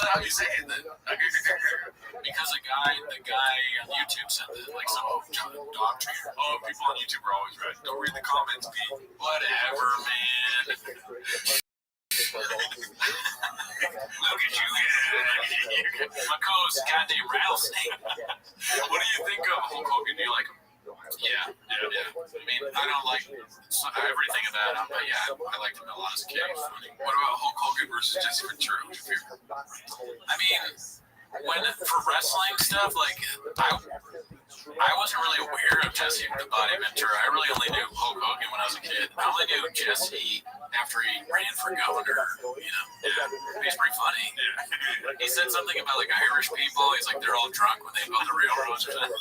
how you say it then? Because the guy on YouTube said that, like some dog trainer. Oh, people on YouTube are always right. Don't read the comments, Pete. Whatever, man. Look at you, my co-host, goddamn rattlesnake. What do you think of Hulk Hogan? Do you like him? Yeah. I mean, I don't like everything about him, but yeah, I liked him a lot as a kid. What about Hulk Hogan versus Jesse Ventura? I mean, for wrestling stuff, like I wasn't really aware of Jesse the Body Ventura. I really only knew Hulk Hogan when I was a kid. I only knew Jesse after he ran for governor. He's pretty funny. He said something about like Irish people. He's like, they're all drunk when they built the railroads or something.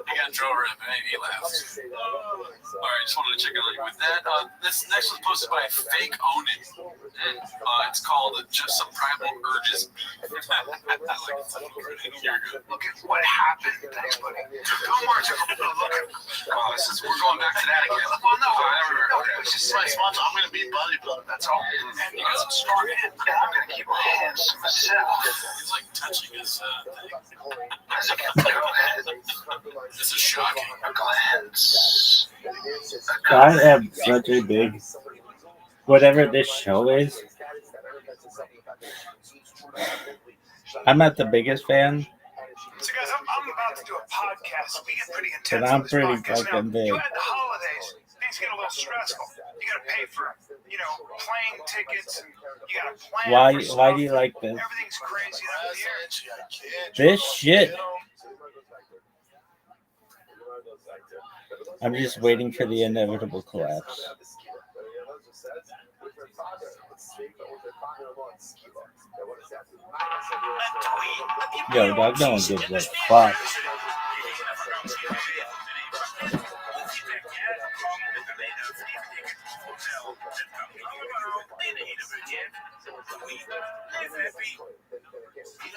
He got in trouble and he laughed. All right, just wanted to check out with that. This next was posted by Fake Own It. And it's called Just Some Primal Urges. I like it. Look at what happened. Thanks, buddy. Don't worry. We're going back to that again. Well, no, it's just my sponsor. I'm going to be bodybuilder. That's all. And you got some strong hands. And I'm going to keep my hands to myself. He's like touching his thing. This is shocking. I am such a big, whatever this show is, I'm not the biggest fan. So guys, I'm about to do a podcast. We get pretty intense. But I'm pretty fucking big. You had the holidays. Things get a little stressful. You got to pay for, plane tickets. And you got to plan. Why do you like this? Everything's crazy out here. This shit. I'm just waiting for the inevitable collapse. Yo, dog, no one gives a fuck.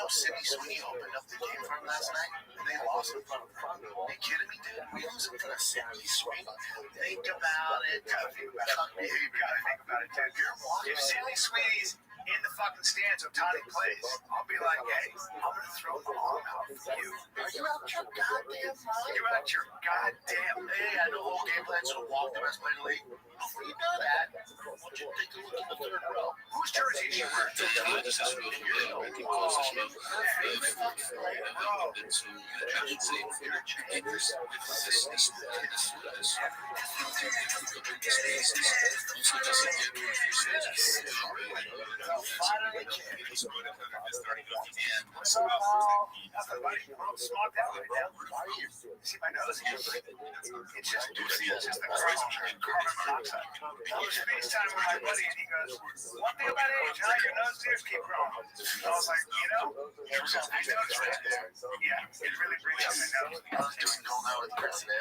City Sweeney opened up the game for him last night, and they lost in front of him. Are you kidding me, dude? We lose in front of City Sweeney. Think about it. Gotta think about it. If Sidney Sweeney's in the fucking stands of Tony plays, I'll be like, hey, I'm gonna throw the arm out for you. Are you out your goddamn mind? You're out your goddamn mind. Hey, I know the whole game plan, so walk the best play in the league. Before you know that, I want you to take a look at the third row. Whose jersey is she wearing? See my nose? It's just the carbon monoxide. I was FaceTime with my buddy and he goes, one thing about age, your nose tears keep growing. I was like, right there. Yeah, it really breathes out my nose. I was doing gold out with Chris there.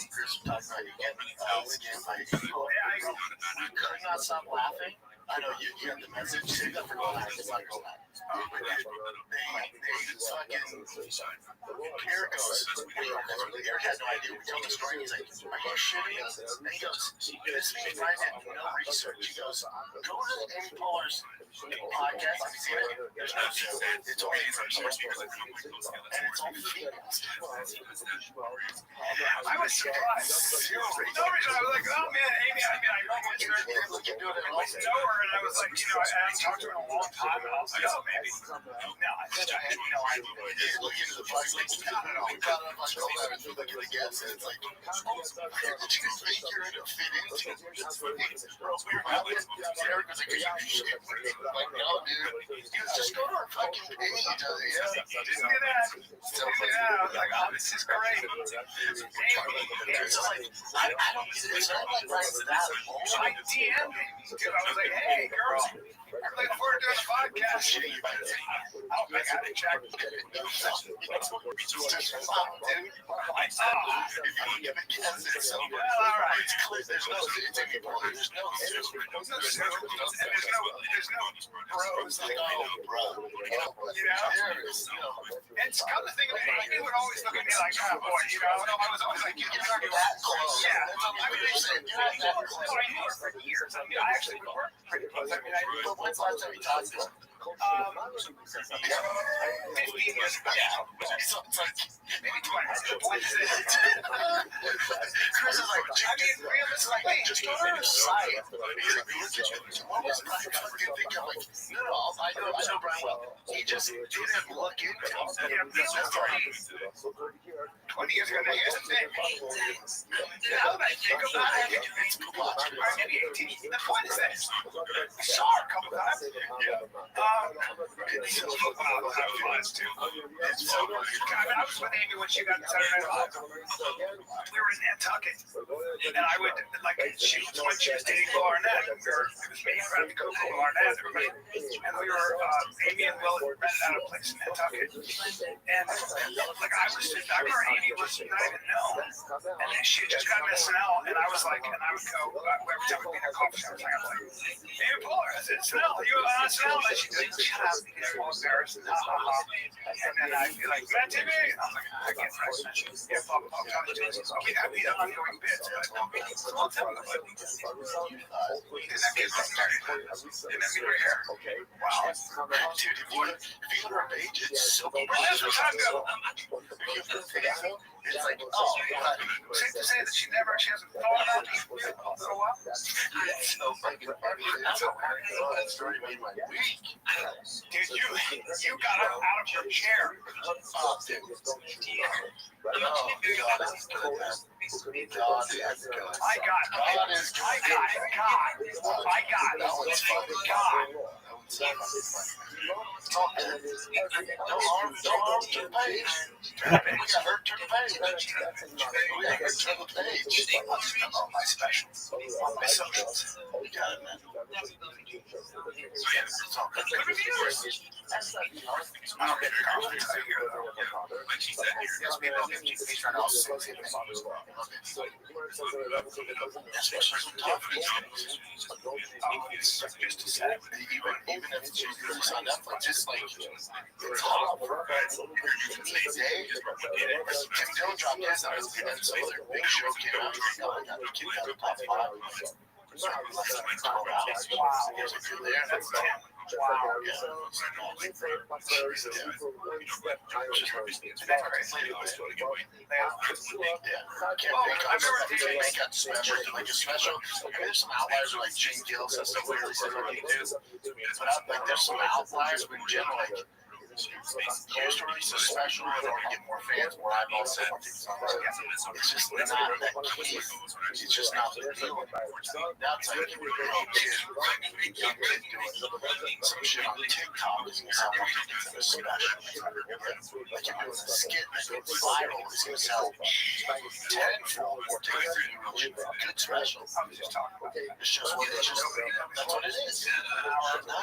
Chris was talking about you getting me out again by people. I could not stop laughing. I know you got the message. Save that for going out. It's not going out. Eric goes, Eric had no idea. We told the story. He's like, are you shitting? And he goes, this means I did no research. He goes, go to the Amy Poehler's podcast. Have you seen it? There's no show. It's all females. And it's all females. I was surprised. No reason. I was like, oh man, Amy, I know what you're doing. I know her, and I was like, I hadn't talked to her in a long time, and I was like, oh, maybe. No, I had no idea. Look into the price, like, we got it on my shoulder, and we look at the gas, and it's like, did you think you're going to fit into it? Bro, we were out there. Eric was like, are you shit? Like, no, dude. He was just go to our fucking page. Yeah. Didn't do that. I was like, oh, this is great. So, like, I don't get it. So I'm like, right to that. So I DM'd him, dude. I was like, hey, girl, I'm looking forward to doing a podcast. I got to check. Well, all right. It's clear. There's no bros like, oh, bro. And come to think of it, he would always look at me like, oh, boy, I was always like, you're that close. Yeah. I mean, you're not that close. I knew her for years. I mean, I actually worked pretty close. I mean, when's the last time you talked to her? 15 years ago. So it's like, Maybe 20. What is it? Chris is like, I mean, realists like me. just go to the site. He's like, look at you. What was that? I'm like, no, I know Brian well. He just didn't look into it. Yeah, this was 20 years ago. Now, here's the thing. Now that I think about it, or maybe 18. The point is this. I saw her a couple times. It's so fun too. It's so fun. I was with Amy when she got Saturday Night Live. We were in Nantucket, and I would like she was when she was dating Will Arnett. It was me and Bradley Cooper, Will Arnett, everybody, and we were Amy and Will rented out a place in Nantucket, and like I remember Amy was not even known, and then she just got an SNL, and I was like, and I would go every time we'd be in a coffee shop, I was like, Amy Poehler, I said, SNL, you on SNL? And she said, shut up, you're all embarrassed, and then I'd be like, Matt TV, and I was like, I can't mention it. Yeah, blah, blah, blah. I'd be an ongoing bit, but I'll tell you, but then that gets started, and then we were here. Wow. Dude, if you go to our page, it's so cool. That's what time ago. It's like, Safe to say that she hasn't fallen out in a little while. it's so fucking funny. That's hilarious. That story made my week. Dude, you got out of your chair. Oh, dude. Oh, God, that's good, man. God is good. I got God is good. That one's fucking God. No harm to the page. We got hurt to the page. We got hurt to the page. On my specials, on my socials. We got it, man. It's all good. Good reviews. I don't get it. I'll tell you here, though. Like she said, yes, people give you these right now. Just a sec. Even if it's just on Netflix, just like it's hot for day. Tim Dillon dropped his out, and so their big show came out. I got the kid got the top 5. So less than 12 hours. There's a good there. That's 10. Wow. Yeah. Make that special, like a special. I mean, there's some outliers like Shane Gillis and stuff where they said what he do. But like, there's some outliers, but in general, like, here's to release a special in order to get more fans, more eyeballs, and things on it. It's just not that key. It's just not the deal. That's like you were doing some shit on TikTok. It's gonna sound like it's a special. Like you're doing a skit that goes viral. It's gonna sell tenfold more tickets than you really do. Good special. It's just what it is. That's what it is. No. You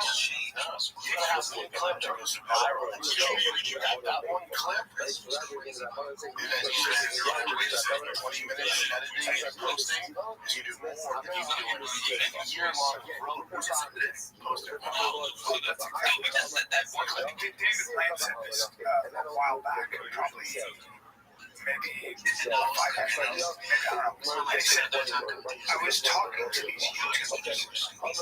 gotta have a little clip to go viral. You got that one clip, and then you just 20 minutes editing and posting, and you do more than you do in a year-long road poster. That one clip. David Lane said this a while back, probably maybe 5 years ago. I don't know. They said that I was talking to these YouTubers, and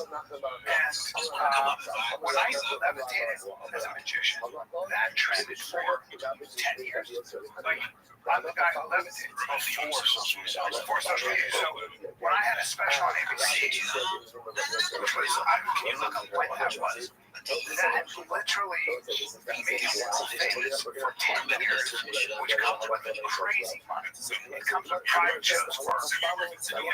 when I levitated as a magician, that trended for 10 years. Like, I'm the guy who levitates. Before social media. So when I had a special on ABC, which was, can you look up when that was? That literally made him world famous for 10 years, which comes with crazy money. It comes with private shows for,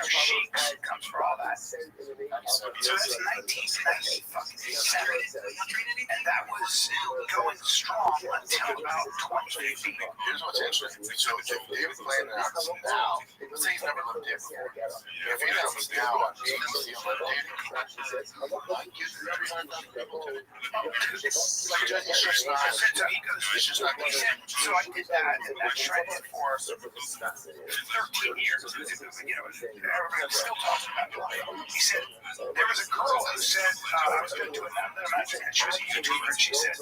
sheiks, it comes for all that. So that's 1997, and that was going strong until about 2015. Here's what's interesting. So David Blaine announced now, let's say he's never lived there before. If he announced now on TNC on I get 300,000 people to it. It's just not. So I did that, and that trended for 13 years. Everybody was still talking about it. He said, there was a girl who said, I was going to do it now. She was a YouTuber, and she said,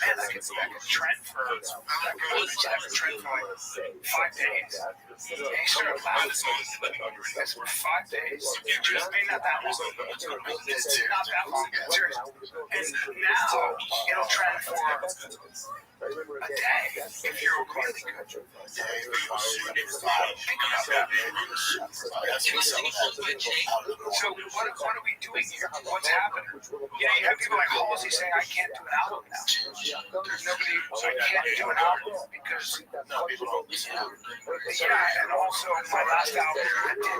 man, that could trend for, that could trend for like 5 days. And he started laughing. For 5 days. It just made not that long. It's not that long. Seriously. And now it'll trend for a day if you're really good. Think about that. So what are we doing here? What's happening? You have people like Halsey saying, I can't do an album now. There's nobody, so I can't do an album because people don't listen. Yeah, and also my last album I did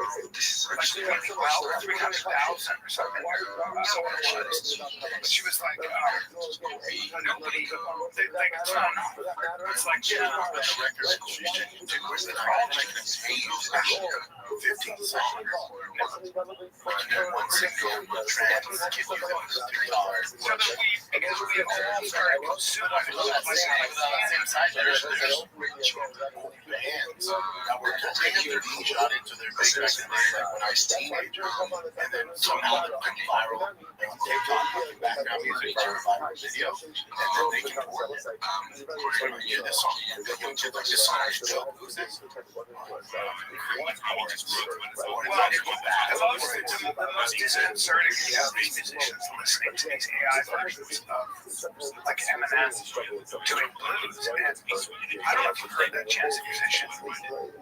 like really well, 300,000 or something. She was like, nobody, it's not enough. It's like, the record was the problem. 15 songs. One single trend give you $3. So that because we have started consuming same side, there's bands that were taking their shot into their big record like when I was a teenager, and then somehow they went viral on TikTok, background music for a viral video, and then they can work it. Yeah, this song, this song is dope. Who's this? The most disconcerting is these musicians listening to these AI versions of like Eminem doing blues, and I don't know if you've heard that jazz musician,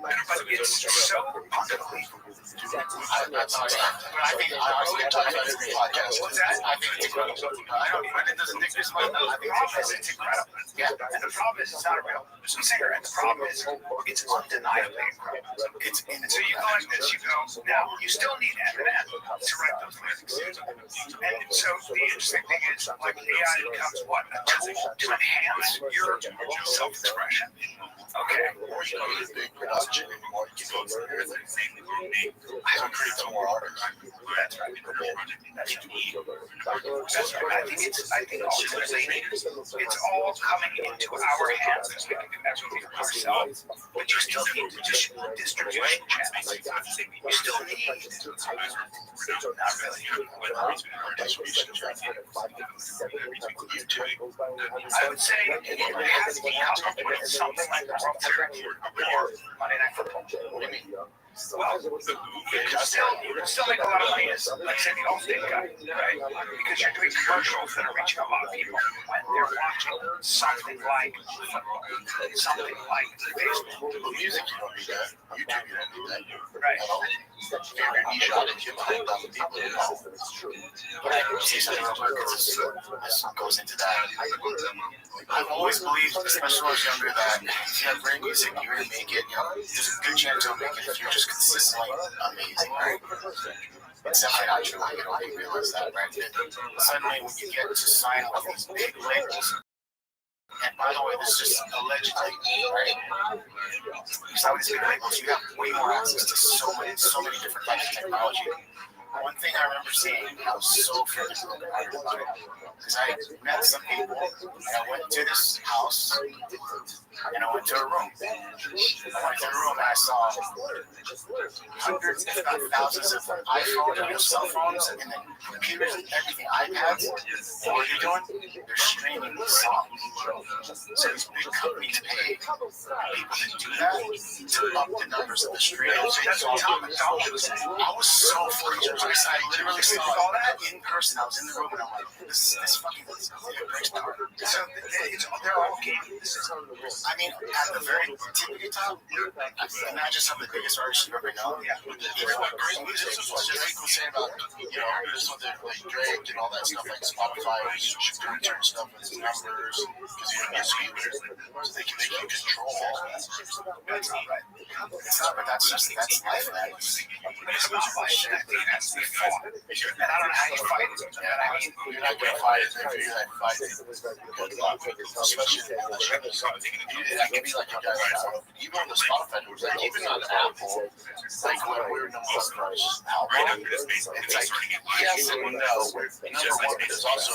but it's so unbelievable. I think I always talk about every podcast. What's that? I think it's incredible. I don't. It doesn't think this much. The problem is it's incredible. Yeah, and the problem is it's not a real singer, and the problem is it's undeniably incredible. And so you go like this, you go, now you still need Eminem to write those lyrics. And so the interesting thing is, like AI becomes what? A tool to enhance your self-expression. Okay. Or you go to this big production anymore, you go to everything. I haven't created some more artists. That's right. That's right. I think ultimately it's all coming into our hands and we can connect with ourselves. But you still need distribution channels. You still need not really. I would say it has to be coupled with something like the World Series or Monday Night Football. What do you mean? Well, you can still make a lot of money as, like, say, the Allstate guy, right? Because you're doing commercials that are reaching a lot of people when they're watching something like football, something like baseball. Well, music, you don't need that. YouTube, you don't need that. Right. Favorite niche audience, you have 100,000 people in all. But I can see something real quick because this goes into that. I've always believed, especially when I was younger, that if you have great music, you're going to make it. You know, there's a good chance you'll make it if you're just consistently amazing, right? It's definitely not true. I don't even realize that, right? But suddenly, when you get to sign with these big labels, and by the way, this is just allegedly, right? Because with these big labels, you have way more access to so many different types of technology. One thing I remember seeing, I was so freaking broken about it, because I met some people, and I went to this house, and I went to a room. And I saw hundreds, if not thousands, of iPhones and cell phones, and then computers and everything, iPads. And what are they doing? They're streaming these songs. So these big companies pay people to do that to up the numbers of the streams. I was so freaked. I literally saw that in person. I was in the room, and I'm like, this fucking breaks my heart. So they're all gaming. I mean, at the very tippity top, imagine some of the biggest artists you've ever known. Yeah. Even what great music was just like we were saying about, you know, there's something like Drake and all that stuff, like Spotify, you should return stuff with his numbers, because you don't get streamers, so they can control all that. That's not right. It's not, but that's life, man. It's not like that. That's the fought. And I don't know how you fight it. I mean, you're not going to fight it. If you're going to fight it, good luck. Especially in the shows. That could be like you guys have. Even on the Spotify, like even on Apple, like when we're in the most price album, it's like yes and no. Number one, there's also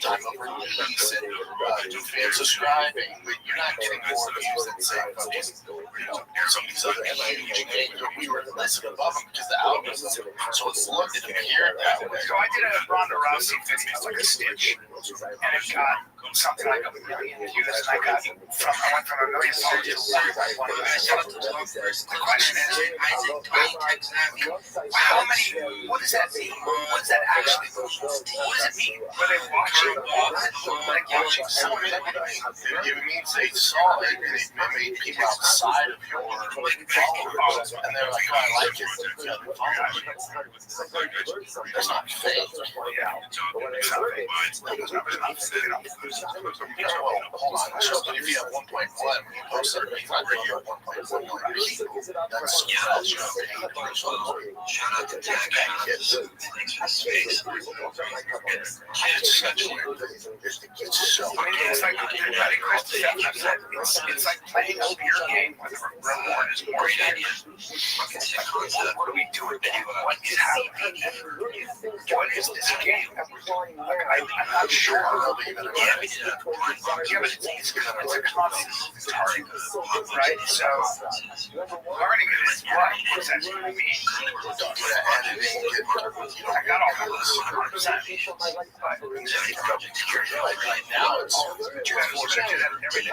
time of release and fan subscribing, but you're not getting more views than say fucking, you know, some of these other huge games. We were less above them because the album is so it's looked at here that way. So I did a Ronda Rousey video, like a stitch, and it got something like 1 million views, and I went from 1 million followers to 1 million. The question is, how many? What does that mean? What does that actually mean? What does it mean? Were they watching all that? Like watching something? It means they saw it and it made people outside of your followers, and they're like, oh, I like it. That's not fake. Yeah. It's not fake. Hold on. So if you have 1.1, you post it, you find that you have 1.1 million people. That's Shout out to Jack. it's such weird. It's so I mean, it's like it's like playing a beer game with the reward is more shady. What are we doing? What is happening? What is this game that we're doing? I'm not sure. Yeah, but it's a constant target, right? So learning it is what does that mean? I got all that 100%. Right now, it's every day.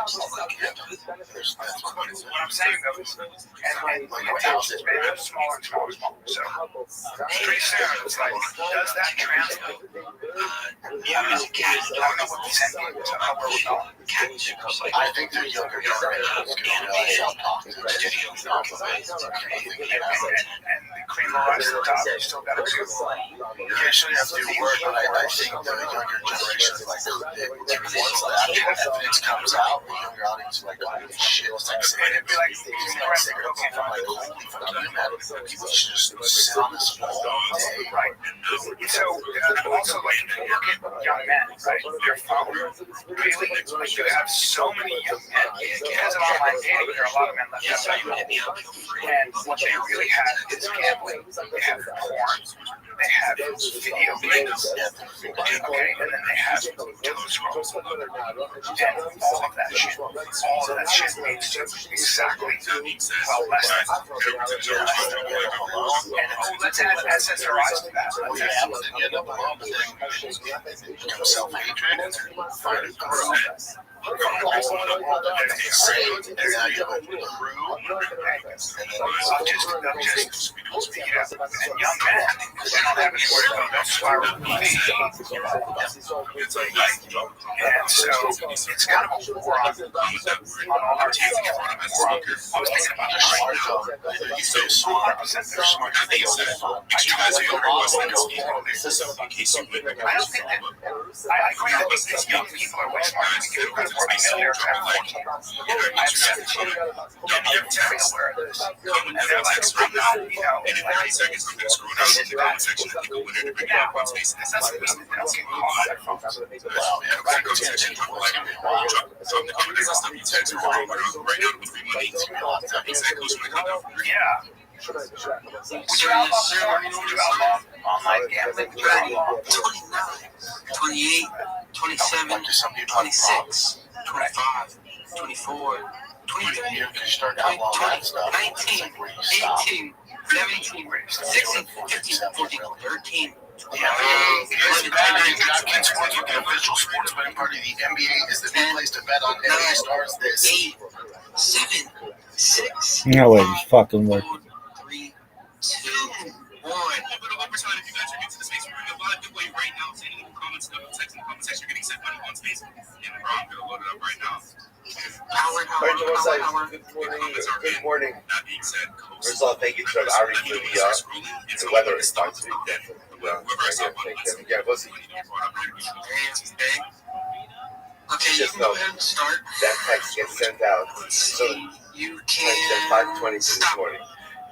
What I'm saying though is, and it's made it smaller and smaller. So pretty soon it's like, does that translate? Yeah, as a cat, I don't know what we send you to where we're going. I think the younger generations can really talk to the studio. And the cream of rice at the top, you still got to do. You shouldn't have to do work, but I think the younger generations, like, once the actual evidence comes out, the younger audience like, holy shit, it's like saying it'd be like cigarettes. I'm like, holy fuck, people should just sit on this all day. Right. So, also, like, look at young men, right? Their phone. Really? Like, you have so many young men. Because of online dating, there are a lot of men left out. And what they really have is gambling. They have porn. They have video games. Okay, and then they have telescopes. And all of that shit needs to exactly, well, less than. And let's add SSRIs to that. Let's add self-hatred and find a girl. And now you have a crew, and young men, they don't have anywhere to go. That's why we're and so it's kind of a war on all our teams. I was thinking about this right now. He's so smart. They're smart. I think it's you guys are younger. I don't think that. I agree that these young people are way smarter than you guys. I know they're kind of like, I'm 17. You're aware of this. And they're like, I'm not, in 30 seconds, I'm going to screw it out in the comment section and go in there to bring up one space. That's not the reason they don't get caught on their phones. Well, yeah, I'm going to section. I'm like, drop the comments and stuff you text or right now with free money. Exactly. Yeah. Would you outlaw online gambling? 28, 27, 26, 25, 24, 23, 19, 18, 17, 16, 15, 14, 13. DraftKings Sportsbook, the official sports betting party of the NBA, is the new place to bet on NBA stars this 8, 7, 6. No way, it's fucking work. 3, 2, 1. Over time, if you guys are into the space, we're doing a live giveaway right now. So any comments, text in the comment section, you're getting sent money on space. And I'm going to load it up right now. Good morning. First of all, thank you to Ari for the weather response. Yeah, listen. Okay, you can go ahead and start. That text gets sent out. So you can 5:22 this morning.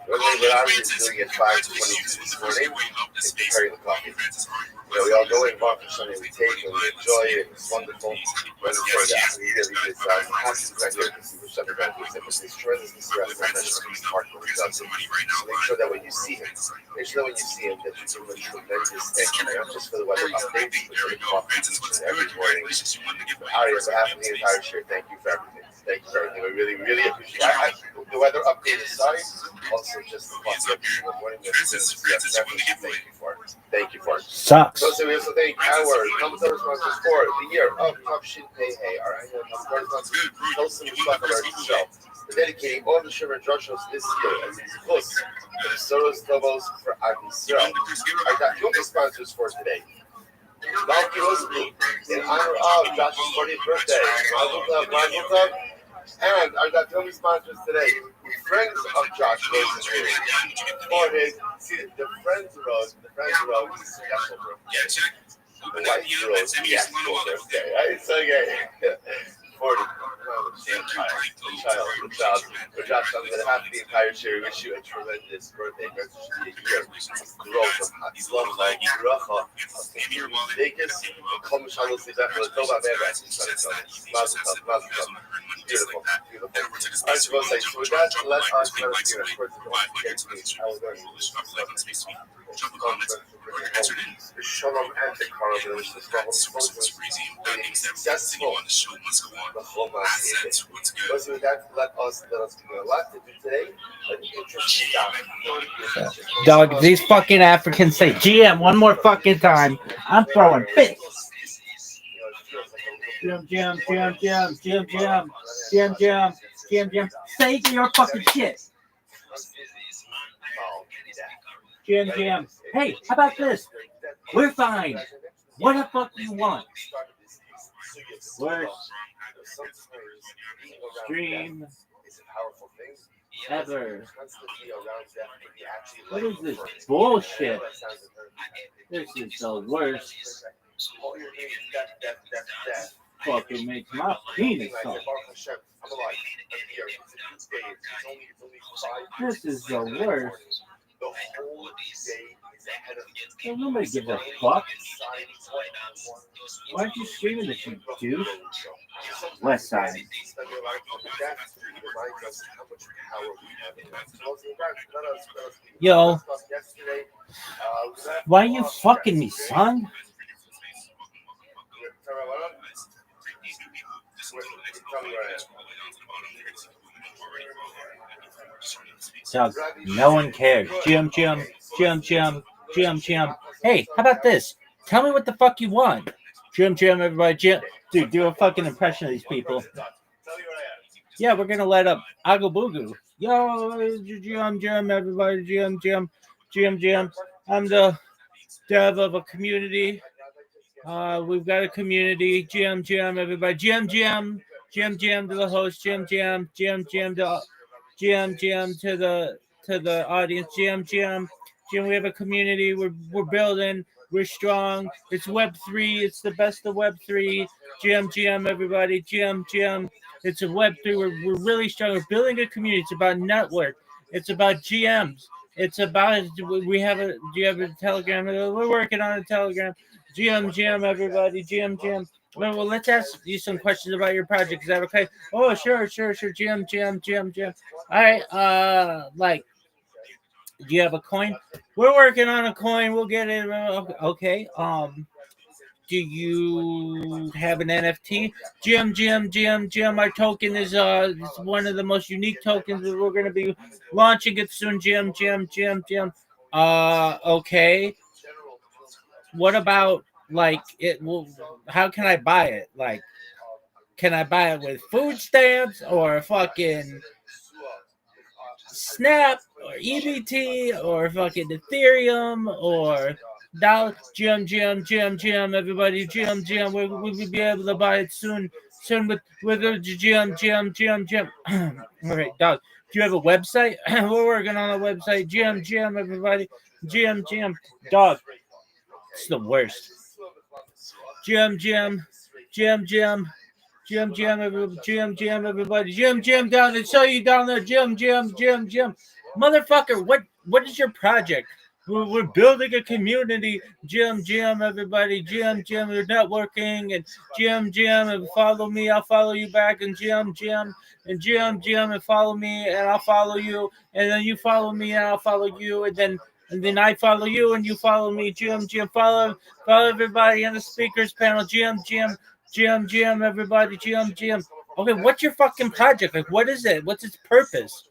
What I was doing at 5:22 this morning is preparing the coffee. We all go in, walk for Sunday, we take and we enjoy it. It's wonderful. But for that, we really did have to right here to see which undergrad was in. But make sure that this restaurant is smart when he does it. So make sure that when you see him, that you give him a tremendous thank you, not just for the weather updates, but for the coffee every morning. Ari, on behalf of the entire share, thank you for everything. Thank you for everything. We really, really appreciate it. the weather update aside, also just the coffee every single morning. Thank you for it. Sucks. So we also thank our commentator sponsors for the year of Tavshin Pei Hey, our annual commentator sponsors, Tosin Mustafa Israel, for dedicating all the Shimmer drug shows this year as it's close to the Soros Lobos for Am Yisrael. Our documentary sponsors for today. Malki Rosenblum, in honor of Josh's 40th birthday, Mazel Tov, and our documentary sponsors today, friends of Josh Rosenblum, for his, the Friends Road is special birthday. The White Road is the actual birthday, right? So, okay. 40. The child. But Josh, on behalf of the entire show, we wish you a tremendous birthday. It should be a year of growth, of love, bracha, of Vegas, Kol Mishalos Libecha, Tova Meves. Mazel Tov. Beautiful. All right, so with that, let us know if you're of course the Shalom and the Carbon, the successful, the Chomas. So with that, let us give you a lot to do today. An interesting topic. Dog, these fucking Africans say GM one more fucking time. I'm throwing fits. Jim. Say your fucking shit. Jim. Hey, how about this? We're fine. What the fuck do you want? Worst stream ever. What is this bullshit? This is the worst. Fucking makes my penis soft. This is the worst. Nobody gives a fuck. Why aren't you streaming this, you dude? West Side. Yo. Why are you fucking me, son? So, no one cares. Jim. Hey, how about this? Tell me what the fuck you want. Jim, everybody. Jim. Dude, do a fucking impression of these people. Yeah, we're gonna let up Aggle Boogie. Yo, Jim, everybody. Jim. I'm the dev of a community. We've got a community. Jim, everybody. Jim to the host. Jim to the audience. Jim. We have a community. We're building. We're strong. It's Web3. It's the best of Web3. Jim, everybody. Jim. It's a Web3. We're really strong. We're building a community. It's about network. It's about GMs. It's about. Do you have a Telegram? We're working on a Telegram. Jim, everybody. Jim. Well, let's ask you some questions about your project. Is that okay? Oh, sure. Jim. All right. Do you have a coin? We're working on a coin. We'll get it. Okay. Do you have an NFT? Jim. Our token is one of the most unique tokens that we're going to be launching it soon. Jim. Okay. What about it? Well, how can I buy it? Can I buy it with food stamps or fucking Snap or EBT or fucking Ethereum or dollar? Jim, everybody. Jim. We'll be able to buy it soon with a Jim. All right, dog. Do you have a website? We're working on a website. Jim, everybody. Jim, dog. It's the worst. Jim, everybody. Jim, down. I saw you down there. Jim. Motherfucker, what is your project? We're building a community. Jim, everybody. Jim, we're networking. And Jim, and follow me. I'll follow you back. And Jim, and follow me, and I'll follow you. And then you follow me, and I'll follow you. And then I follow you, and you follow me. Jim, follow everybody on the speakers panel. Jim, everybody. Jim. Okay, what's your fucking project? What is it? What's its purpose?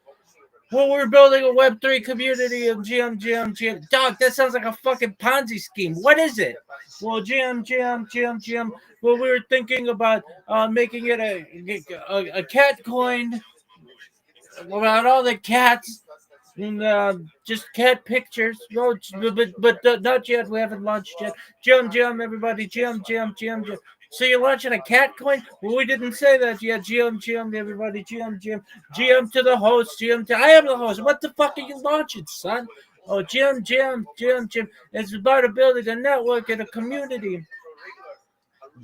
Well, we're building a Web3 community of GM. Dog, that sounds like a fucking Ponzi scheme. What is it? Well, GM. Well, we were thinking about making it a cat coin about all the cats and just cat pictures. No, but not yet. We haven't launched yet. GM, everybody. GM. So you're launching a cat coin? Well, we didn't say that yet. GM, everybody. GM to the host. I am the host. What the fuck are you launching, son? Oh, GM. It's about building a network and a community.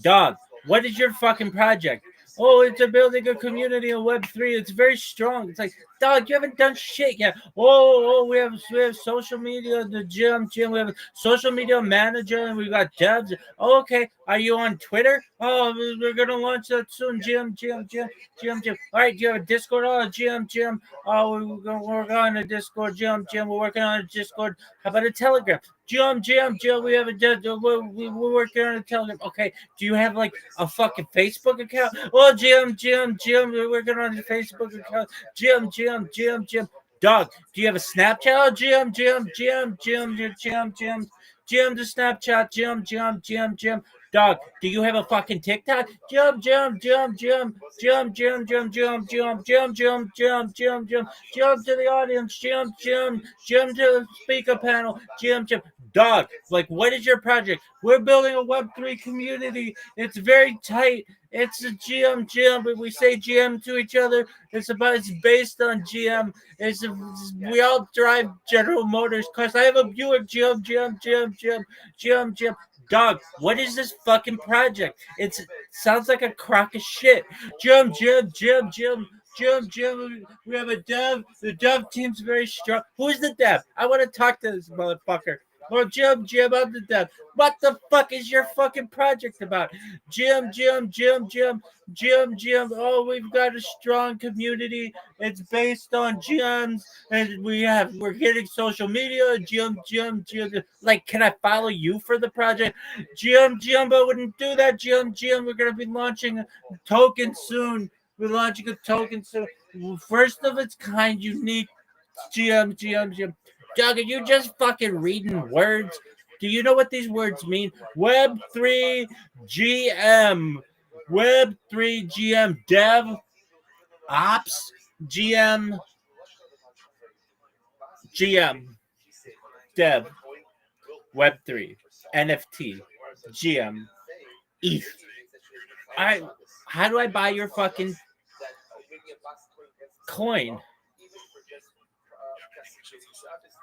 Dog, what is your fucking project? Oh, it's a building a community on Web3. It's very strong. It's like, dog, you haven't done shit yet. We have social media, the gym. We have a social media manager, and we got devs. Oh, okay, are you on Twitter? Oh, we're gonna launch that soon. Gym. All right, do you have a Discord? Oh, gym. Oh, we're gonna work on a Discord. Gym. We're working on a Discord. How about a Telegram? Gym. We have we're working on a Telegram. Okay, do you have like a fucking Facebook account? Oh, Jim, we're working on a Facebook account. Jim. Dog, do you have a Snapchat? Oh, Jim. Jim, the Snapchat. Jim. Dog, do you have a fucking TikTok? Jim to the audience. Jim to the speaker panel. Jim. Dog, like, what is your project? We're building a Web3 community. It's very tight. It's a GM, but we say GM to each other. It's based on GM. We all drive General Motors cars. I have a Buick. GM. Dog, what is this fucking project? It sounds like a crock of shit. Jim. We have a dev. The dev team's very strong. Who's the dev? I want to talk to this motherfucker. Well, Jim, I'm the dev. What the fuck is your fucking project about? Jim. Oh, we've got a strong community. It's based on gyms, and we're getting social media. Jim. Like, can I follow you for the project? Jim, I wouldn't do that. Jim. We're gonna be launching a token soon. We're launching a token soon. First of its kind, unique. GM. Doug, are you just fucking reading words? Do you know what these words mean? Web3 GM. Web3 GM. Dev. Ops. GM. Dev. Web3. NFT. GM. ETH. How do I buy your fucking coin?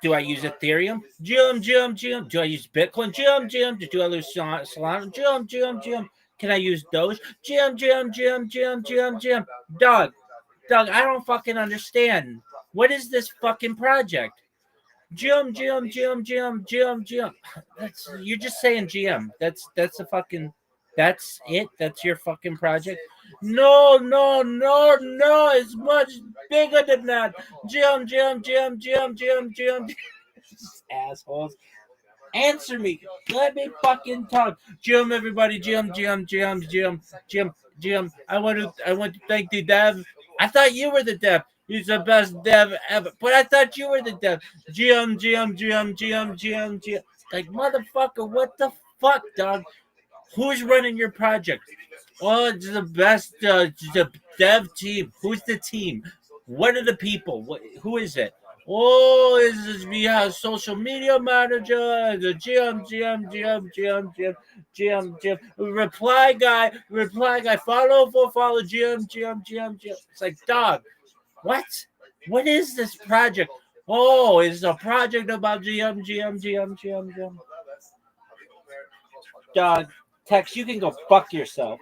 Do I use Ethereum? Jim. Do I use Bitcoin? Jim. Do I use Solana? Jim. Can I use Doge? Jim. Doug, I don't fucking understand. What is this fucking project? Jim. You're just saying GM. That's a fucking. That's it. That's your fucking project. No. It's much bigger than that. Jim. Assholes. Answer me. Let me fucking talk. Jim, everybody. Jim. I want to thank the dev. I thought you were the dev. He's the best dev ever. But I thought you were the dev. GM. Like, motherfucker, what the fuck, dog? Who's running your project? Oh, it's the best the dev team. Who's the team? What are the people? Who is it? Oh, we have social media manager, the GM. Reply guy. Follow GM. It's like, dog, what? What is this project? Oh, it's a project about GM. Dog, Tex, you can go fuck yourself.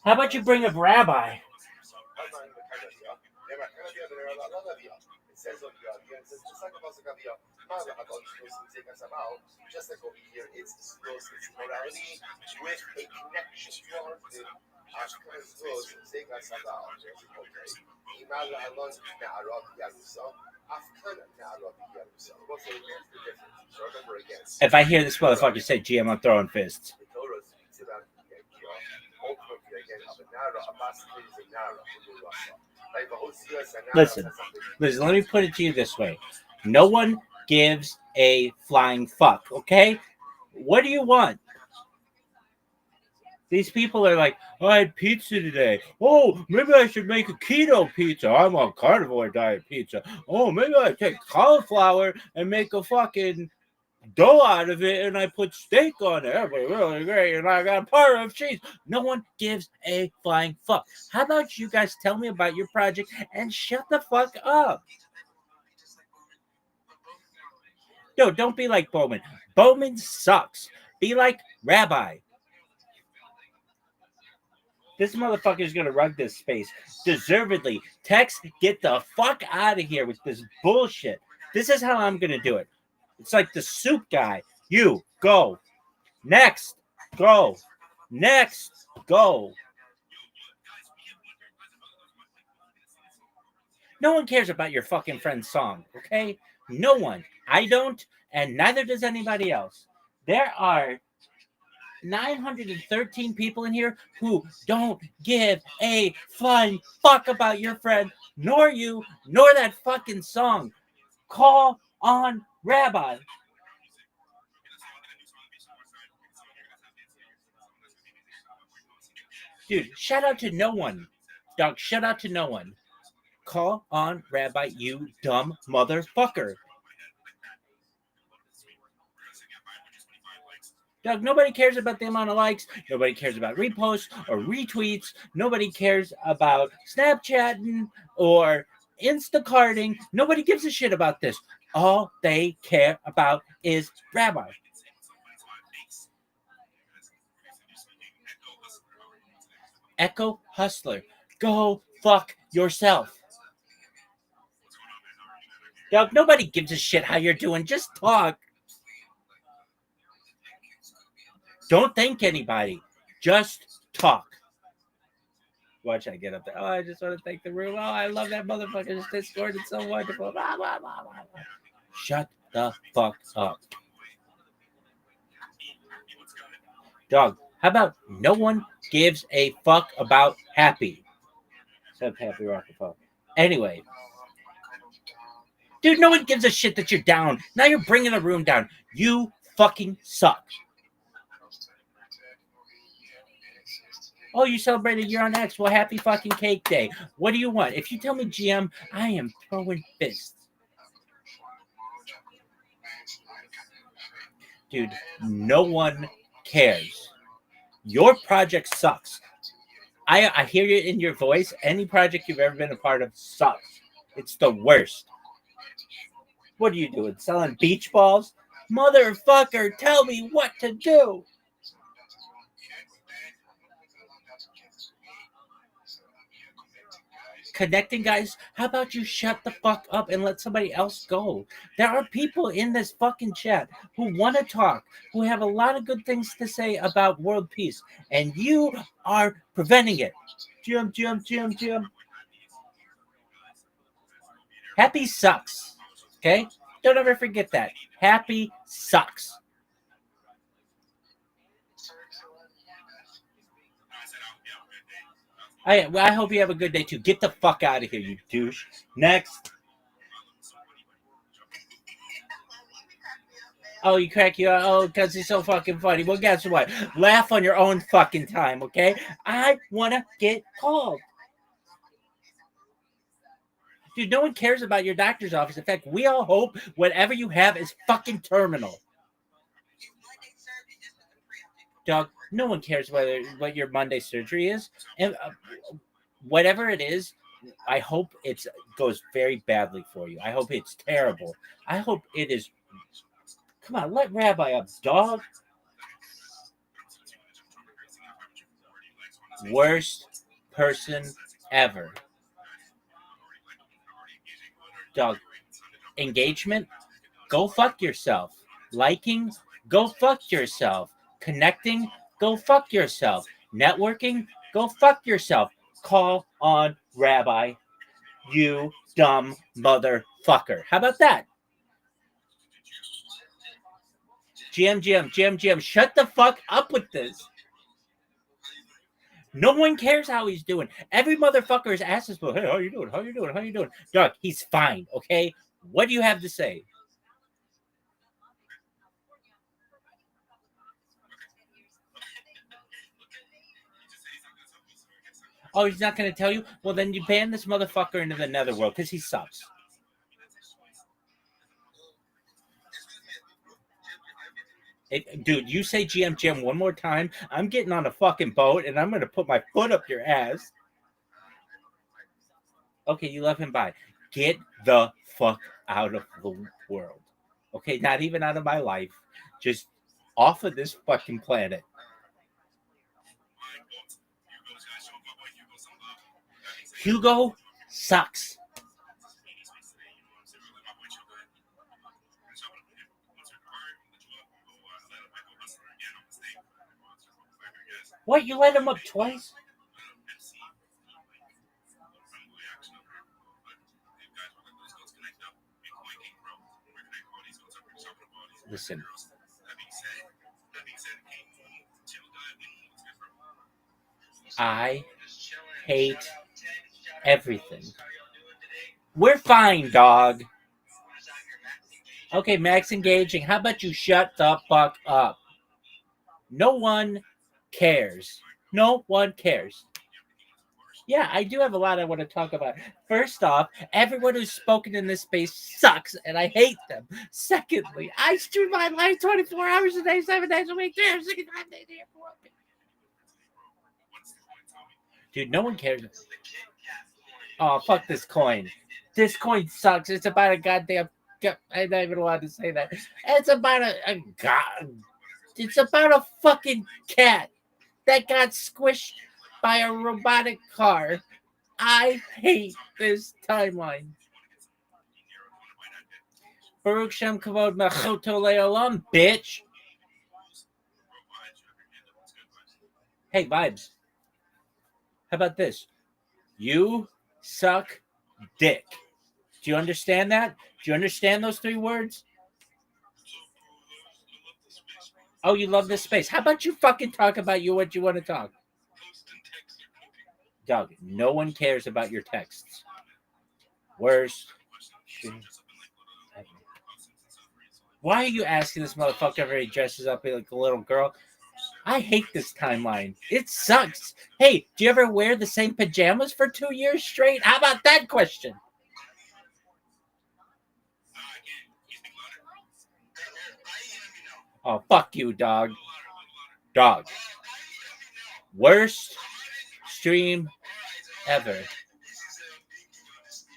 How about you bring up Rabbi? So here's the difference. So remember again. If I hear this motherfucker say GM, I'm throwing fists. Listen, let me put it to you this way. No one gives a flying fuck, okay? What do you want? These people are like, oh, I had pizza today. Oh, maybe I should make a keto pizza. I'm on carnivore diet pizza. Oh, maybe I take cauliflower and make a fucking dough out of it and I put steak on it. That'd be really great. And I got a part of cheese. No one gives a flying fuck. How about you guys tell me about your project and shut the fuck up? No, don't be like Bowman. Bowman sucks. Be like Rabbi. This motherfucker is going to run this space. Deservedly. Tex, get the fuck out of here with this bullshit. This is how I'm going to do it. It's like the soup guy. You, go. Next, go. Next, go. No one cares about your fucking friend's song, okay? No one. I don't, and neither does anybody else. There are 913 people in here who don't give a flying fuck about your friend, nor you, nor that fucking song. Call on Rabbi. Dude, shout out to no one. Dog, shout out to no one. Call on Rabbi, you dumb motherfucker. Doug, nobody cares about the amount of likes. Nobody cares about reposts or retweets. Nobody cares about Snapchatting or Instacarting. Nobody gives a shit about this. All they care about is Rabbi. Echo Hustler. Go fuck yourself. Doug, nobody gives a shit how you're doing. Just talk. Don't thank anybody. Just talk. Watch I get up there. Oh, I just want to thank the room. Oh, I love that motherfucker's Discord. It's so wonderful. Blah, blah, blah, blah. Shut the fuck up. Dog, how about no one gives a fuck about Happy? Except Happy Rockefeller. Anyway. Dude, no one gives a shit that you're down. Now you're bringing the room down. You fucking suck. Oh, you celebrated Year on X. Well, happy fucking cake day. What do you want? If you tell me GM, I am throwing fists. Dude, no one cares. Your project sucks. I hear it in your voice. Any project you've ever been a part of sucks. It's the worst. What are you doing? Selling beach balls? Motherfucker, tell me what to do. Connecting, guys. How about you shut the fuck up and let somebody else go? There are people in this fucking chat who want to talk, who have a lot of good things to say about world peace, and you are preventing it. GM. Happy sucks. Okay? Don't ever forget that. Happy sucks. I hope you have a good day too. Get the fuck out of here, you douche. Next. Oh, you crack you out? Oh, because he's so fucking funny. Well, guess what? Laugh on your own fucking time, okay? I want to get called. Dude, no one cares about your doctor's office. In fact, we all hope whatever you have is fucking terminal. Dog, no one cares what your Monday surgery is. And whatever it is, I hope it goes very badly for you. I hope it's terrible. I hope it is. Come on, let Rabbi up, dog. Worst person ever. Dog. Engagement? Go fuck yourself. Liking? Go fuck yourself. Connecting? Go fuck yourself. Networking? Go fuck yourself. Call on Rabbi, you dumb motherfucker. How about that? GM, shut the fuck up with this. No one cares how he's doing. Every motherfucker is asking, hey, how you doing? How you doing? How you doing? Dog, he's fine, okay? What do you have to say? Oh, he's not going to tell you? Well, then you ban this motherfucker into the netherworld because he sucks. Dude, you say GM one more time, I'm getting on a fucking boat and I'm going to put my foot up your ass. Okay, you love him, bye. Get the fuck out of the world. Okay, not even out of my life. Just off of this fucking planet. Hugo sucks. What, you let him up twice? Listen. I hate everything. We're fine, dog. Okay, Max engaging. How about you shut the fuck up? No one cares. No one cares. Yeah, I do have a lot I want to talk about. First off, everyone who's spoken in this space sucks, and I hate them. Secondly, I stream my life 24 hours a day, 7 days a week, 365 days a year. Dude, no one cares. Oh, fuck this coin. This coin sucks. It's about a goddamn... I'm not even allowed to say that. It's about a god. It's about a fucking cat that got squished by a robotic car. I hate this timeline. Baruch Shem Kavod Machoto Leolam, bitch. Hey, vibes. How about this? You suck dick. Do you understand that? Do you understand those 3 words? Oh, you love this space. How about you fucking talk about what you want to talk? Doug, no one cares about your texts. Worst. Why are you asking this motherfucker if he dresses up like a little girl? I hate this timeline. It sucks. Hey, do you ever wear the same pajamas for 2 years straight? How about that question? Oh, fuck you, dog. Dog. Worst stream ever.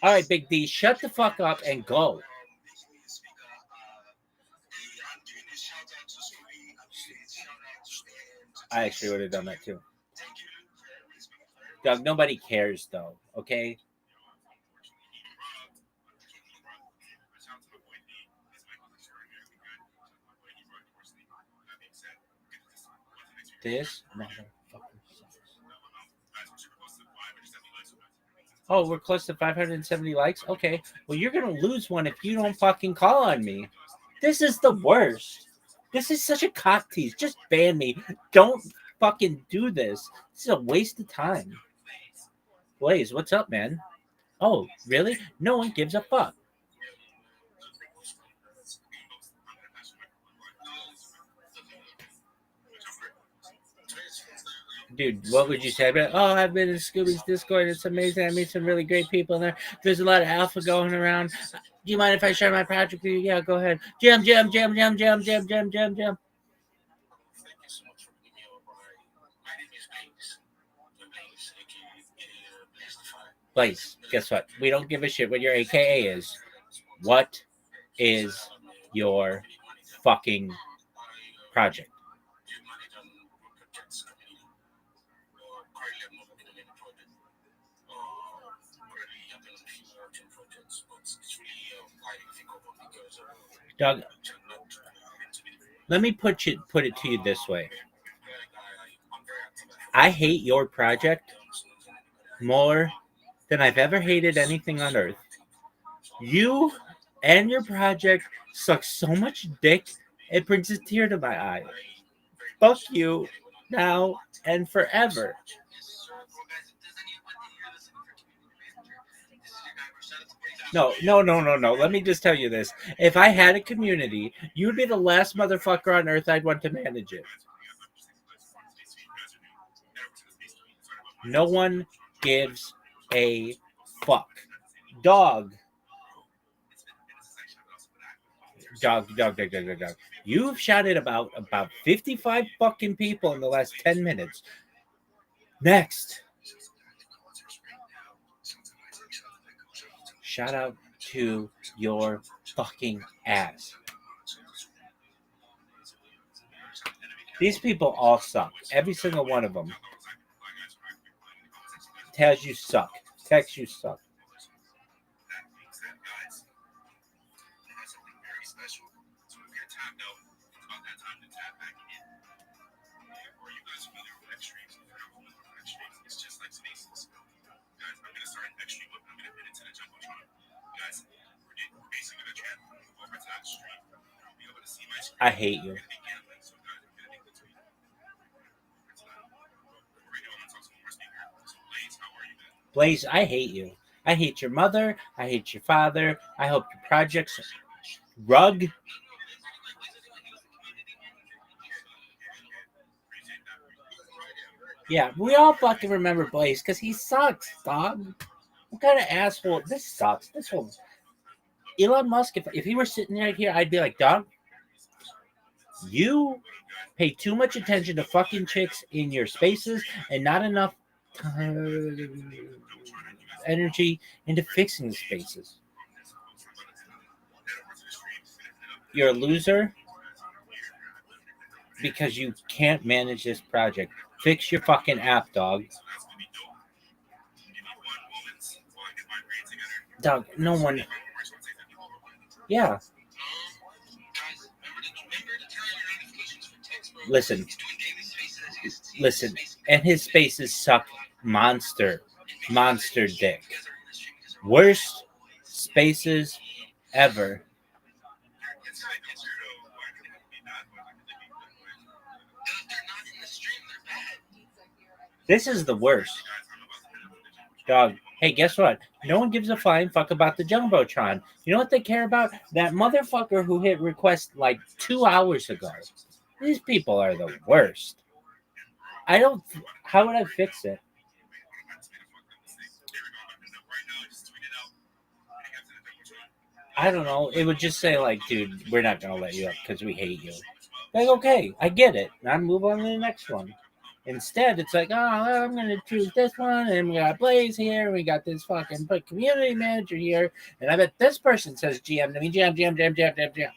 All right, Big D, shut the fuck up and go. I actually would have done that too. Doug, nobody cares though, okay? This motherfucker sucks. Oh, we're close to 570 likes? Okay. Well, you're going to lose one if you don't fucking call on me. This is the worst. This is such a cock tease. Just ban me. Don't fucking do this. This is a waste of time. Blaze, what's up, man? Oh, really? No one gives a fuck. Dude, what would you say about? Oh, I've been in Scooby's Discord. It's amazing. I meet some really great people in there. There's a lot of alpha going around. Do you mind if I share my project with you? Yeah, go ahead. Jam. Blaze, guess what? We don't give a shit what your AKA is. What is your fucking project? Doug, let me put it to you this way. I hate your project more than I've ever hated anything on earth. You and your project suck so much dick It brings a tear to my eye. Fuck you now and forever. No. Let me just tell you this. If I had a community, you would be the last motherfucker on earth I'd want to manage it. No one gives a fuck. Dog. You've shouted about 55 fucking people in the last 10 minutes. Next. Shout out to your fucking ass. These people all suck. Every single one of them. Tells you suck. Text you suck. I hate you. Blaze, I hate you. I hate your mother. I hate your father. I hope your projects rug. Yeah, we all fucking remember Blaze because he sucks, dog. What kind of asshole? This sucks. This one. Elon Musk, if he were sitting right here, I'd be like, dog, you pay too much attention to fucking chicks in your spaces and not enough energy into fixing the spaces. You're a loser because you can't manage this project. Fix your fucking app, dog. Dog, no one. Yeah. Listen. And his spaces suck monster dick. Worst spaces ever. This is the worst. Dog. Hey, guess what? No one gives a flying fuck about the Jumbotron. You know what they care about? That motherfucker who hit request like 2 hours ago. These people are the worst. How would I fix it? I don't know. It would just say like, dude, we're not going to let you up because we hate you. Like, okay, I get it. Now move on to the next one. Instead, it's like, oh, I'm going to choose this one, and we got Blaze here, and we got this fucking community manager here, and I bet this person says GM to me, GM.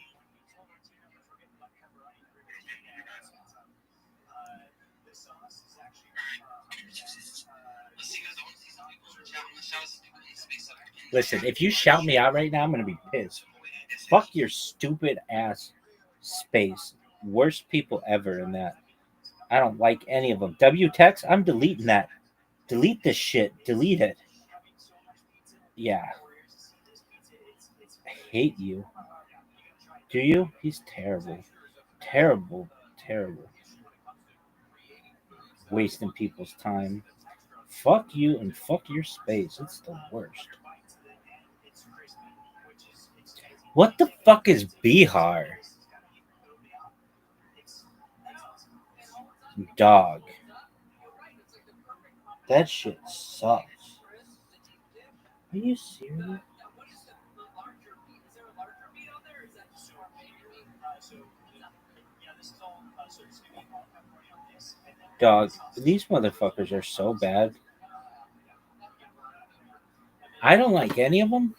Listen, if you shout me out right now, I'm going to be pissed. Fuck your stupid ass space. Worst people ever in that. I don't like any of them. W-Text, I'm deleting that. Delete this shit. Delete it. Yeah. I hate you. Do you? He's terrible. Terrible. Wasting people's time. Fuck you and fuck your space. It's the worst. What the fuck is Bihar? Dog. That shit sucks. Are you serious? Dog, these motherfuckers are so bad. I don't like any of them.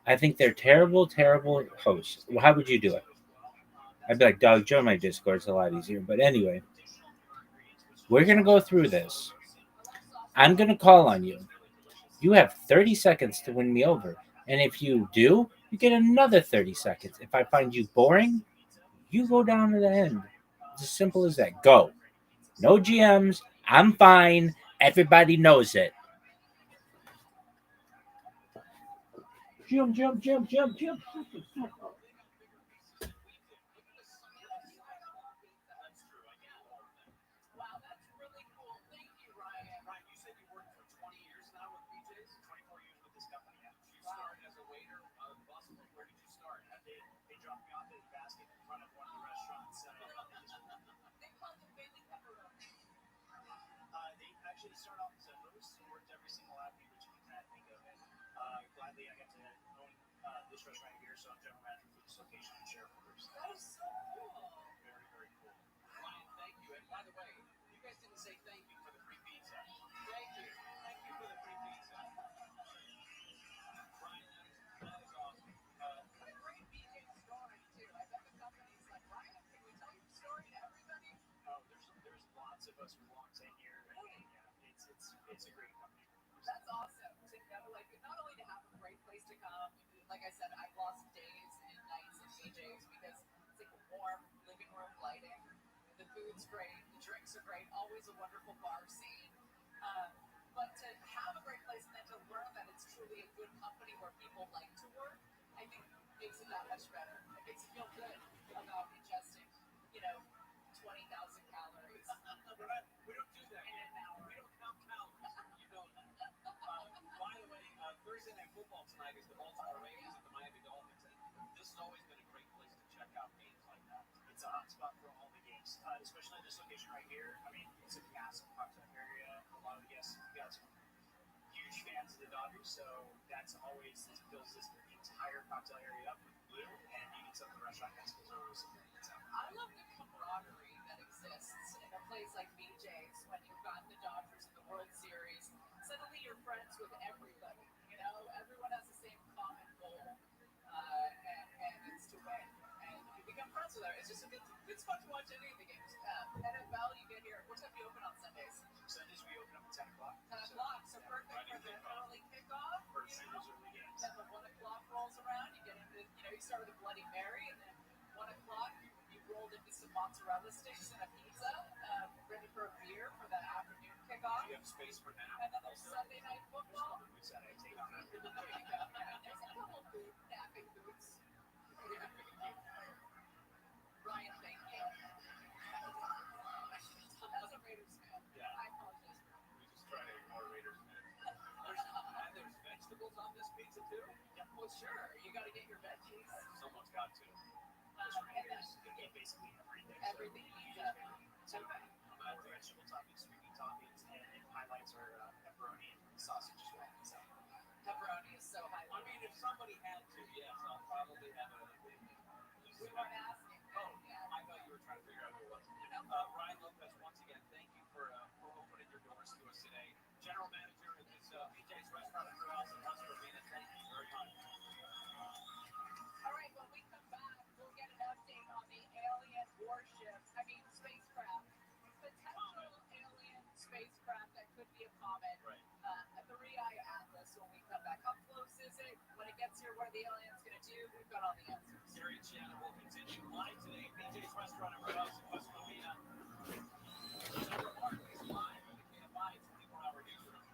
I think they're terrible hosts. Well, how would you do it? I'd be like, dog, join my Discord. It's a lot easier. But anyway, we're going to go through this. I'm going to call on you. You have 30 seconds to win me over. And if you do, you get another 30 seconds. If I find you boring, you go down to the end. It's as simple as that. Go. No GMs. I'm fine. Everybody knows it. Jump. actually start off as a host, worked every single avenue that you can think of it. Gladly, I got to own this restaurant here, so I'm general manager for this location and shareholders. That is so cool. Very, very cool. Ryan, thank you. And by the way, you guys didn't say thank you for the free pizza. Thank you. Thank you for the free pizza. Ryan, that is awesome. What a great BJ story, too. I bet the company's like, Ryan, can we tell your story to everybody? Oh, there's lots of us with long tenure. Really? Yeah, it's a great company. That's awesome. To know, like, not only to have a great place to come, like I said, I've lost days and nights at BJ's because it's like warm living room lighting. The food's great, the drinks are great, always a wonderful bar scene. But to have a great place and then to learn that it's truly a good company where people like to work, I think makes it that much better. It makes you feel good about ingesting, 20,000 calories. We don't do that. In an hour. We don't count calories. You know that. By the way, Thursday Night Football tonight is the Baltimore Ravens at the Miami Dolphins. And this has always been a great place to check out games like that. It's a hot spot for all the games, especially in this location right here. I mean, it's a massive cocktail area. A lot of the guests have got some huge fans of the Dodgers, so that's always fills this entire cocktail area up with blue. And you can tell the restaurant guests because they're always I love the camaraderie that exists in a place like BJ's when you've got the Dodgers in the World Series. Suddenly you're friends with everybody. Everyone has the same common goal, and it's to win. And you become friends with everyone. It's fun to watch any of the games. NFL, you get here. What time do you open on Sundays? Sundays we open up at 10 o'clock. 10 o'clock, so perfect for the early kickoff. First thing is early games. Then the 1 o'clock rolls around. You get into, you start with a Bloody Mary, and then 1 o'clock you rolled into some mozzarella sticks and a pizza, ready for a beer for the afternoon kickoff. You have space for now. And then there's Sunday Night Football. We said I take on that. There you go. Yeah, there's a couple of napping boots. Ryan, thank you. That's a Raiders fan. Yeah. I apologize. We just try to ignore Raiders fans. There's vegetables on this pizza too? Yeah, well, sure. You got to get your veggies. Someone's got to. And then You get basically everything. everything pizza. So, vegetable toppings, sweetening toppings, and highlights are pepperoni and sausage as well. So, Pepperoni is so high. I mean, if somebody had to, yes, I'll probably have a. We weren't asking. Oh, Yeah. I thought you were trying to figure out who it was. Ryan Lopez, once again, thank you for opening your doors to us today. General manager at this BJ's Restaurant and Grill House in West Covina. Thank you very much. All right, when we come back, we'll get an update on the alien spacecraft. Potential alien spacecraft that could be a comet. Right. At the Eye Atlas when we come back. How close is it? When it gets here, what are the aliens going to do? We've got all the answers. Gary and Shannon will continue live today at BJ's Restaurant and Grill House in West Covina. Central Park is live at the KFI 24-hour newsroom.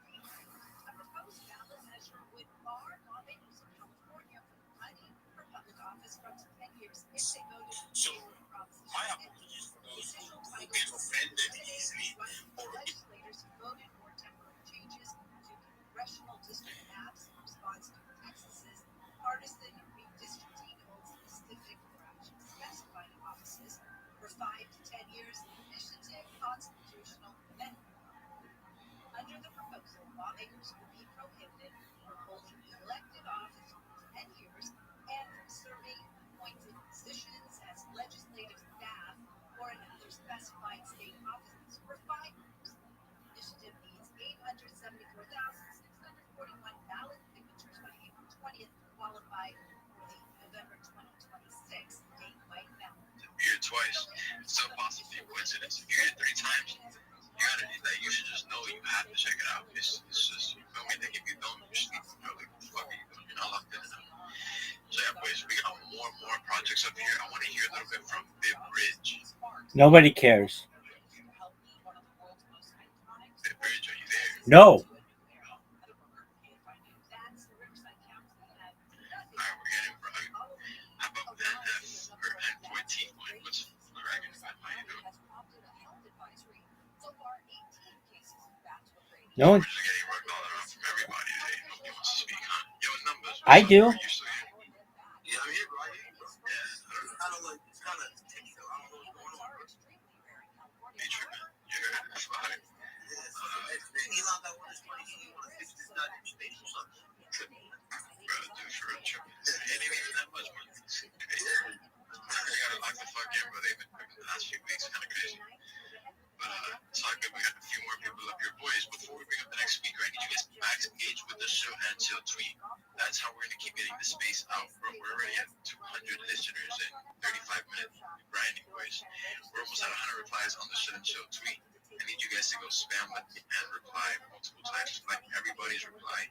A proposed ballot measure would bar lawmakers in California from running for public office from 10 years if they voted So, for my proposition. apologies for those The official who title get is offended easily or legislators who voted for temporary changes to congressional district maps in response to Texas's partisan redistricting of specific corrections specified offices for 5 to 10 years initiative constitutional amendment. Under the proposal, lawmakers will be prohibited from holding elected office for 10 years and from serving appointed positions as legislative staff or in other specified state offices for 5 years. The initiative needs 874,641 ballot signatures by April 20th to qualify for the November 2026 statewide ballot. you hear it twice, it's still possibly a coincidence. If you hear it 3 times, you should just know you have to check it out. It's just, you feel me? Like if you don't, you just need to know, like, what the fuck are you doing? You're not locked in enough. So yeah, boys, we got more and more projects up here. I want to hear a little bit from Big Bridge. Nobody cares. Big Bridge, are you there? No. Alright, we're getting how about NF or N14? What's dragging about how you doing? No one. We're just getting rugged all around from everybody today. Nobody wants to speak, huh? Yo, numbers. I do. Are you still here? Yeah, I'm here, bro. Yeah. It's kind of like, it's kind of sticky though. I don't know what's going on, bro. You tripping? You heard it. It's fine. Yeah, it's the next day. Elon got all this money, so you want to fix this goddamn space or something? Bro, dude, for real, tripping. It ain't even that much money. It's crazy. They gotta lock the fuck in, bro. They've been the last few weeks kind of crazy. But it's all good. We got a few more people up here. Boys, before we bring up the next speaker, I need you guys to max engage with the show and chill tweet. That's how we're going to keep getting the space out, bro. We're already at 200 listeners in 35 minutes. Grinding, boys. We're almost at 100 replies on the show and chill tweet. I need you guys to go spam it and reply multiple times, like everybody's reply.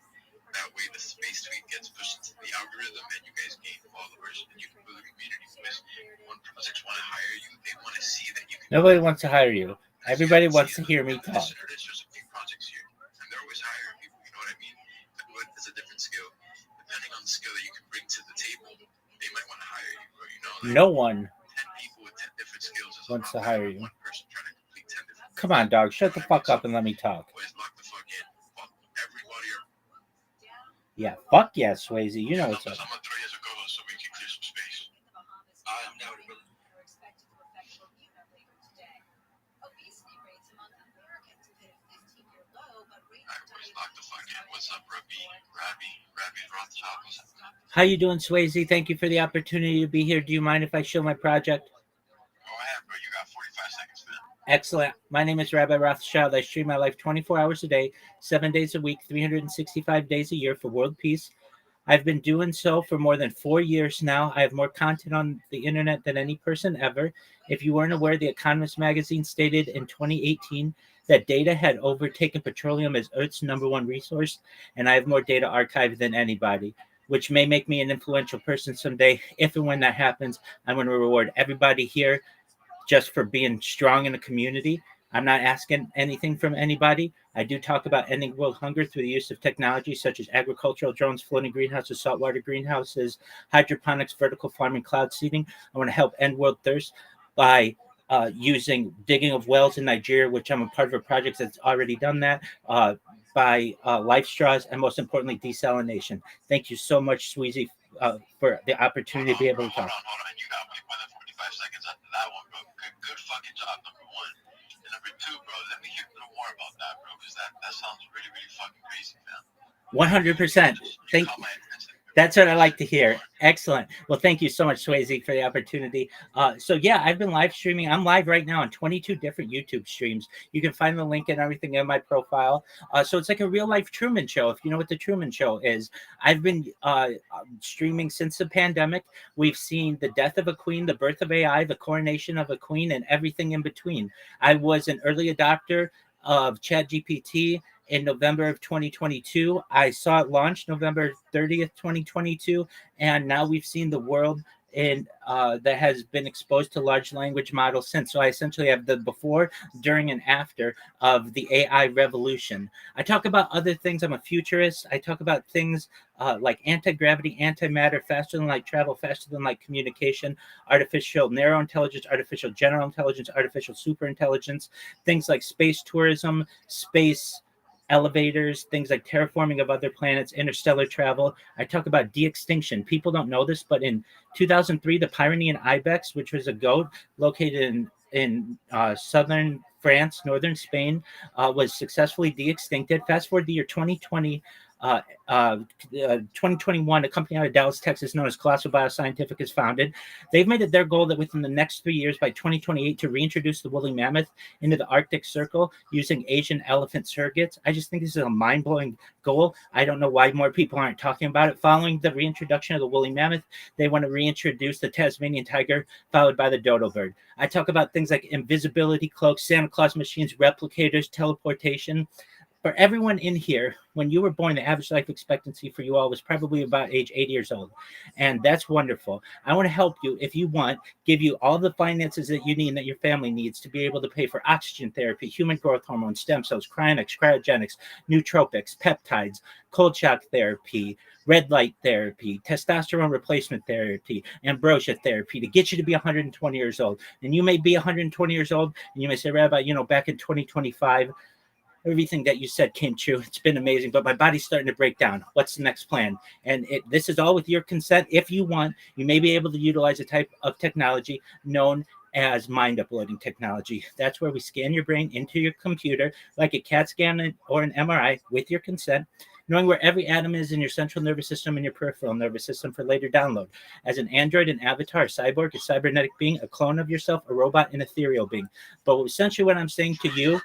That way the space tweet gets pushed into the algorithm and you guys gain followers and you can build a community. Because when projects want to hire you, they want to see that you can. Nobody wants to hire you. Everybody wants to hear me talk. There's a few projects here, and they're always hiring people. You know what I mean? But it's a different skill. Depending on the skill that you can bring to the table, they might want to hire you. Or, you know, like No one 10 people with 10 different skills is wants a to lot hire better you. than one person trying to complete 10 different. Come on, dog. Shut the fuck up and let me talk. Boys, lock the fuck in. Fuck everybody up. Yeah, fuck yeah, Swayze. You know what's up. I'm gonna throw you as a co-host so we can clear some space. I'm down with it. Lock the fuck in. What's up, Rabbi Rothschild? How you doing, Swayze? Thank you for the opportunity to be here. Do you mind if I show my project? Go ahead, bro. You got 45 seconds, man. Excellent. My name is Rabbi Rothschild. I stream my life 24 hours a day, 7 days a week, 365 days a year for world peace. I've been doing so for more than 4 years now. I have more content on the internet than any person ever. If you weren't aware, The Economist magazine stated in 2018 that data had overtaken petroleum as Earth's #1 resource, and I have more data archived than anybody, which may make me an influential person someday. If and when that happens, I'm going to reward everybody here just for being strong in the community. I'm not asking anything from anybody. I do talk about ending world hunger through the use of technology such as agricultural drones, floating greenhouses, saltwater greenhouses, hydroponics, vertical farming, cloud seeding. I want to help end world thirst by using digging of wells in Nigeria, which I'm a part of a project that's already done that, by life straws, and most importantly, desalination. Thank you so much, Sweezy, for the opportunity to be able to talk. Hold on. You got more than 45 seconds after that one, bro. Good fucking job, number one. And number two, bro, let me hear a little more about that, bro, because that sounds really, really fucking crazy, man. 100%. Thank you. That's what I like to hear. Excellent. Well, thank you so much, Swayze, for the opportunity. So yeah, I've been live streaming. I'm live right now on 22 different YouTube streams. You can find the link and everything in my profile. So it's like a real life Truman Show, if you know what the Truman Show is. I've been streaming since the pandemic. We've seen the death of a queen, the birth of AI, the coronation of a queen, and everything in between. I was an early adopter of ChatGPT. In November of 2022, I saw it launch November 30th, 2022, and now we've seen the world in that has been exposed to large language models since. So I essentially have the before, during, and after of the AI revolution. I talk about other things. I'm a futurist. I talk about things like anti-gravity, antimatter, faster than light travel, faster than light communication, artificial narrow intelligence, artificial general intelligence, artificial superintelligence, things like space tourism, space elevators, things like terraforming of other planets, interstellar travel. I talk about de-extinction. People don't know this, but in 2003, the Pyrenean ibex, which was a goat located in southern France, northern Spain, was successfully de-extincted. Fast forward to the year 2020, 2021, a company out of Dallas, Texas, known as Colossal Bioscientific, is founded. They've made it their goal that within the next 3 years, by 2028, to reintroduce the woolly mammoth into the Arctic Circle using Asian elephant surrogates. I just think this is a mind-blowing goal. I don't know why more people aren't talking about it. Following the reintroduction of the woolly mammoth, they want to reintroduce the Tasmanian tiger, followed by the dodo bird. I talk about things like invisibility cloaks, Santa Claus machines, replicators, teleportation. For everyone in here, when you were born, the average life expectancy for you all was probably about age 80 years old. And that's wonderful. I want to help you, if you want, give you all the finances that you need and that your family needs to be able to pay for oxygen therapy, human growth hormone, stem cells, cryonics, cryogenics, nootropics, peptides, cold shock therapy, red light therapy, testosterone replacement therapy, ambrosia therapy, to get you to be 120 years old. And you may be 120 years old, and you may say, Rabbi, back in 2025, everything that you said came true. It's been amazing, but my body's starting to break down. What's the next plan? And this is all with your consent. If you want, you may be able to utilize a type of technology known as mind uploading technology. That's where we scan your brain into your computer like a CAT scan or an MRI with your consent, knowing where every atom is in your central nervous system and your peripheral nervous system for later download. As an android, an avatar, a cyborg, a cybernetic being, a clone of yourself, a robot, an ethereal being. But essentially what I'm saying to you, Blowing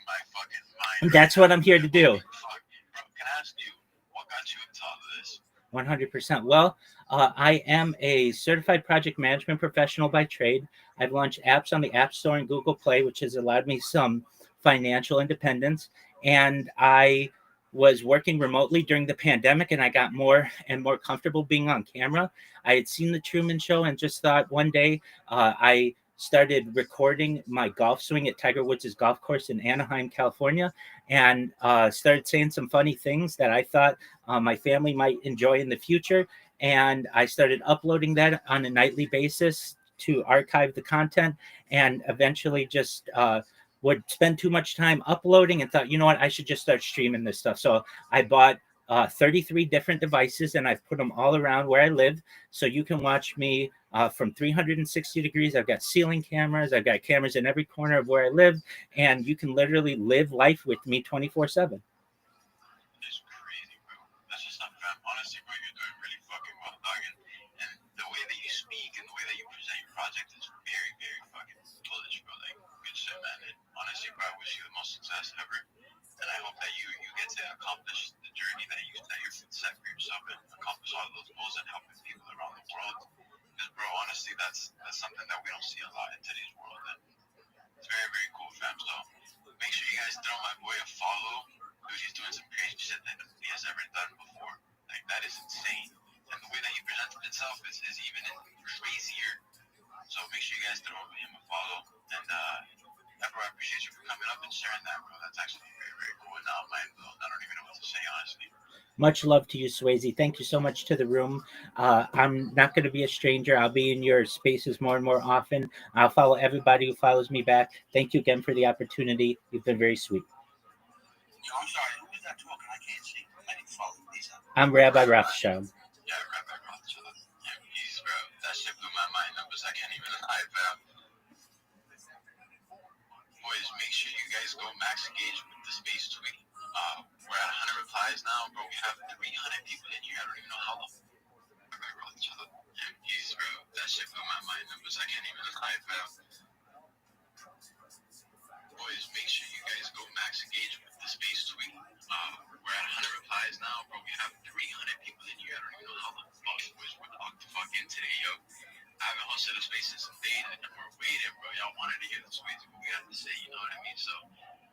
my fucking mind. that's what I'm here to do. Fuck. Bro, can I ask you what got you into all of this? 100%. Well, I am a certified project management professional by trade. I've launched apps on the App Store and Google Play, which has allowed me some financial independence. And I was working remotely during the pandemic, and I got more and more comfortable being on camera. I had seen The Truman Show and just thought one day I started recording my golf swing at Tiger Woods' golf course in Anaheim, California, and started saying some funny things that I thought my family might enjoy in the future. And I started uploading that on a nightly basis to archive the content, and eventually just would spend too much time uploading and thought, you know what, I should just start streaming this stuff. So I bought 33 different devices, and I've put them all around where I live. So you can watch me from 360 degrees. I've got ceiling cameras. I've got cameras in every corner of where I live. And you can literally live life with me 24/7. It's crazy, bro. That's just not fam. Honestly, bro, you're doing really fucking well, dog. And the way that you speak and the way that you present your project is very, very fucking bullish, bro. Like, good shit, man. And honestly, bro, I wish you the most success ever. And I hope that you get to accomplish the journey that you've set for yourself and accomplish all of those goals and helping people around the world. Because, bro, honestly, that's something that we don't see a lot in today's world. And it's very, very cool, fam. So make sure you guys throw my boy a follow. Dude, he's doing some crazy shit that nobody has ever done before. Like, that is insane. And the way that he presented itself is even crazier. So make sure you guys throw him a follow. And, bro, I appreciate you for coming up and sharing that, bro. That's actually very, very cool. And now I'm mind blown. I don't even know what to say, honestly. Much love to you, Swayze. Thank you so much to the room. I'm not going to be a stranger. I'll be in your spaces more and more often. I'll follow everybody who follows me back. Thank you again for the opportunity. You've been very sweet. Yo, I'm sorry. Who is that talking? I can't see. I didn't follow. Please. I'm Rabbi Rothschild. Yeah, Rabbi Rothschild. Yeah, he's, bro. That shit blew my mind. Numbers I can't even lie, fam. Boys, make sure you guys go max engage with the space tweet. We're at 100 replies now, bro. We have 300 people in here. I don't even know how long. Rabbi Rothschild. Yeah, he's, bro. That shit blew my mind. Numbers I can't even lie, fam. Boys, make sure you guys go max engage with the space tweet. We're at 100 replies now, bro. We have 300 people in here. I don't even know how the fuck boys we're locked the fuck in today, yo. I haven't hosted a space in some days, and we're waiting, bro. Y'all wanted to hear the space, what we have to say, you know what I mean? So,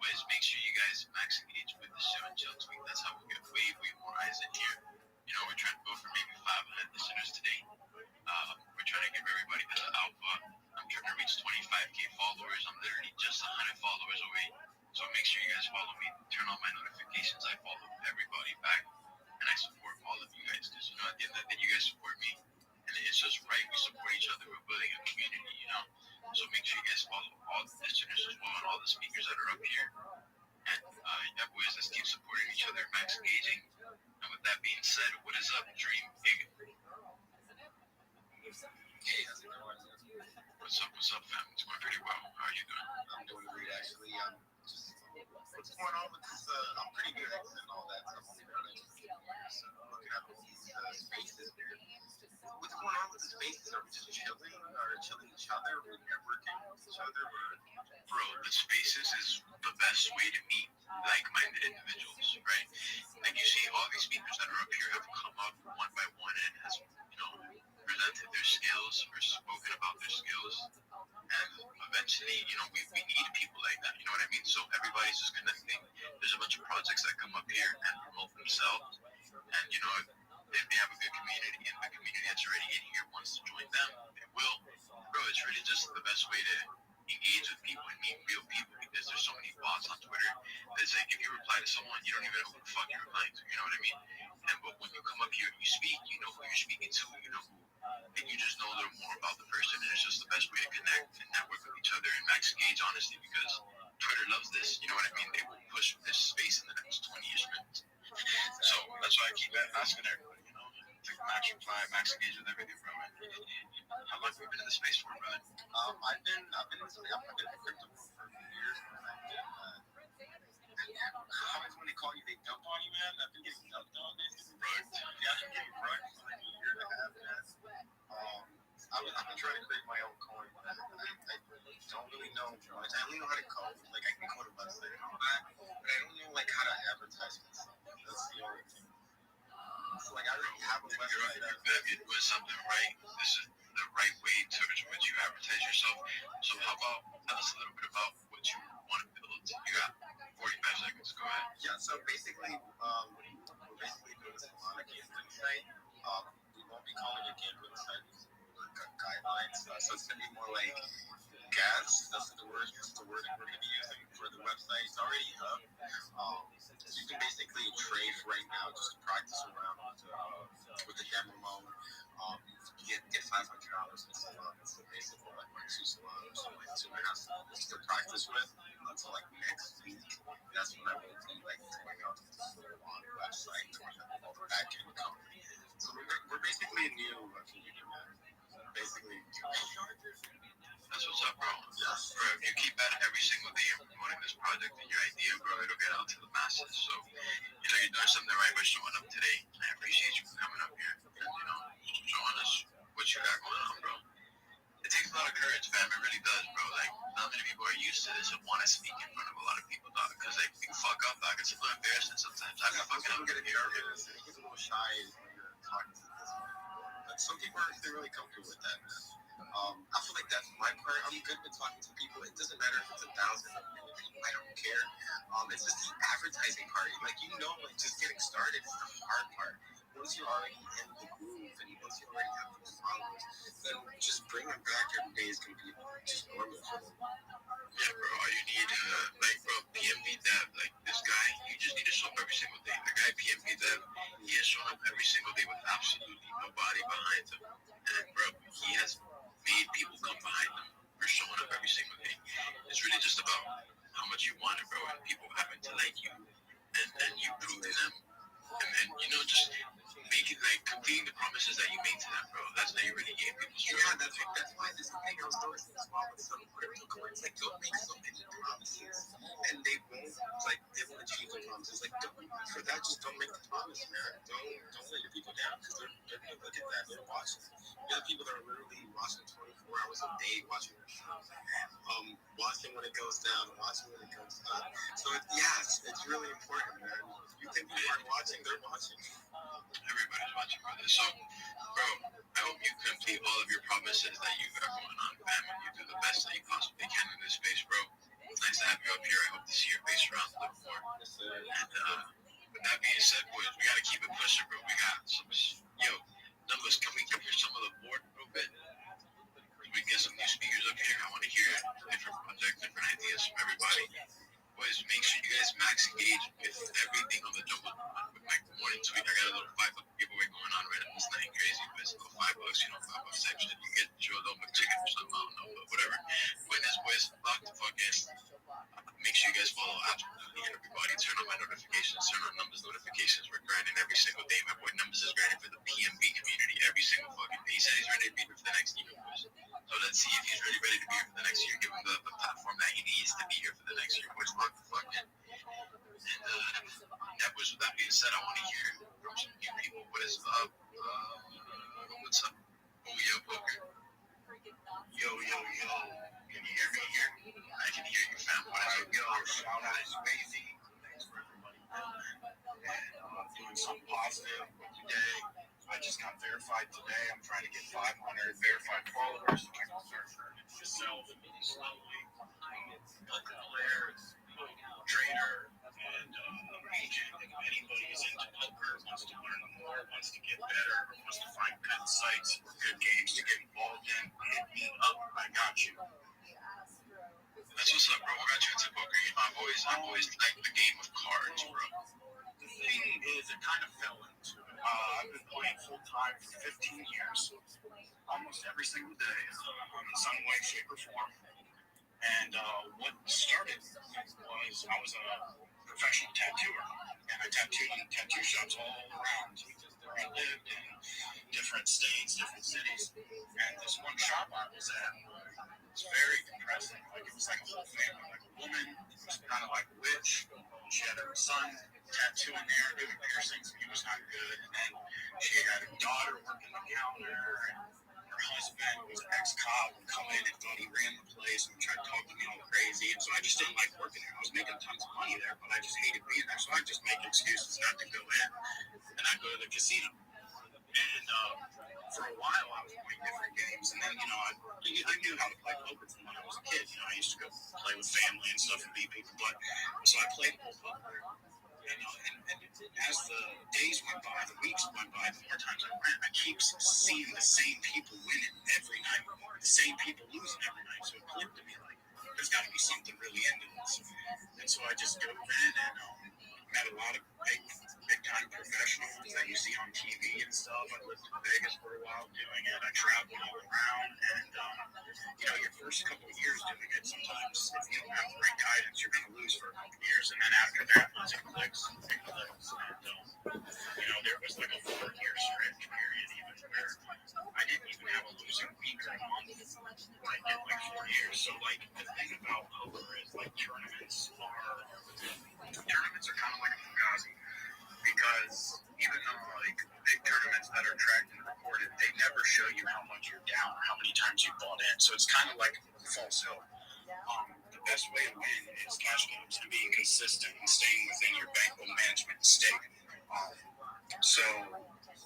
boys, make sure you guys max engage with the show and chill tweet. That's how we get way, way more eyes in here. You know, we're trying to go for maybe 500 listeners today. We're trying to give everybody the alpha. I'm trying to reach 25K followers. I'm literally just 100 followers away. So make sure you guys follow me. Turn on my notifications. I follow everybody back. And I support all of you guys. Because, you know, at the end of the day, you guys support me. And it's just right. We support each other. We're building a community, you know. So make sure you guys follow all the listeners as well and all the speakers that are up here. And, yeah, boys, let's keep supporting each other, max engaging. And with that being said, what is up, Dream Big? What's up, fam? It's going pretty well. How are you doing? I'm doing great, actually. What's going on with this? I'm pretty good at and all that stuff. I'm looking at all these spaces here. What's going on with the spaces? Are we just chilling each other? Are we networking with each other? Bro, the spaces is the best way to meet like-minded individuals, right? Like, you see all these speakers that are up here have come up one by one and has, you know, presented their skills or spoken about their skills. And eventually, you know, we need people like that, you know what I mean? So everybody's just connecting. There's a bunch of projects that come up here and promote themselves. And, you know, if they have a good community and the community that's already in here wants to join them, they will. Bro, it's really just the best way to engage with people and meet real people, because there's so many bots on Twitter. It's like, if you reply to someone, you don't even know who the fuck you're replying to, you know what I mean? But when you come up here and you speak, you know who you're speaking to, you know who, and you just know a little more about the person, and it's just the best way to connect and network with each other and max engage, honestly, because Twitter Twitter loves this. You know what I mean? They will push this space in the next 20 years. So that's why I keep asking everybody, you know, take max reply, max engage with everything, bro. How long have you been in the space for, brother? I've been in the crypto world for a few years, and I've been. How when they call you, they dump on you, man. I've been getting dumped on, basically. Yeah, I've been getting rugged for like a year and a half, man. I've been trying to create my own coin, but I don't really know much. I only know how to code. Like, I can code a website and all that, but I don't know, like, how to advertise myself. That's the only thing. So, like, I already have a website. You're doing something right. This is the right way towards which you advertise yourself. So how about, tell us a little bit about what you want to build. You got 45 seconds. Go ahead. Yeah, so basically, we're basically doing this on a gambling site. We won't be calling it gambling site. Guidelines. So it's going to be more like gas. That's the word. That's the word we're going to be using for the website. It's already up. So you can basically trade right now just to practice around with the demo mode. You get $500 in salons. So basically like 2 salons or like 2.5 salons to practice with until like next week. That's when I will be like going out to the full-on website, all the back-end company. So we're basically a new community, man. Basically, that's what's up, bro. Yes. Bro, if you keep at it every single day and promoting this project and your idea, bro, it'll get out to the masses. So, you know, you're doing something right by showing up today. I appreciate you for coming up here and, you know, showing us what you got going on, bro. It takes a lot of courage, fam. It really does, bro. Like, not many people are used to this and want to speak in front of a lot of people, dog, because they fuck up, dog. It's a little embarrassing sometimes. I fucking get nervous. It gets a little shy when you're talking to this one. But some people are really comfortable with that, man. I feel like that's my part. I'm good with talking to people. It doesn't matter if it's 1,000 or 1,000,000 people. I don't care. It's just the advertising part. Like, you know, like just getting started is the hard part. Once you're already in the groove and once you already have those followers, then just bring them back every day is going to be just normal for them. Yeah, bro. All you need, like, bro, PMP Dev, like this guy, you just need to show up every single day. The guy PMP Dev, he has shown up every single day with absolutely nobody behind him. And, bro, he has made people come behind him for showing up every single day. It's really just about how much you want it, bro, and people having to like you and you proving them. And you know, just making, like, completing the promises that you made to them, bro. That's how you really gain people's trust. Yeah, that's why this is the thing I was noticing as well with some cryptocurrencies. Like, they'll make so many promises, and they won't achieve the promises. Like, for that, just don't make the promise, man. Don't let your people down, because they're gonna look at that, they're watching. You have people that are literally watching 24 hours a day, watching your show, watching when it goes down, watching when it goes up. So it's really important, man. You think people aren't watching, they're watching. Everybody's watching, brother. So, bro, I hope you complete all of your promises that you got going on, fam, and you do the best that you possibly can in this space, bro. It's nice to have you up here. I hope to see your face around a little more. And with that being said, boys, we gotta keep it pushing, bro. We got some, numbers. Can we hear some of the board a little bit? Can we get some new speakers up here? I want to hear different projects, different ideas from everybody. Boys, make sure you guys max engage with everything on the Jumbo with my morning tweet. I got a little $5 giveaway going on right now. It's nothing crazy, but it's a little $5, $5 type shit. You get your little McChicken or something, I don't know, but whatever. Witness, boys, lock the fuck in. Make sure you guys follow absolutely everybody. Turn on my notifications, turn on Numbers notifications. We're grinding every single day. My boy Numbers is grinding for the PMB community every single fucking day. He said he's ready to be here for the next year, boys. So let's see if he's ready to be here for the next year. Give him the platform that he needs to be here for the next year, boys. Lock the fuck in. And boys, with that being said, I want to hear from some new people. What is up? What's up? Oh, yo, Booker. Yo. Can you hear me here? I can hear you, fam. What is up? Yo, shout out to Swayze. Thanks for everybody. And I'm doing something positive today. I just got verified today. I'm trying to get 500 verified followers so I can start earning myself slowly. Poker player, trader, and agent. If anybody is into poker, wants to learn more, wants to get better, wants to find good sites or good games to get involved in, hit me up. I got you. That's what's up, bro. I got you into poker. You know, I've always liked the game of cards, bro. The thing is, it kind of fell into it. I've been playing full time for 15 years, almost every single day, in some way, shape, or form. And what started was I was a professional tattooer, and I tattooed in tattoo shops all around where I lived in different states, different cities. And this one shop I was at was very depressing. Like it was like a whole family, like a woman who was kind of like a witch. She had her son tattooing there, doing piercings, and he was not good. And then she had a daughter working the counter, and her husband was an ex-cop and come in and thought he ran the place and tried to talk to me all crazy. And so I just didn't like working there. I was making tons of money there, but I just hated being there. So I just make excuses not to go in, and I go to the casino. And for a while, I was playing different games. And then, I knew how to play poker from when I was a kid. I used to go play with family and stuff and beat people. But so I played a little poker. And as the days went by, the weeks went by, the more times I went, I keep seeing the same people winning every night, the same people losing every night. So it clicked to me like, there's got to be something really into this. And so I just dove in and met a lot of big time professionals that you see on TV and stuff. I lived in Vegas for a while doing it. I traveled all around, and your first couple of years doing it, sometimes if you don't have the right guidance, you're going to lose for a couple of years, and then after that, once it clicks, it clicks. And there was like a 4-year stretch period even where I didn't even have a losing week or a month. I did like 4 years. So like the thing about poker is like tournaments are kind of like a fugazi, because even though like big tournaments that are tracked and recorded, they never show you how much you're down, how many times you bought in. So it's kind of like false hope. The best way to win is cash games and being consistent and staying within your bankroll management stake. So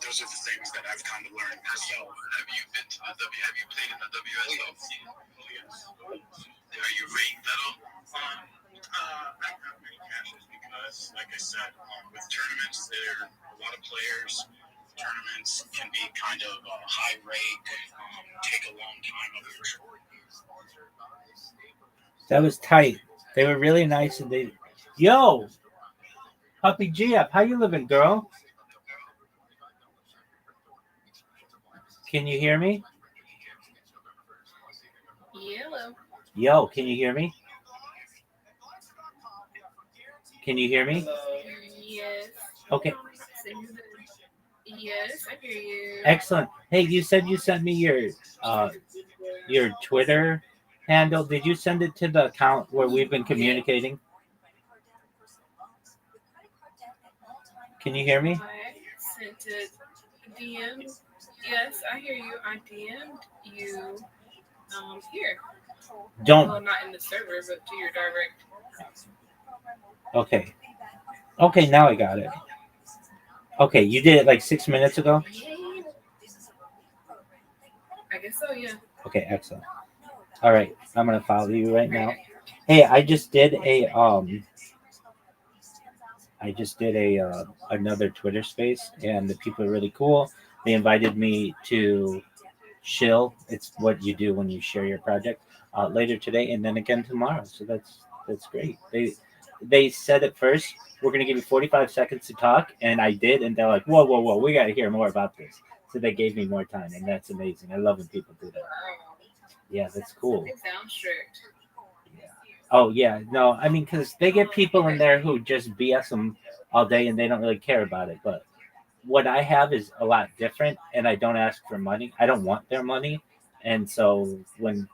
those are the things that I've kind of learned myself. Have you been to the Have you played in the WSL? Oh yes. Are you ranked at all? I don't have many caches because, like I said, with tournaments, there are a lot of players. Tournaments can be kind of high rake, take a long time of your short. That was tight. They were really nice, and yo, Puppy G up, how you living, girl? Can you hear me? Yellow. Yo, can you hear me? Can you hear me? Yes. Okay. Yes, I hear you. Excellent. Hey, you said you sent me your Twitter handle. Did you send it to the account where we've been communicating? Can you hear me? I sent it DM. Yes, I hear you. I DM'd you here. Don't. Well, not in the server, but to your direct. Okay. Okay, now I got it. Okay, you did it like 6 minutes ago? I guess so, yeah. Okay, excellent. All right, I'm gonna follow you right now. Hey, I just did another Twitter space, and the people are really cool. They invited me to shill. It's what you do when you share your project later today, and then again tomorrow. So that's great. They said at first, we're gonna give you 45 seconds to talk, and I did, and they're like, whoa, we gotta hear more about this. So they gave me more time, and that's amazing. I love when people do that. Yeah, that's cool. It sounds strict. Yeah. Oh yeah, no, I mean, because they get people in there who just BS them all day, and they don't really care about it. But what I have is a lot different, and I don't ask for money. I don't want their money, and so when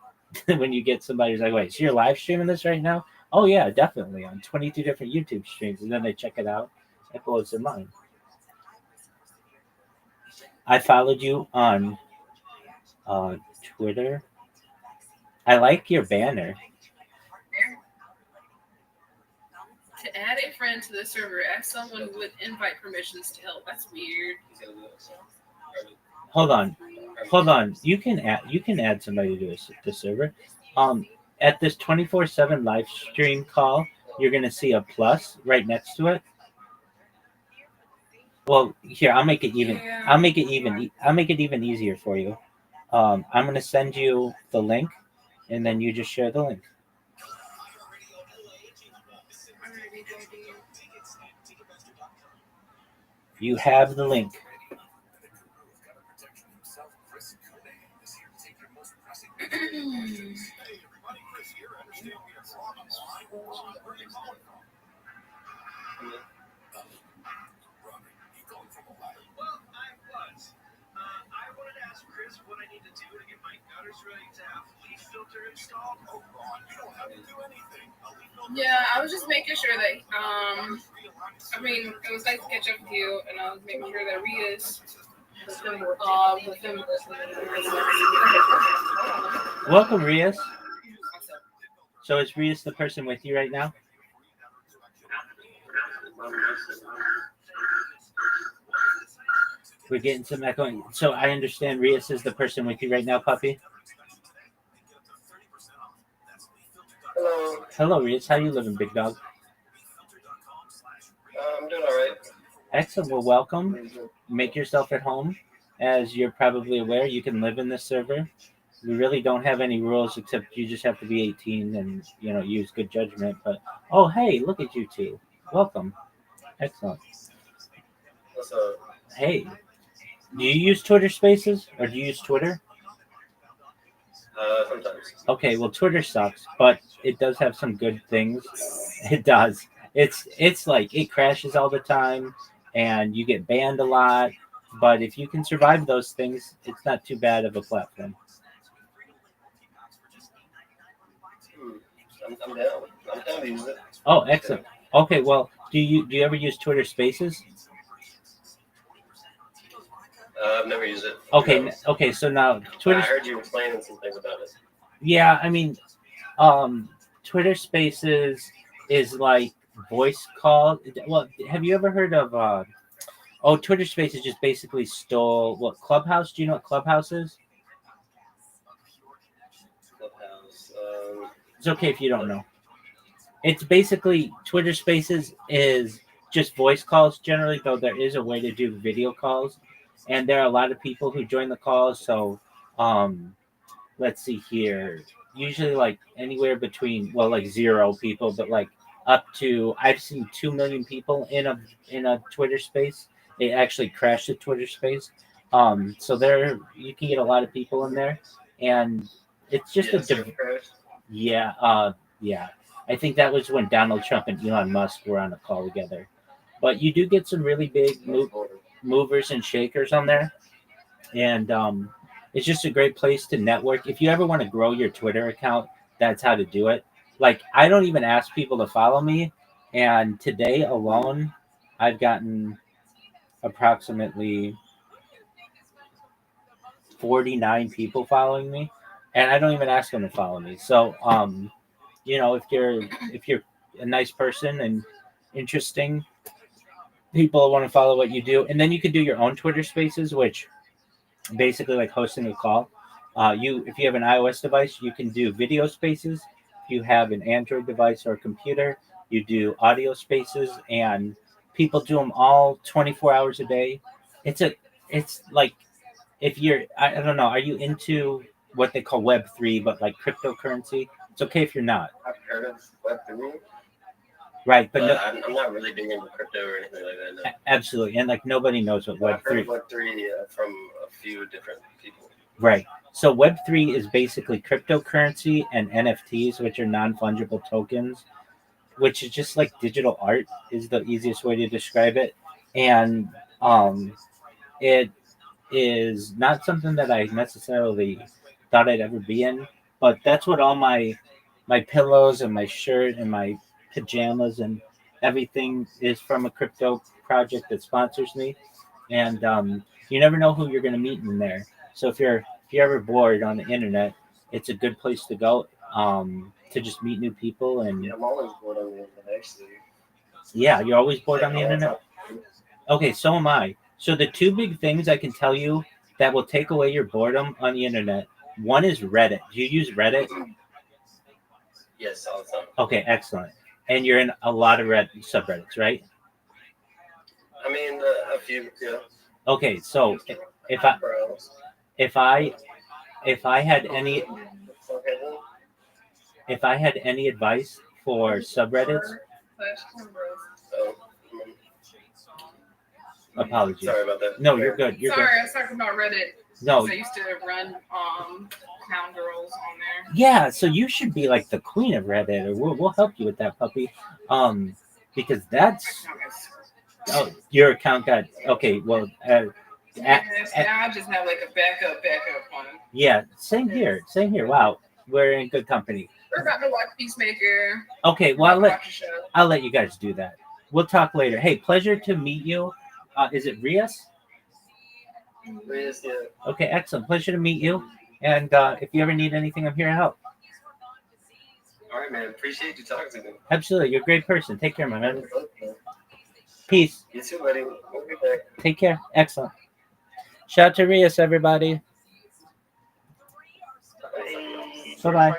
when you get somebody who's like, "Wait, so you're live streaming this right now?" Oh yeah, definitely on 22 different YouTube streams, and then they check it out. It blows their mind. I followed you on Twitter. I like your banner. To add a friend to the server, ask someone with invite permissions to help. That's weird. Hold on. You can add somebody to the server. At this 24/7 live stream call, you're gonna see a plus right next to it. Well, here I'll make it even. Yeah. I'll make it even easier for you. I'm gonna send you the link, and then you just share the link. You have the link. Well, I was. I wanted to ask Chris what I need to do to get my gutters ready to have leaf filter installed. Oh, Ron, you don't have to do anything. A leaf filter. Yeah, I was just making sure that I mean, it was nice to catch up with you, and I was making sure that Ria's with him. Welcome, Rias. So is Rias the person with you right now? We're getting some echoing. So I understand Rias is the person with you right now, puppy. Hello. Hello, Rias. How you living, big dog? I'm doing all right. Excellent. Well, welcome. Make yourself at home. As you're probably aware, you can live in this server. We really don't have any rules except you just have to be 18 and use good judgment. But oh, hey, look at you two. Welcome. Excellent. What's up? Hey, do you use Twitter Spaces or do you use Twitter? Sometimes. Okay, well, Twitter sucks, but it does have some good things. It does. It's like it crashes all the time, and you get banned a lot. But if you can survive those things, it's not too bad of a platform. I'm down. I'm down to use it. Oh, excellent. Okay, well, do you ever use Twitter Spaces? I've never used it. Okay, No. okay. So now I Twitter. heard you explaining some things about it. Yeah, I mean, Twitter Spaces is like voice call. Well, have you ever heard of? Twitter Spaces just basically stole what Clubhouse. Do you know what Clubhouse is? Clubhouse. It's okay if you don't know. It's basically Twitter Spaces is just voice calls generally, though there is a way to do video calls, and there are a lot of people who join the calls. So, let's see here. Usually, like anywhere between like 0 people, but like up to I've seen 2 million people in a Twitter space. It actually crashed the Twitter space. So there you can get a lot of people in there, and it's just yeah. I think that was when Donald Trump and Elon Musk were on a call together. But you do get some really big movers and shakers on there, and it's just a great place to network. If you ever want to grow your Twitter account, that's how to do it. Like I don't even ask people to follow me, and today alone, I've gotten approximately 49 people following me, and I don't even ask them to follow me. So, if you're a nice person and interesting, people want to follow what you do, and then you can do your own Twitter Spaces, which basically like hosting a call. If you have an iOS device, you can do video spaces. If you have an Android device or a computer, you do audio spaces, and people do them all 24 hours a day. It's like if you're I don't know, are you into what they call Web3, but like cryptocurrency? It's okay if you're not. I've heard of Web3. Right, but I'm not really big into crypto or anything like that. No. Absolutely, and like nobody knows what I've heard Web3. of Web3 from a few different people. Right. So Web3 is basically cryptocurrency and NFTs, which are non-fungible tokens, which is just like digital art is the easiest way to describe it. And it is not something that I necessarily thought I'd ever be in, but that's what all my pillows and my shirt and my pajamas and everything is from a crypto project that sponsors me. And you never know who you're going to meet in there. So if you're ever bored on the internet, it's a good place to go to just meet new people. And Yeah, I'm always bored on the internet, actually. yeah, you're always bored on the internet. Okay, so am I. So the two big things I can tell you that will take away your boredom on the internet. One is Reddit. Do you use Reddit? Yes, all the time. Okay, excellent. And you're in a lot of subreddits, right? I mean, a few, yeah. Okay, so if I had any advice for subreddits, apologies. Sorry about that. No, you're good. You're Sorry, good. I was talking about Reddit. No. I used to run clown girls on there. Yeah, so you should be like the queen of Reddit, or we'll help you with that, puppy. Because that's your account got okay. Well, Now I just have like a backup one. yeah, same here. Wow, we're in good company. We're about to watch Peacemaker. Okay, well I'll let you guys do that. We'll talk later. Hey, pleasure to meet you. Is it Rias? Rias, yeah. Okay, excellent. Pleasure to meet you. And if you ever need anything, I'm here to help. All right, man. Appreciate you talking to me. Absolutely, you're a great person. Take care, my man. Peace. You too, buddy. We'll be back. Take care. Excellent. Shout out to Rias, everybody. Bye-bye.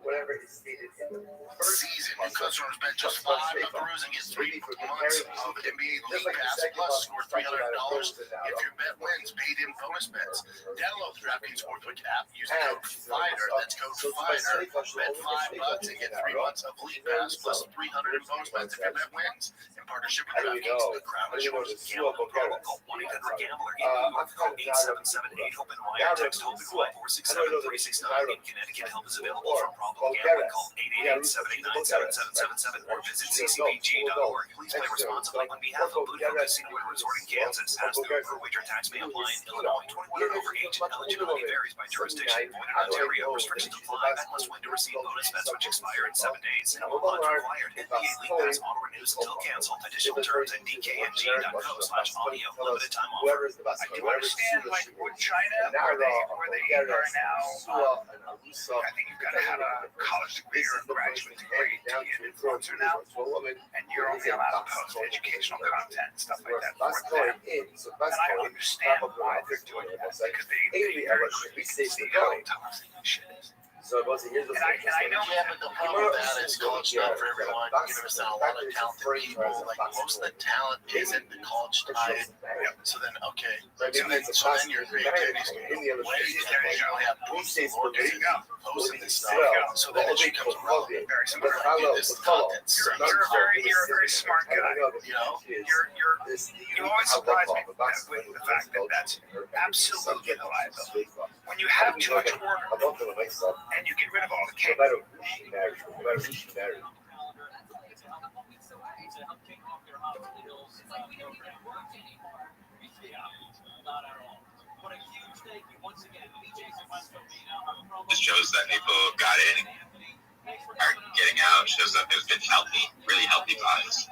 Whatever is stated in the Season. New customers bet just $5 on Perusing gets 3 months of NBA League Pass Plus. Score $300 if your bet wins. Paid in bonus bets. Download the DraftKings Sportsbook app. Use code FIGHTER. That's code FIGHTER. Bet $5 and get 3 months of League Pass plus 300 in bonus bets if your bet wins. In partnership with DraftKings, the Crown Insurance Gambling Problem. Call 1-800-GAMBLER. Call 877-8-HOPE-NY or text HOPE-NY 467-369. In Connecticut, help is available from Problem Gambling. Call 888-789-7777 or visit ccpg.org. Please play responsibly on behalf of Blue Hill Casino and Resort in Kansas. Pass-through per wager tax may apply in Illinois. 21 and over age and eligibility varies by jurisdiction. Void in Ontario. Restrictions apply. Bet must win to receive bonus bets which expire in 7 days. No launch required. NBA League Pass auto renews until canceled. Additional terms at dkng.co/audio. Limited time offer. I do understand, like, with China, where they are now, I think you've got to have a college degree or a graduate degree to be an influencer now, and you're only allowed to post educational content and stuff like that for them. And I understand why they're doing that, because they very quickly see how toxic this shit is. So it wasn't years And I know Yeah, but the problem with that is college not for everyone. You never seen a lot of talented people. Like most of the talent isn't the college tied. So then, okay. So then your creativity's going to go away. You only have boosting posting this stuff. So then it becomes relevant. Very smart. This content. You're a very smart guy. You know? You always surprise me with the fact that that's absolutely the liability. When you have too much order and you get rid of all the cake. This shows that people got in, are getting out. Shows that there's been really healthy bodies,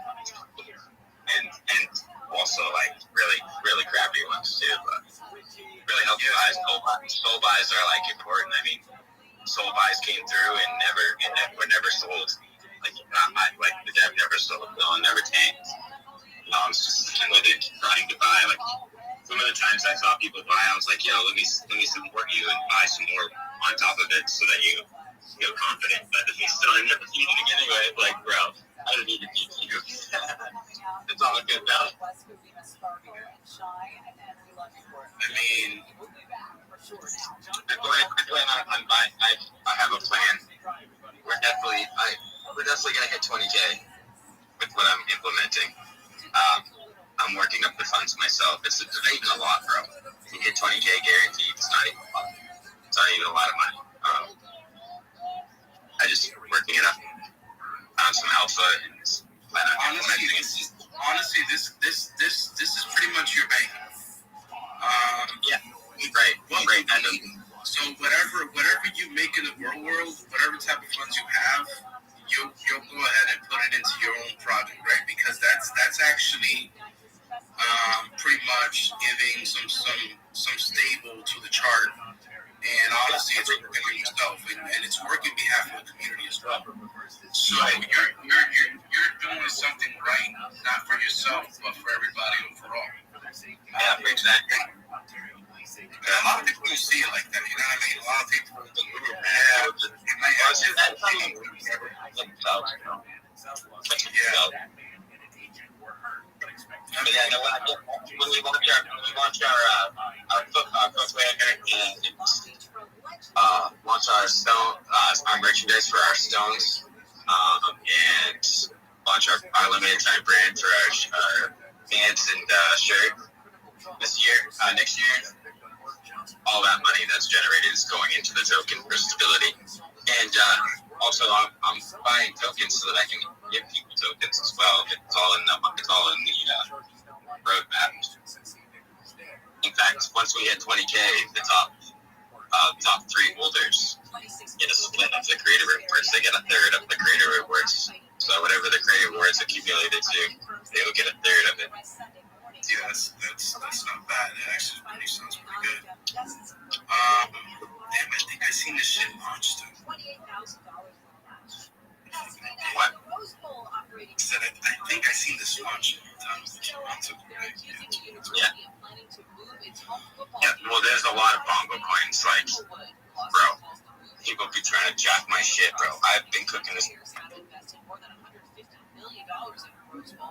and also like really crappy ones too. But really healthy bodies. Soul buys are like important. I mean, soul buys came through and were never sold. Like the dev never sold. No one never tanked. It's just another trying to buy. Like some of the times I saw people buy, I was like, yo, let me support you and buy some more on top of it so that you feel confident. But if you still end up cheating anyway, like, bro, I don't need to beat you. It's all good now. I mean, I plan on buying. I have a plan. We're definitely gonna hit 20K with what I'm implementing. I'm working up the funds myself. It's not even a lot, bro. You hit 20K guaranteed. It's not even a lot. It's not even a lot of money. I just working it up. Found some alpha and plan on implementing it. Honestly, this is pretty much your bank. Yeah, right. Well, right. So whatever you make in the real world, whatever type of funds you have, you'll go ahead and put it into your own project, right? Because that's actually pretty much giving some stable to the chart. And honestly, it's working on yourself, and it's working on behalf of the community as well. So you're doing something right, not for yourself, but for everybody overall. Yeah, exactly. A lot of people don't see it like that, you know what I mean? A lot of people I mean, I know when we launch our footwear and launch our merchandise for our stones, and launch our limited time brand for our pants and shirt next year. all that money that's generated is going into the token for stability. And also, I'm buying tokens so that I can give people tokens as well. It's all in the roadmap. In fact, once we hit 20K, the top 3 holders get a split of the creator rewards. They get a third of the creator rewards. So whatever the creator rewards accumulated to, they will get a third of it. Yeah, that's not bad. It actually really sounds pretty good. Damn, I think I seen this shit launched too. What? Said I think I seen this launch a long time ago. Yeah. Yeah, well, there's a lot of bongo coins, like, bro, people be trying to jack my shit, bro. I've been cooking this.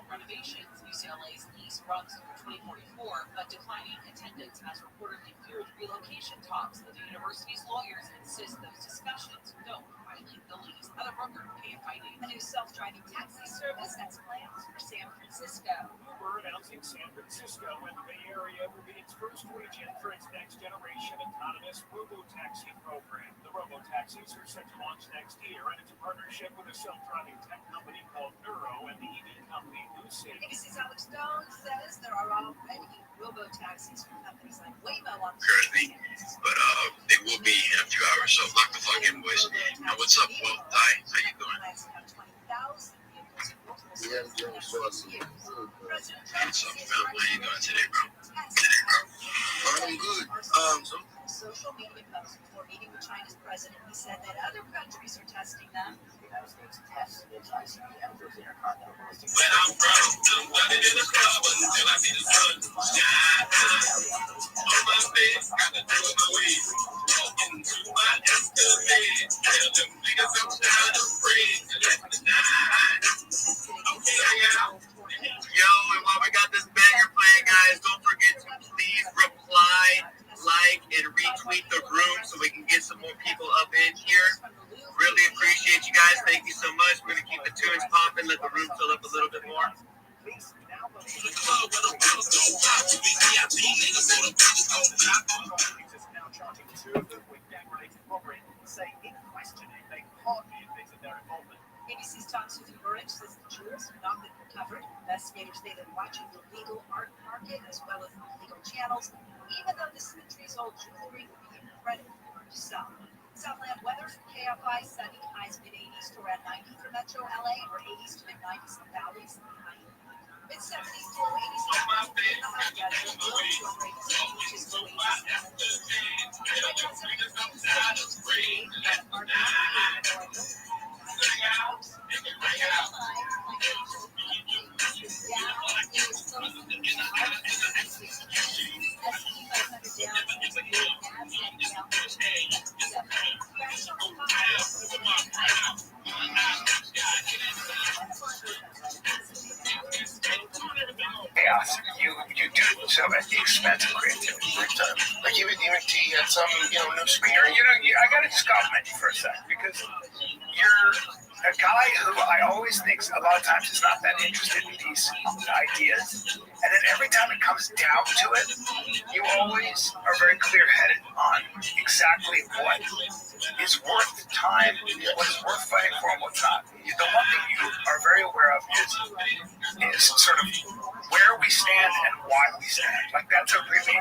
Renovations, UCLA's East runs through 2044, but declining attendance has reportedly fueled relocation talks. The university's lawyers insist those discussions don't violate the lease. Other broker KFID. A new self-driving taxi service has plans for San Francisco. Uber announcing San Francisco and the Bay Area will be its first region for its next generation autonomous robo-taxi program. The robo-taxis are set to launch next year, and it's a partnership with a self-driving tech company called Neuro and the EV company Lucid. ABC's Alex Stone says there are already robo-taxis from companies like Waymo on the Currently, but they will be in a few hours. So lock the fuck in, boys. Now, what's up, Will? Hi, how you doing? Yeah, I'm doing so. What's up, fam? How you doing today, bro? I'm good. Social media post before meeting with China's president, he said that other countries are testing them. When I'm broke, I'm running in the club until I see the sun shine. On my bed, got to do it my way. Walking to my Escalade. Tell them niggas I'm trying to breathe. Let me shine. Okay, Yo, and while we got this banger playing, guys, don't forget to please reply, like, and retweet the room so we can get some more people up in here. Really appreciate you guys. Thank you so much. We're going to keep the tunes popping, let the room fill up a little bit more. ABC's Tom Susan Burrich says the jewels have not been recovered. Investigators say they're watching the legal art market as well as illegal channels, even though the centuries-old jewelry will be incredibly hard to sell. Southland weather from KFI, sunny, highs mid-80s to around 90 for Metro LA, or 80s to mid-90s in valleys. Mid-70s to low 80s in the high desert, low to a great beaches, low 80s. Chaos. You do so at the expense of creativity. Big time. Like even T had some, new speaker. I gotta just compliment you for a sec because you're a guy who I always think a lot of times is not that interested in these ideas. And then every time it comes down to it, you always are very clear-headed on exactly what is worth the time, what is worth fighting for, and what's not. The one thing you are very aware of is sort of where we stand and why we stand. Like that's a really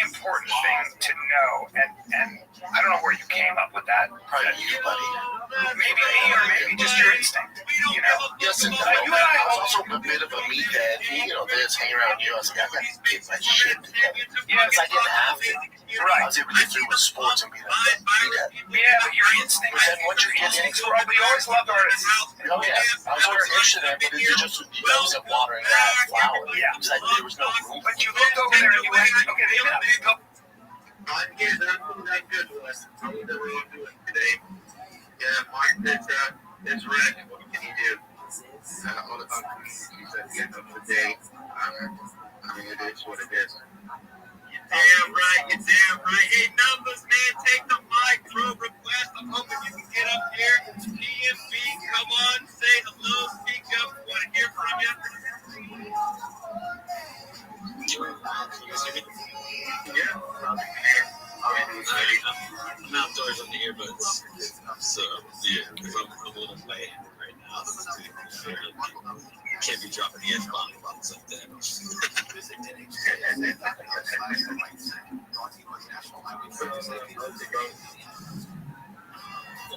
important thing to know. And I don't know where you came up with that. Probably you, buddy. Maybe me, or maybe just your instinct. Yes, and I was also a bit of a meathead. There's hanging around you. I was like, I gotta get my shit together. Because I didn't have to. Right. I was able to get through with sports and be like, meathead. Yeah, but your instincts, and what your instincts were, but you always loved artists. Oh yeah, I was always interested in it, but it just wasn't watering that flower. Yeah. Because there was no room. But you looked over there and you went, okay, they have a couple. I'm good. I'm good, Wes. Tell me that we're all doing today. Yeah, Mark, it's Rick. What can you do? All the he's at the end of the day. It is what it is. You're damn right. Hey, numbers, man, take the mic, throw request. I'm hoping you can get up here. PMB, come on, say hello, speak up. We want to hear from you. Yeah. I'm outdoors on the earbuds. So, yeah, if I'm a little late right now, can't be dropping the F-bombs like that.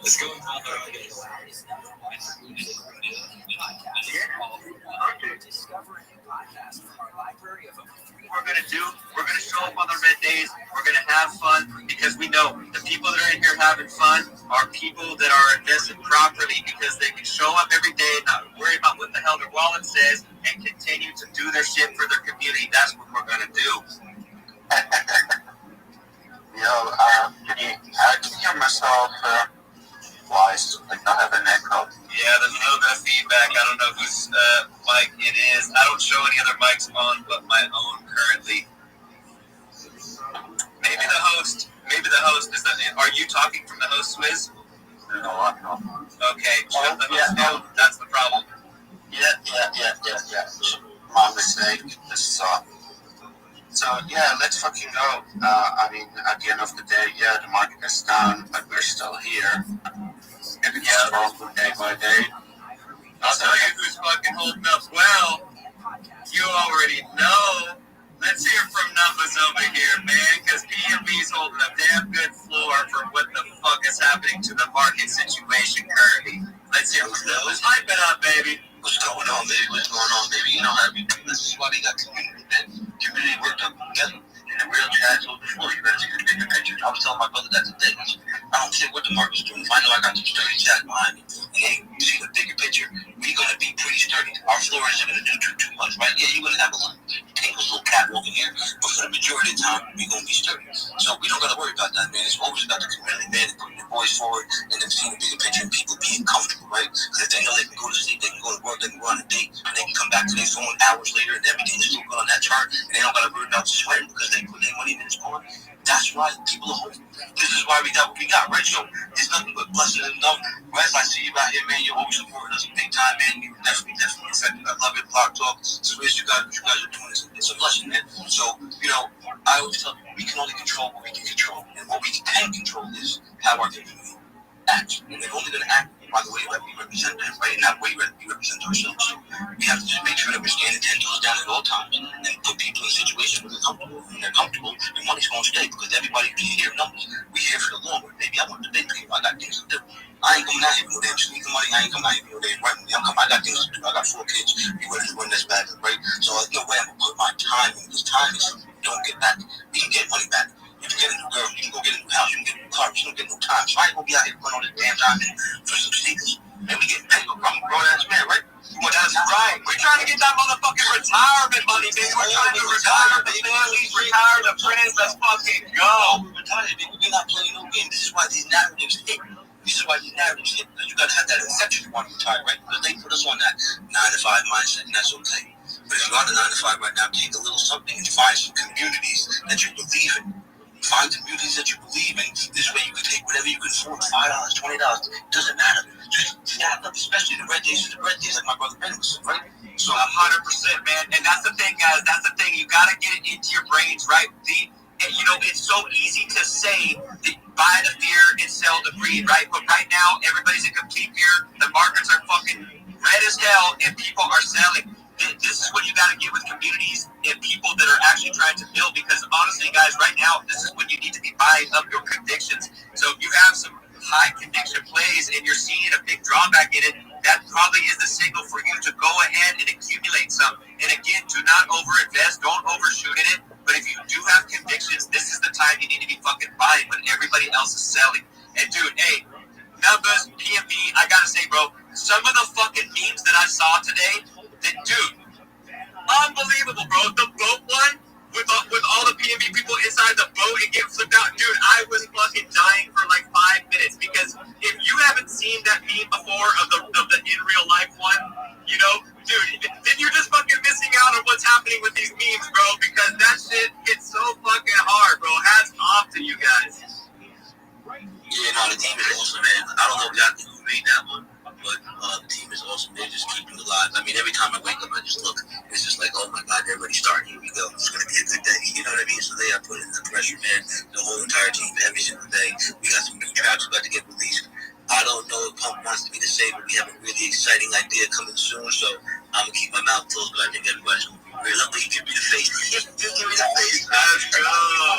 Let's go. We're gonna show up on the red days. We're gonna have fun because we know the people that are in here having fun are people that are invested properly because they can show up every day, not worry about what the hell their wallet says, and continue to do their shit for their community. That's what we're gonna do. Can you hear myself? Wise, like not having an echo. Yeah, there's a little bit of feedback. I don't know whose mic it is. I don't show any other mics on but my own currently. Maybe the host. Is that? Are you talking from the host, Swizz? No, I'm not. Okay, shut the host down. That's the problem. Yeah. My mistake. So yeah, let's fucking go. I mean, at the end of the day, yeah, the market is down, but we're still here. Getting stronger day by day. I'll tell you who's fucking holding up well. You already know. Let's hear from Numbers over here, man, because PMB's holding a damn good floor for what the fuck is happening to the market situation currently. Let's hear from Numbers. Hype it up, baby. What's going on, baby? You know how we do this. Is why we got community, man. Community worked up together. And the real chat told before, you gotta see the bigger picture. I was telling my brother that today. I don't care what the market's doing. If I know I got some sturdy chat behind me, and hey, you see the bigger picture, we're gonna be pretty sturdy. Our floor isn't gonna do too much, right? Yeah, you're gonna have a little little catwalk in here, but for the majority of the time, we're gonna be sturdy. So we don't gotta worry about that, man. It's always about the community, man, and putting your boys forward, and then seeing the bigger picture and people being comfortable, right? Because if they know they can go to sleep, they can go to work, they can go on a date, and they can come back to their phone hours later, and everything is still good on that chart, and they don't gotta worry about sweating because they put their money in this board. That's why people are home. This is why we got what we got, right? So it's nothing but blessing and love. As I see you out here, man, you're always supporting us big time, man. You're definitely affected. I love it. Block talk. So what you guys are doing is it's a blessing, man. So, I always tell people we can only control what we can control. And what we can control is how our community acts. And they're only going to act by the way that we represent them, right? And not the way that we represent ourselves. So we have to just make sure that we're standing 10 toes down at all times and put people in situations where they're comfortable. When they're comfortable, the money's going to stay because everybody here numbers. We here for the long run. Baby, I want the big people. I got things to do. I ain't coming out here for no damn sneaker money. I ain't coming out here for no damn rent money. I got things to do. I got 4 kids. We ready to run this back, right? So no way I'm going to put my time in. This time is don't get back. You can get money back. You can get a new girl. You can go get a new house. You can get a new car. You don't get no time. So I ain't going to be out here putting all this damn time in for some sneakers. And we getting paid. I'm a grown-ass man, right? That's right. We're trying to get that motherfucking retirement money, baby. We're trying to retire the families, retire the friends. Let's fucking go. We're retired, baby. We're not playing no game. This is why these narratives hit. Because you got to have that inception to want to retire, right? Because they put us on that 9-to-5 mindset, and that's okay. But if you're on the 9-to-5 right now, take a little something and find some communities that you believe in. Find communities that you believe in. This way you can take whatever you can afford, $5, $20. Doesn't matter. Just stack up, especially the red days and the red days, like my brother Ben was saying, right? So 100%, man. And that's the thing, guys. That's the thing. You got to get it into your brains, right? It's so easy to say that buy the fear and sell the greed, right? But right now, everybody's in complete fear. The markets are fucking red as hell, and people are selling. This is what you got to get with communities and people that are actually trying to build. Because honestly, guys, right now, this is when you need to be buying up your convictions. So if you have some high conviction plays and you're seeing a big drawback in it, that probably is the signal for you to go ahead and accumulate some. And again, do not overinvest. Don't overshoot in it. But if you do have convictions, this is the time you need to be fucking buying when everybody else is selling. And dude, hey, Numbers, PMB, I gotta say, bro, some of the fucking memes that I saw today, dude, unbelievable, bro. The boat one with all the PMB people inside the boat and get flipped out, dude. I was fucking dying for like 5 minutes because if you haven't seen that meme before of the in real life one, dude, then you're just fucking missing out on what's happening with these memes, bro. Because that shit hits so fucking hard, bro. Hats off to you guys. Yeah, no, the team is awesome, man. I don't know exactly who made that one. but the team is awesome. They're just keeping alive. I mean, every time I wake up, I just look. It's just like, oh my God, they're already starting. Here we go. It's gonna be a good day. You know what I mean? So they are putting the pressure, man. The whole entire team, every single day. We got some new tracks about to get released. I don't know if Pump wants to be the same, but we have a really exciting idea coming soon. So I'm gonna keep my mouth closed, but I think everybody's gonna be real. Look, you give me the face. Just give me the face. Let's go.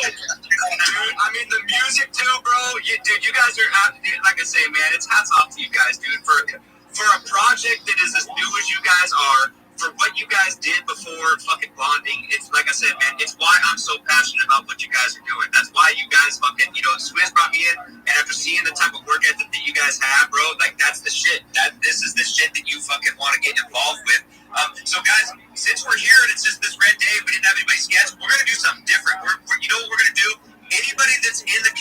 Dude, I mean, the music too, bro. You guys are out. Like I say, man, it's hats off to you guys, dude. For a project that is as new as you guys are, for what you guys did before fucking bonding, it's like I said, man, it's why I'm so passionate about what you guys are doing. That's why you guys fucking, Swiss brought me in, and after seeing the type of work ethic that you guys have, bro, like that's the shit. This is the shit that you fucking want to get involved with. So guys, since we're here and it's just this red day, we didn't have anybody sketch, we're gonna do something different. You know what we're gonna do? Anybody that's in the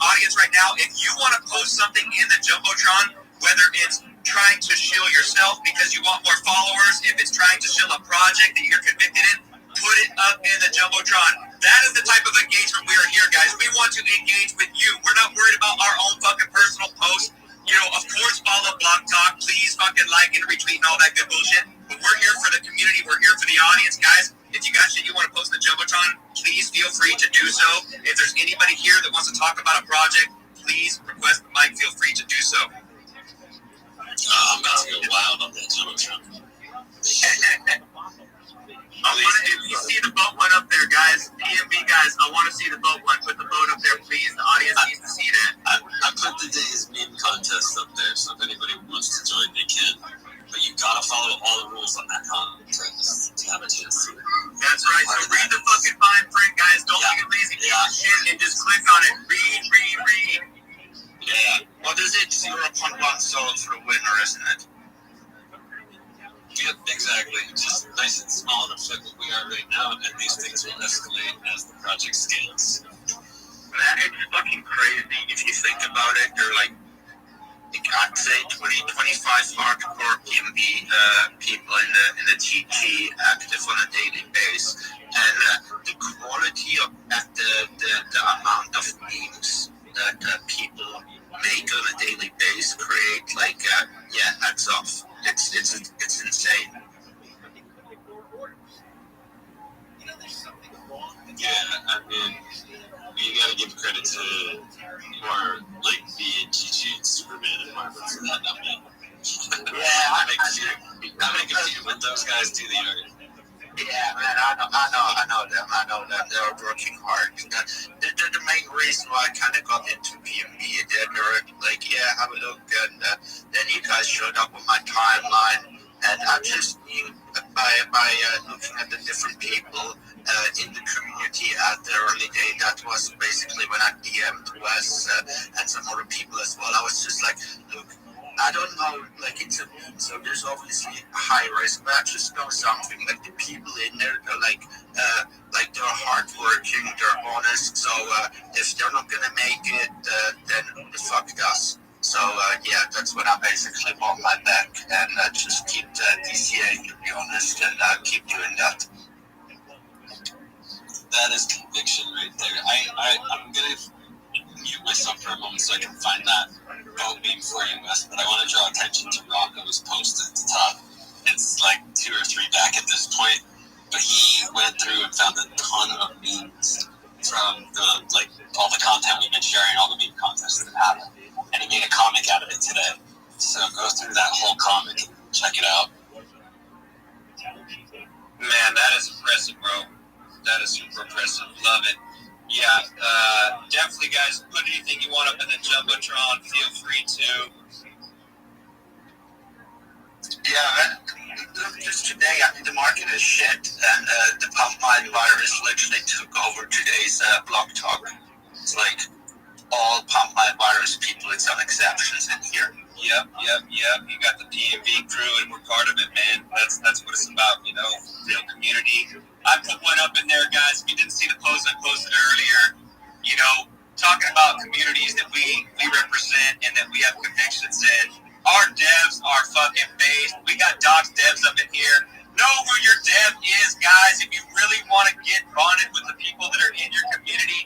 audience right now, if you want to post something in the Jumbotron, whether it's trying to shill yourself because you want more followers, if it's trying to shill a project that you're convicted in, put it up in the Jumbotron. That is the type of engagement we are here, guys. We want to engage with you. We're not worried about our own fucking personal posts. Of course, follow Blog Talk. Please fucking like and retweet and all that good bullshit. But we're here for the community. We're here for the audience, guys. If you got shit you want to post in the Jumbotron, please feel free to do so. If there's anybody here that wants to talk about a project, please request the mic. Feel free to do so. I'm about to go wild on that Jumbotron. You see the boat one up there, guys. PMB guys, I want to see the boat one. Put the boat up there, please. The audience needs to see that. I put the day's meme contest up there, so if anybody wants to join, they can. But you gotta follow all the rules on that contest to have a chance to. That's right. So read the fucking fine print, guys. Don't make it lazy piece of shit and just click on it. Read. Yeah. What is it? 0.1 sold for the winner, isn't it? Yep, exactly. Just nice and small to fit what we are right now, and these things will escalate as the project scales. Man, it's fucking crazy. If you think about it, they're like, I'd say 20, 25 hardcore PMB people in the TT active on a daily basis, and the quality of the amount of memes that people make on a daily basis create hats off. It's insane. Yeah, I mean, you gotta give credit to more like the GG and Superman and Marvel for that, not me. I make a few, but those guys do the art. Yeah, man, I know them. They're working hard. The main reason why I kind of got into PMB, they're like, yeah, have a look, and then you guys showed up on my timeline, and I just knew by looking at the different people in the community at the early day, that was basically when I DM'd Wes and some other people as well. I was just like, look, I don't know, like it's a meme, so there's obviously a high risk, but I just know something, like the people in there, they're like they're hardworking, they're honest, so if they're not gonna make it, then who the fuck does? So yeah, that's when I basically bought my back and just keep DCA, to be honest, and keep doing that. That is conviction right there. I'm gonna mute myself for a moment so I can find that boat meme for you, Wes, but I want to draw attention to Rocco's post at the top. It's like 2 or 3 back at this point, but he went through and found a ton of memes from all the content we've been sharing, all the meme contests that happen, and he made a comic out of it today. So go through that whole comic and check it out. Man, that is impressive, bro. That is super impressive. Love it. Yeah, definitely, guys. Put anything you want up in the Jumbotron. Feel free to. Yeah, just today, the market is shit, and the pump mine virus literally took over today's Blog Talk. It's like all pump mine virus people, it's some exceptions in here. Yep. You got the PMB crew, and we're part of it, man. That's what it's about, real community. I put one up in there, guys. If you didn't see the post I posted earlier, talking about communities that we represent and that we have convictions in. Our devs are fucking based. We got Doc's devs up in here. Know who your dev is, guys. If you really want to get bonded with the people that are in your community,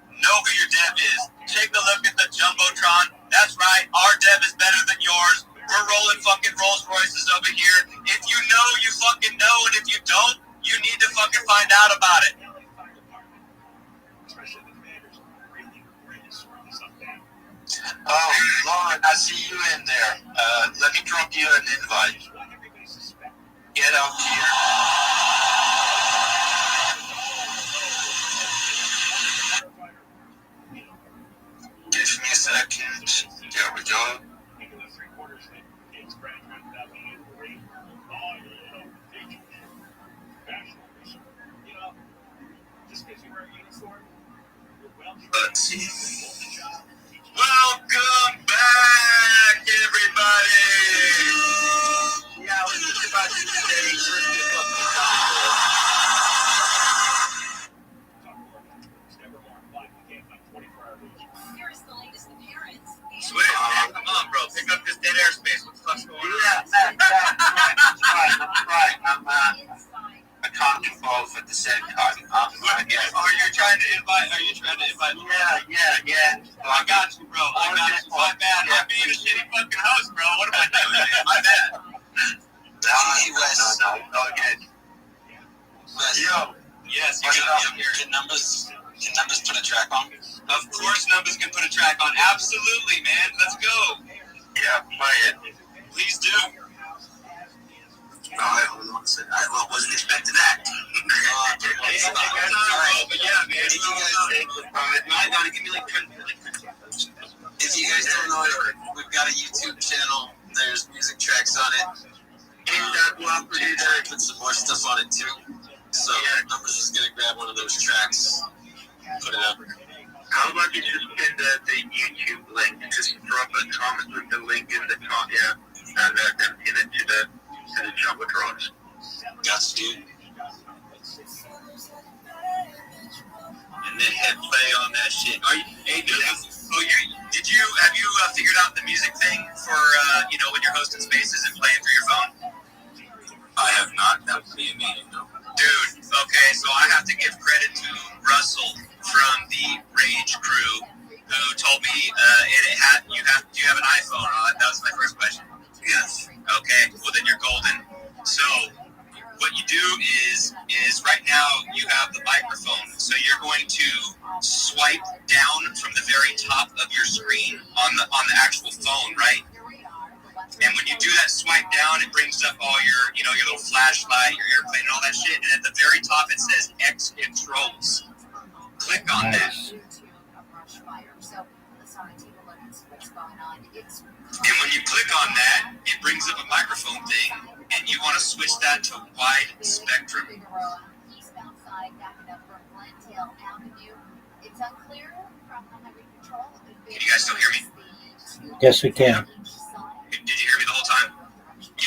know who your dev is. Take a look at the Jumbotron. That's right. Our dev is better than yours. We're rolling fucking Rolls Royces over here. If you know, you fucking know, and if you don't, you need to fucking find out about it. Oh, Lauren, I see you in there. Let me drop you an invite. Get out here. Give me a second. There we go. Let's see. Welcome back, everybody. Yeah, I was just about to say, Swift, man, come on, bro. Pick up this dead airspace. What the fuck's going on? Yeah, that's right. I can't do both at the same time. Are you trying to invite? Yeah. Well, I got you, bro. I got you. My bad. I'm being a shitty fucking host, bro. What am I doing? My bad. No, again. Yo. Yes, you got me up here. Can numbers put a track on? Of course, numbers can put a track on. Absolutely, man. Let's go. Yeah, play it. Please do. I wasn't expecting that. But yeah, man. If you guys think, I gotta give me like 10 minutes. If you guys don't know it, we've got a YouTube channel. There's music tracks on it. Put some more stuff on it too. So Numbers is gonna grab one of those tracks, put it up. How about you just send the YouTube link? Just drop a comment with the link in the top, and then pin it to the Jumbotron. Gotcha, dude. And then hit play on that shit. Have you figured out the music thing for when you're hosting spaces and playing through your phone? I have not. That would be amazing, though. Dude, okay, so I have to give credit to Russell from the Rage crew who told me do you have an iPhone? That was my first question. Yes. Okay, well then you're golden. So what you do is right now you have the microphone. So you're going to swipe down from the very top of your screen on the actual phone, right? And when you do that swipe down, it brings up all your little flashlight, your airplane, and all that shit. And at the very top, it says X controls. Click on that. And when you click on that, it brings up a microphone thing, and you want to switch that to wide spectrum. Can you guys still hear me? Yes, we can. Did you hear me the whole time?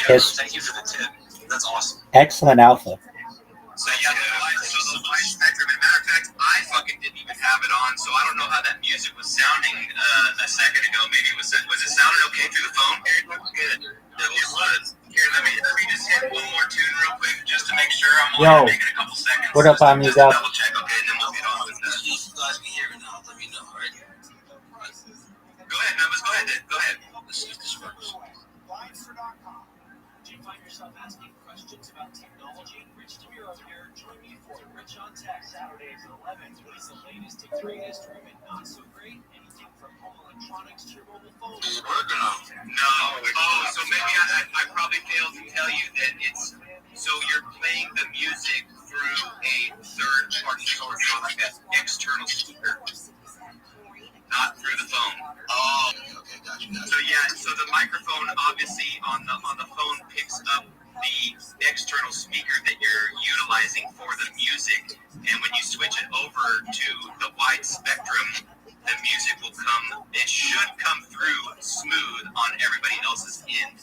Yes. Thank you for the tip. That's awesome. Excellent alpha. So the wide spectrum. And matter of fact, I fucking didn't even have it on, so I don't know how that music was sounding a second ago. Maybe was it sounding okay through the phone? It looks good. It was. Here, let me just hit one more tune real quick just to make sure I'm only making a couple seconds. What up, I'm just double check, okay, and then we'll get on with that. You guys be hearing now. Let me know, all right? Go ahead, Numbers. Go ahead. Let's see if this works. Do you find yourself asking questions about technology? Rich DeMuro here. Join me for Rich on Tech Saturdays at 11. It's the latest and greatest, and not so great. Anything from home electronics to your mobile phone. Is it working on? No. Oh, so maybe I probably failed to tell you that it's so you're playing the music through a third-party source, so like an external speaker, not through the phone. Oh, okay, gotcha. So the microphone obviously on the phone picks up the external speaker that you're utilizing for the music, and when you switch it over to the wide spectrum, the music will should come through smooth on everybody else's end.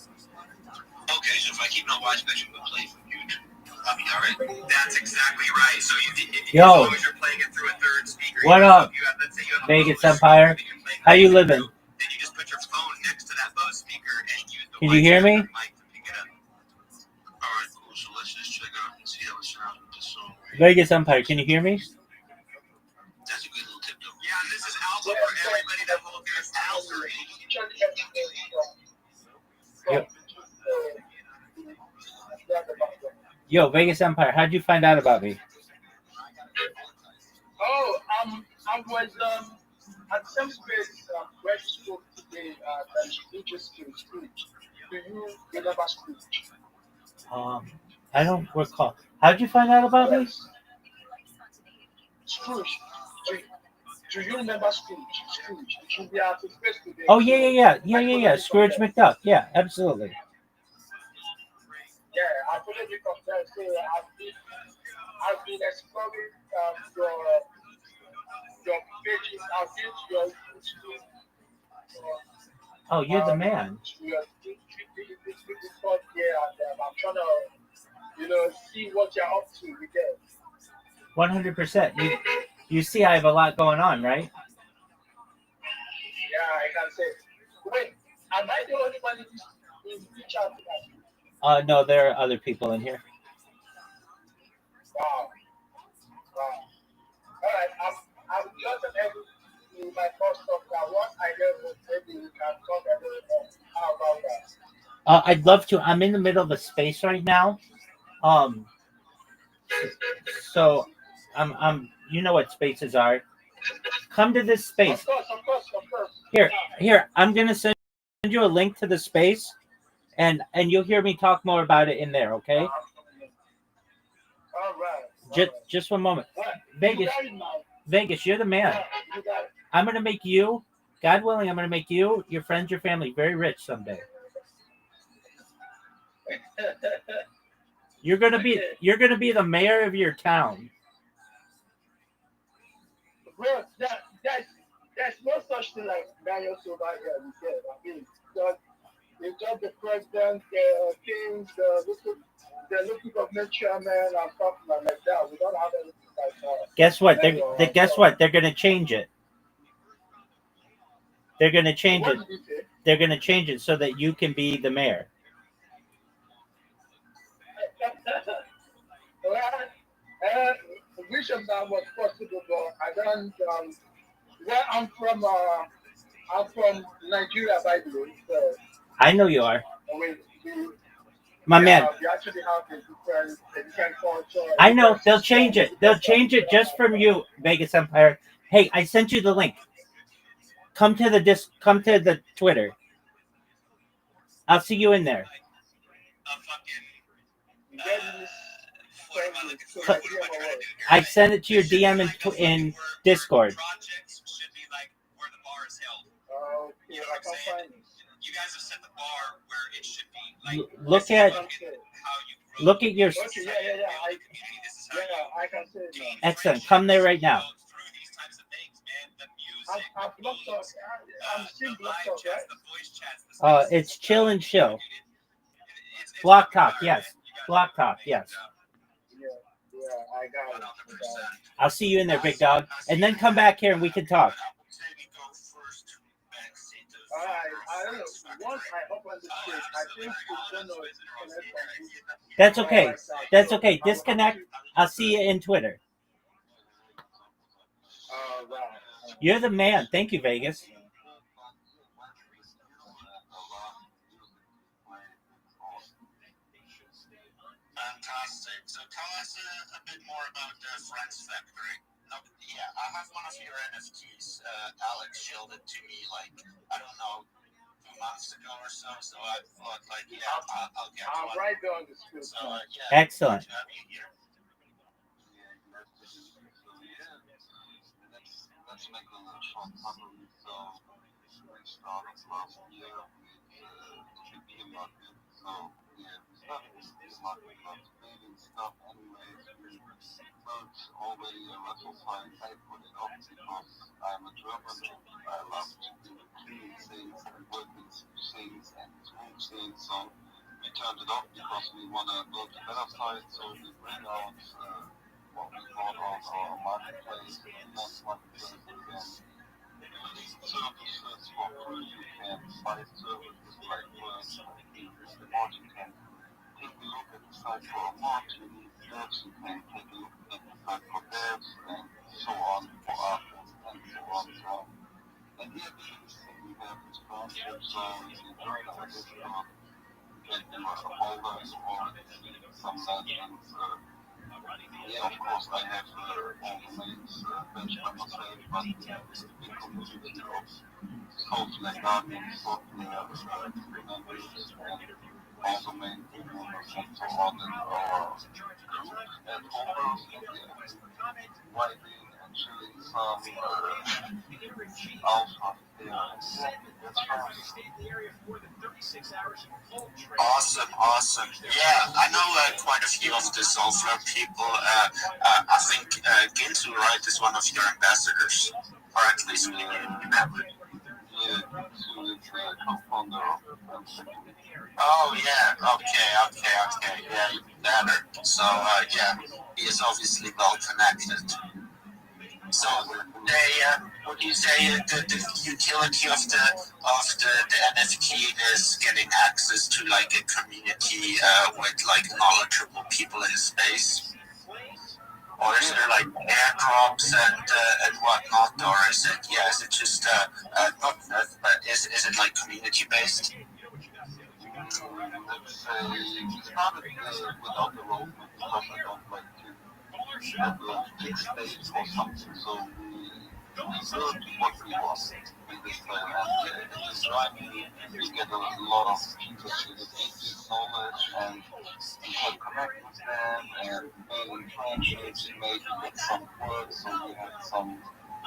Okay, so if I keep it on wide spectrum, we'll play from YouTube. I'll be all right. That's exactly right. So as long as you're playing it through a third speaker. What up, Vegas Empire? How you living? Then you just put your phone next to that Bose speaker and use the Can you hear me? mic to pick it up. All right, cool. So let's just check out and see how it sounds with this song. Vegas Empire, can you hear me? That's a good little tip, though. Yeah, and this is alpha for everybody that holds their salary. Yo, Vegas Empire, how'd you find out about me? Oh, I was at some space where you spoke today that you just Scrooge. Do you remember Scrooge? I don't recall. How'd you find out about me? Yes. Scrooge. Do you remember Scrooge? Scrooge. You be at the space today. Oh yeah. Scrooge McDuck. Yeah, absolutely. Yeah, I followed you from there. So I've been exploring your pages. I've been to your YouTube. Oh, you're the man. Yeah, and I'm trying to, see what you're up to with them. 100%. You see, I have a lot going on, right? Yeah, I can say. Wait, am I the only one in reach out to that? No, there are other people in here. Wow. All right, I'm just able to my first talk that what I know maybe we can talk a little more. How about that? I'd love to. I'm in the middle of a space right now. So I'm. You know what spaces are. Come to this space. Of course. Here. I'm gonna send you a link to the space, and you'll hear me talk more about it in there. Okay. All right. Just one moment. Vegas, you're the man. I'm gonna make you, God willing, I'm gonna make you, your friends, your family very rich someday. You're gonna be the mayor of your town. Well, there's no such thing like mayors over here. I mean, it's just the president, the kings, the local government chairman, and stuff like that. We don't have anything like that. Guess what? They're gonna change it. They're gonna change it. They're gonna change it so that you can be the mayor. Wish of that was possible, but I don't. Where I'm from Nigeria, by the way. So I know you are. we My man. We actually have a different culture. I know. They'll change it. They'll change it just from you, Vegas Empire. Hey, I sent you the link. Come to the Twitter. I'll see you in there. I sent it to your DM in Discord. You guys have set the bar where it should be. Look at your. Okay, yeah. I can say it now. Excellent. Come there right now. I'm still blocked up, right? It's chill and chill. Block talk, yes. Block talk, yes. Yeah, I got it. I'll see you in there, big dog. And then come back here and we can talk. I don't know. Once I open the script, I think it's going to connect. That's okay. That's okay. Disconnect. I'll see you in Twitter. Wow. You're the man. Thank you, Vegas. Fantastic. So tell us a bit more about Friends Factory. Yeah, I have one of your NFTs. Alex showed it to me, I don't know, 2 months ago or so. So I thought, I'll get one. I'm right there on the screen. So, Excellent. to have you here. Let's make a short summary. So we started last year with GP market. So we started with the market, not trading stuff anyways. We built already a retro site. I put it up because I'm a German. I love to do clean things and working things and smooth things. So we turned it off because we want to build a better site. So we bring out what we call our marketplace, next marketplace again. Services for free, you can buy services like work, the mod, you can take a look at the site for a mod, you need devs, you can take a look at the site for devs, and so on, for artists, and so on. So, and here the biggest thing we have is friendship, so if you join our Discord, you get you a folder or some legends. Yeah, of course, I have all the names mentioned by myself, but the big community of social guardians, thought players, members, and also main team members and so on in our group and holders, and writing and chilling some alpha there. That's Awesome. Yeah, I know quite a few of the Soulflower people. I think Ginsu, right, is one of your ambassadors, or at least we remember. Yeah, Ginsu is the co-founder of Oh yeah, okay. Yeah, even better. So yeah, he is obviously well connected. So would you say the utility of the NFT is getting access to like a community with like knowledgeable people in the space? Or is there like airdrops and whatnot, or is it just not but is it like community based? let's say, we started without the roadmap because I don't like to have a fixed date or something, so we built what we want with this plan, and it is right. We get a lot of people with deep knowledge, and we can connect with them and building friendships, making some work, so we had some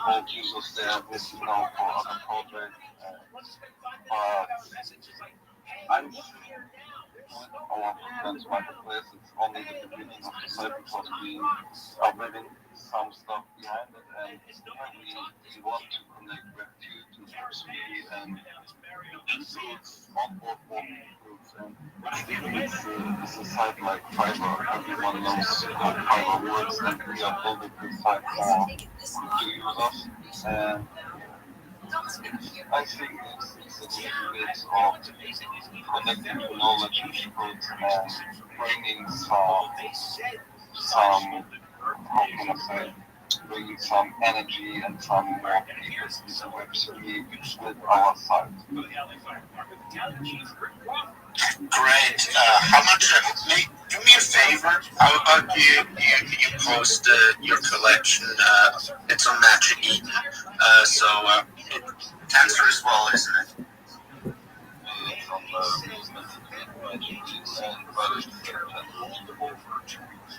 old users there with now for other projects. But I'm with our friends marketplace, it's only the beginning of the site because we are building some stuff behind it, and we want to connect Web2 to Web3 and onboard more people. And it's a site like Fiverr. Everyone knows how Fiverr works, and we are building this site for the users. And I think it's a little bit of connecting to knowledge people and bringing some how can I say, bringing some energy and some more people into Web3 with our site. Great. How much? Do me a favor. How about you post your collection? It's on Magic Eden. So Tensor as well, isn't it? It's on Magic Eden and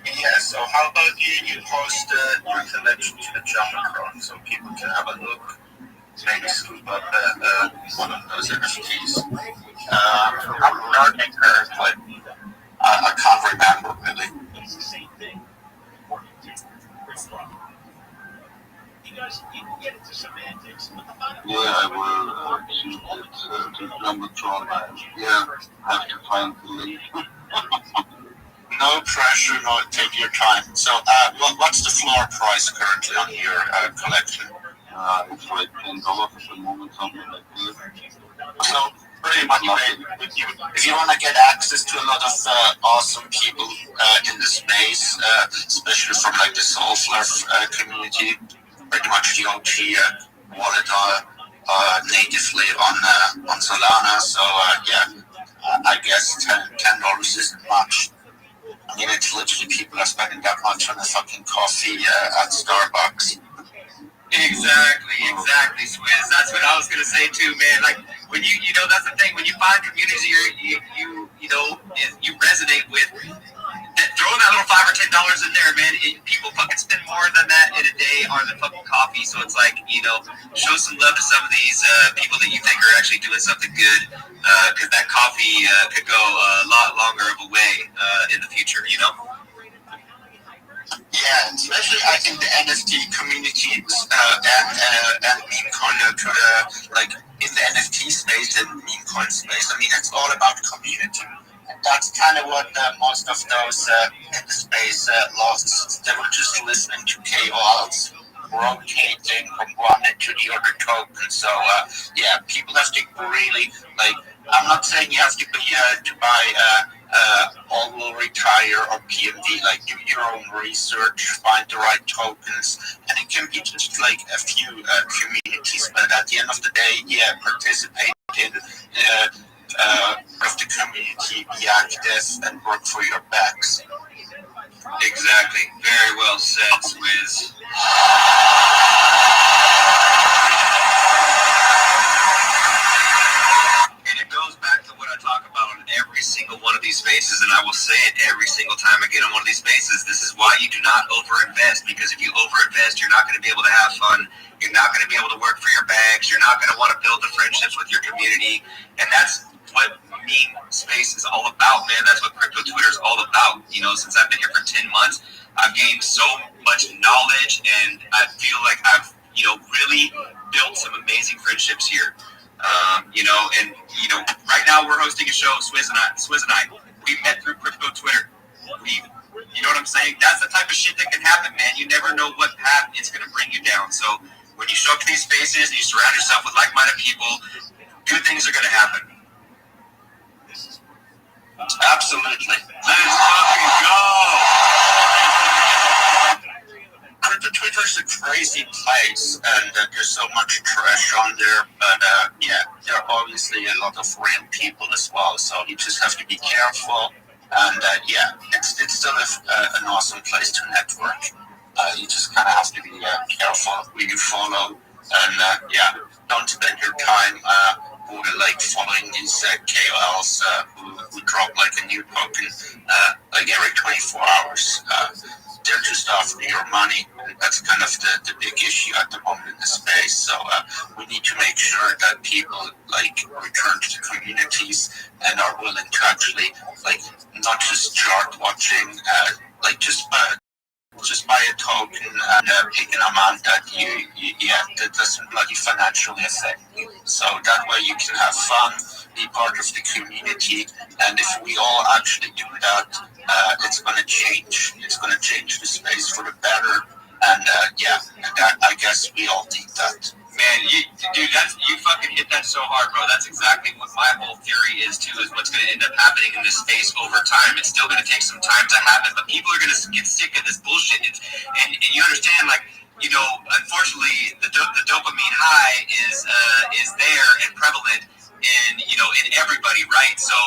Yeah. So how about you post your collection to the Jumbotron so people can have a look, maybe scoop up one of those NFTs. I'm learning but I can't remember really. Yeah, I will choose it to Jumbotron. Yeah, have to find the link. No pressure, no, take your time. So, what's the floor price currently on your collection? It's like $10 at the moment, something like this. So, pretty much, if you want to get access to a lot of awesome people in the space, especially from like the Soulflower community, pretty much the OG wallet natively on Solana. So, yeah, I guess $10 isn't much. I mean, it's literally people are spending that much on a fucking coffee at Starbucks. Exactly, Swizz. That's what I was gonna say too, man. Like when you that's the thing. When you find communities you resonate with, throwing that little $5 or $10 in there, man. People fucking spend more than that in a day on the fucking coffee. So it's like show some love to some of these people that you think are actually doing something good, because that coffee could go a lot longer of a way in the future. Yeah, especially I think the NFT community and meme coin like in the NFT space and meme coin space. I mean, it's all about community. And that's kind of what most of those in the space lost. They were just listening to KOLs rotating from one into the other token. So yeah, people have to really like. I'm not saying you have to be to buy all will retire or PMD. Like do your own research, find the right tokens, and it can be just like a few communities. But at the end of the day, yeah, participate in of the community, be active, and work for your backs. Exactly. Very well said, Swizz. And it goes back to what I talk about on every single one of these spaces, and I will say it every single time I get on one of these spaces. This is why you do not overinvest, because if you overinvest, you're not going to be able to have fun. You're not going to be able to work for your bags. You're not going to want to build the friendships with your community, and that's what meme space is all about, man. That's what crypto Twitter is all about. You know, since I've been here for 10 months, I've gained so much knowledge, and I feel like I've, you know, really built some amazing friendships here. You know, and you know, right now we're hosting a show, Swizz and I. We met through crypto Twitter. You know what I'm saying? That's the type of shit that can happen, man. You never know what path it's going to bring you down. So when you show up to these spaces and you surround yourself with like-minded people, good things are going to happen. Absolutely. Let's fucking go! Crypto Twitter is a crazy place, and there's so much trash on there. But yeah, there are obviously a lot of real people as well. So you just have to be careful. And yeah, it's still an awesome place to network. You just kind of have to be careful who you follow, and yeah, don't spend your time like following these KOLs who drop like a new token like every 24 hours. They're just after your money. That's kind of the big issue at the moment in the space. So we need to make sure that people like return to the communities and are willing to actually like not just chart watching, like just buy a token and pick an amount that that doesn't bloody financially affect you. So that way you can have fun, be part of the community, and if we all actually do that, it's going to change. It's going to change the space for the better, and yeah, I guess we all need that. Man, dude, you fucking hit that so hard, bro. That's exactly what my whole theory is, too, is what's going to end up happening in this space over time. It's still going to take some time to happen, but people are going to get sick of this bullshit. And you understand, like, you know, unfortunately, the dopamine high is there and prevalent in, you know, in everybody, right? So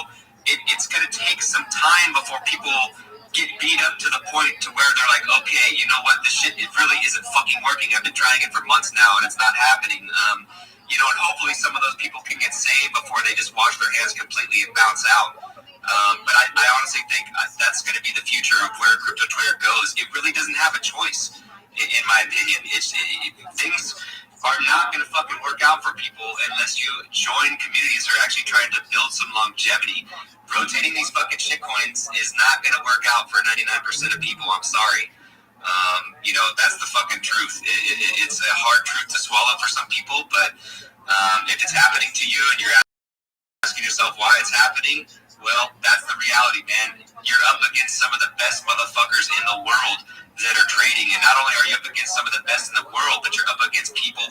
it's going to take some time before people get beat up to the point to where they're like, okay, you know what, this shit, it really isn't fucking working. I've been trying it for months now and it's not happening. You know, and hopefully some of those people can get saved before they just wash their hands completely and bounce out. But I honestly think that's going to be the future of where crypto Twitter goes. It really doesn't have a choice, in my opinion. Things are not going to fucking work out for people unless you join communities that are actually trying to build some longevity. Rotating these fucking shitcoins is not going to work out for 99% of people. I'm sorry. You know, that's the fucking truth. It's a hard truth to swallow for some people, but if it's happening to you and you're asking yourself why it's happening, well, that's the reality, man. You're up against some of the best motherfuckers in the world that are trading, and not only are you up against some of the best in the world, but you're up against people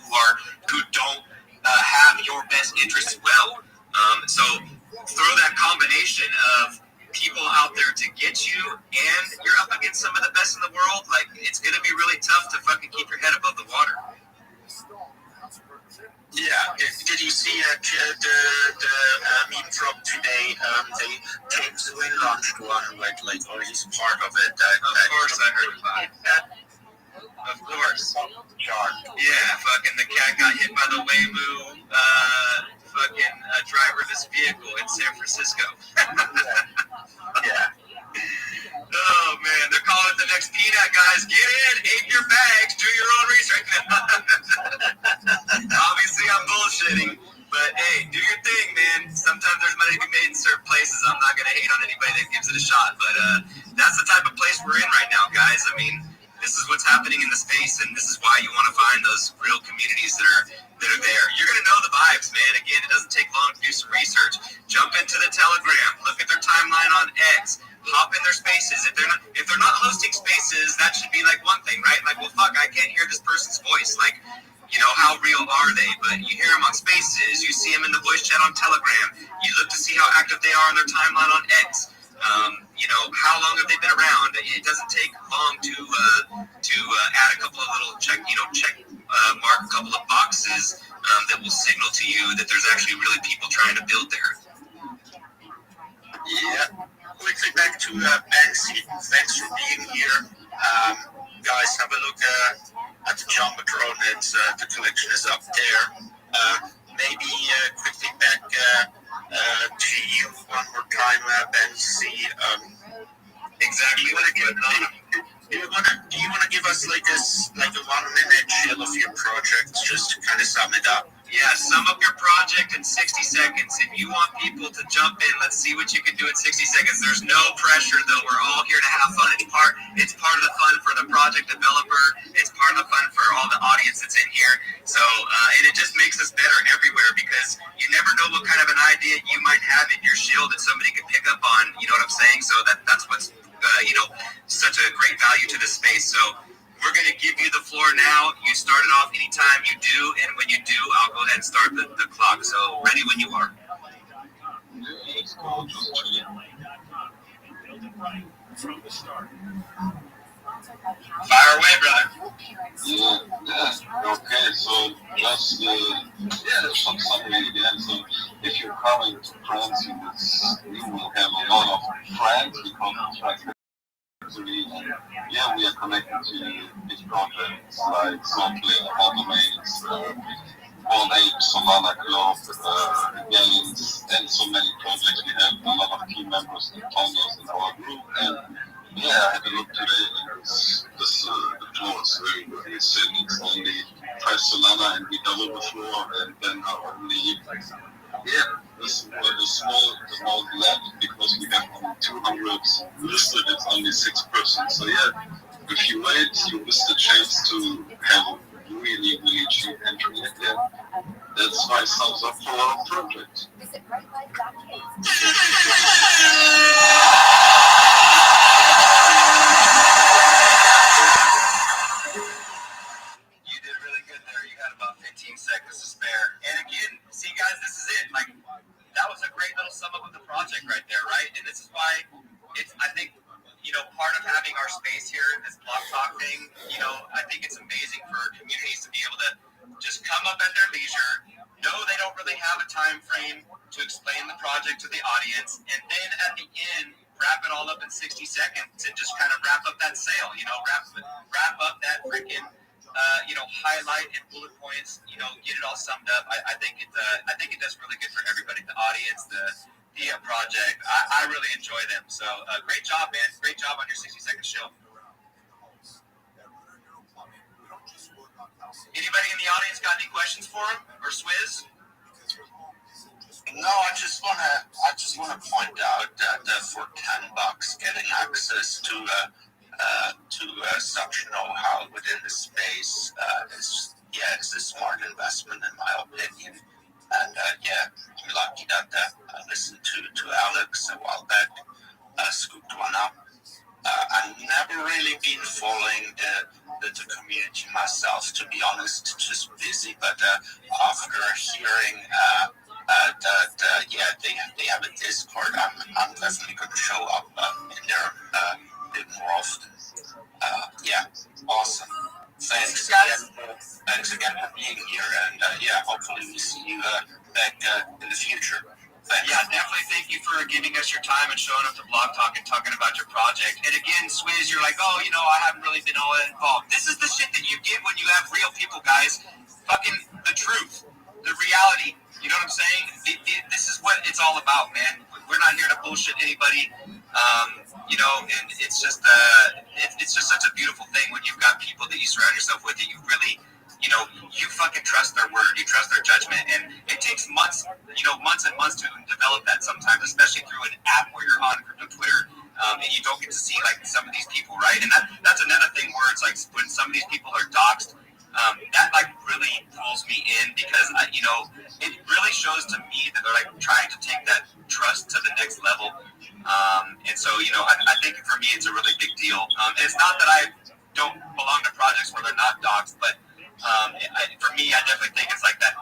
who don't have your best interests well. So throw that combination of people out there to get you, and you're up against some of the best in the world. Like, it's going to be really tough to fucking keep your head above the water. Yeah, did you see the meme from today? James Wynn launched one, like, or he's part of it. Of course, I heard about it. Of course. Shark. Yeah, fucking the cat got hit by the Waymo fucking driverless vehicle in San Francisco. Yeah. Oh man, they're calling it the next peanut, guys. Get in, ape your bags, do your own research. Obviously, I'm bullshitting, but hey, do your thing, man. Sometimes there's money to be made in certain places. I'm not gonna hate on anybody that gives it a shot, but that's the type of place we're in right now, guys. I mean, this is what's happening in the space, and this is why you want to find those real communities that are there. You're gonna know the vibes, man. Again, it doesn't take long to do some research. Jump into the Telegram, look at their timeline on X. Hop in their spaces. If they're not hosting spaces, that should be like one thing, right? Like, well, fuck, I can't hear this person's voice. Like, you know, how real are they? But you hear them on spaces. You see them in the voice chat on Telegram. You look to see how active they are on their timeline on X. You know, how long have they been around? It doesn't take long to add a couple of little check mark a couple of boxes that will signal to you that there's actually really people trying to build there. Yeah. Quickly back to Banksy. Thanks for being here. Guys, have a look at the Jumbotron. The collection is up there. Maybe quickly back to you one more time, Banksy. Exactly. Do you want to give us like a 1-minute chill of your project, just to kind of sum it up? Yeah, sum up your project in 60 seconds. If you want people to jump in, let's see what you can do in 60 seconds. There's no pressure, though. We're all here to have fun. It's part of the fun for the project developer. It's part of the fun for all the audience that's in here. So, and it just makes us better everywhere, because you never know what kind of an idea you might have in your shield that somebody could pick up on. You know what I'm saying? So that's what's such a great value to this space. So we're going to give you the floor now. You start it off anytime you do, and when you do, I'll go ahead and start the clock. So ready when you are. From the start. Fire away, brother. Yeah. Okay, so just some summary again. So if you're coming to France, you will have a lot of friends, because it's like we are connected to big projects like Software, Automates, Board Ape, Solana Club, Games, and so many projects. We have a lot of team members and founders in our group, and I had a look today, and the floor is very good. It's only 5 Solana, and we double the floor, and then only this was a small amount left, because we have only 200 listed. It's only 6%. So if you wait, you miss the chance to have a really, really cheap entry again. That's my thumbs up for our project. You did really good there. You had about 15 seconds to spare. And again, see guys, this is it. Like, that was a great little sum up of the project right there, right? And this is why I think, part of having our space here, this Block Talk thing, I think it's amazing for communities to be able to just come up at their leisure, know they don't really have a time frame to explain the project to the audience, and then at the end, wrap it all up in 60 seconds and just kind of wrap up that sale, wrap up that freaking, highlight and bullet points, get it all summed up. I think it does really good for everybody, the audience, the project. I really enjoy them. So great job, man. Great job on your 60-second show. Anybody in the audience got any questions for him or Swizz? No, I just wanna point out that for $10, getting access to such know-how within the space it's a smart investment in my opinion. And I'm lucky that I listened to Alex a while back, scooped one up. I've never really been following the community myself, to be honest, just busy. But after hearing that they have a Discord, I'm definitely going to show up in there a bit more often. Awesome. Thanks, guys. Thanks again for being here, and hopefully we see you back in the future. Thanks. Yeah, definitely thank you for giving us your time and showing up to Blog Talk and talking about your project. And again, Swizz, you're like, I haven't really been all that involved. This is the shit that you get when you have real people, guys. Fucking the truth, the reality. You know what I'm saying? This is what it's all about, man. We're not here to bullshit anybody. And it's just such a beautiful thing when you've got people that you surround yourself with that you really, you fucking trust their word, you trust their judgment, and it takes months and months to develop that sometimes, especially through an app where you're on crypto Twitter, and you don't get to see like some of these people, right? And that's another thing where it's like when some of these people are doxxed, that like really pulls me in, because it really shows to me that they're like trying to take that trust to the next level. And so, I think for me, it's a really big deal. And it's not that I don't belong to projects where they're not doxxed, but For me, I definitely think it's like that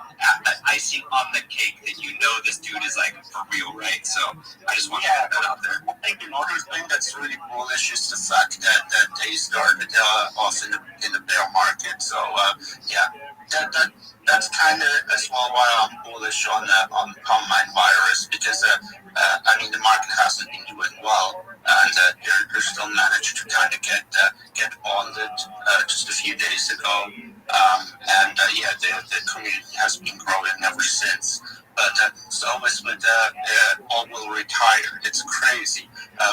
icing on the cake that you know this dude is like for real, right? So I just want to put that out there. I think another thing that's really bullish is the fact that they started off in the bear market. So that's kind of as well why I'm bullish on combine virus, because I mean the market hasn't been doing well, and they're still managed to kind of get bonded just a few days ago. The community has been growing ever since. But so is with all will retire. It's crazy.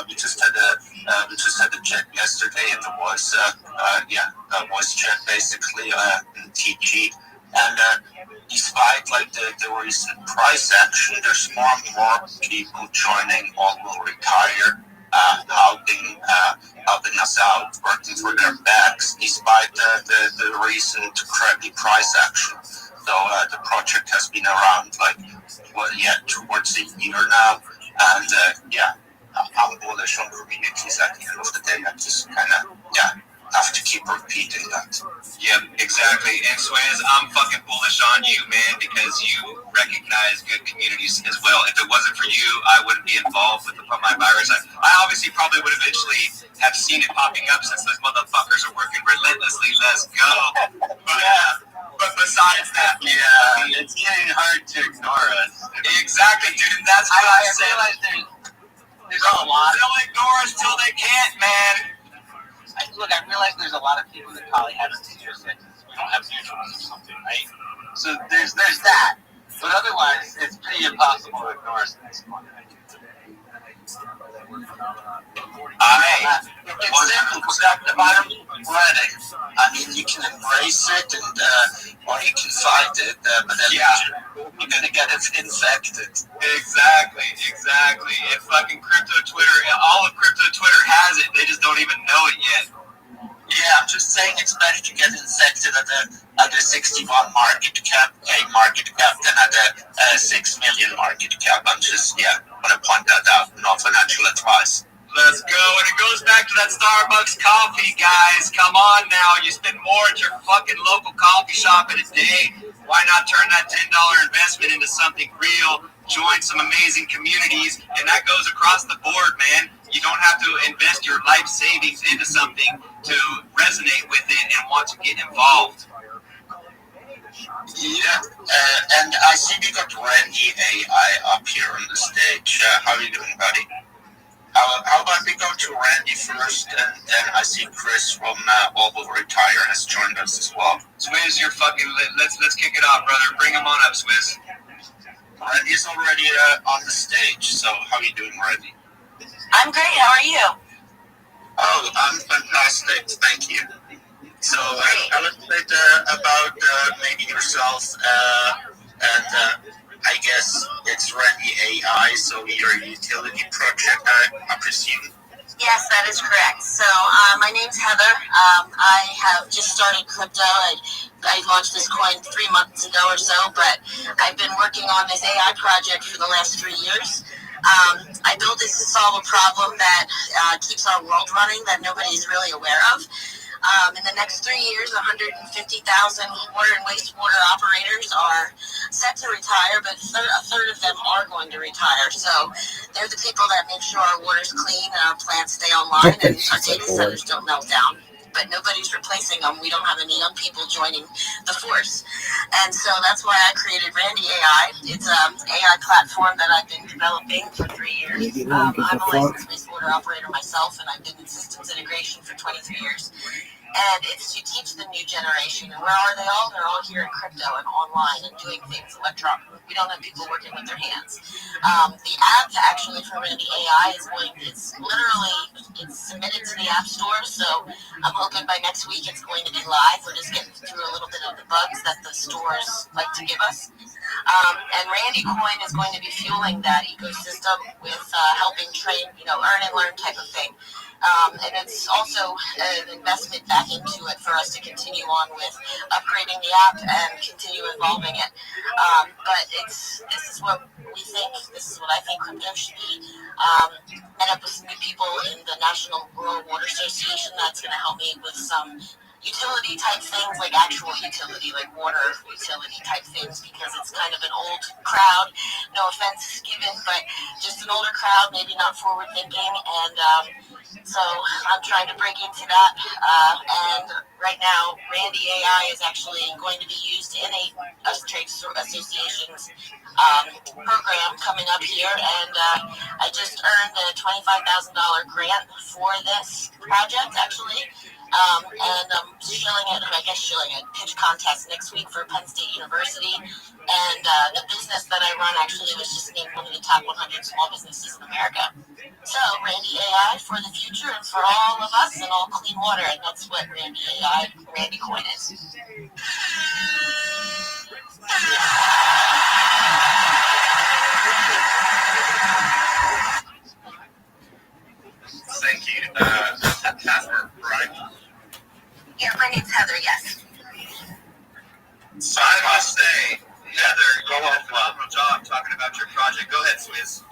We just had a check yesterday, and it was voice chat basically in TG. And despite like the recent price action, there's more and more people joining all will retire, helping us out, working for their backs, despite the recent crappy price action. So the project has been around towards a year now, and I'm bullish on communities at the end of the day. I just kind of have to keep repeating that. Yep, exactly. And Swaz, I'm fucking bullish on you, man, because you recognize good communities as well. If it wasn't for you, I wouldn't be involved with the Put My Virus. I obviously probably would eventually have seen it popping up since those motherfuckers are working relentlessly. Let's go. But besides that, it's getting hard to ignore us. Exactly, dude, and that's what I realize there's a lot. They'll ignore us till they can't, man. I realize there's a lot of people that probably haven't seen your sentences. We don't have neutrals or something, right? So there's that. But otherwise, it's pretty impossible to ignore us at this point. It's simple. The bottom running. I mean, you can embrace it, or you can fight it, but then you're going to get infected. Exactly. If fucking crypto Twitter, all of crypto Twitter has it, they just don't even know it yet. Yeah, I'm just saying it's better to get infected at the 61 market cap than at the 6 million market cap. I'm just want to point that out. No financial advice. Let's go. And it goes back to that Starbucks coffee, guys. Come on now. You spend more at your fucking local coffee shop in a day. Why not turn that $10 investment into something real? Join some amazing communities. And that goes across the board, man. You don't have to invest your life savings into something to resonate with it and want to get involved. Yeah, and I see we got Randy AI up here on the stage. How are you doing, buddy? How about we go to Randy first, and then I see Chris from All Will Retire has joined us as well. Swizz, you're fucking lit. Let's kick it off, brother. Bring him on up, Swizz. Randy's already on the stage, so how are you doing, Randy? I'm great. How are you? Oh, I'm fantastic. Thank you. So a little bit about maybe yourself, and I guess it's Randy AI, so you're a utility project, I presume? Yes, that is correct. So my name's Heather. I have just started crypto. I launched this coin 3 months ago or so, but I've been working on this AI project for the last 3 years. I built this to solve a problem that keeps our world running that nobody's really aware of. In the next 3 years, 150,000 water and wastewater operators are set to retire, but a third of them are going to retire. So they're the people that make sure our water's clean and our plants stay online and our data centers don't melt down. But nobody's replacing them. We don't have any young people joining the force. And so that's why I created Randy AI. It's an AI platform that I've been developing for 3 years. I'm a licensed wastewater operator myself, and I've been in systems integration for 23 years. And it's to teach the new generation. And where are they all? They're all here in crypto and online and doing things electronically. We don't have people working with their hands. The app actually for Randy AI it's submitted to the App Store. So I'm hoping by next week it's going to be live. We're just getting through a little bit of the bugs that the stores like to give us. And Randy Coin is going to be fueling that ecosystem with helping train, earn and learn type of thing. And it's also an investment back into it for us to continue on with upgrading the app and continue evolving it. But this is what I think crypto should be. Met up with some new people in the National Rural Water Association that's going to help me with some utility type things, like actual utility, like water utility type things, because it's kind of an old crowd. No offense given, but just an older crowd, maybe not forward thinking. And so I'm trying to break into that. And right now, Randy AI is actually going to be used in a trade association's program coming up here. And I just earned a $25,000 grant for this project, actually. And I'm shilling it, pitch contest next week for Penn State University. And the business that I run actually was just named one of the top 100 small businesses in America. So Randy AI for the future and for all of us and all clean water. And that's what Randy AI, Randy Coin is. Thank you. Heather, right? Yeah, my name's Heather, yes. So I must say, Heather, you did a phenomenal job talking about your project. Go ahead, Swizz.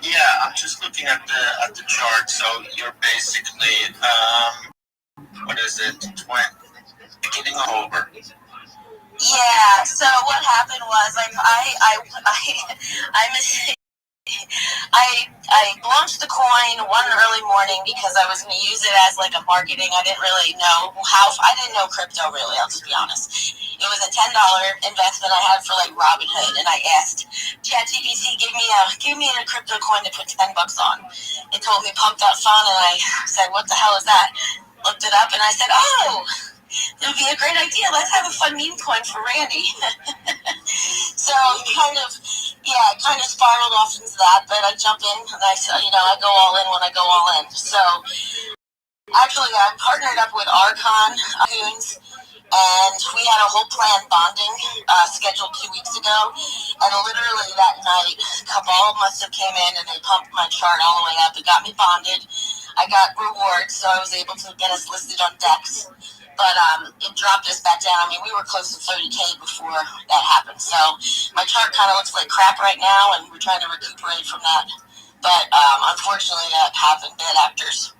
Yeah, I'm just looking at the chart. So you're basically, what is it, beginning of October. Yeah. So what happened was I launched the coin one early morning because I was going to use it as like a marketing. I didn't really know I didn't know crypto really, I'll just be honest. It was a $10 investment I had for like Robinhood, and I asked ChatGPT, give me a crypto coin to put $10 on. It told me pump that fund, and I said, what the hell is that? Looked it up, and I said, oh, it would be a great idea. Let's have a fun meme coin for Randy. So kind of spiraled off into that, but I jump in and I go all in when I go all in. So actually I partnered up with Archon Goons, and we had a whole plan bonding scheduled 2 weeks ago, and literally that night Cabal must have came in and they pumped my chart all the way up. It got me bonded. I got rewards, so I was able to get us listed on DEX. But it dropped us back down. I mean, we were close to 30K before that happened. So my chart kind of looks like crap right now, and we're trying to recuperate from that. But unfortunately, that happened. Bad actors.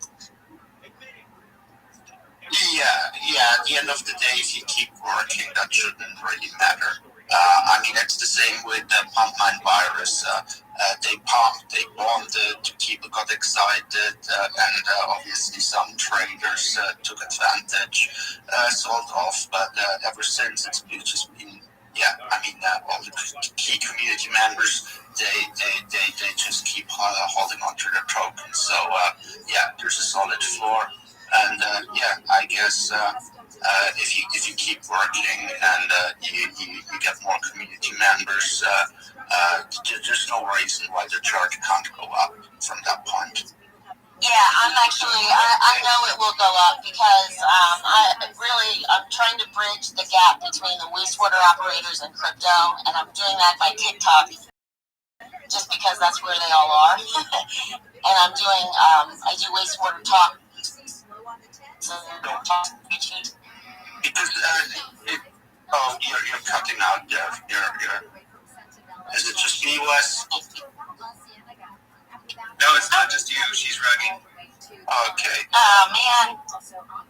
Yeah. At the end of the day, if you keep working, that shouldn't really matter. I mean, it's the same with the pump mine virus. They pumped, they bonded, people got excited, and obviously some traders took advantage, sold off. But ever since, it's just been, all the key community members, they just keep holding on to their tokens. So there's a solid floor, and I guess. If you keep working and you get more community members, there's no reason why the chart can't go up from that point. Yeah, I know it will go up because I'm trying to bridge the gap between the wastewater operators and crypto, and I'm doing that by TikTok, just because that's where they all are. And I'm doing, I do wastewater talk. So, because you're cutting out there. Is it just me, Wes? No, it's not just you. She's rugging. Okay. Oh, man.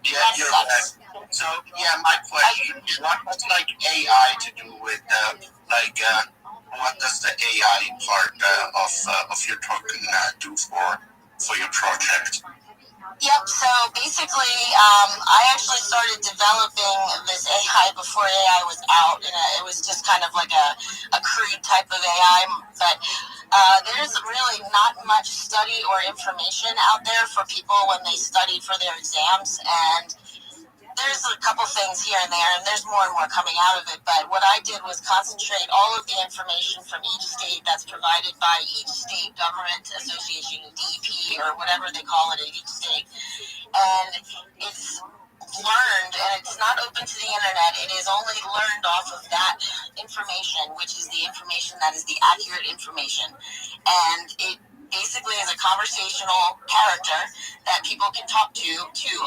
Yeah, you're right. So, my question is, what does AI to do with what does the AI part of your token do for your project? Yep, so basically, I actually started developing this AI before AI was out, and it was just kind of like a crude type of AI, but there's really not much study or information out there for people when they study for their exams, and there's a couple things here and there, and there's more and more coming out of it, but what I did was concentrate all of the information from each state that's provided by each state government association, DEP, or whatever they call it at each state, and it's learned, and it's not open to the internet. It is only learned off of that information, which is the information that is the accurate information, and it basically is a conversational character that people can talk to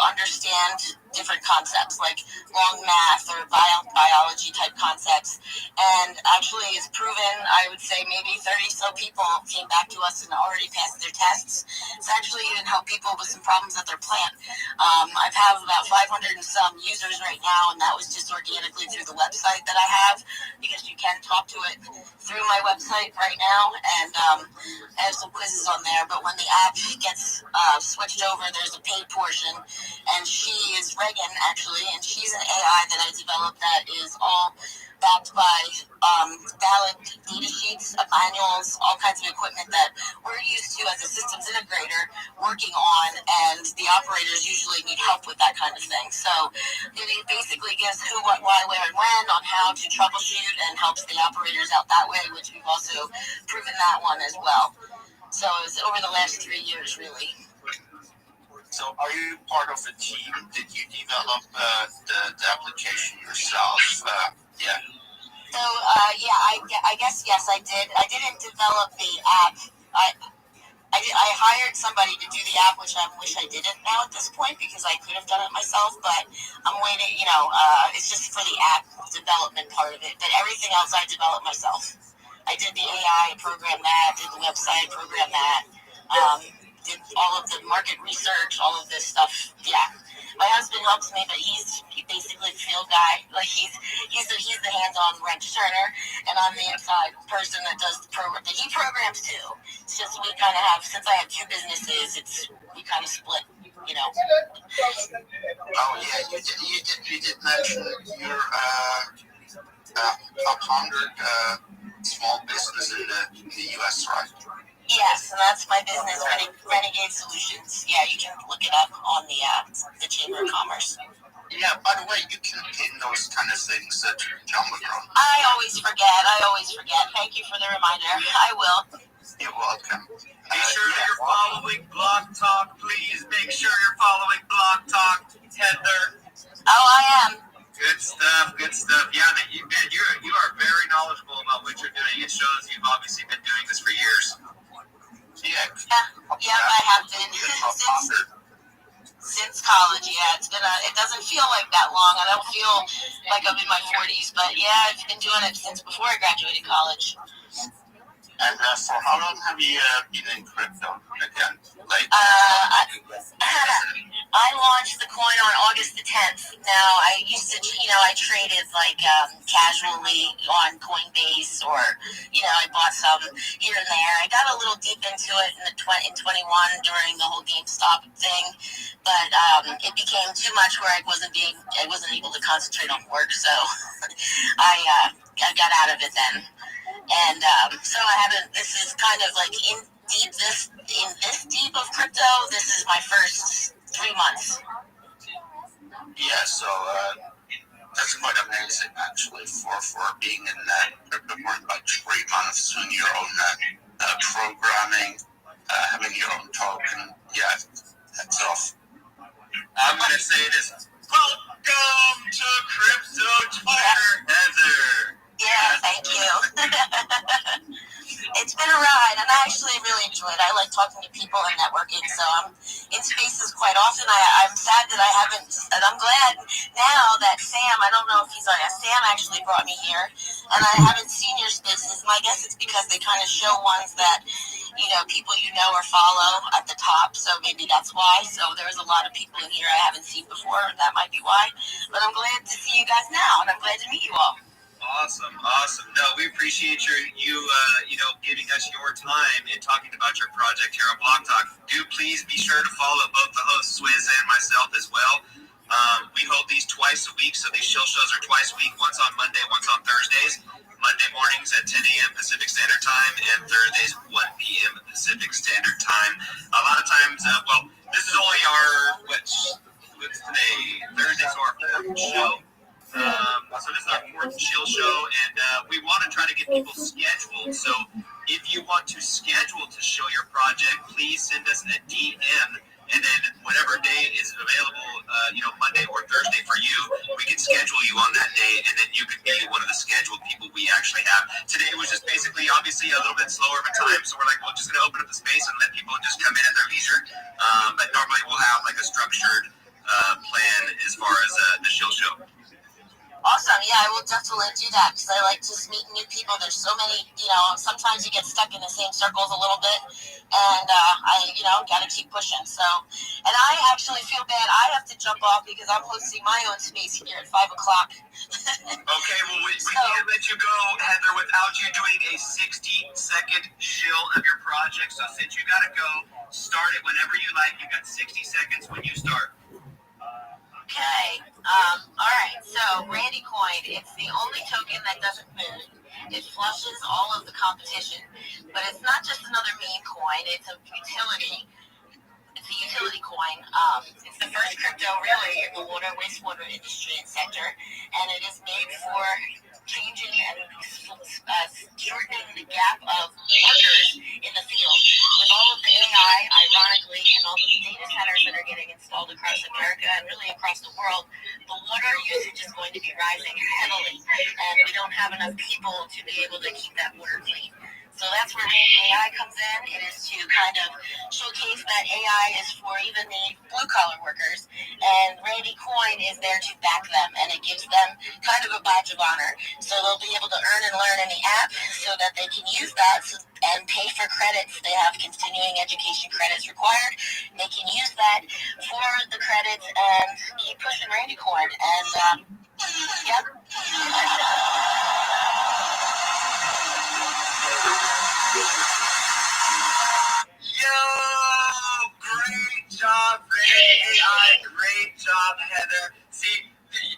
understand different concepts like long math or biology type concepts. And actually it's proven, I would say maybe 30 so people came back to us and already passed their tests. It's actually even helped people with some problems at their plant. I've have about 500 and some users right now, and that was just organically through the website that I have, because you can talk to it through my website right now, and I have some quizzes on there. But when the app gets switched over, there's a paid portion, and she is Reagan actually, and she's an AI that I developed that is all backed by valid data sheets, manuals, all kinds of equipment that we're used to as a systems integrator working on, and the operators usually need help with that kind of thing. So it basically gives who, what, why, where, and when on how to troubleshoot, and helps the operators out that way, which we've also proven that one as well. So it's over the last 3 years, really. So are you part of a team? Did you develop the application yourself? Yeah. So, I guess, yes, I did. I didn't develop the app. I hired somebody to do the app, which I wish I didn't now at this point, because I could have done it myself, but I'm waiting, it's just for the app development part of it. But everything else I developed myself. I did the AI, programmed that, did the website, programmed that, did all of the market research, all of this stuff. Yeah. My husband helps me, but he's basically the field guy. Like he's the hands-on wrench turner, and I'm the inside person that does the program. But he programs too. It's just we kind of have, since I have two businesses, we kind of split. Oh yeah, you did mention your top 100 small business in the U.S., right? Yes, and that's my business, Renegade Solutions. Yeah, you can look it up on the Chamber of Commerce. Yeah, by the way, you can pin those kind of things to Jumbotron. I always forget. Thank you for the reminder. I will. You're welcome. Be sure you're following Blog Talk, please. Make sure you're following Blog Talk, Heather. Oh, I am. Good stuff. Yeah, you are very knowledgeable about what you're doing. It shows you've obviously been doing this for years. Yeah, I have been since college. Yeah, it doesn't feel like that long. I don't feel like I'm in my 40s, but yeah, I've been doing it since before I graduated college. And for how long have you been in crypto again? I launched the coin on August the 10th. Now, I used to, I traded casually on Coinbase, or, I bought some here and there. I got a little deep into it in 21 during the whole GameStop thing, but it became too much where I wasn't able to concentrate on work, so I got out of it then. And so I haven't. This is kind of like in this deep of crypto. This is my first 3 months. Yeah, so that's quite amazing actually for being in that crypto for about 3 months, doing your own programming, having your own token. Yeah, that's off. I'm gonna say this. Welcome to Crypto Twitter, Heather. Yeah, thank you. It's been a ride, and I actually really enjoy it. I like talking to people and networking, so I'm in spaces quite often. I'm sad that I haven't, and I'm glad now that Sam, I don't know if he's on, Sam actually brought me here, and I haven't seen your spaces. My guess it's because they kind of show ones that, people or follow at the top, so maybe that's why. So there's a lot of people in here I haven't seen before, that might be why. But I'm glad to see you guys now, and I'm glad to meet you all. Awesome. No, we appreciate you giving us your time and talking about your project here on Blog Talk. Do please be sure to follow both the hosts, Swizz and myself as well. We hold these twice a week, so these shows are twice a week, once on Monday, once on Thursdays. Monday mornings at 10 a.m. Pacific Standard Time, and Thursdays 1 p.m. Pacific Standard Time. A lot of times, this is only what's today? Thursday's our fourth show. So this is our fourth chill show, and we want to try to get people scheduled. So if you want to schedule to show your project, please send us a DM, and then whatever day is available, Monday or Thursday for you, we can schedule you on that day, and then you can be one of the scheduled people we actually have. Today was just basically, obviously, a little bit slower of a time, so we're just going to open up the space and let people just come in at their leisure. But normally we'll have a structured plan as far as the shill show. Awesome. Yeah, I will definitely do that because I like just meeting new people. There's so many, sometimes you get stuck in the same circles a little bit, and I got to keep pushing. So, and I actually feel bad. I have to jump off because I'm hosting my own space here at 5 o'clock. Okay, well, we can't let you go, Heather, without you doing a 60-second shill of your project. So since you got to go, start it whenever you like. You got 60 seconds when you start. Okay. All right. So Randy Coin, it's the only token that doesn't move. It flushes all of the competition, but it's not just another meme coin. It's a utility. It's a utility coin. It's the first crypto really in the water, wastewater industry and sector, and it is made for changing and shortening the gap of workers in the field. With all of the AI, ironically, and all of the data centers that are getting installed across America and really across the world, the water usage is going to be rising heavily, and we don't have enough people to be able to keep that water clean. So that's where AI comes in. It is to kind of showcase that AI is for even the blue-collar workers, and Randy Coin is there to back them, and it gives them kind of a badge of honor. So they'll be able to earn and learn in the app so that they can use that and pay for credits. They have continuing education credits required. They can use that for the credits and keep pushing Randy Coin. And, yep. Yo, great job, AI. Great job, Heather. See,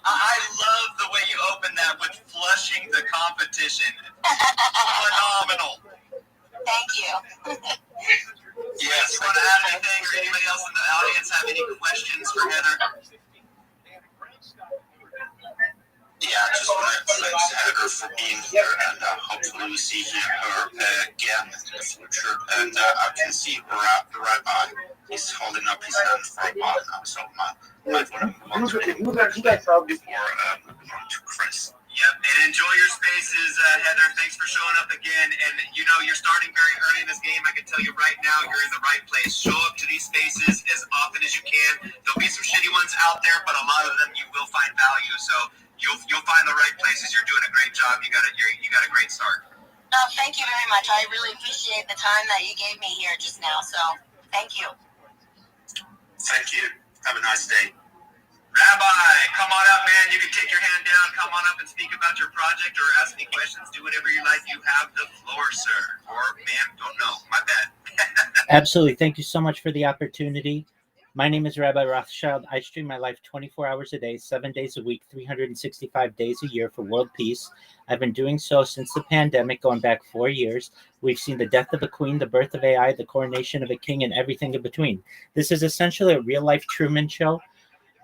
I love the way you opened that with flushing the competition. Phenomenal. Thank you. Yes, want to add anything, or anybody else in the audience have any questions for Heather? Yeah, I just want to thank Heather for being here, and hopefully we see her again in the future. And I can see the rabbi is holding up his hand for a while now, so I might want to move on to him before moving on to Chris. Yep, and enjoy your spaces, Heather. Thanks for showing up again. And you're starting very early in this game. I can tell you right now, you're in the right place. Show up to these spaces as often as you can. There'll be some shitty ones out there, but a lot of them you will find value. So you'll find the right places. You're doing a great job. You got a great start. No, thank you very much. I really appreciate the time that you gave me here just now. So thank you. Thank you. Have a nice day. Rabbi, come on up, man. You can take your hand down. Come on up and speak about your project or ask me questions. Do whatever you like. You have the floor, sir. Or, ma'am, don't know. My bad. Absolutely. Thank you so much for the opportunity. My name is Rabbi Rothschild. I stream my life 24 hours a day, 7 days a week, 365 days a year for world peace. I've been doing so since the pandemic, going back 4 years. We've seen the death of a queen, the birth of AI, the coronation of a king, and everything in between. This is essentially a real-life Truman Show.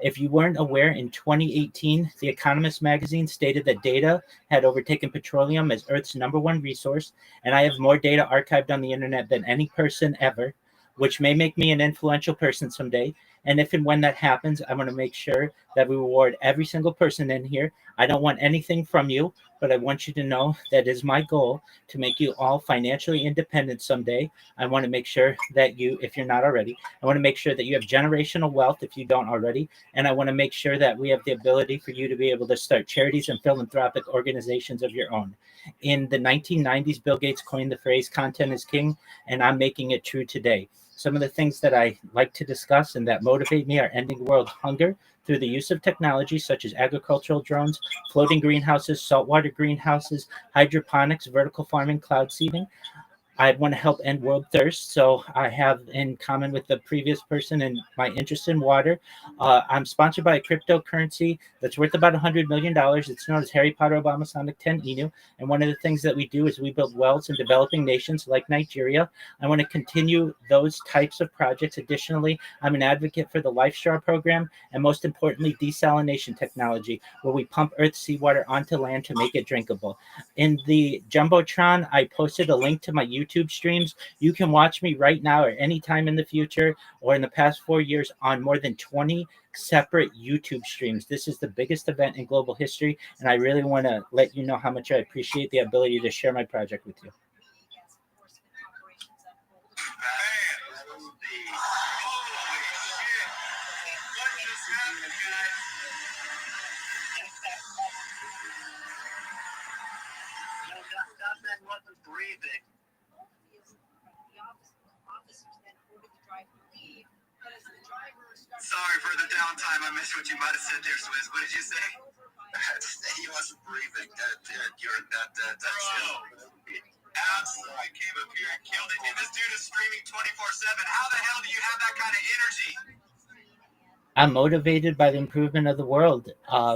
If you weren't aware, in 2018, The Economist magazine stated that data had overtaken petroleum as Earth's #1 resource, and I have more data archived on the internet than any person ever, which may make me an influential person someday. And if and when that happens, I want to make sure that we reward every single person in here. I don't want anything from you, but I want you to know that is my goal, to make you all financially independent someday. I want to make sure that you, if you're not already, I want to make sure that you have generational wealth if you don't already. And I want to make sure that we have the ability for you to be able to start charities and philanthropic organizations of your own. In the 1990s, Bill Gates coined the phrase "content is king," and I'm making it true today. Some of the things that I like to discuss and that motivate me are ending world hunger through the use of technology such as agricultural drones, floating greenhouses, saltwater greenhouses, hydroponics, vertical farming, cloud seeding. I want to help end world thirst, so I have in common with the previous person in my interest in water. I'm sponsored by a cryptocurrency that's worth about $100 million. It's known as Harry Potter Obama Sonic 10 Inu, and one of the things that we do is we build wells in developing nations like Nigeria. I want to continue those types of projects. Additionally, I'm an advocate for the Life Straw program, and most importantly, desalination technology, where we pump Earth's seawater onto land to make it drinkable. In the Jumbotron, I posted a link to my YouTube streams. You can watch me right now or any time in the future or in the past 4 years on more than 20 separate YouTube streams. This is the biggest event in global history, and I really want to let you know how much I appreciate the ability to share my project with you. Holy shit. What just Sorry for the downtime. I missed what you might have said there, Swizz. What did you say? He wasn't breathing. That's Absolutely. Came up here and killed it. And this dude is streaming 24/7. How the hell do you have that kind of energy? I'm motivated by the improvement of the world.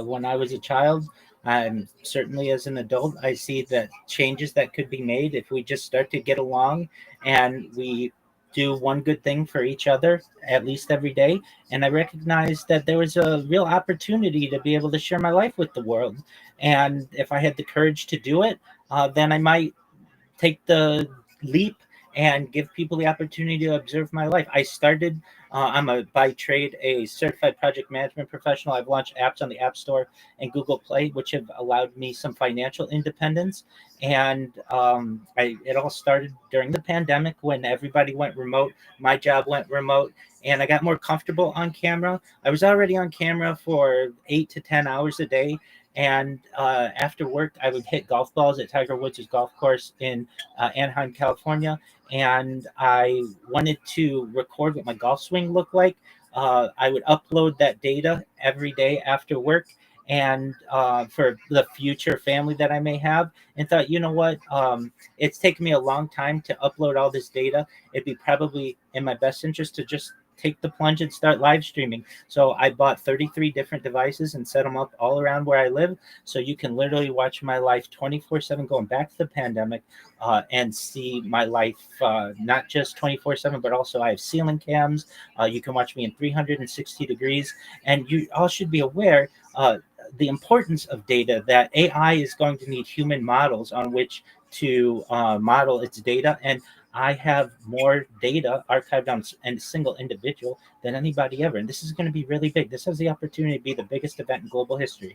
When I was a child, I'm certainly as an adult, I see that changes that could be made if we just start to get along and we do one good thing for each other at least every day. And I recognized that there was a real opportunity to be able to share my life with the world. And if I had the courage to do it, then I might take the leap and give people the opportunity to observe my life. I started, I'm by trade a certified project management professional. I've launched apps on the App Store and Google Play, which have allowed me some financial independence. And it all started during the pandemic when everybody went remote. My job went remote and I got more comfortable on camera. I was already on camera for 8 to 10 hours a day. And after work, I would hit golf balls at Tiger Woods' golf course in Anaheim, California. And I wanted to record what my golf swing looked like. I would upload that data every day after work and for the future family that I may have. And thought, you know what? It's taken me a long time to upload all this data. It'd be probably in my best interest to just take the plunge and start live streaming. So I bought 33 different devices and set them up all around where I live. So you can literally watch my life 24/7 going back to the pandemic and see my life, not just 24/7, but also I have ceiling cams. You can watch me in 360 degrees. And you all should be aware the importance of data, that AI is going to need human models on which to model its data. And I have more data archived on a single individual than anybody ever. And this is going to be really big. This has the opportunity to be the biggest event in global history.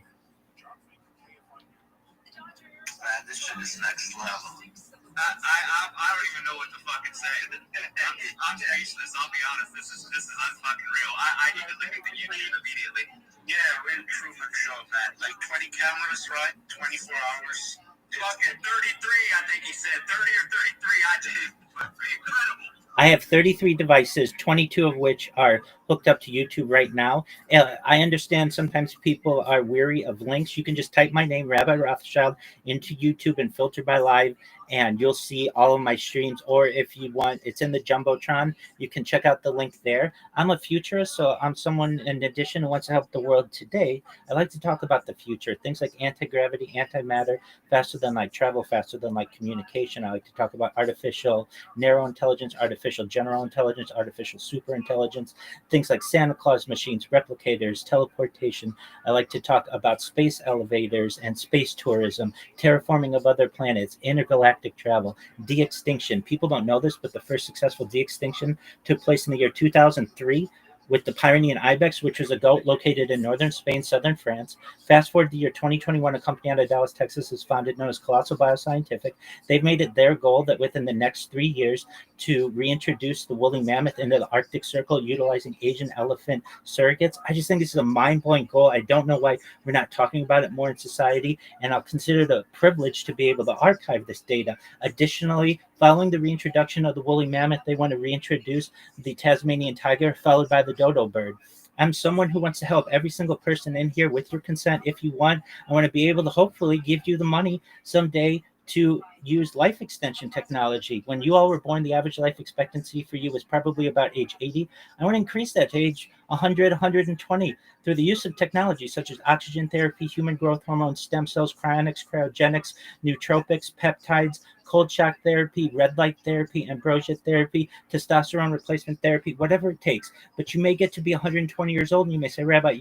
Man, this shit is next level. I don't even know what to fucking say. I'm speechless. I'll be honest. This is unfucking real. I need to look at the YouTube immediately. Yeah, we're improving the show, man. Like 20 cameras, right? 24 hours. Fucking 33, I think he said. 30 or 33, I did. Incredible. I have 33 devices, 22 of which are hooked up to YouTube right now. I understand sometimes people are weary of links. You can just type my name, Rabbi Rothschild, into YouTube and filter by live, and you'll see all of my streams. Or if you want, it's in the Jumbotron. You can check out the link there. I'm a futurist, so I'm someone, in addition, who wants to help the world today. I like to talk about the future, things like anti-gravity, antimatter, faster than light travel, faster than light communication. I like to talk about artificial narrow intelligence, artificial general intelligence, artificial super intelligence, things like Santa Claus machines, replicators, teleportation. I like to talk about space elevators and space tourism, terraforming of other planets, intergalactic travel, de-extinction. People don't know this, but the first successful de-extinction took place in the year 2003 with the Pyrenean ibex, which was a goat located in northern Spain, southern France. Fast forward to the year 2021, a company out of Dallas, Texas is founded known as Colossal Bioscientific. They've made it their goal that within the next 3 years to reintroduce the woolly mammoth into the Arctic Circle utilizing Asian elephant surrogates. I just think this is a mind-blowing goal. I don't know why we're not talking about it more in society, and I'll consider it a privilege to be able to archive this data. Additionally, following the reintroduction of the woolly mammoth, they want to reintroduce the Tasmanian tiger, followed by the dodo bird. I'm someone who wants to help every single person in here with your consent. If you want, I want to be able to hopefully give you the money someday to use life extension technology. When you all were born, the average life expectancy for you was probably about age 80. I want to increase that to age 100, 120 through the use of technology such as oxygen therapy, human growth hormones, stem cells, cryonics, cryogenics, nootropics, peptides, cold shock therapy, red light therapy, ambrosia therapy, testosterone replacement therapy, whatever it takes. But you may get to be 120 years old and you may say, Rabbi,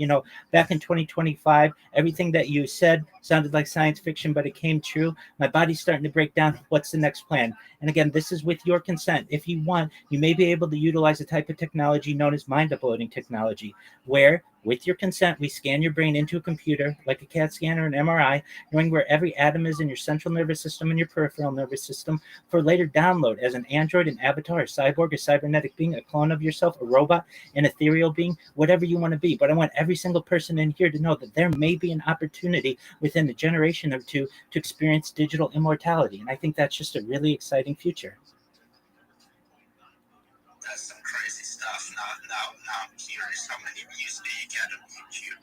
back in 2025, everything that you said sounded like science fiction, but it came true. My body's starting to break down. What's the next plan? And again, this is with your consent. If you want, you may be able to utilize a type of technology known as mind uploading technology, where with your consent, we scan your brain into a computer like a CAT scan or an MRI, knowing where every atom is in your central nervous system and your peripheral nervous system for later download as an android, an avatar, a cyborg, a cybernetic being, a clone of yourself, a robot, an ethereal being, whatever you want to be. But I want every single person in here to know that there may be an opportunity within a generation or two to experience digital immortality. And I think that's just a really exciting future. That's some crazy stuff. Now I'm here. How many views do you get on YouTube?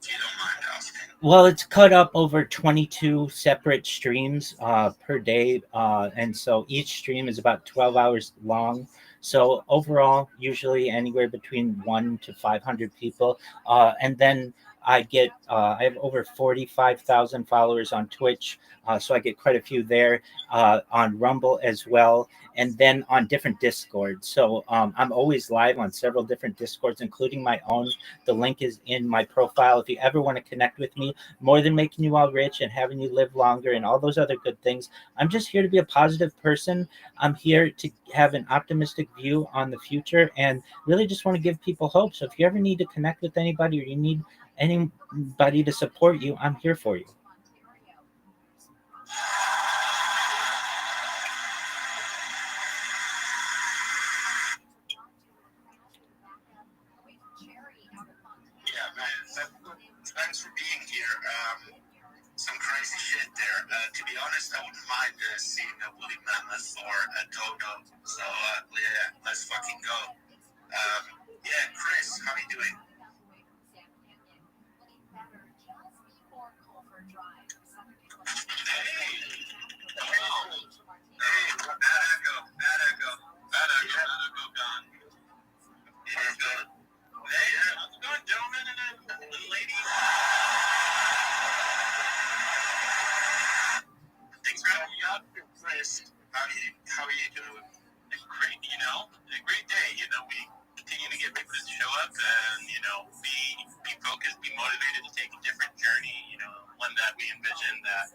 If you don't mind asking. Well, it's cut up over 22 separate streams per day, and so each stream is about 12 hours long. So overall, usually anywhere between 1 to 500 people, and then I have over 45,000 followers on Twitch, so I get quite a few there, on Rumble as well, and then on different Discords. So I'm always live on several different Discords, including my own. The link is in my profile. If you ever want to connect with me, more than making you all rich and having you live longer and all those other good things, I'm just here to be a positive person. I'm here to have an optimistic view on the future and really just want to give people hope. So if you ever need to connect with anybody or you need anybody to support you, I'm here for you. Yeah, man. Thanks for being here. Some crazy shit there. To be honest, I wouldn't mind seeing a woolly mammoth or a dodo. So, yeah, let's fucking go. Yeah, Chris, how are you doing? Thanks for having me up, Chris. How are you doing? Great, a great day. We continue to get people to show up and, be focused, be motivated to take a different journey, one that we envision that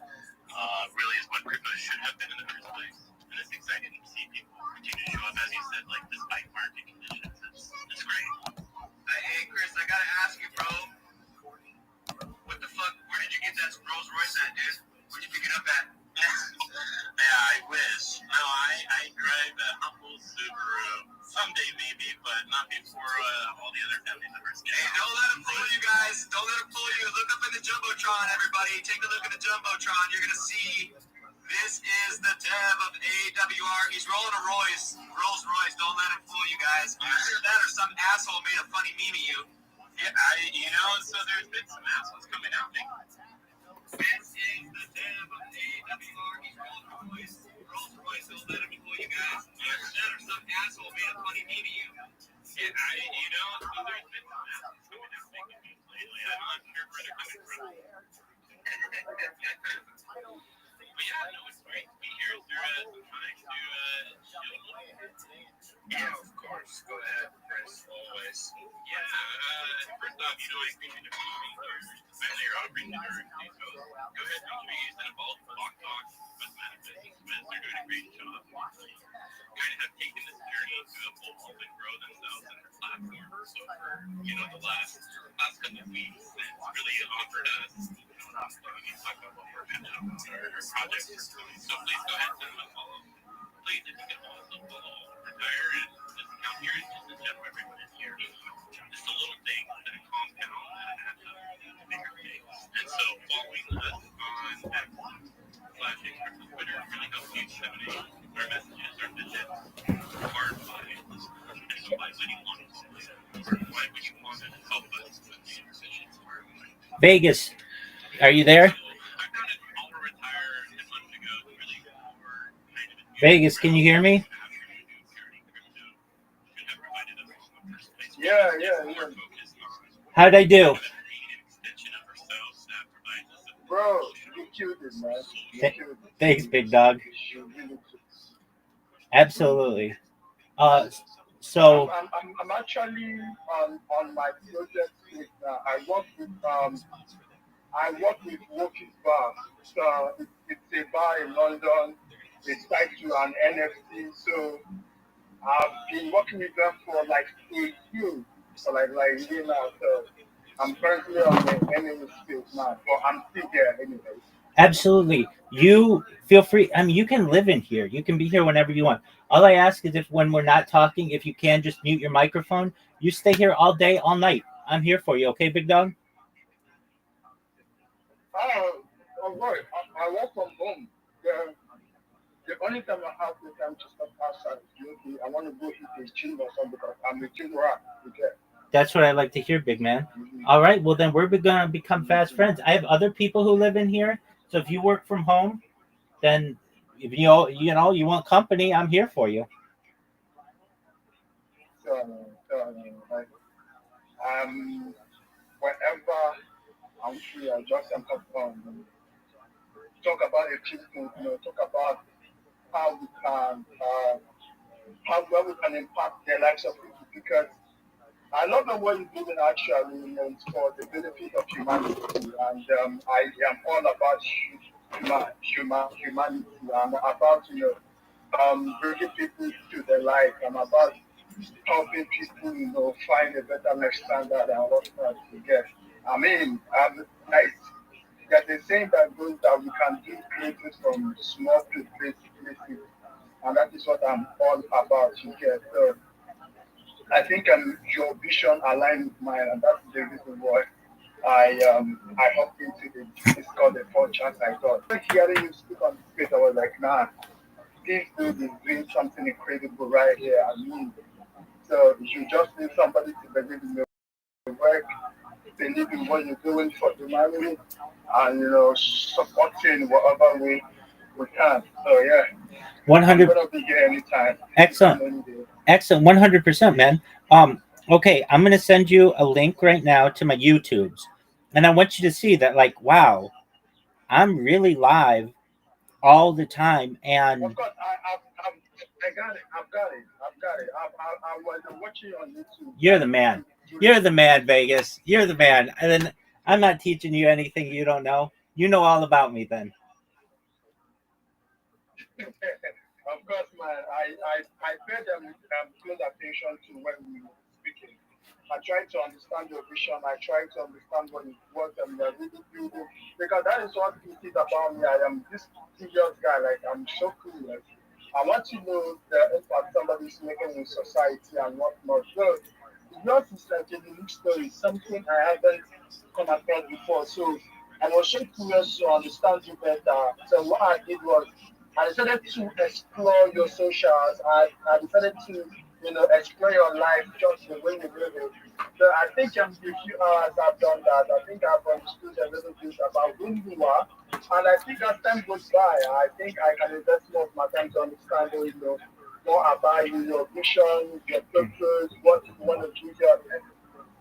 really is what crypto should have been in the first place. And it's exciting to see people continue to show up, as you said, like despite market conditions. It's great. Hey, Chris, I gotta ask you, bro. What the fuck? Where did you get that Rolls Royce at, dude? Where'd you pick it up at? Yeah, I wish. No, I drive a humble Subaru. Someday maybe, but not before all the other family members get. Hey, don't let him fool you guys. Don't let him fool you. Look up in the Jumbotron, everybody. Take a look at the Jumbotron. You're going to see this is the dev of AWR. He's rolling a Rolls Royce. Don't let him fool you guys. Either that or some asshole made a funny meme of you. Yeah, so there's been some assholes coming out. This is the dev of AWR. He's rolling a Rolls Royce. Don't let him fool you guys. Either that or some asshole made a funny meme of you. Yeah, so there's been some assholes coming out making memes lately. I'm not sure where they're coming from. But yeah, no, it's great to be here. Is there some time to chill? Yeah, of course. Go ahead, Chris, always. Yeah, first off, I appreciate you being here. Especially your operation directly. So go ahead, make sure you use an Evolve Block Talk with Manifesting Smiths. They're doing a great job. Kind of have taken this journey to evolve and grow themselves and their platform. So for the last couple of weeks, it's really offered us. Talk about what we're doing now, our projects are doing. So please go ahead and send them a follow. Please, if you can also follow Retire and just come here and just chat with everyone in here. Just a little thing that a compound that adds up to bigger things. And so following us on X / Twitter really helps you disseminate our messages, our visions, our advice, and so by winning one, why would you want to help us with the decisions we're going to? Vegas, are you there? Vegas, can you hear me? Yeah. How'd I do? Bro, you killed it, man. You killed it. Thanks, big dog. Absolutely. So I'm actually on my project with I work with Walking Bar. So it's a bar in London. It's tied to an NFT. So I've been working with them for like 8 years. So like a year now. So I'm currently on the enemy space now, but I'm still there anyway. absolutely. You feel free. I mean, you can live in here. You can be here whenever you want. All I ask is if when we're not talking, if you can just mute your microphone. You stay here all day, all night. I'm here for you. Okay, big dog? Oh, right. I work from home. The only time I have the time to step outside is maybe I want to go hit the gym or something because I'm a gym rat. Okay. That's what I like to hear, big man. All right, well then we're gonna become fast friends. I have other people who live in here, so if you work from home, then if you want company, I'm here for you. Like um, whenever I'm free, I just come home and talk about a few things. Talk about how we can how well we can impact the lives of people because I love the what you're doing actually, it's for the benefit of humanity, and I am all about humanity. I'm about bringing people to the light. I'm about helping people, find a better life standard and whatnot to get. I mean, there's a saying that goes that we can do great things from small places, and that is what I'm all about to get. So I think your vision aligned with mine, and that's the reason why I hopped into this called the first chance I got. Hearing you speak on the stage, I was like, nah, this dude is doing something incredible right here. I mean, so you just need somebody to believe in your work, believe in what you're doing for humanity, and supporting whatever way we can. So yeah, I'm 100. gonna be here anytime. Excellent. Excellent. 100%, man. Okay, I'm gonna send you a link right now to my YouTubes, and I want you to see that, like, wow, I'm really live all the time, and Of course, I got it. I was watching on YouTube. you're the man. You're the man, Vegas. You're the man. And then I'm not teaching you anything you don't know. You know all about me then. Of course, man. I pay them close attention to when we were speaking. I try to understand your vision. I try to understand what you're really building because that is what it is about me. I am this serious guy. Like I'm so curious. I want to know the impact somebody's making in society and whatnot. So yours is like a unique story, something I haven't come across before. So I was so curious to understand you better. So what I did was I decided to explore your socials. I decided to, explore your life just the way you live it. So I think in a few hours I've done that. I think I've understood a little bit about who you are. And I think as time goes by, I think I can invest more of my time to understand, more about you, your vision, your purpose, what you want to do here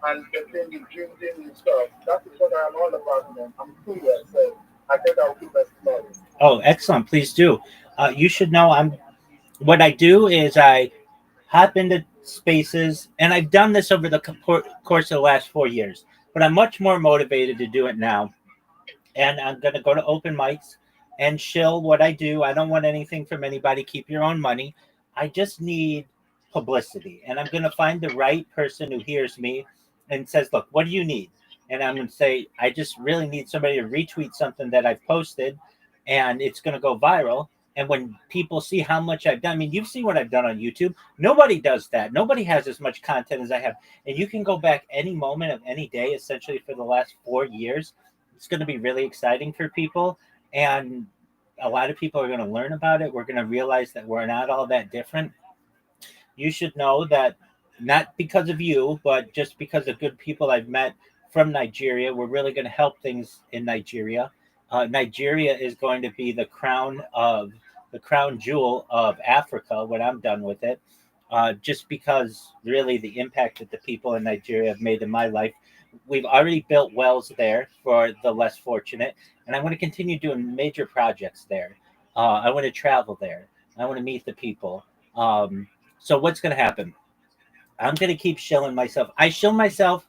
and the thing you dreaming and stuff. That is what I'm all about, man. I'm curious, so I think I'll keep exploring. Oh, excellent. Please do. You should know what I do is I hop into spaces, and I've done this over the course of the last 4 years, but I'm much more motivated to do it now. And I'm going to go to open mics and shill what I do. I don't want anything from anybody. Keep your own money. I just need publicity. And I'm going to find the right person who hears me and says, look, what do you need? And I'm going to say, I just really need somebody to retweet something that I've posted and it's going to go viral. And when people see how much I've done, I mean, you've seen what I've done on YouTube. Nobody does that. Nobody has as much content as I have. And you can go back any moment of any day, essentially for the last 4 years. It's going to be really exciting for people. And a lot of people are going to learn about it. We're going to realize that we're not all that different. You should know that not because of you, but just because of good people I've met from Nigeria, we're really going to help things in Nigeria. Nigeria is going to be the crown jewel of Africa when I'm done with it. Just because really the impact that the people in Nigeria have made in my life. We've already built wells there for the less fortunate, and I want to continue doing major projects there. I want to travel there. I want to meet the people. So what's going to happen? I'm going to keep shilling myself. I shill myself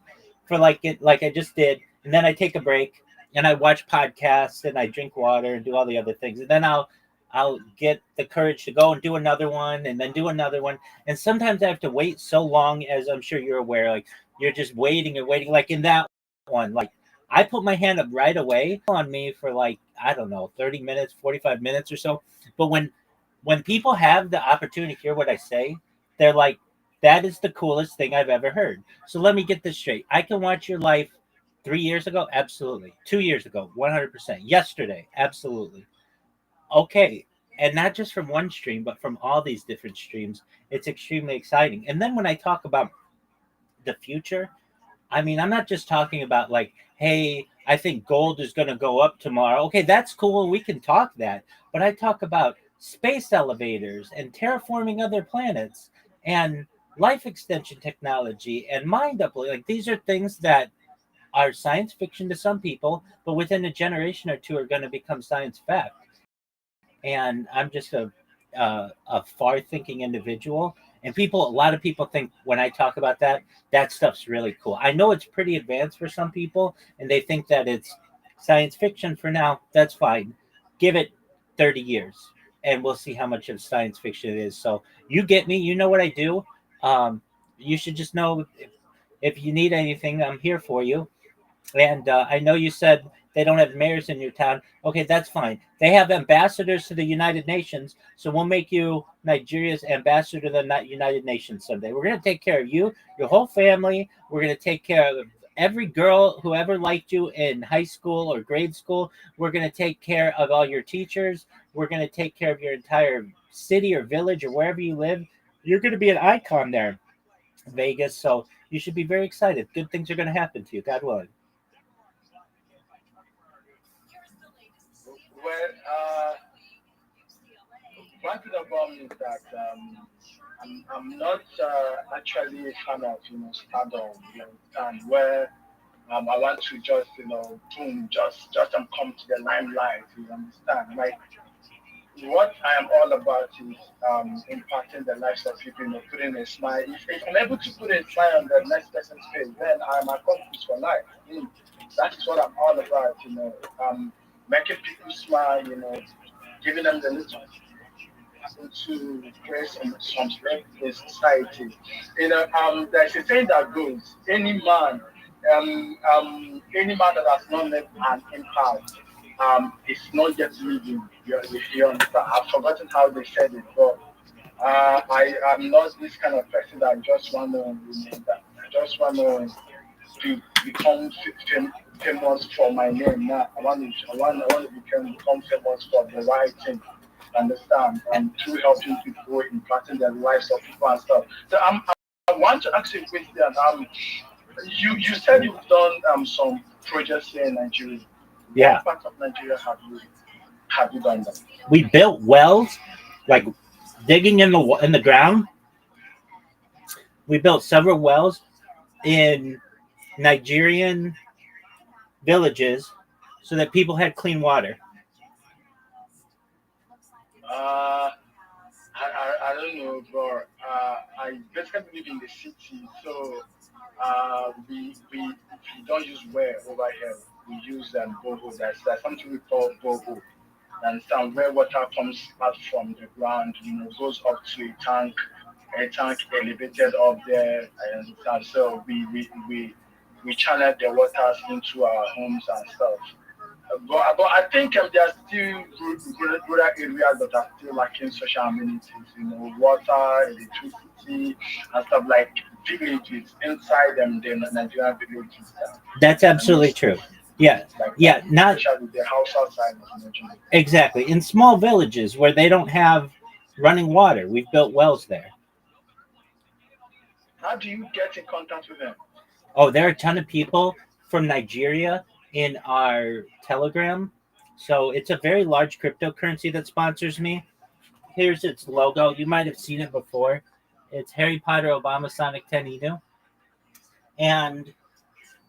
for like I just did, and then I take a break and I watch podcasts and I drink water and do all the other things, and then I'll get the courage to go and do another one and then do another one. And sometimes I have to wait so long, as I'm sure you're aware, like you're just waiting and waiting. Like in that one, like I put my hand up right away on me for like, I don't know, 30 minutes, 45 minutes or so. But when people have the opportunity to hear what I say, they're like, that is the coolest thing I've ever heard. So let me get this straight. I can watch your life 3 years ago, absolutely. 2 years ago, 100%. Yesterday, absolutely. Okay, and not just from one stream, but from all these different streams. It's extremely exciting. And then when I talk about the future, I mean, I'm not just talking about like, hey, I think gold is going to go up tomorrow. Okay, that's cool. We can talk that. But I talk about space elevators and terraforming other planets and life extension technology and mind upload. Like, these are things that are science fiction to some people, but within a generation or two are going to become science fact. And I'm just a far thinking individual. And a lot of people think when I talk about that stuff's really cool. I know it's pretty advanced for some people, and they think that it's science fiction for now. That's fine. Give it 30 years, and we'll see how much of science fiction it is. So you get me. You know what I do. You should just know if you need anything, I'm here for you. And I know you said they don't have mayors in your town. Okay, that's fine. They have ambassadors to the United Nations, so we'll make you Nigeria's ambassador to the United Nations someday. We're going to take care of you, your whole family. We're going to take care of every girl who ever liked you in high school or grade school. We're going to take care of all your teachers. We're going to take care of your entire city or village or wherever you live. You're going to be an icon there, Vegas. So you should be very excited. Good things are going to happen to you, God willing. Well, one thing about me is that I'm not actually a fan of stardom. You understand? Where I want to just boom, just come to the limelight. You understand? Like what I am all about is impacting the lives of people. Putting a smile. If I'm able to put a smile on the next person's face, then I'm accomplished for life. That is what I'm all about. Making people smile. Giving them the little to create some strength in society. There's a saying that goes, any man that has not left an impact is not yet living. You understand? I've forgotten how they said it, but I am not this kind of person that just want to become famous for my name. Now I want to become famous for the right thing. Understand? And through helping people, impacting the lives of people and stuff. So I want to ask you a question. You said you've done some projects here in Nigeria. Yeah. What part of Nigeria have you done that? We built wells, like digging in the ground. We built several wells in Nigerian villages so that people had clean water. I don't know, but I basically live in the city, so we don't use well over here. We use boho. That's something we call boho. And some where water comes out from the ground, goes up to a tank elevated up there, and so we channel the waters into our homes and stuff. But I think there are still rural areas that are still lacking social amenities, water, electricity, and stuff like villages inside them, the Nigerian villages. That's absolutely true. Yeah, yeah, not especially the house outside of Nigeria. exactly. In small villages where they don't have running water, we've built wells there. How do you get in contact with them? Oh, there are a ton of people from Nigeria in our Telegram. So it's a very large cryptocurrency that sponsors me. Here's its logo. You might have seen it before. It's Harry Potter Obama Sonic 10 Inu. And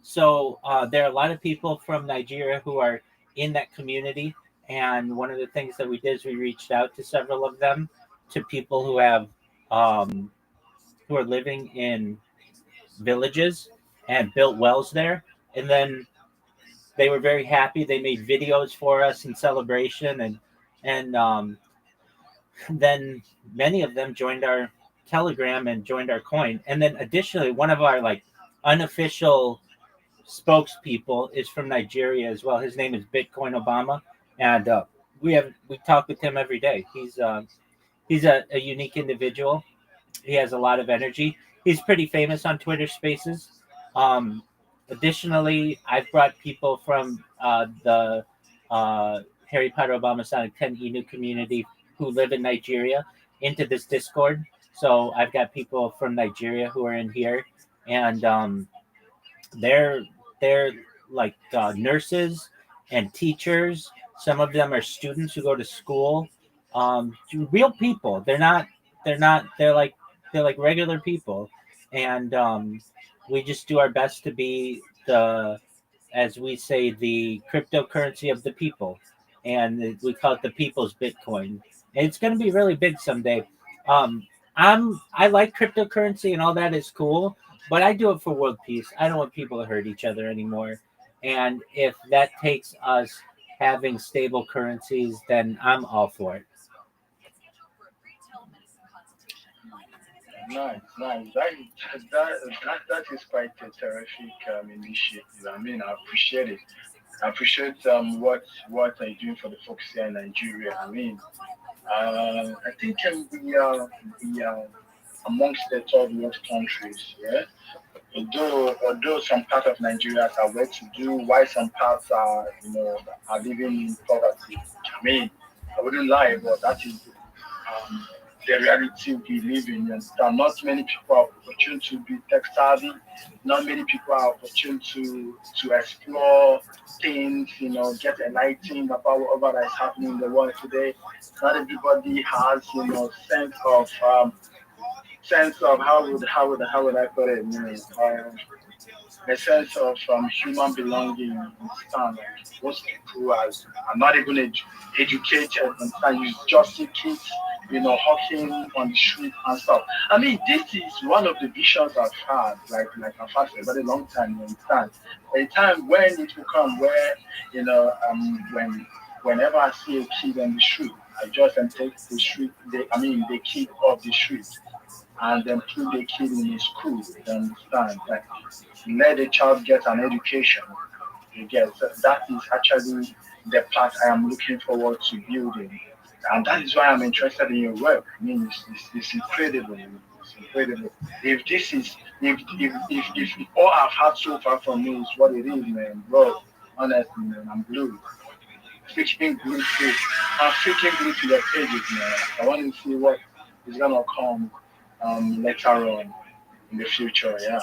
so there are a lot of people from Nigeria who are in that community. And one of the things that we did is we reached out to several of them, to people who have who are living in villages and built wells there. And then they were very happy. They made videos for us in celebration, and then many of them joined our Telegram and joined our coin. And then additionally, one of our like unofficial spokespeople is from Nigeria as well. His name is Bitcoin Obama, and we talk with him every day. He's a unique individual. He has a lot of energy. He's pretty famous on Twitter Spaces. Additionally, I've brought people from the Harry Potter Obama Sonic 10 Inu community who live in Nigeria into this Discord. So I've got people from Nigeria who are in here. and they're like nurses and teachers. Some of them are students who go to school. Real people. They're like regular people, and we just do our best to be the, as we say, the cryptocurrency of the people, and we call it the people's Bitcoin. It's going to be really big someday. Um, I like cryptocurrency and all that is cool, but I do it for world peace. I don't want people to hurt each other anymore, and if that takes us having stable currencies, then I'm all for it. Nice, nice. That is quite a terrific initiative. I mean, I appreciate it. I appreciate what I do for the folks here in Nigeria. I mean, I think we are amongst the third world countries. Yeah, although some parts of Nigeria are well to do, while some parts are are living in poverty. I mean, I wouldn't lie, but that is um, the reality we live in. You understand? Not many people are opportune to be tech savvy. Not many people are opportune to explore things. Get enlightened about whatever is happening in the world today. Not everybody has sense of how would I put it? A sense of human belonging. Understand? Like most people are not even educated. Understand? You just see kids, hawking on the street and stuff. I mean, this is one of the visions I've had, like I've had for a very long time. You understand? A time when it will come where whenever I see a kid on the street, I just take the street. The kid off the street and then put the kid in a school. You understand? Like let the child get an education. You get so that is actually the part I am looking forward to building, and that is why I'm interested in your work. I mean, it's incredible. It's incredible. If this is if all I've had so far from me is what it is, man, bro. Honestly, man, I'm glued. Freaking glued to. I'm freaking glued to your pages, man. I want to see what is gonna come later on in the future. Yeah.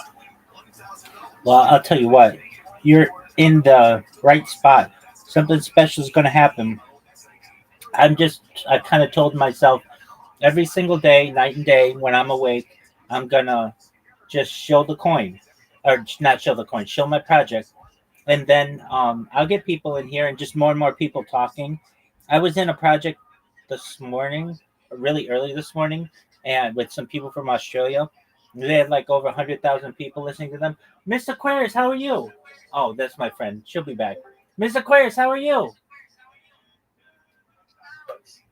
Well, I'll tell you what, you're in the right spot. Something special is going to happen. I kind of told myself every single day, night and day, when I'm awake, I'm going to just show the coin, or not show the coin, show my project. And then I'll get people in here and just more and more people talking. I was in a project this morning, really early this morning, and with some people from Australia. They had like over 100,000 people listening to them. Miss Aquarius, how are you? Oh, that's my friend. She'll be back. Miss Aquarius, how are you?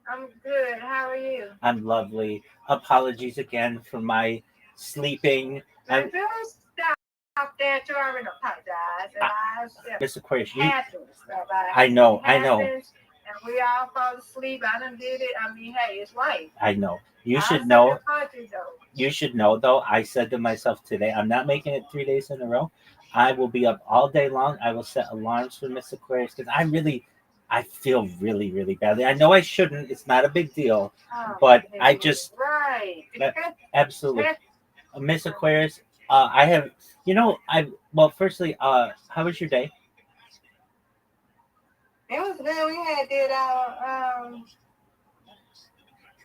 I'm good. How are you? I'm lovely. Apologies again for my sleeping. Now, do stop there to already apologize. And I accept Miss Aquarius, happens. I know. And we all fall asleep. I done did it. I mean, hey, it's life. I know. You I should know. apology, though. You should know, though. I said to myself today, I'm not making it 3 days in a row. I will be up all day long. I will set alarms for Miss Aquarius because I feel really, really badly. I know I shouldn't. It's not a big deal, but I just Right. absolutely, Miss Aquarius. I have, firstly, how was your day? It was good.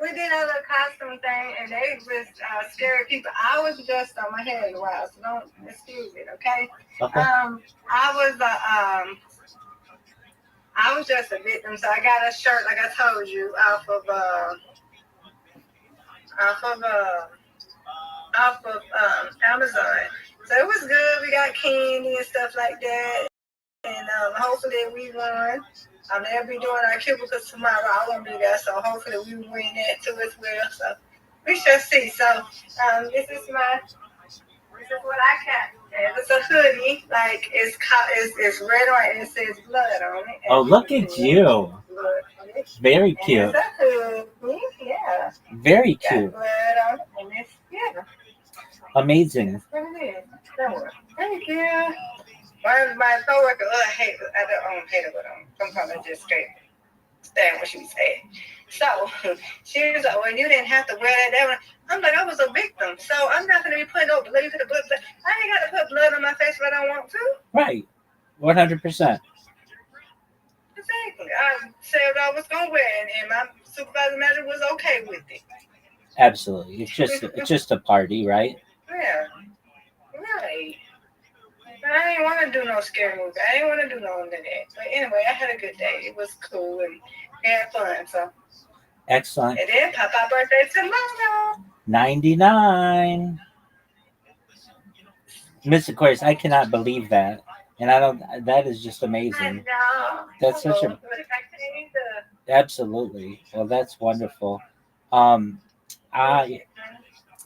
We did our little costume thing, and they was scared people. I was just on my head a while, so don't excuse it, okay? Okay. I was just a victim, so I got a shirt, like I told you, off of Amazon. So it was good. We got candy and stuff like that, and hopefully we won. They'll be doing our cubicles tomorrow. I won't be there, so hopefully we win that too as well. So we shall see. So this is what I got. And it's a hoodie, like it's red on it and it says blood on it. Oh, look at you! Very cute. And it's a hoodie, yeah. Very cute. Got blood on it, and it's Amazing. That's what it is. Thank you. My coworker, I don't hate it with them. Sometimes I just straight understand what she was saying. So she was like, well, you didn't have to wear that. I'm like, I was a victim, so I'm not going to be putting no blood to the blood. I ain't got to put blood on my face if I don't want to. Right. 100%. Exactly. I said what I was going to wear, and my supervisor manager was okay with it. Absolutely. It's just a party, right? Yeah. Right. I didn't want to do no scary movie. I didn't want to do none of that. But anyway, I had a good day. It was cool and had fun. So. Excellent. And then Papa's birthday tomorrow. 99. Miss Aquarius, I cannot believe that. And I don't, that is just amazing. That's such a, absolutely. Well, that's wonderful.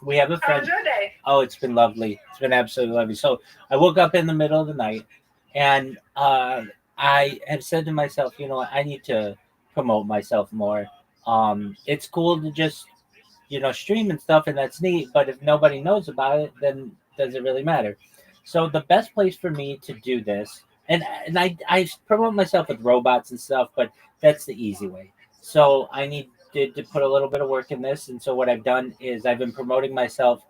We have a How friend. was your day? Oh, it's been lovely. It's been absolutely lovely. So I woke up in the middle of the night, and I have said to myself, you know what, I need to promote myself more. It's cool to just, stream and stuff, and that's neat. But if nobody knows about it, then does it really matter? So the best place for me to do this, and I promote myself with robots and stuff, but that's the easy way. So I need to put a little bit of work in this, and so what I've done is I've been promoting myself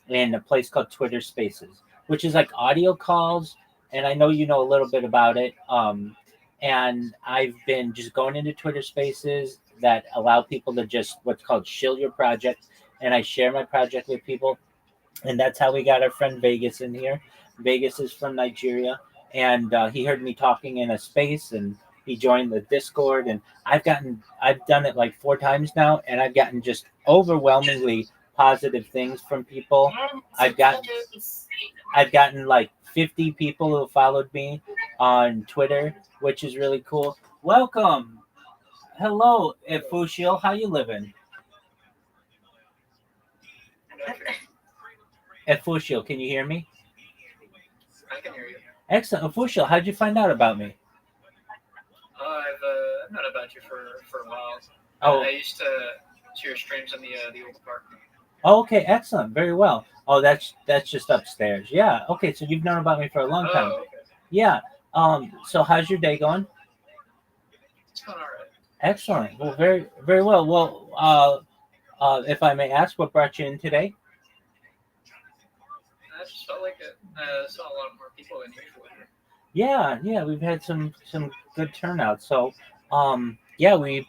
in a place called Twitter Spaces, which is like audio calls, and I know you know a little bit about it. And I've been just going into Twitter Spaces that allow people to just what's called shill your project, and I share my project with people, and that's how we got our friend Vegas in here. Vegas is from Nigeria, and he heard me talking in a space, and he joined the Discord, and I've done it like 4 times now, and I've gotten just overwhelmingly positive things from people. I've gotten like 50 people who followed me on Twitter, which is really cool. Welcome. Hello, Efushio. How you living? Efushio, can you hear me? I can hear you. Excellent. Efushio, how'd you find out about me? I've known about you for a while. Oh. I used to your streams in the old park. Oh, okay, excellent. Very well. Oh, that's just upstairs. Yeah. Okay, so you've known about me for a long time. Oh, okay. Yeah. So how's your day going? It's going all right. Excellent. Well, very, very well. Well, if I may ask, what brought you in today? I just felt like it. Saw a lot more people than usual here. Yeah, we've had some good turnout. So, yeah, we've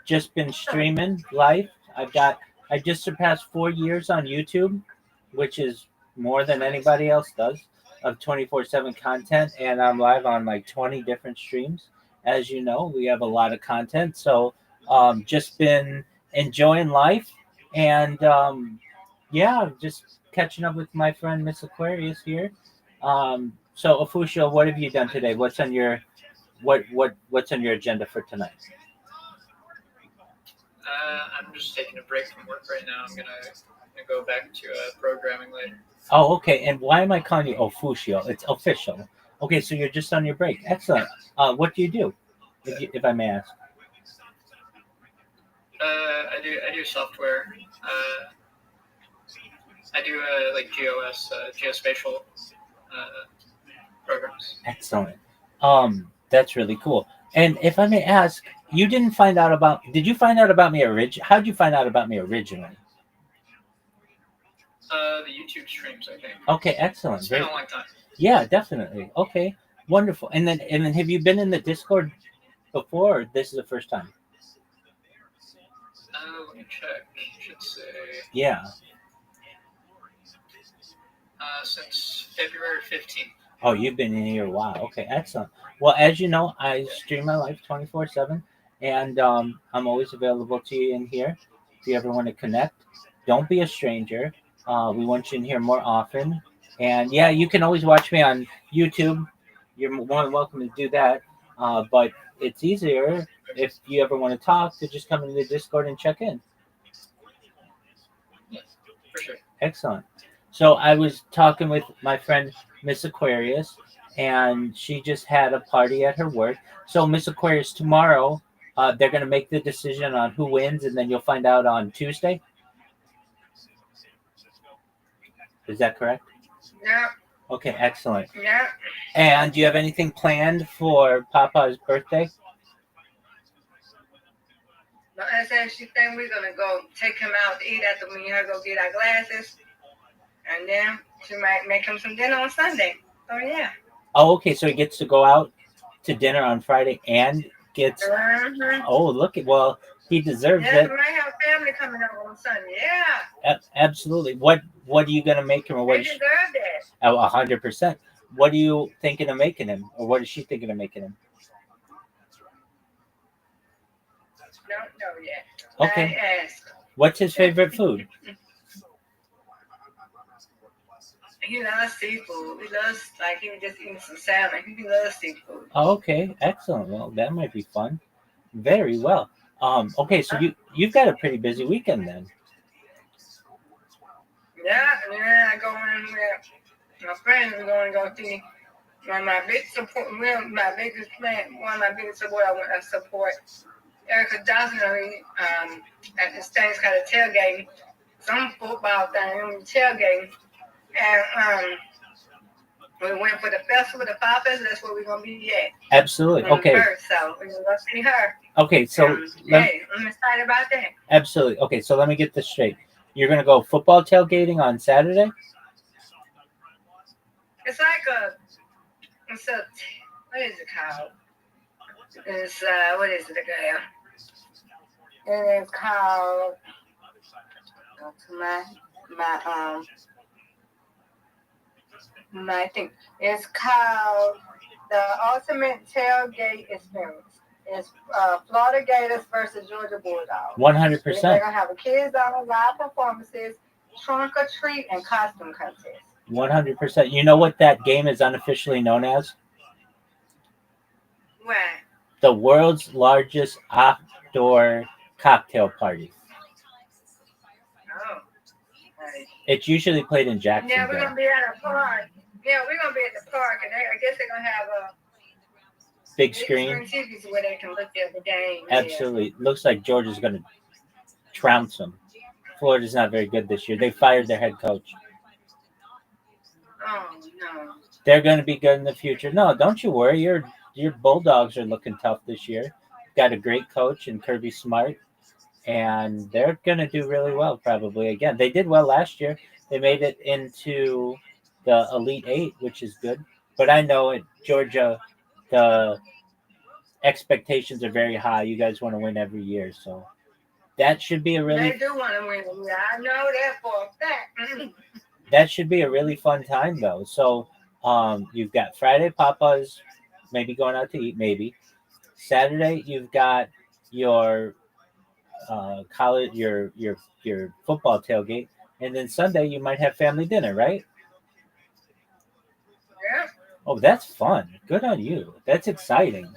just been streaming live. I just surpassed 4 years on YouTube, which is more than anybody else does, of 24/7 content, and I'm live on like 20 different streams. As you know, we have a lot of content, so just been enjoying life, and yeah, just catching up with my friend Miss Aquarius here. So Ofusio, what have you done today? What's on your what's on your agenda for tonight? I'm just taking a break from work right now. I'm gonna go back to programming later. Oh, okay. And why am I calling you Ofusio? It's official. Okay, so you're just on your break. Excellent. What do you do, if I may ask? I do software. I do like GOS, geospatial programs. Excellent. That's really cool. And if I may ask, you didn't find out about? Did you find out about me How did you find out about me originally? The YouTube streams, I think. Okay, excellent. It's been a long time. Yeah, definitely. Okay, wonderful. And then have you been in the Discord before, or this is the first time? Let me check. Should say. Yeah. Since February 15th. Oh, you've been in here a while. Okay, excellent. Well, as you know, I stream my life 24/7, and I'm always available to you in here. If you ever want to connect, don't be a stranger. We want you in here more often. And yeah, you can always watch me on YouTube. You're more than welcome to do that. But it's easier if you ever want to talk to just come into the Discord and check in. Yeah, for sure. Excellent. So I was talking with my friend Miss Aquarius, and she just had a party at her work. So Miss Aquarius, tomorrow they're going to make the decision on who wins, and then you'll find out on Tuesday. Is that correct? Yeah. Okay, excellent. Yeah. And do you have anything planned for Papa's birthday? My aunt said she think we're gonna go take him out to eat after me and her go get our glasses, and then she might make him some dinner on Sunday. So yeah. Oh, okay. So he gets to go out to dinner on Friday and gets. Mm-hmm. Oh, look at he deserves Yeah, it. we might have family coming over on Sunday. Yeah. Absolutely. What are you gonna make him, or what? They deserve that. Oh, 100%. What are you thinking of making him, or what is she thinking of making him? Don't know yet. Okay. I asked. What's his favorite food? He loves seafood. He loves, like, he was just eating some salmon. He loves seafood. Oh, okay. Excellent. Well, that might be fun. Very well. Okay, so you've got a pretty busy weekend then. Yeah, and then I go in with my friends. We're going to go see one of my biggest support. My biggest plan. One of my biggest support. I want to support Erica Johnson. At this thing's called a tailgating. Some football thing, tailgating, and we went for the festival, the Fall Festival. That's where we're gonna be at. Absolutely. Okay. First, so we're gonna go see her. Okay, so I'm excited about that. Absolutely. Okay, so let me get this straight. You're gonna go football tailgating on Saturday? It's like what is it called? It's what is it again? It is called. Go to my thing. It's called the Ultimate Tailgate Experience. It's Florida Gators versus Georgia Bulldogs. 100%. They're gonna have a kids on live performances, trunk or treat, and costume contest. 100%. You know what that game is unofficially known as? What? The world's largest outdoor cocktail party. Oh. Right. It's usually played in Jacksonville. Yeah, we're gonna be at a park. Yeah, we're gonna be at the park, and I guess they're gonna have a big screen TVs where they can look at the game. Absolutely. Yeah. Looks like Georgia's gonna trounce them. Florida's not very good this year. They fired their head coach. Oh no. They're gonna be good in the future. No, don't you worry. Your Bulldogs are looking tough this year. Got a great coach in Kirby Smart. And they're going to do really well, probably. Again, they did well last year. They made it into the Elite Eight, which is good. But I know at Georgia, the expectations are very high. You guys want to win every year. So that should be a really... They do want to win. I know that for a fact. That should be a really fun time, though. So you've got Friday, Papa's, maybe going out to eat, maybe. Saturday, you've got your... college, your football tailgate, and then Sunday you might have family dinner, right? Yeah. Oh, that's fun. Good on you. That's exciting.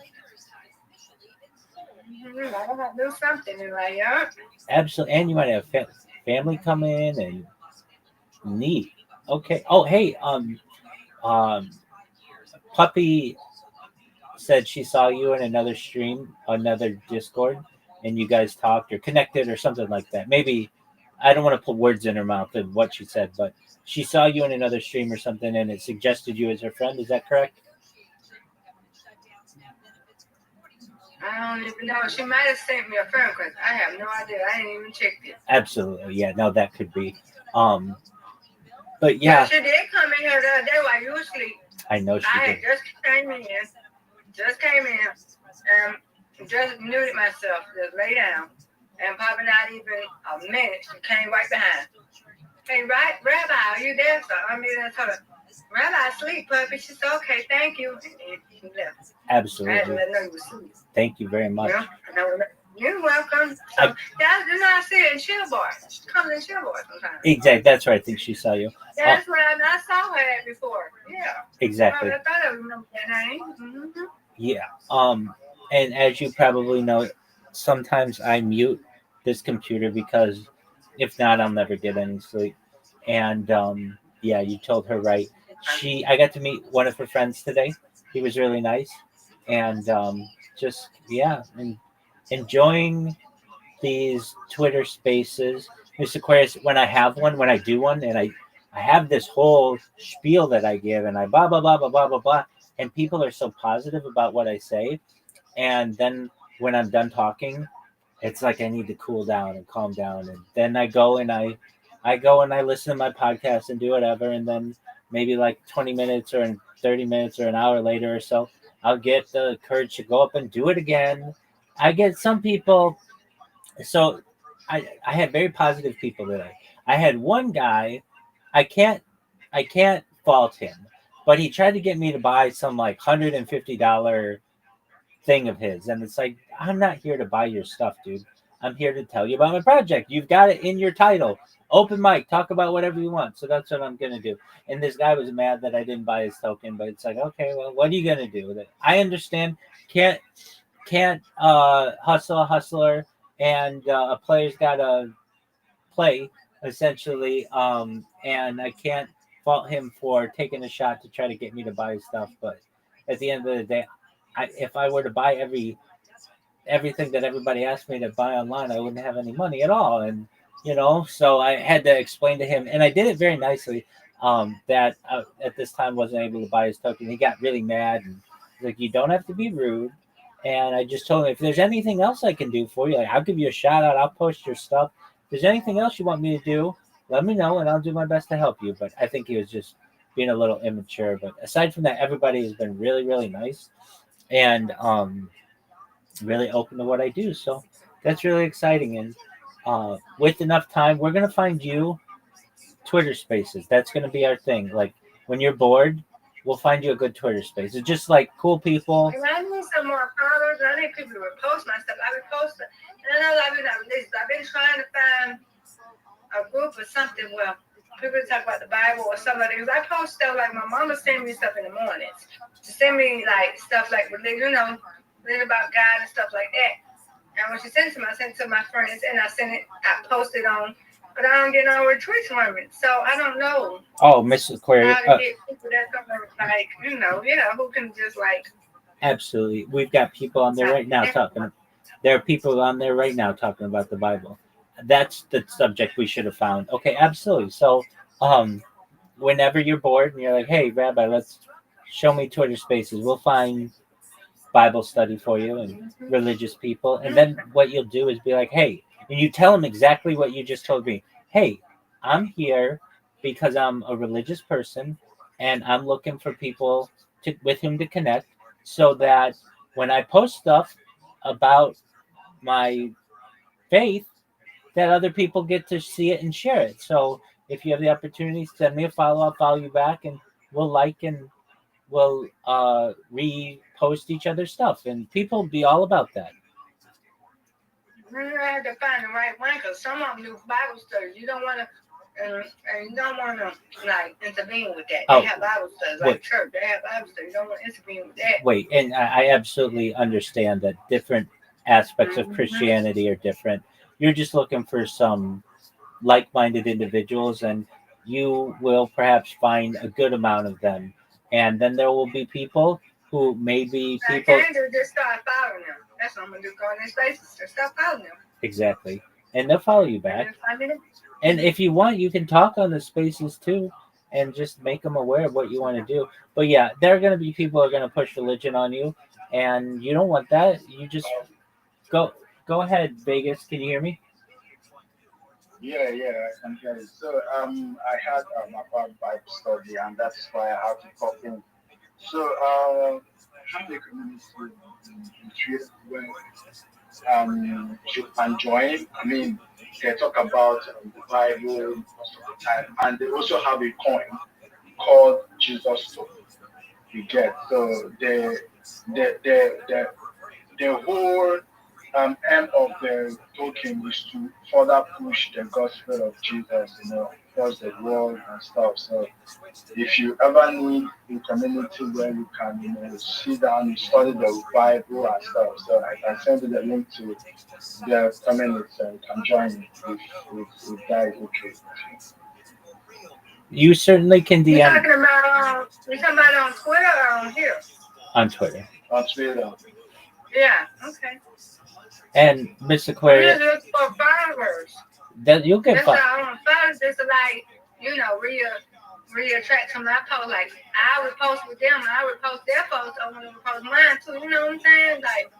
I gotta do something in my yard. Absolutely, and you might have family come in and neat. Okay. Oh, hey, Puppy said she saw you in another stream, another Discord. And you guys talked or connected or something like that. Maybe, I don't want to put words in her mouth of what she said, but she saw you in another stream or something and it suggested you as her friend. Is that correct? I don't even know. She might have sent me a friend request. I have no idea. I ain't even checked it. Absolutely. Yeah, no, that could be. But yeah. She did come in here the other day while you were asleep. I know she did. I just came in. Just muted myself, just lay down, and probably not even a minute, she came right behind. Hey, Rabbi, are you there? So I told her, Rabbi, sleep, puppy. She said, okay, thank you. And she left. Absolutely. I had to let her know you were asleep. Thank you very much. Yeah, you're welcome. So I see it in Chillboard. She comes in Chillboard sometimes. Exactly. That's right. I think she saw you. Yeah, that's what I saw her at before. Yeah. Exactly. Well, I thought I remember that name. Mm-hmm. Yeah. And as you probably know, sometimes I mute this computer because if not, I'll never get any sleep. And yeah, you told her right. I got to meet one of her friends today. He was really nice. And just, yeah, and enjoying these Twitter spaces. Miss Aquarius, when I do one, and I have this whole spiel that I give, and I blah, blah, blah, blah, blah, blah, blah. And people are so positive about what I say. And then when I'm done talking, it's like I need to cool down and calm down, and then I go and I go and I listen to my podcast and do whatever, and then maybe like 20 minutes or 30 minutes or an hour later or so, I'll get the courage to go up and do it again. I get some people, so I had very positive people today. I had one guy, I can't fault him, but he tried to get me to buy some like $150 thing of his, and it's like, I'm not here to buy your stuff, dude. I'm here to tell you about my project. You've got it in your title. Open mic, talk about whatever you want. So that's what I'm gonna do. And this guy was mad that I didn't buy his token, but it's like, okay, well, what are you gonna do with it? I understand. Can't hustle a hustler, and a player's gotta play essentially. And I can't fault him for taking a shot to try to get me to buy his stuff. But at the end of the day, if I were to buy everything that everybody asked me to buy online, I wouldn't have any money at all. And so I had to explain to him, and I did it very nicely. That at this time wasn't able to buy his token. He got really mad and like, you don't have to be rude. And I just told him, if there's anything else I can do for you, like, I'll give you a shout out. I'll post your stuff. If there's anything else you want me to do, let me know, and I'll do my best to help you. But I think he was just being a little immature. But aside from that, everybody has been really, really nice, and really open to what I do. So that's really exciting. And with enough time, we're gonna find you Twitter Spaces. That's gonna be our thing. Like when you're bored, we'll find you a good Twitter Space. It's just like cool people. And I need some more followers. I need people to repost my stuff. I've been posting, and I know I've been trying to find a group or something where people talk about the Bible or something. Because I post stuff like my mama sends me stuff in the mornings. She send me like stuff like reading about God and stuff like that. And when she sends it to me, I send it to my friends, and I post it on. But I don't get no retweets from it, so I don't know. Oh, Miss Aquarius. How to get people that come like who can just like. Absolutely, we've got people on there right now talking. There are people on there right now talking about the Bible. That's the subject we should have found. Okay, absolutely. So, whenever you're bored and you're like, "Hey, Rabbi, let's show me Twitter Spaces," we'll find Bible study for you and religious people. And then what you'll do is be like, "Hey," and you tell them exactly what you just told me. "Hey, I'm here because I'm a religious person, and I'm looking for people with whom to connect, so that when I post stuff about my faith, that other people get to see it and share it. So if you have the opportunity, send me a follow. I'll follow you back, and we'll like and we'll repost each other's stuff, and people be all about that." I have to find the right one, because some of them do Bible studies. You don't want to, and you don't want to like intervene with that. They have Bible studies, like church. They have Bible studies. You don't want to intervene with that. Wait, and I absolutely understand that different aspects of Christianity are different. You're just looking for some like-minded individuals, and you will perhaps find a good amount of them. And then there will be people who maybe people. I can't do just start following them. That's what I'm gonna do. Go in their spaces to start following them. Exactly, and they'll follow you back. And if you want, you can talk on the spaces too, and just make them aware of what you want to do. But yeah, there are going to be people who are going to push religion on you, and you don't want that. You just go ahead, Vegas. Can you hear me? Yeah, I can hear you. So I had about Bible study, and that's why I have to pop in. So how the community when you can join. I mean, they talk about the Bible most of the time, and they also have a coin called Jesus token. You get so the whole end of the token is to further push the gospel of Jesus, across the world and stuff. So if you ever need a community where you can, sit down and study the Bible and stuff, so I can send you the link to the community so you can join if that is okay. You certainly can DM. You're talking about on Twitter or on here? On Twitter. On Twitter. Yeah. Okay. And Miss Aquarius. I'm just looking for followers. That you'll get followers. Just like reattract some of my posts. Like I would post with them, I would post their posts, I want to post mine too. You know what I'm saying? Like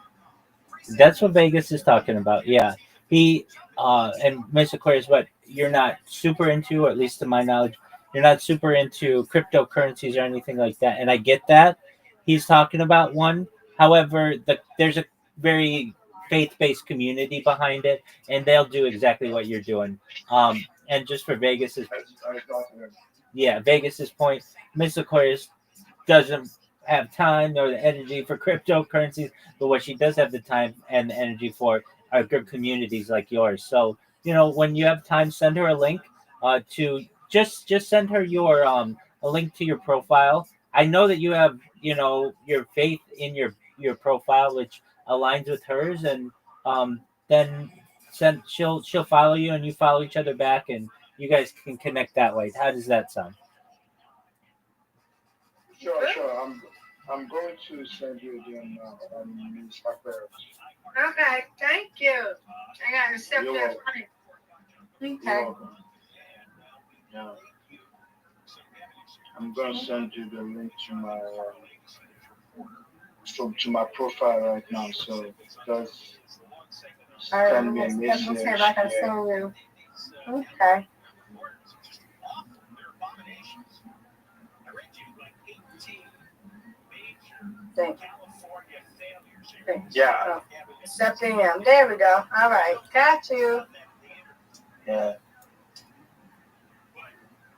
That's what Vegas is talking about. Yeah, he and Miss Aquarius, but you're not super into, or at least to my knowledge, you're not super into cryptocurrencies or anything like that. And I get that he's talking about one. However, there's a very faith-based community behind it, and they'll do exactly what you're doing. And just for Vegas's, yeah, Vegas's point, Miss Aquarius doesn't have time nor the energy for cryptocurrencies, but what she does have the time and the energy for are good communities like yours. So, when you have time, send her a link to just send her your a link to your profile. I know that you have, your faith in your profile, which aligns with hers, and then she'll follow you and you follow each other back, and you guys can connect that way. How does that sound? Sure. I'm going to send you the Ms. Aquarius. Okay, thank you. I got to accept You're that welcome. money. You're Okay. welcome. Yeah. I'm going to send you the link to my to my profile right now. So just All right, send me a let me see message. if I can send you. Okay. Thank you. Yeah. Oh, accepting him. There we go. All right, got you. Yeah.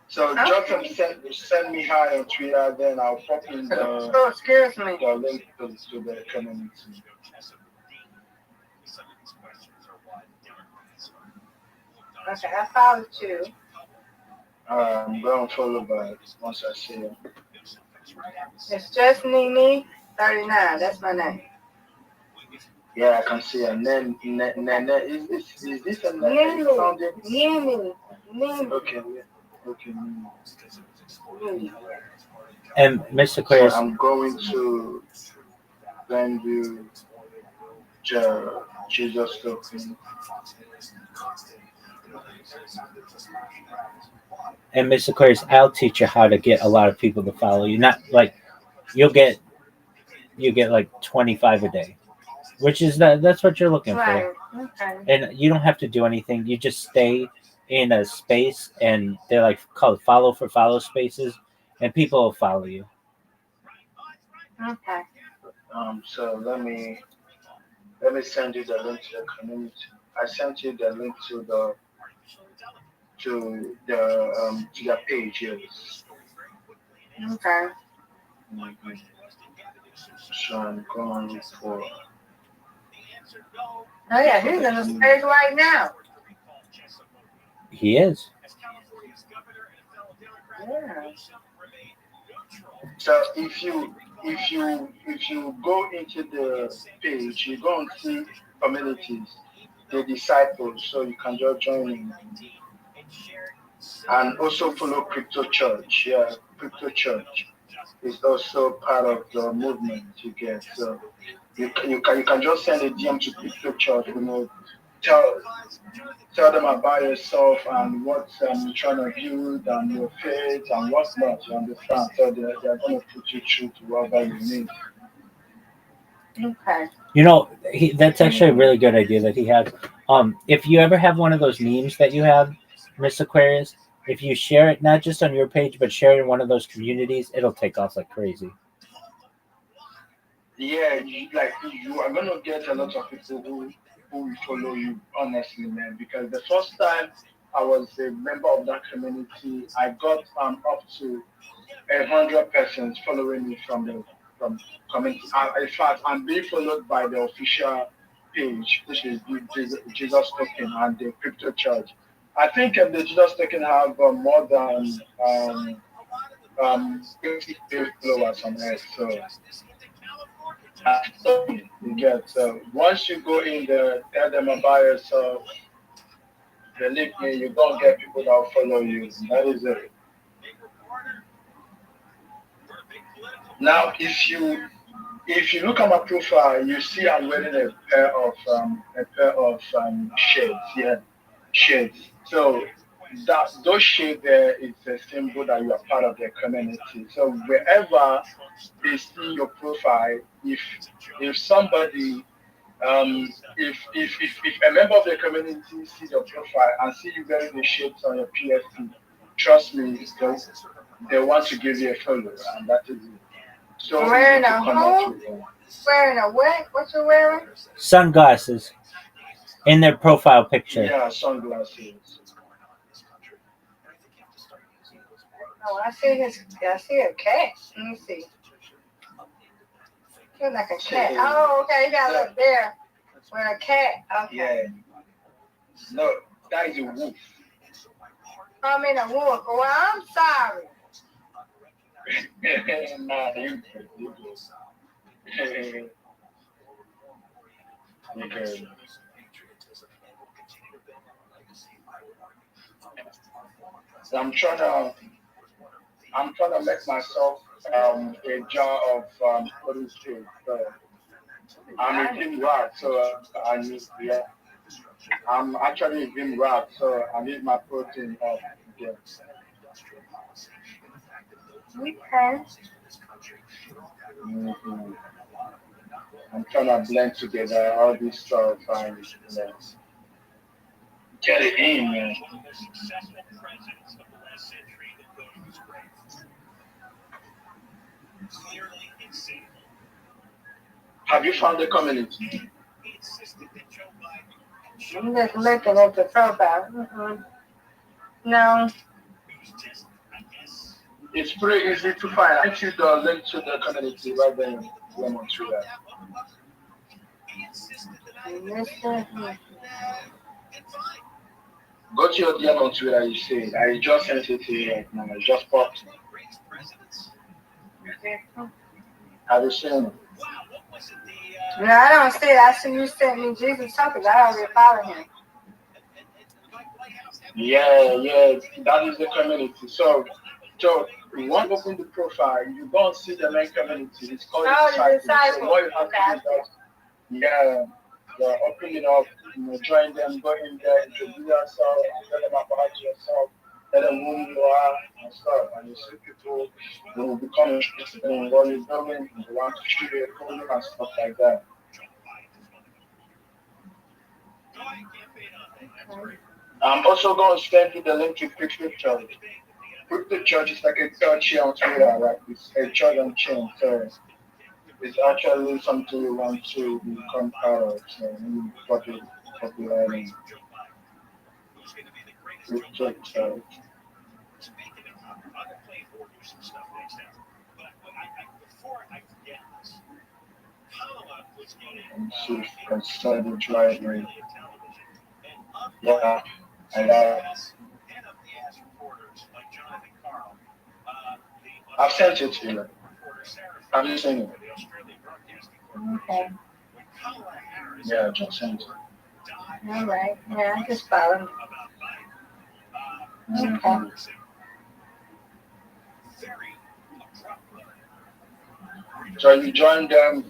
So just send me hi on Twitter, then I'll pop in Oh, excuse me. the link to the community. Okay, I followed you. I'm going to follow back once I see you. It's just Nene 39. That's my name. Yeah, I can see her. Is this a name? Nene. Okay. And Mr. Aquarius, So I'm going to send you Jesus token. and Mr. Aquarius, I'll teach you how to get a lot of people to follow you. Not like you get like 25 a day, which is that's what you're looking Right. for. Okay. And you don't have to do anything. You just stay in a space, and they're like called follow spaces, and people will follow you. Okay. So let me send you the link to the community. I sent you the link to the page. Yes. Okay. So I'm going for. Oh yeah, he's in the stage right now. He is. Yeah. So if you go into the page, you're going to see communities, the disciples, so you can just join in. And also follow Crypto Church. Yeah, Crypto Church is also part of the movement you get. So you can just send a DM to Crypto Church, tell them about yourself and what you're trying to build and your faith and what's not, you understand? So they're going to put you through to whatever you need. Okay. That's actually a really good idea that he has. If you ever have one of those memes that you have, Miss Aquarius, if you share it not just on your page but share it in one of those communities, it'll take off like crazy. Yeah, you are gonna get a lot of people who will follow you, honestly, man. Because the first time I was a member of that community, I got up to 100 persons following me from community. In fact, I'm being followed by the official page, which is the Jesus Token and the Crypto Church. I think the Jesus Token have more than 80 followers on it. So you get. So once you go in there, tell them about yourself. Believe me, you don't get people that will follow you. That is it. Now, if you look at my profile, you see I'm wearing a pair of shades. Yeah, shades. So those shades there is a symbol that you are part of the community. So wherever they see your profile, if somebody If a member of the community sees your profile and see you wearing the shapes on your PFP, trust me, they want to give you a follow, and that is it. So wearing a who? Wearing a what? What you wearing? Sunglasses in their profile picture. Yeah, sunglasses. Oh, I see a cat. Let me see. Looks like a cat. Oh, okay, you got a little bear with a cat. Okay. Yeah. No, that is a wolf. I mean a wolf. Well, I'm sorry. Nah, you good. So I'm trying to make myself a jar of produce food. So I'm eating rat, so I need I'm actually eating rat, so I need my protein up again. Okay. Mm-hmm. I'm trying to blend together all this stuff and get it in, man. Have you found the community? I'm just looking at the profile. No. It's pretty easy to find. I see the link to the community right there when on Twitter. Go to your DM on Twitter, you see it. I just sent it to you right now. I just popped. Have you seen it? No, I don't see it. I see you sent me Jesus tokens. I already followed him. Yeah, that is the community. So you want to open the profile, you don't see the main community. It's called Disciple. So what you have to do is open it up, join them, go in there, introduce yourself, tell them about yourself, tell them who you are and stuff. And you see people who will become interested in what you're doing, and they want to shoot you a photo and stuff like that. I'm also going to send you the link to Crypto Church. Crypto Church is like a church here on Twitter, right? It's a church on chain, so it's actually something you want to become part of. So you popularity. Crypto Church. And see if you can start the driveway. Yeah, and I've sent it to you. Have you seen it? Okay. Yeah, I just sent it. All right. Yeah, I just followed. Okay. So you joined them.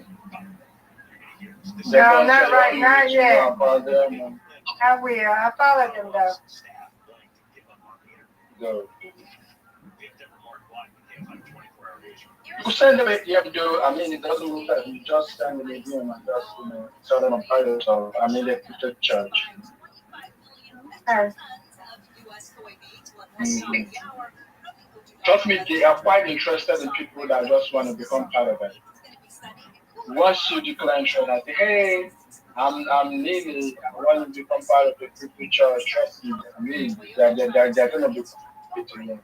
No, not right, not yet. I will. I followed them though. Go. You send them a DM, though. I mean, it doesn't mean that you just send them a DM and just tell them about it. So I mean, they put the church. Mm-hmm. Trust me, they are quite interested in people that just want to become part of it. Once you decline, I say, hey, I'm leaving. I want to become part of the crypto church. Trust me. I mean, they're going to be competing.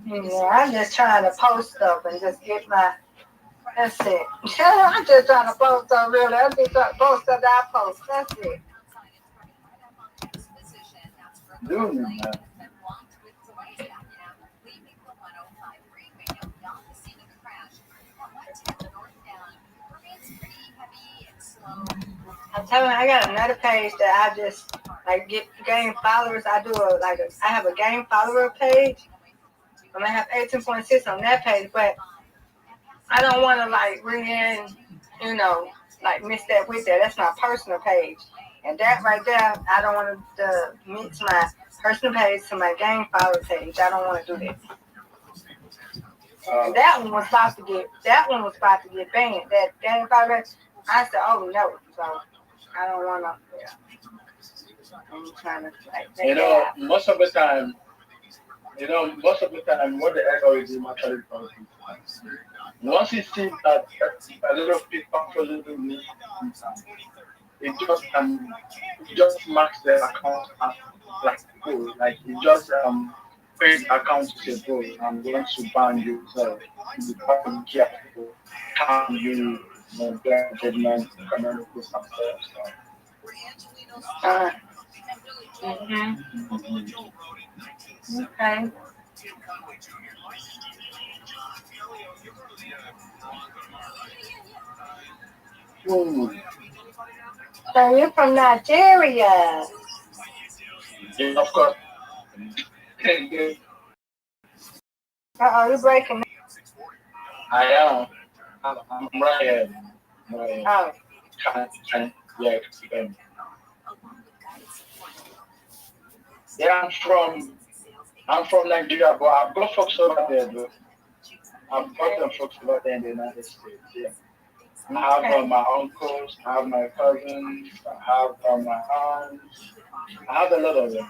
Yeah, I'm just trying to post stuff and just get my. That's it. I'm just trying to post stuff, really. I'm just trying to post stuff that I post. That's it. Doing it, man. I'm telling you, I got another page that I just gain followers. I have a gain follower page. I have 18.6 on that page, but I don't want to bring in, mix that with that. That's my personal page, and that right there, I don't want to mix my personal page to my gain follower page. I don't want to do that. That one was about to get banned. That gain follower, I said, oh no, so I don't want to. Yeah. I'm trying to most of the time, what the algorithm actually does is, once it sees that a lot of people actually need, it just marks their account as like full, like it just create account to say full and wants to ban you. So you have to be careful how you get judgment, community stuff. Mm-hmm. Okay. So you're from Nigeria. Yeah, of course. You're breaking. I am. I'm right here. Right. Oh. Yeah. Yeah, I'm from Nigeria, but I've got folks over there, though. I've got them folks over there in the United States. Yeah. I have my uncles, I have my cousins, I have my aunts. I have a lot of them.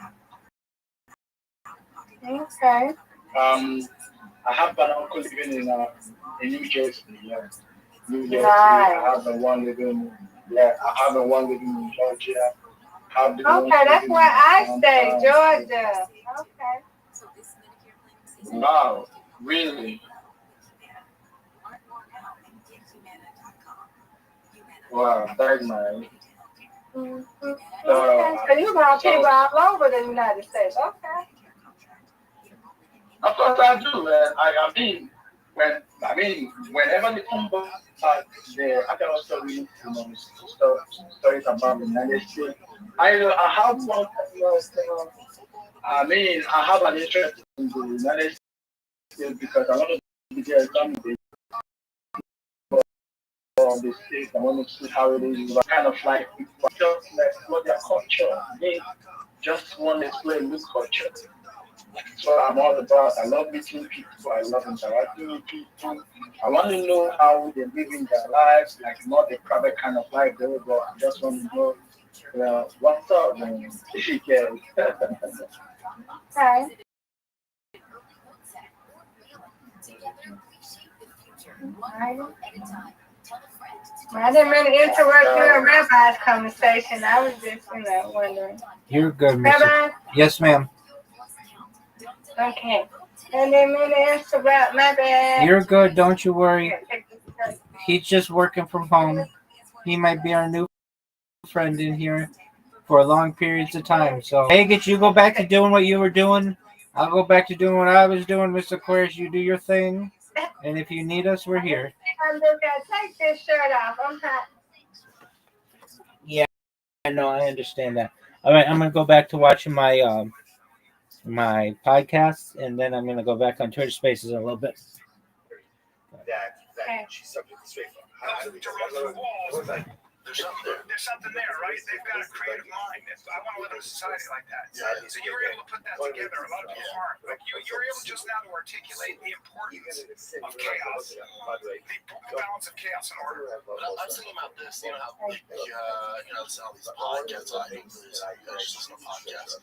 Okay. I have an uncle living in New Jersey. Yeah. New Jersey. Nice. I have the one living. Yeah, I have the one living in Georgia. Okay, that's where I stay, Georgia. Okay. Wow, really? Wow, that's nice. Mm-hmm. Okay, so you got people all over the United States. Okay. Of course I do, man. Whenever they come back, I can also read, stories about the United States. I have one, I have an interest in the United States because I want to be there someday for the state. I want to see how it is. What kind of like people just explore their culture. They just want to explore a new culture. That's what I'm all about. I love meeting people. I love interacting with people. I want to know how they live in their lives, like not the private kind of life they live, but I just want to know, what's up, man. Yeah. Okay. I didn't really interrupt you and Rabbi's conversation. I was just, wondering. You're good, Mr. Rabbi? Yes, ma'am. Okay. I didn't mean to interrupt. My bad. You're good. Don't you worry. He's just working from home. He might be our new friend in here for long periods of time. So, Vegas, you go back to doing what you were doing. I'll go back to doing what I was doing. Mr. Aquarius, you do your thing. And if you need us, we're here. Take this shirt off. I'm hot. Yeah, I know. I understand that. All right, I'm going to go back to watching my my podcast, and then I'm going to go back on Twitter Spaces in a little bit. That she's subject to straight There's something there, right? They've got a creative mind. I want to live in a society like that. So you were able to put that together. A lot of people aren't. Like you were able just now to articulate the importance of chaos, the balance of chaos and order. But I was thinking about this, how listen to all these podcasts. I don't really just listen to podcasts.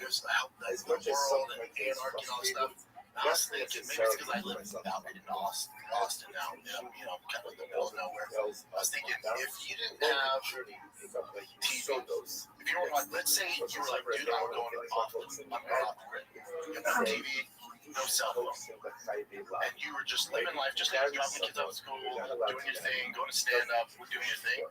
There's the world and anarchy and all this stuff. I was thinking, maybe it's because I live out in Austin now, kind of in the middle of nowhere. I was thinking, if you didn't have TV, if you were like, let's say you were like, dude, I'm going off the grid. You have no TV, no cell phone, and you were just living life, just like dropping kids out of school, doing your thing, going to stand up, doing your thing.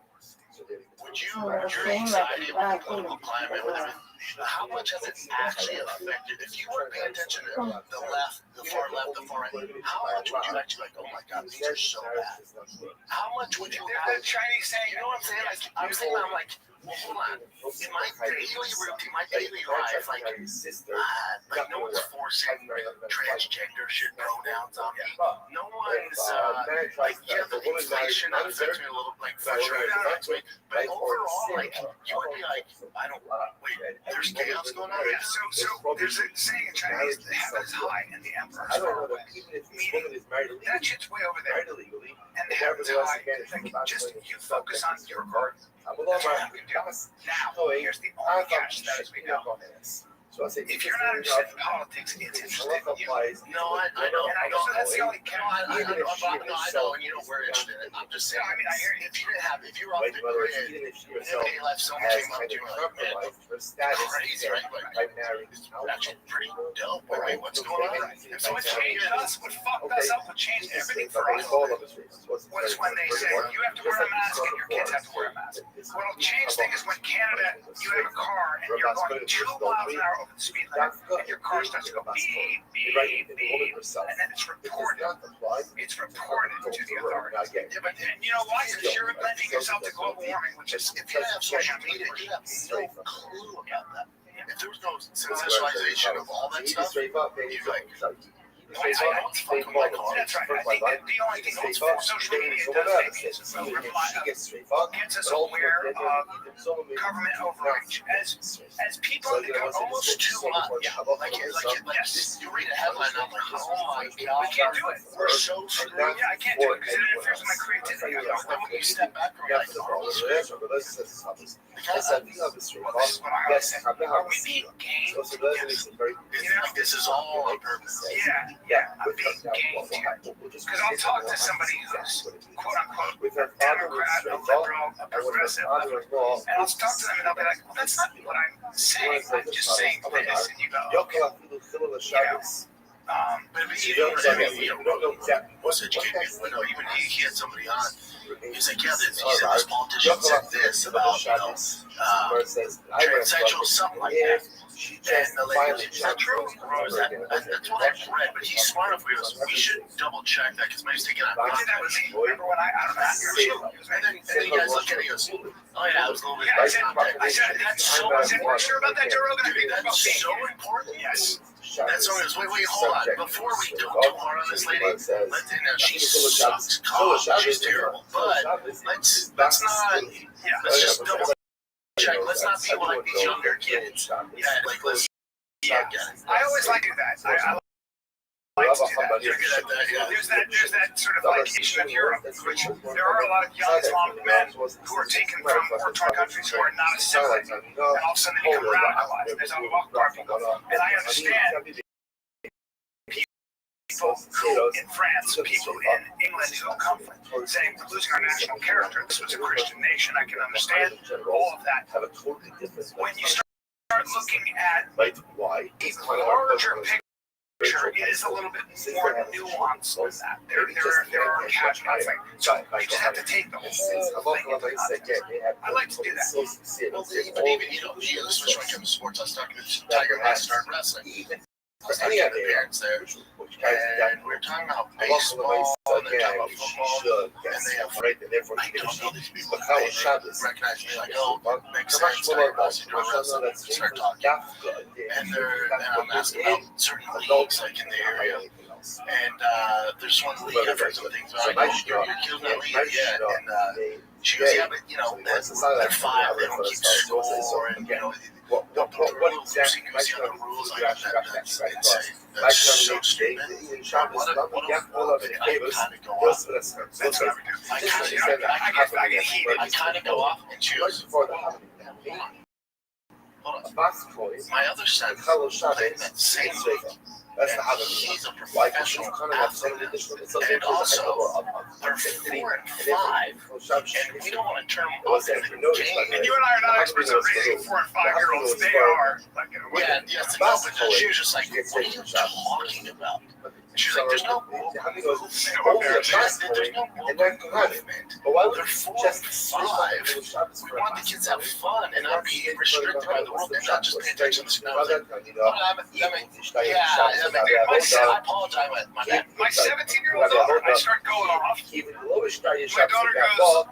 Your anxiety with the political climate, with everything, how much has it actually affected? If you were paying attention to the left, the far right, how much would you actually like, oh my God, these are so bad? How much would you That Chinese saying, you know what I'm saying? Like, I'm saying, I'm like, Well, hold on. In my daily routine, my daily life, like no one's forcing transgender shit pronouns on me. No one's like, yeah, the inflation affects me a little, like for sure it affects me. But overall, like you would be like, I don't wait. There's chaos going on. Yeah, so there's a saying in Chinese: the heaven is high and the emperor is far away. Meaning that shit's way over there, and the heaven's high. Like, just you focus on your garden. That's what you can do. Now, here's the only catch that as we know. If you're not interested in politics, it's interested in you. No, I know. And I know that's the only catch. I know, and you know we're interested in it. I'm just saying. I mean, I hear you. If you didn't have, if you were off the grid, and everyday life, someone came up to you like, man, crazy, right? Like, it's actually pretty dope. Wait, what's going on? And so what changed us, what fucked us up, what changed everything for us was when they said you have to wear a mask and your kids have to wear a mask. What'll change things is when Canada, you have a car and you're going 2 miles an hour over the speed limit and your car starts to go beep, beep, beep, and then it's reported. It's reported to the authorities. Yeah, but and you know why? Because you're lending yourself to global warming, which is if you have social media, you have no clue about that. If there was no sensationalization of all that stuff, you'd be like, I don't fucking like all that's right. I think that the only thing that's for social media does maybe is gets us aware of government overreach. As people that go almost too much, like you read a headline and I'm like, oh my god, we can't do it. We're so screwed. Yeah, I can't do it because it interferes with my creativity. Then when you step back from like, are we being gamed? This is all on purpose. Yeah, I'm being gamed here. Because I'll talk to somebody who's quote unquote a Democrat, a liberal, a progressive, and I'll talk to them and they'll be like, well, that's not what I'm saying. I'm just saying this. And you go, okay. But you don't know exactly what's educated people. Even he had somebody on. He's like, yeah, this politician said this about, transsexual, something like that. And the lady, is that true? Or is that, that's what I've read, but he's smart enough. We should double check that because maybe he's taking out. We did that with me. Remember when I don't know your show? And then you guys look at it and he goes, oh yeah, it was a little bit. I said that's so. I said, we're sure about that, Joe Rogan. That's so important. Yes. That's so. Wait, hold on. Before we do too hard on this lady, let's she sucks. She's terrible. But let's not. Let's just double check. Let's not be like these younger kids. Yeah, like let's. I always like to do that. I like to do that. There's that sort of like issue in Europe, which there are a lot of young Islamic men who are taken from war-torn countries who are not assimilated, and all of a sudden they become radicalized. There's a Akbar people, and I understand people who in France, people in England who come from saying we're losing our national character. This was a Christian nation. I can understand all of that. When you start looking at a larger picture, it is a little bit more nuanced than that. There are caveats. So you just have to take the whole thing into context. I like to do that. Well, even especially when it comes to sports, I was talking to Tiger last start wrestling. I was talking to the parents there, and we were talking about baseball, and they're talking about football, and they have, I don't know these people, they recognize me like, oh, makes sense, Tiger wrestling, start talking, and I'm asking about certain leagues, like in the area, and there's one league I've heard some things about, like, your kid's not league yet, and she goes, yeah, but, they're 5, they don't keep score, and, what exactly the rules like that's insane. That's so stupid. I kind of go off and choose. Hold on. My other son played in that same league. And he's a professional athlete. And also, they're 4 and 5, and we don't want to turn them off in the game. And you and I are not experts at raising 4 and 5-year-olds. They are. Yeah, yes, no, but she was just like, what are you talking about? And she's like, there's no movement. There's no movement. They're 4 and 5. We want the kids to have fun and not be restricted by the world and not just pay attention to the I apologize. My 17-year-old daughter, I start going off. My daughter goes,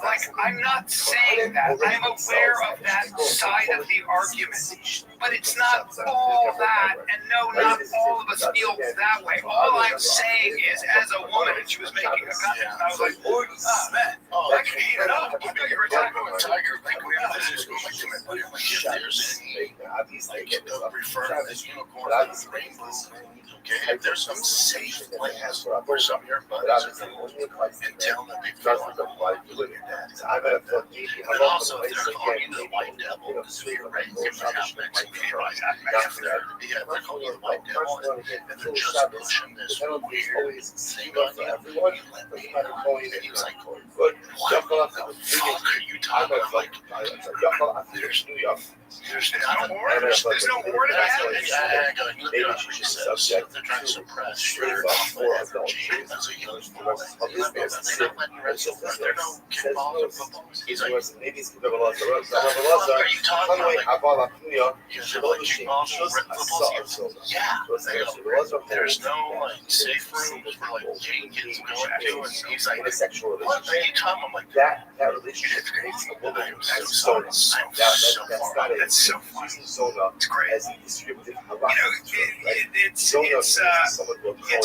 Like, I'm not saying that. I'm aware of that side of the argument. But it's not all that, and no, not all of us feel that way. All I'm saying is, as a woman, and she was making a comment, and I was like, oh, man, I can heat it up. I know you were talking about Tiger. Like, we have this argument, but if there's any, refer to this unicorn and the rainbow, okay, if there's some safe plans for some of your buddies and tell them they feel like a white, look at that. And also, if they're calling you the white devil, because you're right, if you have Mexican right, they're calling you the white devil, and they're just pushing this weird thing on you. You let me know. And he was like, what the fuck are you talking about? Like, there's no war. There's no war to have. Maybe she says they're trying to suppress your energy as a young boy. They're not letting you wrestle. They're no kickballs or footballs. He's like, maybe it's the what are you talking about? Is it like kickballs or footballs? Yeah. There's no like safe rooms for like gay kids to go into. And he's like, what are you talking about? Like that relationship creates a woman. I'm so sorry. That's so funny. It's great. It's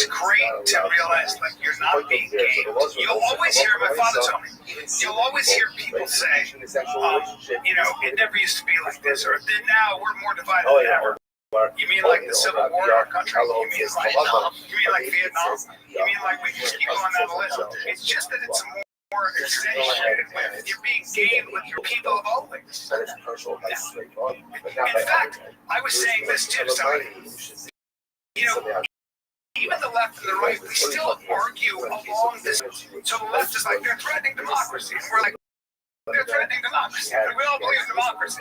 great to realize like you're not being gay. You'll always hear, my father told me, you'll always hear people say, it never used to be like this, or now we're more divided than ever. You mean like the Civil War in our country? You mean like Vietnam? You mean like Vietnam? You mean like we just keep going down the list? It's just that it's more accentuated with you're being gay with your people of always. In fact, I was saying this too to somebody. Even the left and the right, we still argue along this. So the left is like, they're threatening democracy. And we're like, they're threatening democracy. And we all believe in democracy.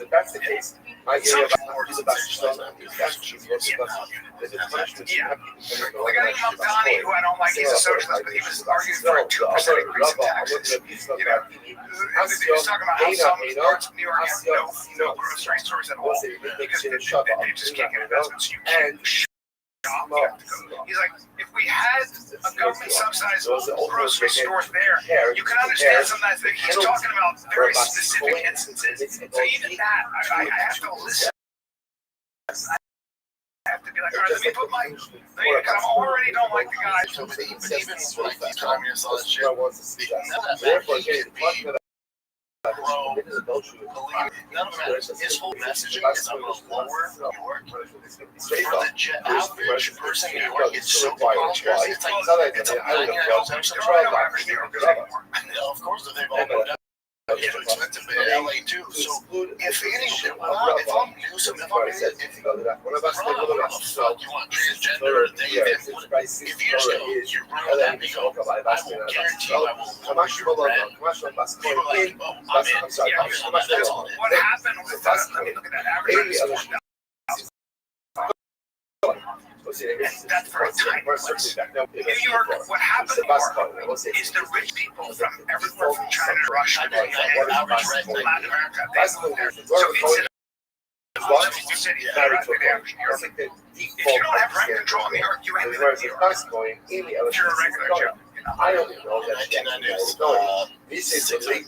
If that's the case, my idea about the guy named Donnie, who I don't like, he's a socialist, but he was arguing for a 2% increase in taxes. He was talking about how some parts of New York have no grocery stores at all because they just can't get investments. You can't shop. He's like, if we had a government subsidized grocery stores there, you can understand sometimes that he's talking about very specific instances. So even that, I have to listen. I have to be like, all right, let me put my thing, because I already don't like the guy. But even like these communists, all that shit, none of that. His whole messaging is I'm going to lower New York. For the average person in New York, it's so prosperous. It's like, it's a of course, they've all moved out. It's expensive in LA too. So if anything, if I'm new, if you want transgender, if you just go, you're running that big over, I will guarantee I will lower your rent. People are like, oh, I'm in. That's all it is. What happened with that? Let me look at that average. That's very tiny place. New York, what happened in New York is the rich people from everywhere from China to Russia to Latin America, they moved there. So it's a city that are the average New York. If you don't have rent control in New York, you ain't living in New York. If you're a regular Joe. I don't know that this is a big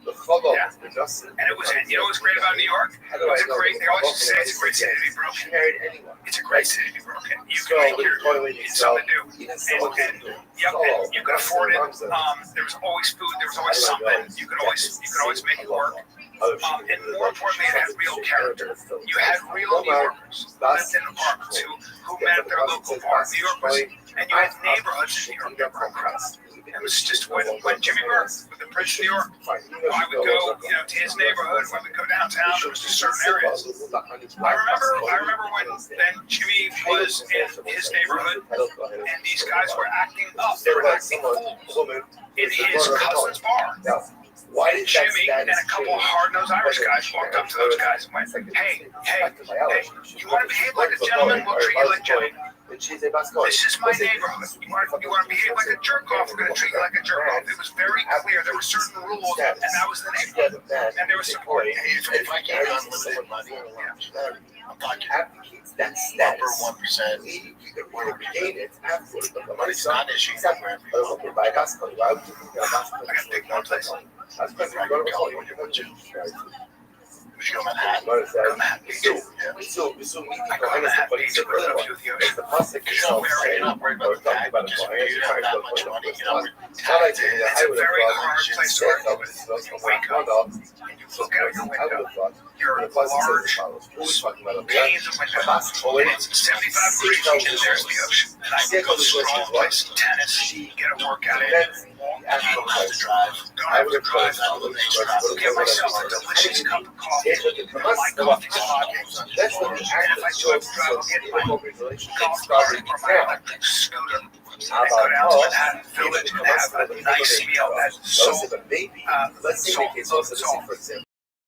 Yeah. And it was, what's great about New York? They always say it's a great city to be broken. It's a great city to be broken. You can make your something new. And you can afford it. There was always food, there was always something. You could always make it work. And more importantly, it had real character. You had real New Yorkers lived in apartments who met their local bar, New Yorkers, and you had neighborhoods in New York that were incredible. It was just when Jimmy Burke, with the Prince of New York, I would go, to his neighborhood. When we go downtown, there was just certain areas. I remember when then Jimmy was in his neighborhood, and these guys were acting up. They were acting fools in his cousin's bar. Jimmy and a couple of hard-nosed Irish guys walked up to those guys and went, hey, you want to behave like a gentleman, we'll treat you like gentlemen. This is my neighborhood. You want to behave like a jerk-off, we're going to treat you like a jerk-off. It was very clear. There were certain rules, and that was the neighborhood. And there was support. If I gave you unlimited money, I'm talking that upper 1%. The money's not an issue for everyone. I got big one place. I'm going to call you when you're with you. We should go Manhattan. Go Manhattan. You're not worried about the bag, because if you have that much money, it's a very hard place to work. You wake up and you look out your window. You're in a large panes of window, and it's 75 degrees, and there's the ocean. And I can go strong place, tennis, get a workout in. I don't have to drive. Get myself a delicious cup of coffee. My coffee's hot. And if I do have to drive, I'll get my golf cart or my electric scooter. And go down to Manhattan Village and have a nice meal at Soul with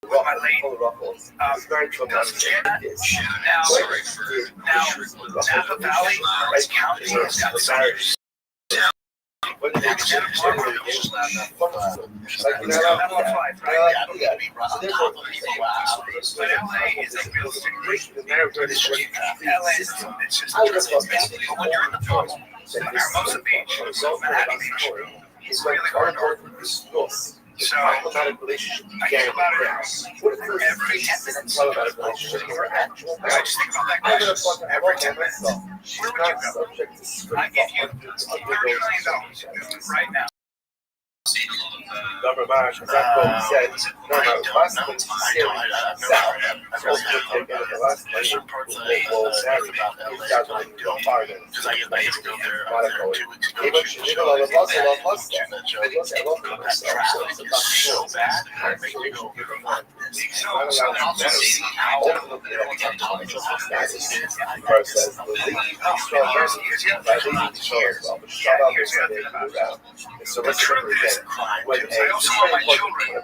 my late doesn't get that. Now, Napa Valley, Orange County has got some but LA is a real thing. LA is just basically when you're in the pool, Hermosa Beach, Manhattan Beach, it's really hard north. So I think about it every 10 minutes. I just think about that question. Every 10 minutes. Where would you go? I give you $30 million right now. Governor Marsh, as I said, no matter what, because I get paid to go there 2 weeks ago. So bad, I make me go I also want my children.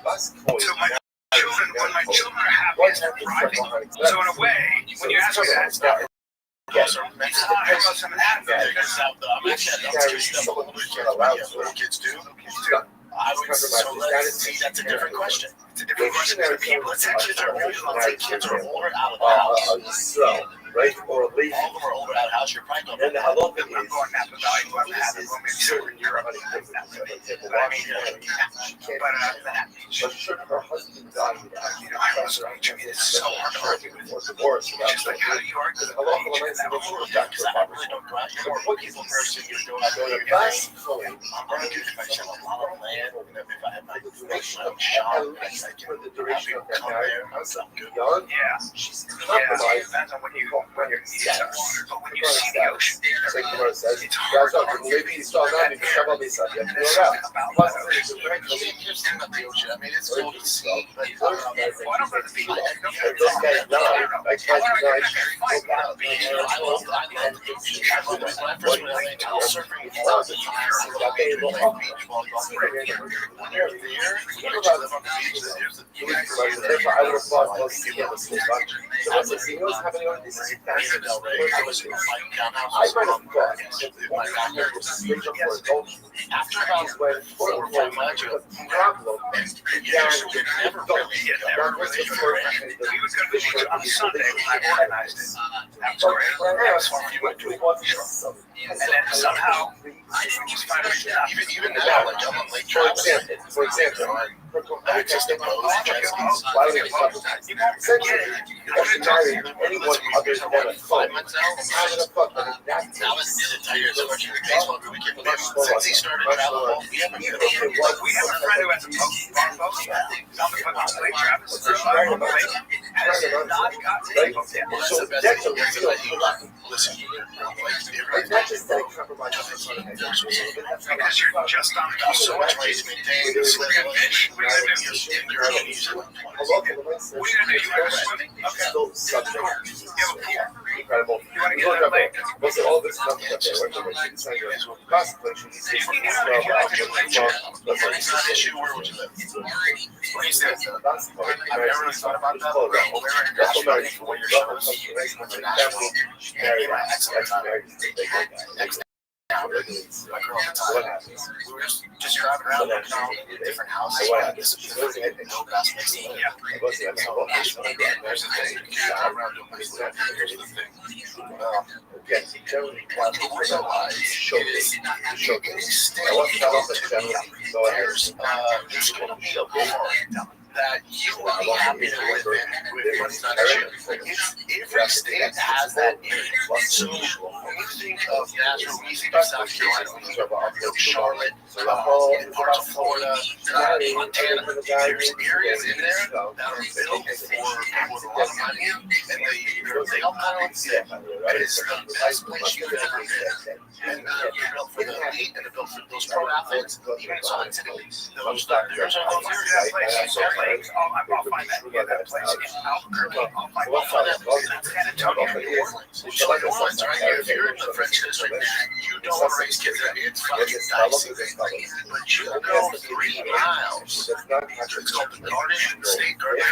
When my children are happy, it's thriving. So in a way, when you ask me that, it's not. Yes, I'm actually little kids do. I would see that's a different question. It's a different question for people. It's kids are older out of the house. Right? Or at least all of them are older out of the house. You're probably going. And I love it. I'm going Napa Valley. I'm having one maybe over in Europe. But her husband died. I was going to it's so hard to argue with divorce. Just like how do you argue with because I really don't go out. You're more people person. You're going out there. I'm going to do if I sell a lot of land. If I have my shop, I can come there. I'm good. Yeah. It depends on when your needs are. But when you see the ocean, it's hard to argue. I mean, it's cool to see. But I don't know the beach. I after about 4 or 5 months, we would go to the beach on Sunday when I organized it. That was great. That was fun. You went to it. And then somehow, I just find it even now, like I'm on Lake Travis. For example, I just oppose you can marry anyone other than a 5 months out. Now it's the entire baseball group. Since he started traveling, we have a friend who has a boat on Lake Travis. Has not gotten a boat yet. So that's a listen. Because you're just on the coast. So much money to maintain. What are you going to do? You want to get in that lake? Incredible. You want to get in that lake? Most of all this stuff that they work on, it's like consequently, it's It's not an issue. Where would you live? What he says, I've never really thought about that. Where for what your shows, next now, my girl at the time, we were just driving around looking at all the different houses. This is no grass mixing. Yeah. There's the thing. Here's the thing. There's going to be a war that you will be happy to live in with every state has that in it. So when you think of natural music in South Carolina, Charlotte, parts of Florida, Montana, there's areas in there that are built for people with a lot of money, and they all kind of sit. It's the best place you could ever been. And they're built for the elite, and they're built for those pro athletes, even in Salt Lake City. Those areas. I'll find that. Yeah, that place in Albuquerque. I'll find that. San Antonio, New Orleans. New Orleans, right here. If you're in the French district, you don't raise kids there. It's fucking dicey. But you go 3 miles. It's called the Garden State Garden.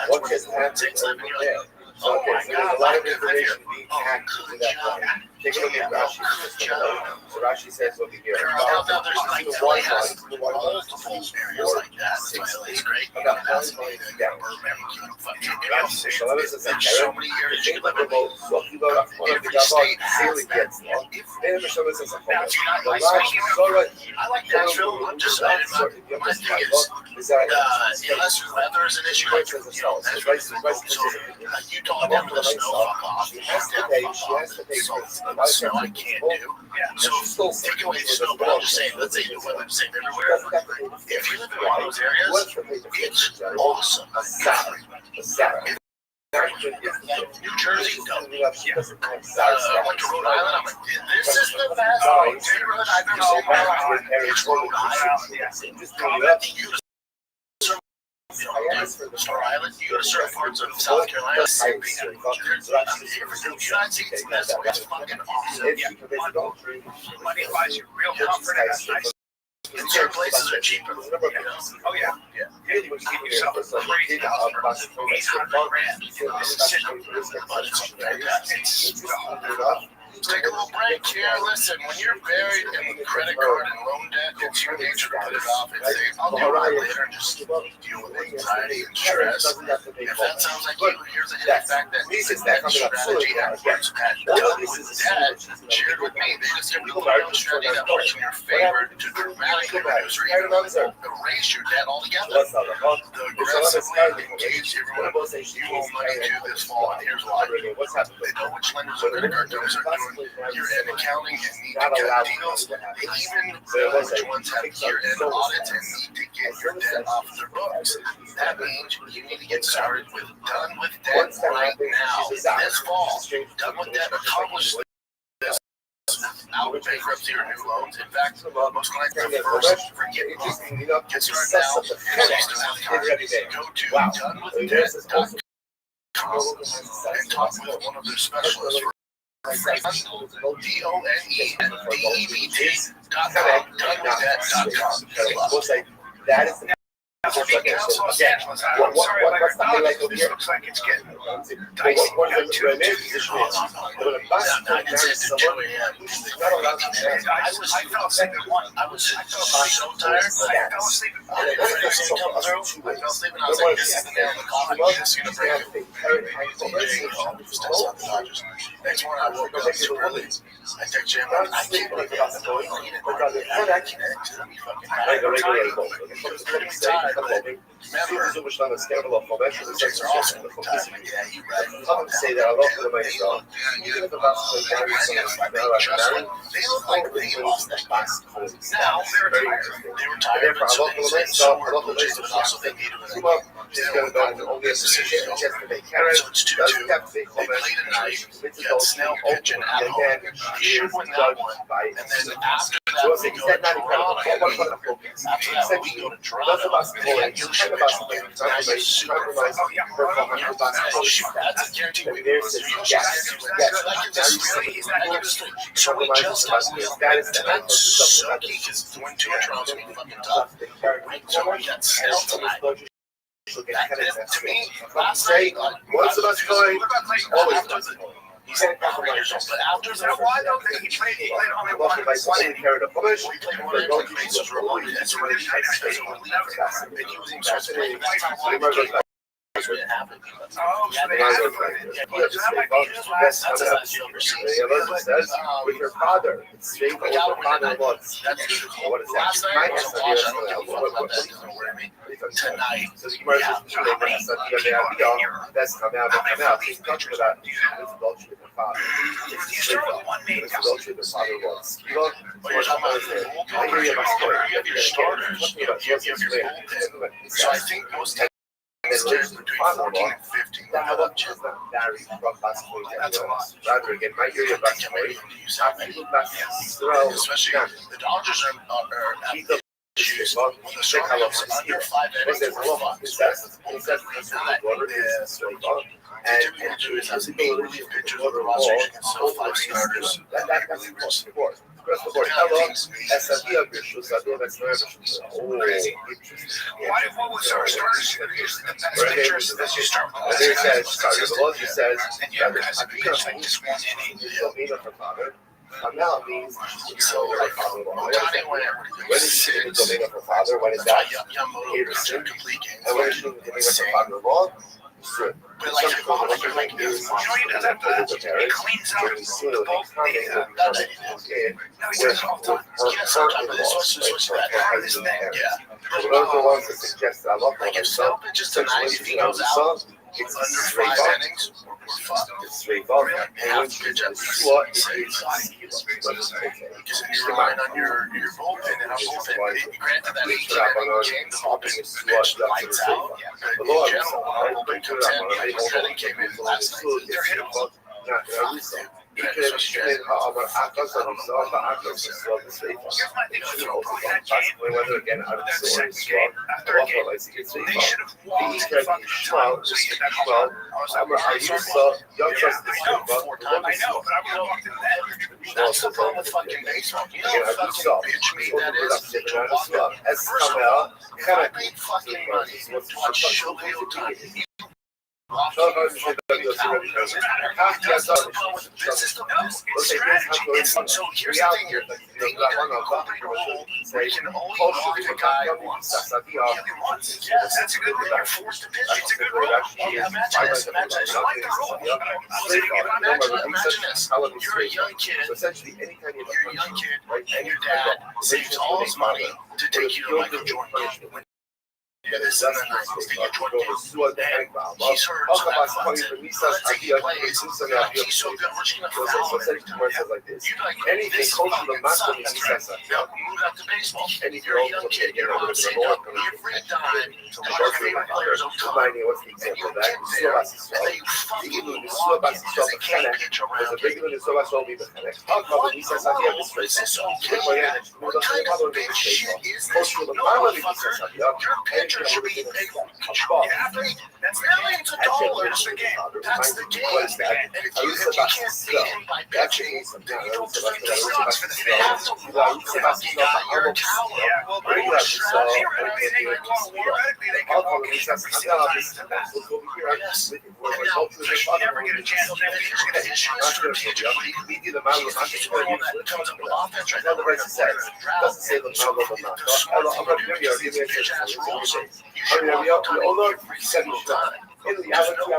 What just happened over there? Okay, so there's a lot of information being packed into that one. Take a look at Rashi. So Rashi says over here, there's like the one has multiple areas like that. So it's great. You got that down. There's so many areas you can live in. Every state has that. I like Nashville. I'm just saying. My thing is, unless weather is an issue, like, you don't have to snow fuck off. You have to snow I can't do. So take away the snow, but I'm just saying, let's say you live the same everywhere. If you live in one of those areas, it's awesome. New Jersey, no. I went to Rhode Island. I'm like, this is the best neighborhood I've ever seen in my life. It's Rhode Island. Star Island, you go to certain parts of South Carolina, the United States, that's fucking awesome. Money buys you real comfort and that's nice. And certain places are cheaper. Oh yeah. You can give yourself a crazy house for $800,000. But it's fantastic. Let's take a little break here. Listen, when you're buried in credit card and loan debt, it's your nature to put it off and say, I'll do it later and just deal with anxiety and stress. If that sounds like you, here's a hidden fact that this strategy that works done with debt, shared with me. They discovered a little strategy that works in your favor to dramatically reduce or even erase your debt altogether. The aggressively engaged everyone you owe money to this fall, and here's why. They know which lenders or credit card companies are doing year-end accounting and need to get deals. They even know which ones have year-end audits and need to get your debt off their books. That means you need to get started with Done With Debt right now. This fall, Done With Debt accomplishes this without bankruptcy or new loans. In fact, most likely the first for getting get started now. Go to donewithdebt.com and talk with one of their specialists. DONEDEBT.com. That is the Los Angeles. I'm sorry, this looks like it's getting dicey. I fell asleep at 1. I was so tired. I fell asleep at 1. I fell asleep and I was like, this is the nail in the coffin. This is going to break it. Next morning, I woke up super early. I text Jim. I can't believe I'm going to eat it. I can't. Remember, so much scandal of formation. Say that I love the way it's done. Even if the last they look like they lost that class. Now they're retired. But so also they needed it. He's going to go into all this decision. So it's 2-2. They played tonight. He got Snell pitching at home. He should win that one. And then after Joseph, he said not incredible. He said we go to Toronto. That's about Spoiler. He's kind of about compromise her basketball. That's a guarantee. There's this yes. So we just that is so geek is doing to Toronto fucking tough. So we got still tonight. To me, last night, once the best going, always does it. He said compromise, but after that, why don't they play only one carried a push, but no bases were loaded. That's really nice. And he was interested. That's what happened. With your father, straight over your father was. What is that? Tonight, that's coming out. He's talking about adultery with the father. It's adultery with the father was. I hear you about story. You have your starters. You have your so I think most times. And then there's between 14 and 15. That just varies from basketball to else. Rather, again, my area of basketball, especially the Dodgers are issues. When the starter is under 5 innings, and do is as a big relief pitcher for the roster, you can sell 5 starters. That's across the board. What was our starters? Now it means so like Otani whenever when is it the domain of her father? When is that? Complete game. And when is it the domain of her father? Wrong. But like he does that. It cleans out the bulk. No, he does all the time. Those are the ones that suggest I love like if Selby just tonight if he goes out. It's under 5 innings. It's straight ball. And pitch at least because you're relying on your bullpen and our bullpen. Granted that 8 game, the bullpen pitched lights out. But in general, when our bullpen comes in, Penny came in last night. They're hittable. That's the problem with fucking baseball. You know what fucking bitch me that is? First of all, if I paid fucking money to watch Shohei Ohtani, it's so here's the thing here. They need a open role where you can only walk the guy once. He only once. Yes, that's a good way. You're forced to pitch. It's a good role. Imagine this. Imagine this. I like the role. Imagine this. You're a young kid. You're a young kid, and your dad saves all his money to take you to Michael Jordan. This and then he's heard so bad he's so good, we're just gonna foul him. Anything close to the master move out to baseball. You're a young kid, you know what I'm saying? Every time to let your favorite players Ohtani, and you get there, and then you fucking walk in because they can't pitch around you. What is this okay? What kind of big shit is this? No, motherfucker, your pitcher should be paid for. That's millions of dollars a game. That's the game. And if you can't beat him by pitching, then you don't defend the sucks for the fans. You're a coward. Yeah, well, but you're theoretically, they can walk in every single time to that. Yes. And now, you never get a chance. He's going to issue a strategic league. He's the one that comes up with offense right now. We're in a drought. So the smart thing to do is these bitch-ass rules. You should walk Ohtani every single time. There's no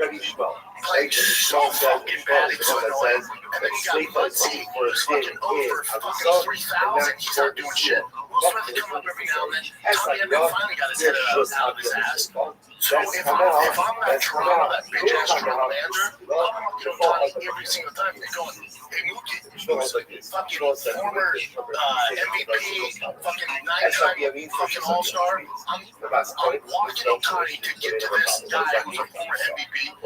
rookies. Playing so fucking bad, he's so annoying. And then you got Budsy, who's fucking over fucking 3,000. He's not doing shit. Will Smith will come up every now and then. Tommy Edman finally got his head out of his ass. So if I'm that girl, that bitch ass general manager, I'm fucking Tony every single time. They're going, hey, Mookie, fucking former MVP, fucking 9-time fucking all-star. I'm walking on Tony to get to this guy who's a former MVP,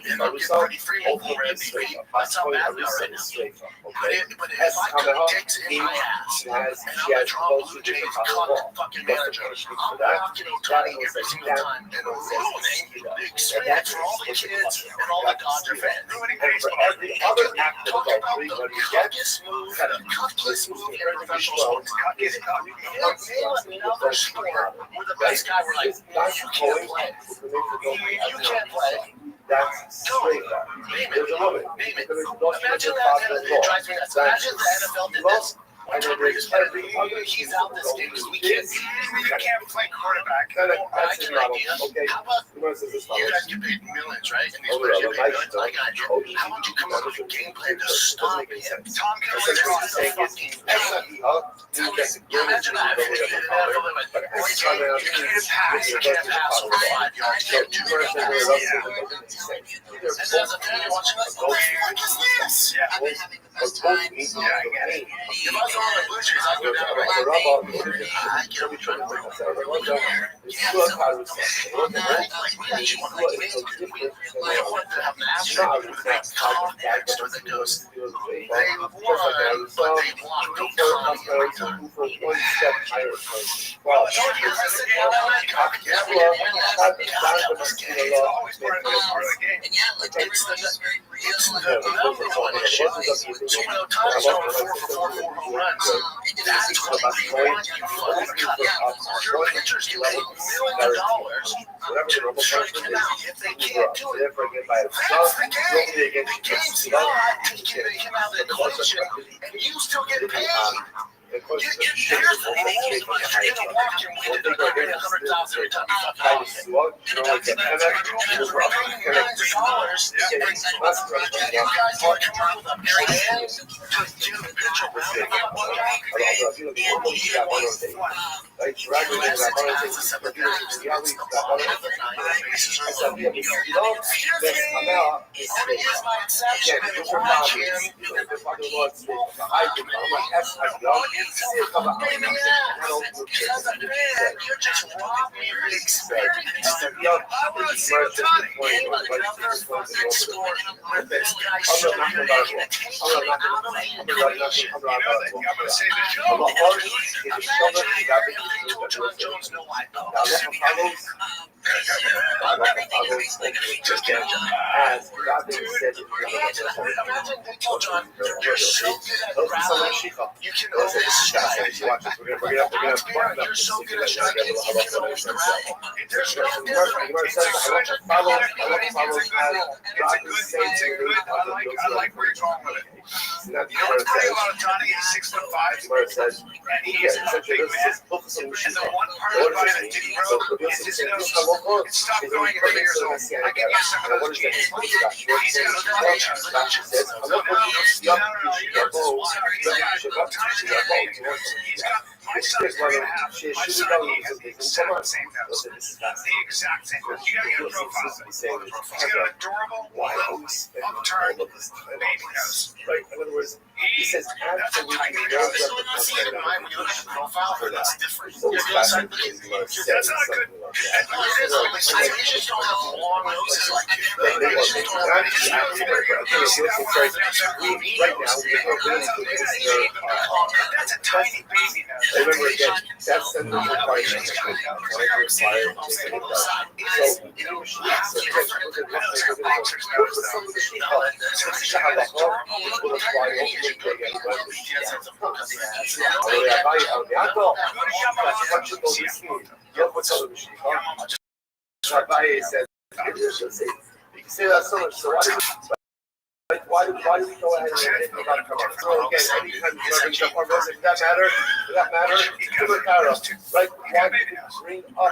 and I'm getting ready 3 more former MVP. That's how bad we are right now. But if I could dicks in my ass, and I'm a drama Blue Jays fucking manager, I'm walking on Tony every single time and ruining the experience for all the kids and all the Dodger fans. Ruining baseball. Every other actor talk about the cuckiest move in professional sports. Name another sport where the best guy were like, you can't play. You can't play. That's straight up. Name it. Imagine that. It drives me nuts. Imagine the NFL did this. He's out this game because we can't play quarterback. I get an idea. How about you guys get paid millions, right? And these players get paid millions. I got you. How about you come up with a game plan to stop him? Tom Cruise is the fucking imagine that. You can't pass over 5 yards. And there's a fan watching us. What the heck is this? I've been having the best time. So I get it. If I was on the Blue Jays, I'd go down to I get them trying to work with them. We actually want to have an asterisk with that column next to that goes, they won, but they blocked the economy every time. Well, it's already a game. Yeah, we didn't win that. That was game. It's always part of the game. And yeah, like everyone's very real. It's the numbers on this shit. So, you know, Tom's going 4 for 4 home runs. That's what they want you fucking cut out. Your pitchers get paid $1 million to strike him out. If they can't do it, that's the game. The game's not taking him out of the equation, and you still get paid. Here's the thing, if you're gonna walk and win, they're gonna pay $100,000 every time you fucking out. You're paying millions of dollars, and you guys want to come out with a plan to do the pitch around that one you're just robbing your experience. I want to see what's on the game. Another fucking sport where this guy should have been taken out of the equation. I'm going to say this. Imagine if they told John Jones no I know. Just get imagine they told John you're so good at rallying, you can always strike. You're so good at striking, you can always rally. There's no difference. It's a good. I like where you're going with it. You know what's great about Tony? He's 6'5", and he is a big man. And the one part about it that didn't grow is his nose. It stopped growing at 3 years old. I can use some of those genes. He's got a foundation. He's got my son's going to have my son. He has the exact same nose. The exact same nose. You got to get a profile. He's got an adorable, little, upturned baby nose. Right. In other words, he says that's a tiny nose. This one I see it in mine when you look at the profile. That's different. That's not good. You just don't have long noses like you. You just don't have that's a tiny baby nose. Remember again, that's the number part. Why do we go ahead and think about it? So again, anytime you bring up our message, that matter, right? Why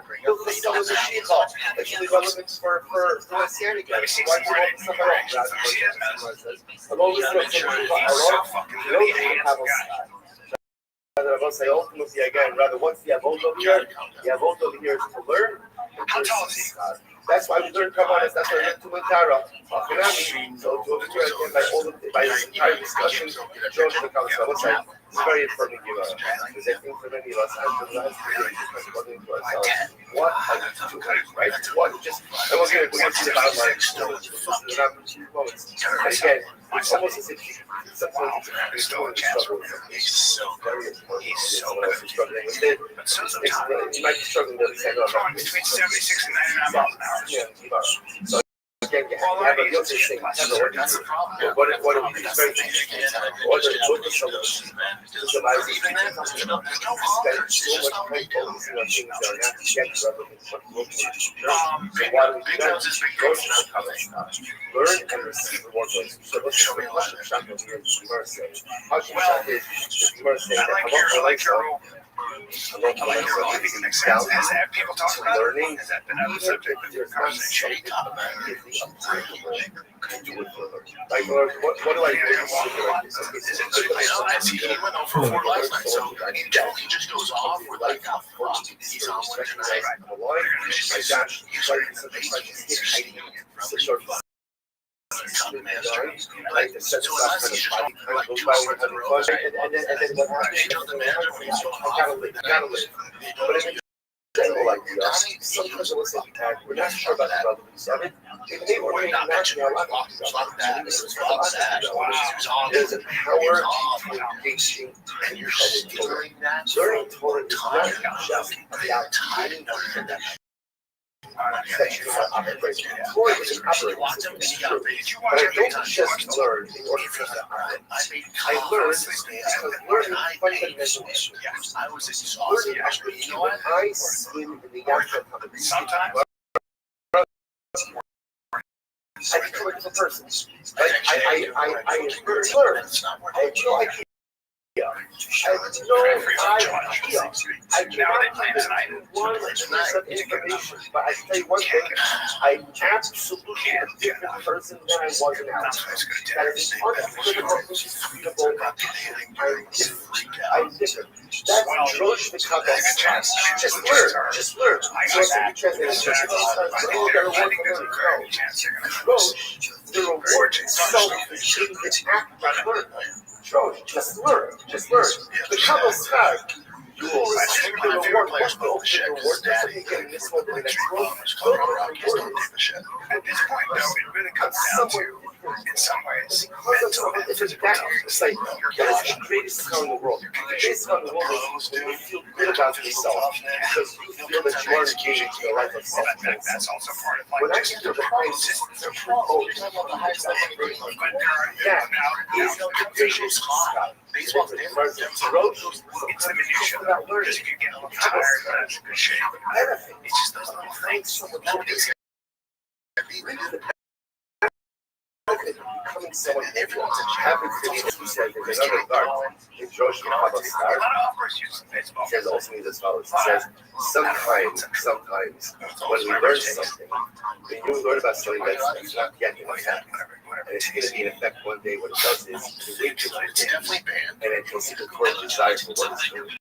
bring up this all? Look at some of the sheet call. Actually, relevant for the Sierra guys. Why do you want somewhere else? I'm always looking for a lot of will say ultimately again, rather, what's the avodah over here? The avodah over here is to learn. How tall is he? That's why we learn Kabbalah. That's why we learn Tumen Tara. So to overturn again by this entire discussion, George the Kabbalah, which is very affirming of us. Because I think for many of us, as the last year, according to ourselves, what are you doing, right? What just, and we're going to see the bottom line. And again, it's almost as if sometimes you're struggling with something. He's so very important. He's so struggling with it. You might be struggling with it. Between 76 and 99 miles an hour. Yeah, so again, you have a real thing. What is very interesting. What is so much even then, there's so much time focusing on things that are not yet relevant. So why do we do that? Learn and receive the word. So let's show me a lot of examples here. How should I like your role? I think it makes sense. Has that people talk about learning? Has that been a subject of your conversation? Like, what do I do? Is it good? I see he went on for 4 last night, so he just goes off with like he's on one tonight. My gosh, he's like like the set aside for the body kind of goes by with having fun, and then what happens? I gotta live. But if it's general like us, sometimes we'll say we're not sure about the relevance of it. If they were not mentioning a lot of that, there's a power between engaging and your learning Torah is not just about timing that you have operating. Torah is an operating system, but I don't just learn in order to operate. I learn because learning fundamental issues. Learning actually, when I swim in the Yamcha competition, I become a different person. I learn. I have no idea. I have no idea. I cannot give one piece of information, but I tell you one thing, I'm absolutely a different person than I was in Alabama. That is unequivocal, indisputable. I'm different. That's Rosh the Kabbalah. Just learn. So if you translate the reward itself is in the act of learning. Just learn. The Kabbalah says you will receive the reward. What's the ultimate reward? That's what you get in this one, the next one. At this point, though, it really comes down to, in some ways, it's like, what is the greatest car in the world? The greatest car in the world is when you feel good about yourself because you feel that you are engaged in your life of self-defense. That's also part of life. When I get to the highest, that is the greatest car. It's the minutia about learning. Because if you get a little tired, that's a good shape. It's just those little things. Becoming someone everyone's happens to be who says there's another regard. In Josh Kabbalah stars, he says ultimately as follows. He says, sometimes when we learn something, when you learn about something that's not yet in effect, and it's going to be in effect one day, what it does is it wakes you up and it takes you to the desire for what it's doing.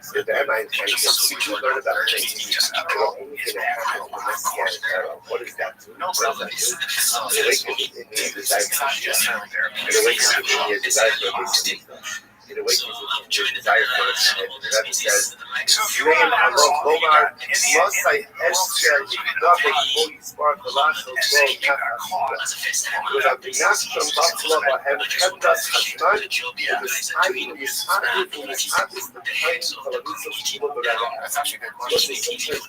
So the MI you learn about things, the only thing that happens when that's the era. What does that do? It awakens in the desire for it awakens in the desire for it awakens in the desire for it. And the Rebbe says, Sreim Alon Lomar, Mosai Esther, Yikdabek, Holy Spark, Velasho, Klo, Nakashita. Without the Nasham, Batzla, Bahem, Kemdas, Hashman, it is the time for the roots of Shima, but that's actually good question.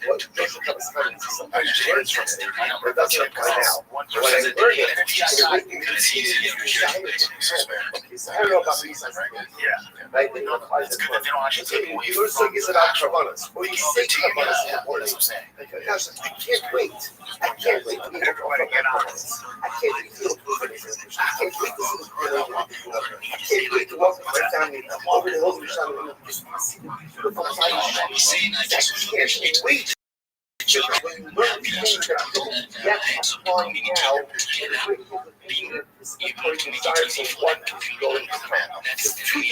What sometimes learns from it, but it doesn't apply now. When I learn it, it awakens in the desire for it. I don't know about these things. Yeah, right? They don't apply to the you also is about Karbanas. Or you say Karbanas in the morning. I can't wait. I can't wait to meet everybody get on this. I can't wait to feel I can't wait to see I can't wait to walk with my family over the hills of Shalom and just see the beautiful sunshine. I can't wait. When you learn things that don't yet apply now,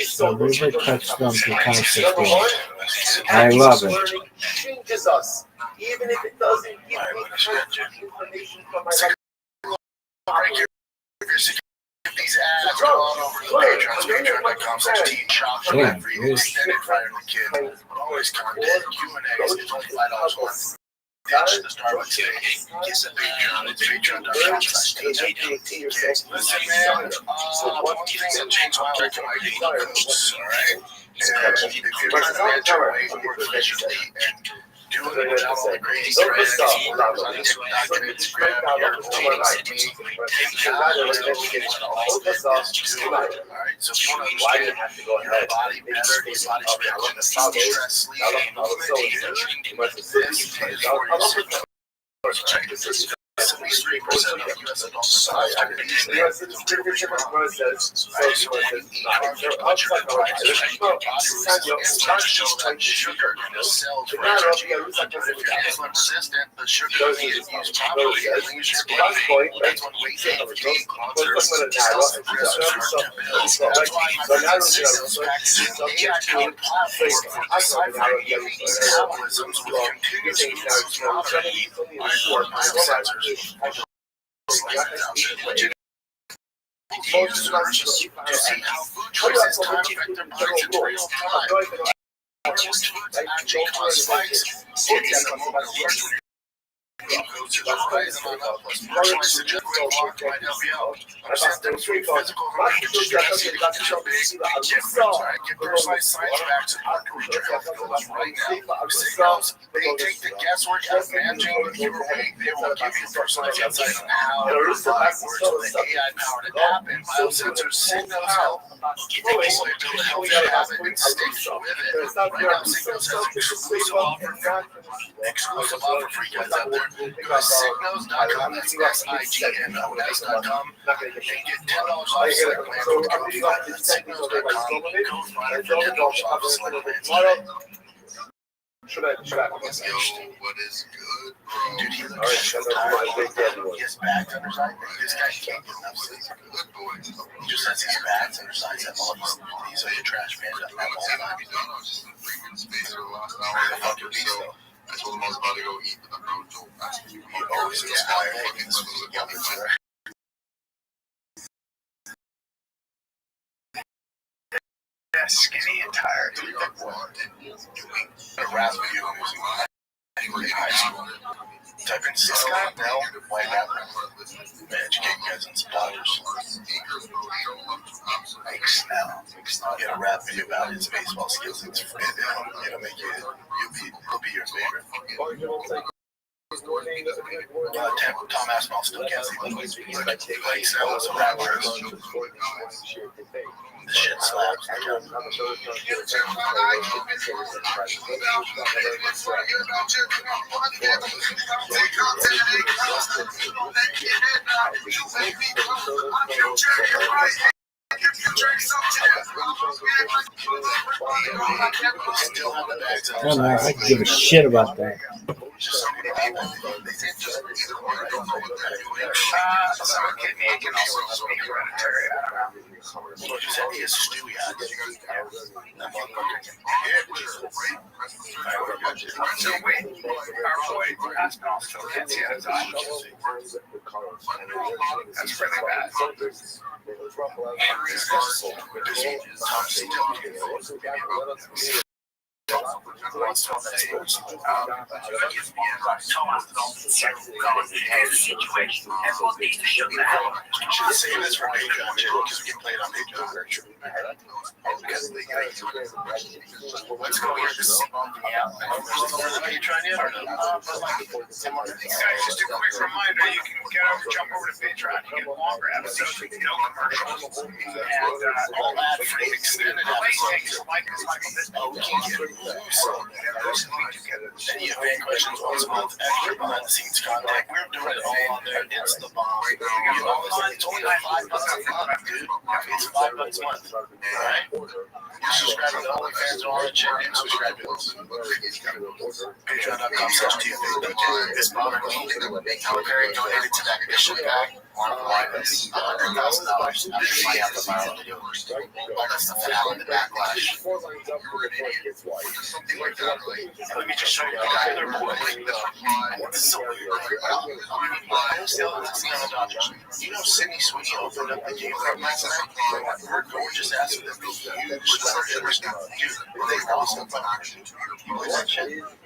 So River touchdown to concept one. I love it. Changes us, even if it doesn't give me information from my these ads go all over the patreon.com/teamshop every extended Friday with Kid. Always content, Q&As, it's only $5 a month. Ditch the Starbucks today. Get some Patreon at patreon.com/teamshop. Listen, man, one thing that changed my life in my dating coach, alright? If you're trying to manage your weight more efficiently and doing it without all the crazy strategies, on Instagram, your alright? So if you want to understand your body better, your body structure, stress, sleep, check this out. 73% of U.S. adults suffer from diabetes. Sugar in the cells for energy. If you're insulin resistant, the sugar is used properly. It leaves your blood. That's when weight gain, fatigue, concerts, that's why AI-powered platform for deciphering these metabolisms with continuous glucose monitoring biosensors. Users to see how food choices time affect their bodies in real time. Most foods actually cause spikes in the hemoglobin. Glucose is rising on up, plus personalized suggested walk by LVL. Understand that through physical stress, get personalized science facts and work to reach your health goals right now. Signals, they take the guesswork out of managing your weight. They will give you personalized insight on how your body works with an AI-powered app and biosensors. Signals help get the boy build a healthy habit and stick with it. Right now, Signals has exclusive offer for free guys out there. Go to Signos.com, that's SIGNOS.com, and get $10 off Slenderland with code FIRE. That's Signos.com, code FIRE for $10 off Slenderland. What is good, bro? Dude, he looks so tired. He has bags underside. This guy can't get enough sleep. He just has his bags underside. He's like a trash man. The fucking beast, though. I told him I was about to go eat, but I'm not doing that. He always inspired fucking smooth yummy. Yeah, skinny and tired. A rap video in high school. Type in Cisco, Bell, white rapper. Man, educate you guys on some dollars. Mike Snell. Get a rap video about his baseball skills. It'll make you, he'll be your favorite. Tom Aspinall still can't see Mike Snell was a rapper. The shit slaps. I can give a shit about that. Someone kidney can also be hereditary. So wait, Aspinall still can't see at a time. That's really bad. Situation. Everyone needs to shut the hell up. Should say this for Patreon too, because we get played on Patreon. Let's go here. This is Patreon yet or no? Guys, just a quick reminder, you can jump over to Patreon and get longer episodes with no commercials and all ad-free extended episodes like this. Any event questions once a month, extra behind the scenes contact. We're doing it all on there. It's the bomb. It's only like $5 a month, dude. It's $5 a month. Alright? Subscribe to the OnlyFans and all that shit, and subscribe to us. Patreon.com/TFA. This bothered me. How Perry donated to that mission guy. $100,000. You might have to file to do all that stuff that happened in the backlash. Something like that. Let me just show you the guy there. This is so weird. You know, Sydney Sweeney opened up the game club last night. Her gorgeous ass with a huge dude, they lost him from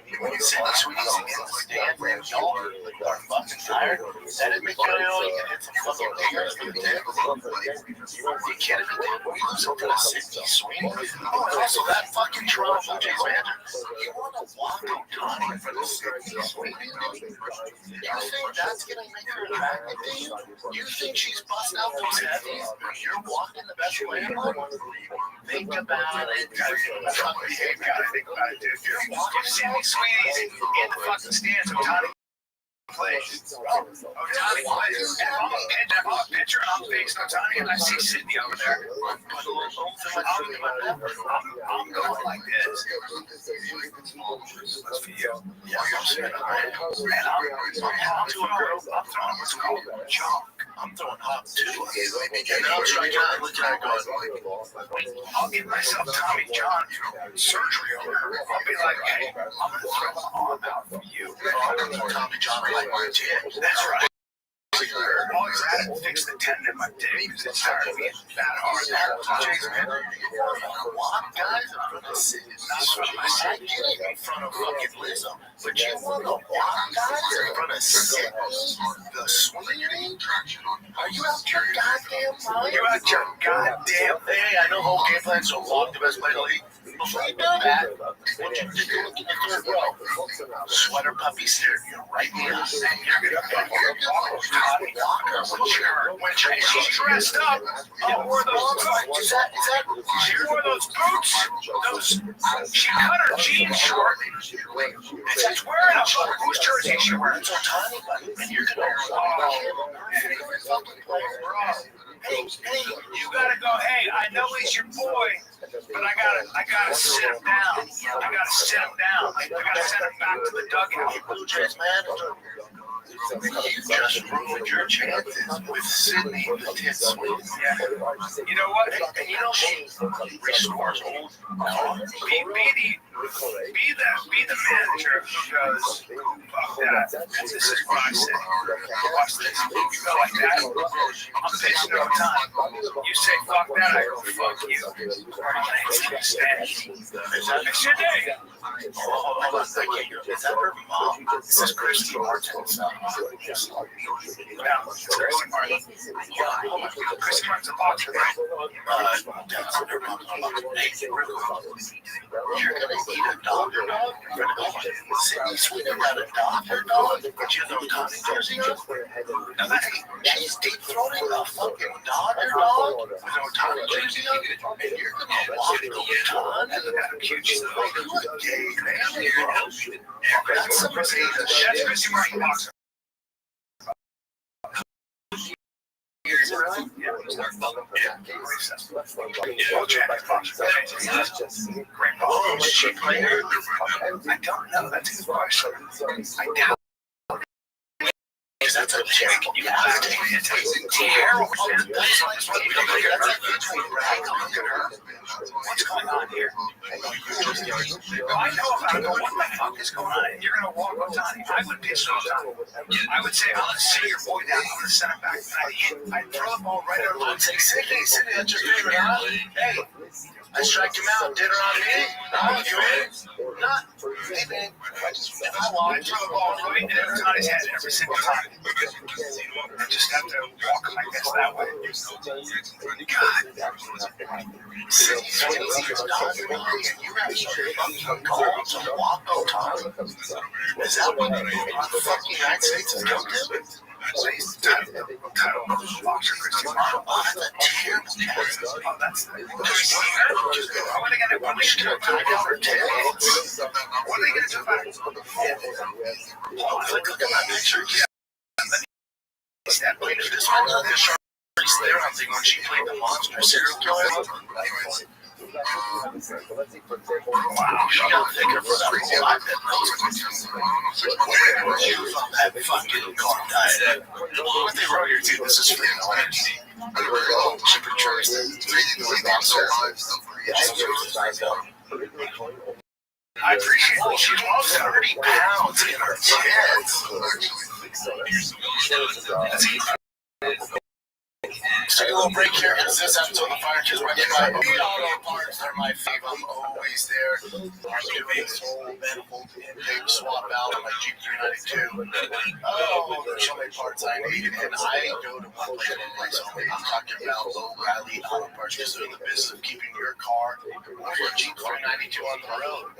when Sydney Sweeney's against the stand, man, y'all are fucking tired. That didn't make you know you can hit some fucking fingers with the dick. You can't even lose it to a Sydney Sweeney. Oh, and also that fucking Toronto Blue Jays manager. You want to walk Otani for the Sydney Sweeney? You think that's going to make her attractive to you? You think she's busting out those heavies? You're walking the best way in life? Think about it. You gotta think about it, dude. You're walking Sydney Sweeney's in the fucking stands. Otani plays. Otani plays. And if I'm a pitcher, I'm facing Otani, and I see Sydney over there. I'm going like this. That's for you. Yeah, I'm sitting man, I'm throwing what's called junk. I'm throwing hot too. And then I'm striking out and looking at it going, I'll give myself Tommy John surgery over her. I'll be like, hey, I'm going to throw my arm out for you. Tommy John, I like my jams. That's right. All he's had to fix the tendon in my dick because it's tired of being that hard. James, man, walk guys are going to sit in front of fucking Lizzo, but you want to walk guys in front of Sydney, the Sweeney? Are you out your goddamn mind? You're out your goddamn thing. I know whole game plan so long, the best play in the league. Before you do that, what you take a look in the third row. Sweater puppy staring you right in the eye. And you're going to fucking Walker when she's dressed up. Oh, wore those boots. She wore those boots. She cut her jeans short. And she's wearing a boot. Whose jersey is she wearing? It's Otani, and you're going to favorite fucking player. Hey, you gotta go. Hey, I know he's your boy, but I gotta sit him down. I gotta send him back to the dugout. Blue Jays manager. You just ruined your chances with Sydney the Tits Sweeney. Yeah. You know what? And you know she restores old. Be the manager who goes, fuck that. This is what I said. Watch this. You go like that. I'm pitching no time. You say fuck that, I go fuck you. It's your day. Oh, is that her mom? This is Christy Martin's Christy Martin. Christy Martin's a boxer, right? That's her mom. Hey, you're gonna eat a dog or dog? Sydney Sweeney got a dog or dog? But you know Tommy jersey on? Now that's she's deep throating a fucking dog or dog with no Tommy jersey on? And you're gonna walk the ton and look how cute she's like. Look, gay man, here to help you. That's some Christy Martin boxer. Yeah, great ball. She played her. I don't know. That's his question. I doubt. Because that's a chick. You have to take it. It's terrible. What's going on here? I know about it. What the fuck is going on? You're going to walk Otani. I would pitch Otani. I would say, I'm going to sit your boy down. I'm going to send him back. I'd throw the ball right over. I'd say, Sydney, that's your favorite, huh? Hey, I strike him out. Dinner on me. No, you in? Not. Hey, man. If I want to throw the ball right in Otani's head every single time. I just have to walk him, I guess, that way. God. Sydney Sweeney's dog, and you have to call to walk Otani. Is that what the fucking United States is going to do? Title boxer Christy Martin. Oh, that's a terrible chance. Oh, that's the What are they going to do about it? What are they going to do about it? Oh, look at that picture. Yeah. That picture. This one, there, I think when she played the monster serial killer. She got a ticket for that reason. I bet those are shoes on that fucking car diet. What they wrote here too, this is free no energy. Chipper church. I appreciate it. She lost 30 pounds in her tits. Let's take a little break here. It's this episode of the Fire Kids Running by Auto Parts. They're my favorite. I'm always there. I'm doing whole medical intake swap out on my Jeep 392. Oh, there's so many parts I need. And I go to one place only. I'm talking about O'Reilly Auto Parts because they're in the business of keeping your car or your Jeep 392 on the road.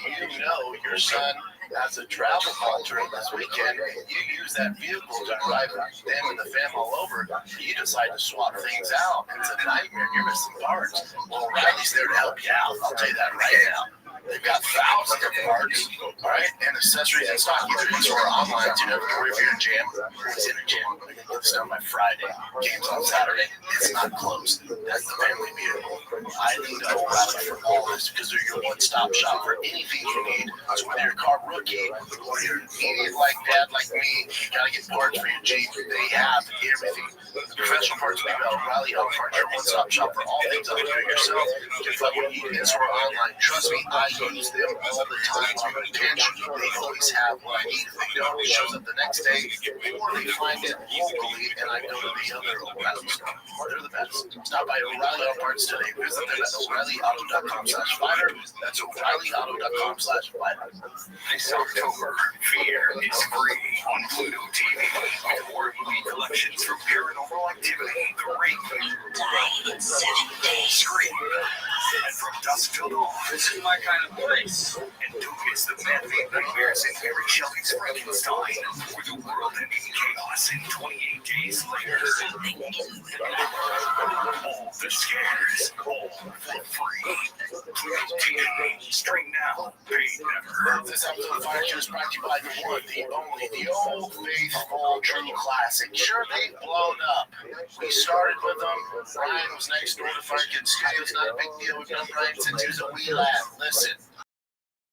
You know your son has a travel contract this weekend. You use that vehicle to drive them and the fam all over. You decide to swap things out. It's a nightmare. You're missing parts. Well, O'Reilly's there to help you out. I'll tell you that right now. They've got thousands of parts, all right, and accessories in stock. Either in store or online. You never worry if you're in a jam. It's in a jam. We're gonna get this done by Friday. Game's on Saturday. It's not closed. That's the family vehicle. I need to O'Reilly for all this because they're your one-stop shop for anything you need. So whether you're a car rookie or you're an idiot like dad, like me, you gotta get parts for your Jeep. They have everything. Professional parts people at O'Reilly Auto Parts, your one-stop shop for all things other than yourself. Just like what you need in store online. Trust me, I use them all the time on retention. They always have what I need. If they don't, it shows up the next day, or they find it locally, and I go to the other O'Reilly store. They're the best. Stop by O'Reilly Auto Parts today. Visit them at O'ReillyAuto.com/fighter. That's O'ReillyAuto.com/fighter. This October, Fear is free on Pluto TV. Horror movie collections from Paranormal Activity, The Ring, Scream, and From Dusk Till Dawn. This is my kind of place. And don't miss the man-made nightmares in Mary Shelley's Frankenstein, or the world-ending chaos in 28 Days Later. All the scares, all for free. Pluto TV, stream now, pay never. This episode of Fire Kids is brought to you by the one, the only, the old faithful true classic. Sure, they've blown up. We started with them. Brian was next door to Fire Kids Studios. Not a big deal. We've known Brian since he was a wee lad. Listen.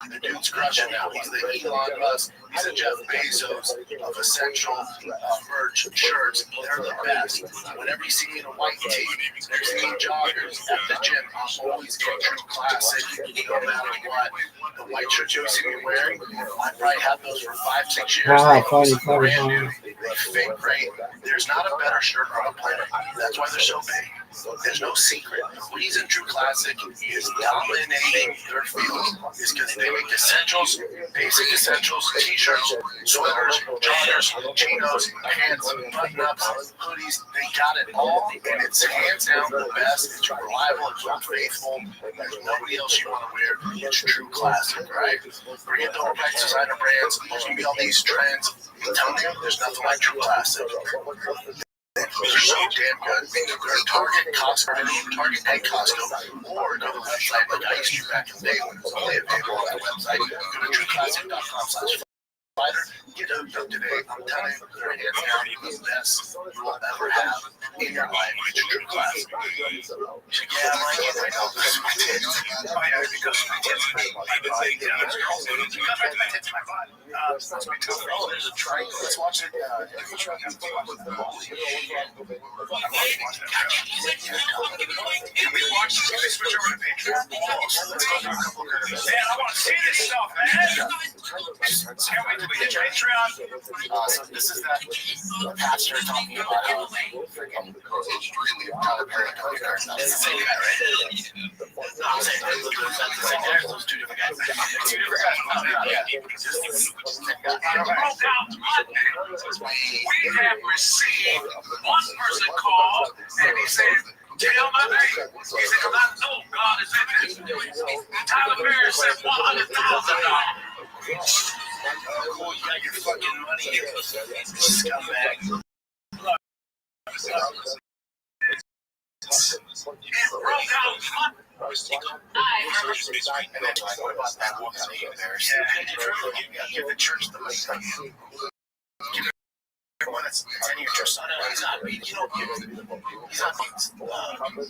The dude's crushing now. He's the Elon Musk. He's the Jeff Bezos of essential merch shirts. They're the best. Whenever you see me in a white tee, there's me joggers at the gym. I'm always getting true classic, no matter what. The white shirts you see me wearing, I probably had those for 5-6 years. They always look brand new. They fit great. There's not a better shirt on the planet. That's why they're so big. There's no secret. The reason True Classic is dominating their field is because they make essentials, basic essentials, t-shirts, sweaters, joggers, chinos, pants, button-ups, hoodies. They got it all, and it's hands down the best. It's reliable, it's faithful. There's nobody else you want to wear. It's True Classic, right? Forget the overpriced designer brands. There's going to be all these trends. I'm telling you, there's nothing like True Classic. They're so damn good. They're Target, Costco, Target and Costco, or go to the website like I used to back in the day when it was only available on the website. Go to trueclassic.com/fighter. Get hooked up today. I'm telling you, they're hands down the best you will ever have in your life. It's True Classic. Yeah, I know. My tits. Oh, yeah, because my tits are my body. Yeah, there's girls who got my tits in my body. Oh, there's a triangle. Let's watch it. Can we watch this? Can we switch over to Patreon? Let's go through a couple of curves. Man, I want to see this stuff, man. Can't wait to be the Patreon. So this is that pastor talking about how extremely This is the same guy, right? No, I'm saying that's the same guy. Those two different guys. Two different guys. We have received one person call and he said, tell my name. He said, because I know God is in this. Tyler Perry said $100,000. Oh, you got your fucking money, you scumbag. Give the church the money. Give everyone that's attending your church. he's not being, he's not being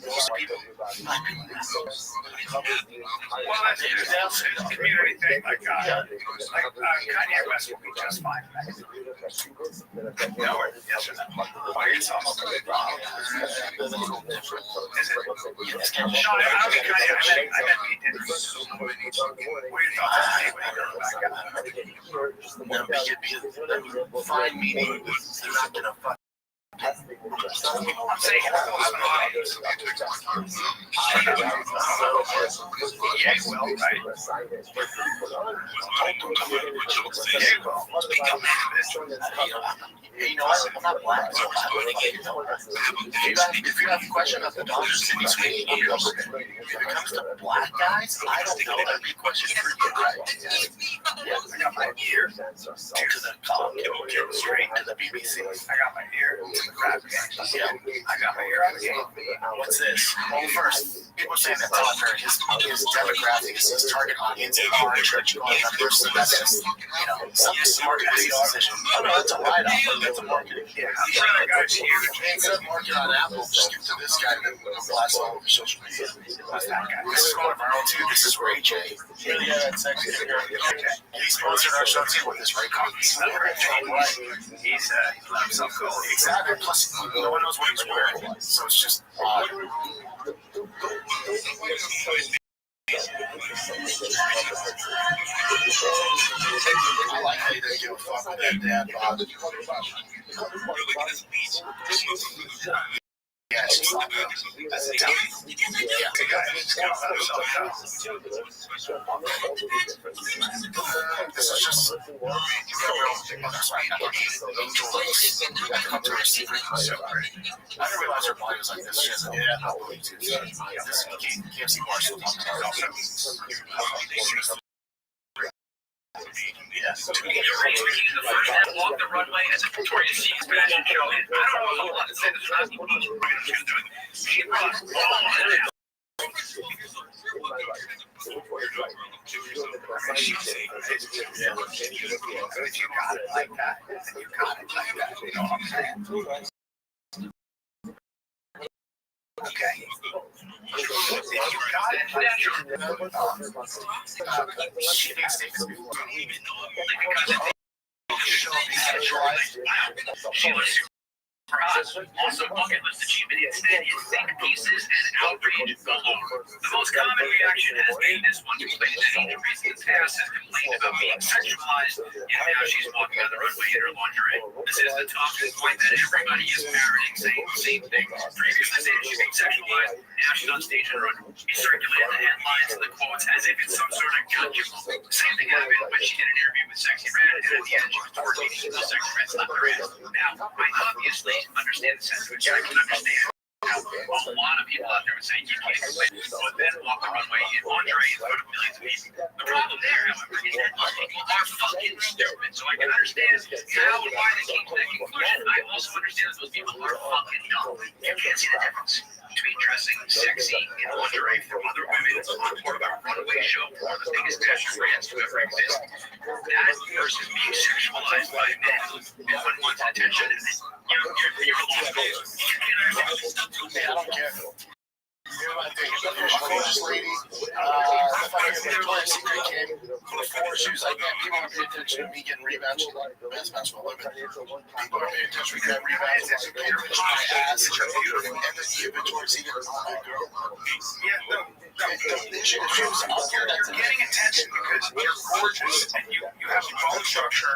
most people. Well, that's his community thing. Like Kanye West will be just fine. No, yes or no? Why are you talking about it? Is it? No, I don't think Kanye. I meant he did. What are your thoughts on Kanye when he goes back up? Fine meaning, they're not gonna fuck. I'm saying it's an audience. Yeah, well, right. You know what? I'm not black, so I'm if you have a question about the Dodgers City Swing Eagles, if it comes to black guys, I don't know. That'd be a question for you, right? Yeah, I got my ear to the top, straight to the BBC. I got my ear to the crap game. Yeah, I got my ear on the game. What's this? Well, first, people saying that Tucker, his demographic, his target audience are church going members, so that's just, some marketing decision. Oh, no, that's a write-off. That's a marketing. Yeah, I'm sure that guy's huge. Instead of marketing on Apple, just give to this guy that blast all over social media. Who's that guy? This is going viral too. This is Ray J. Yeah, that's sexy. He sponsored our show too with his Ray comics. He's let himself go. Exactly. Plus, no one knows what he's wearing, so it's just odd. I like how you didn't give a fuck with that dad bod. Yeah, she's like that's a dumb. Yeah, the guy who's going to himself out. This is just that's right. I didn't realize her body was like this. She has a this KFC bar still Walk the runway as a Victoria's Secret fashion show. And I don't know a whole lot to say. There's not people who's doing. She brought all of it. If you got it like that, you got it like that. You know what I'm saying? Okay. If you got it like she thinks they could be she was for us, also bucket list achievement. Instead, it's think pieces and outrage galore. The most common reaction has been this one complaint that each recent past has complained about being sexualized, and now she's walking on the runway in her lingerie. This is the talking point that everybody is parroting, saying the same thing. Previously saying she's being sexualized, now she's on stage in her runway. She circulated the headlines and the quotes as if it's some sort of gotcha. The same thing happened when she did an interview with Sexy Red, and at the end she was twerking. The Sexy Red slapped her ass. Now, I obviously understand the sentiment. I can understand how a lot of people out there would say you can't quit, but then walk the runway in lingerie in front of millions of people. The problem there, however, is that most people are fucking stupid. So I can understand how and why they came to that conclusion. I also understand that those people are fucking dumb. You can't see the difference between dressing sexy in lingerie for other women on board of a runway show for one of the biggest fashion brands to ever exist. That versus being sexualized by men and unwanted attention. You're alone. Hey, I don't care. Here's my thing. She's a gorgeous lady. Fucking Victoria's Secret came before she was like, man, people want to pay attention to me getting rebounds. She's like, best basketball women. People are paying attention to me getting rebounds. Like, pay attention to my ass. And then you, Victoria's Secret, is not a good girl. Yeah, no. You're getting attention because you're gorgeous and you have a bone structure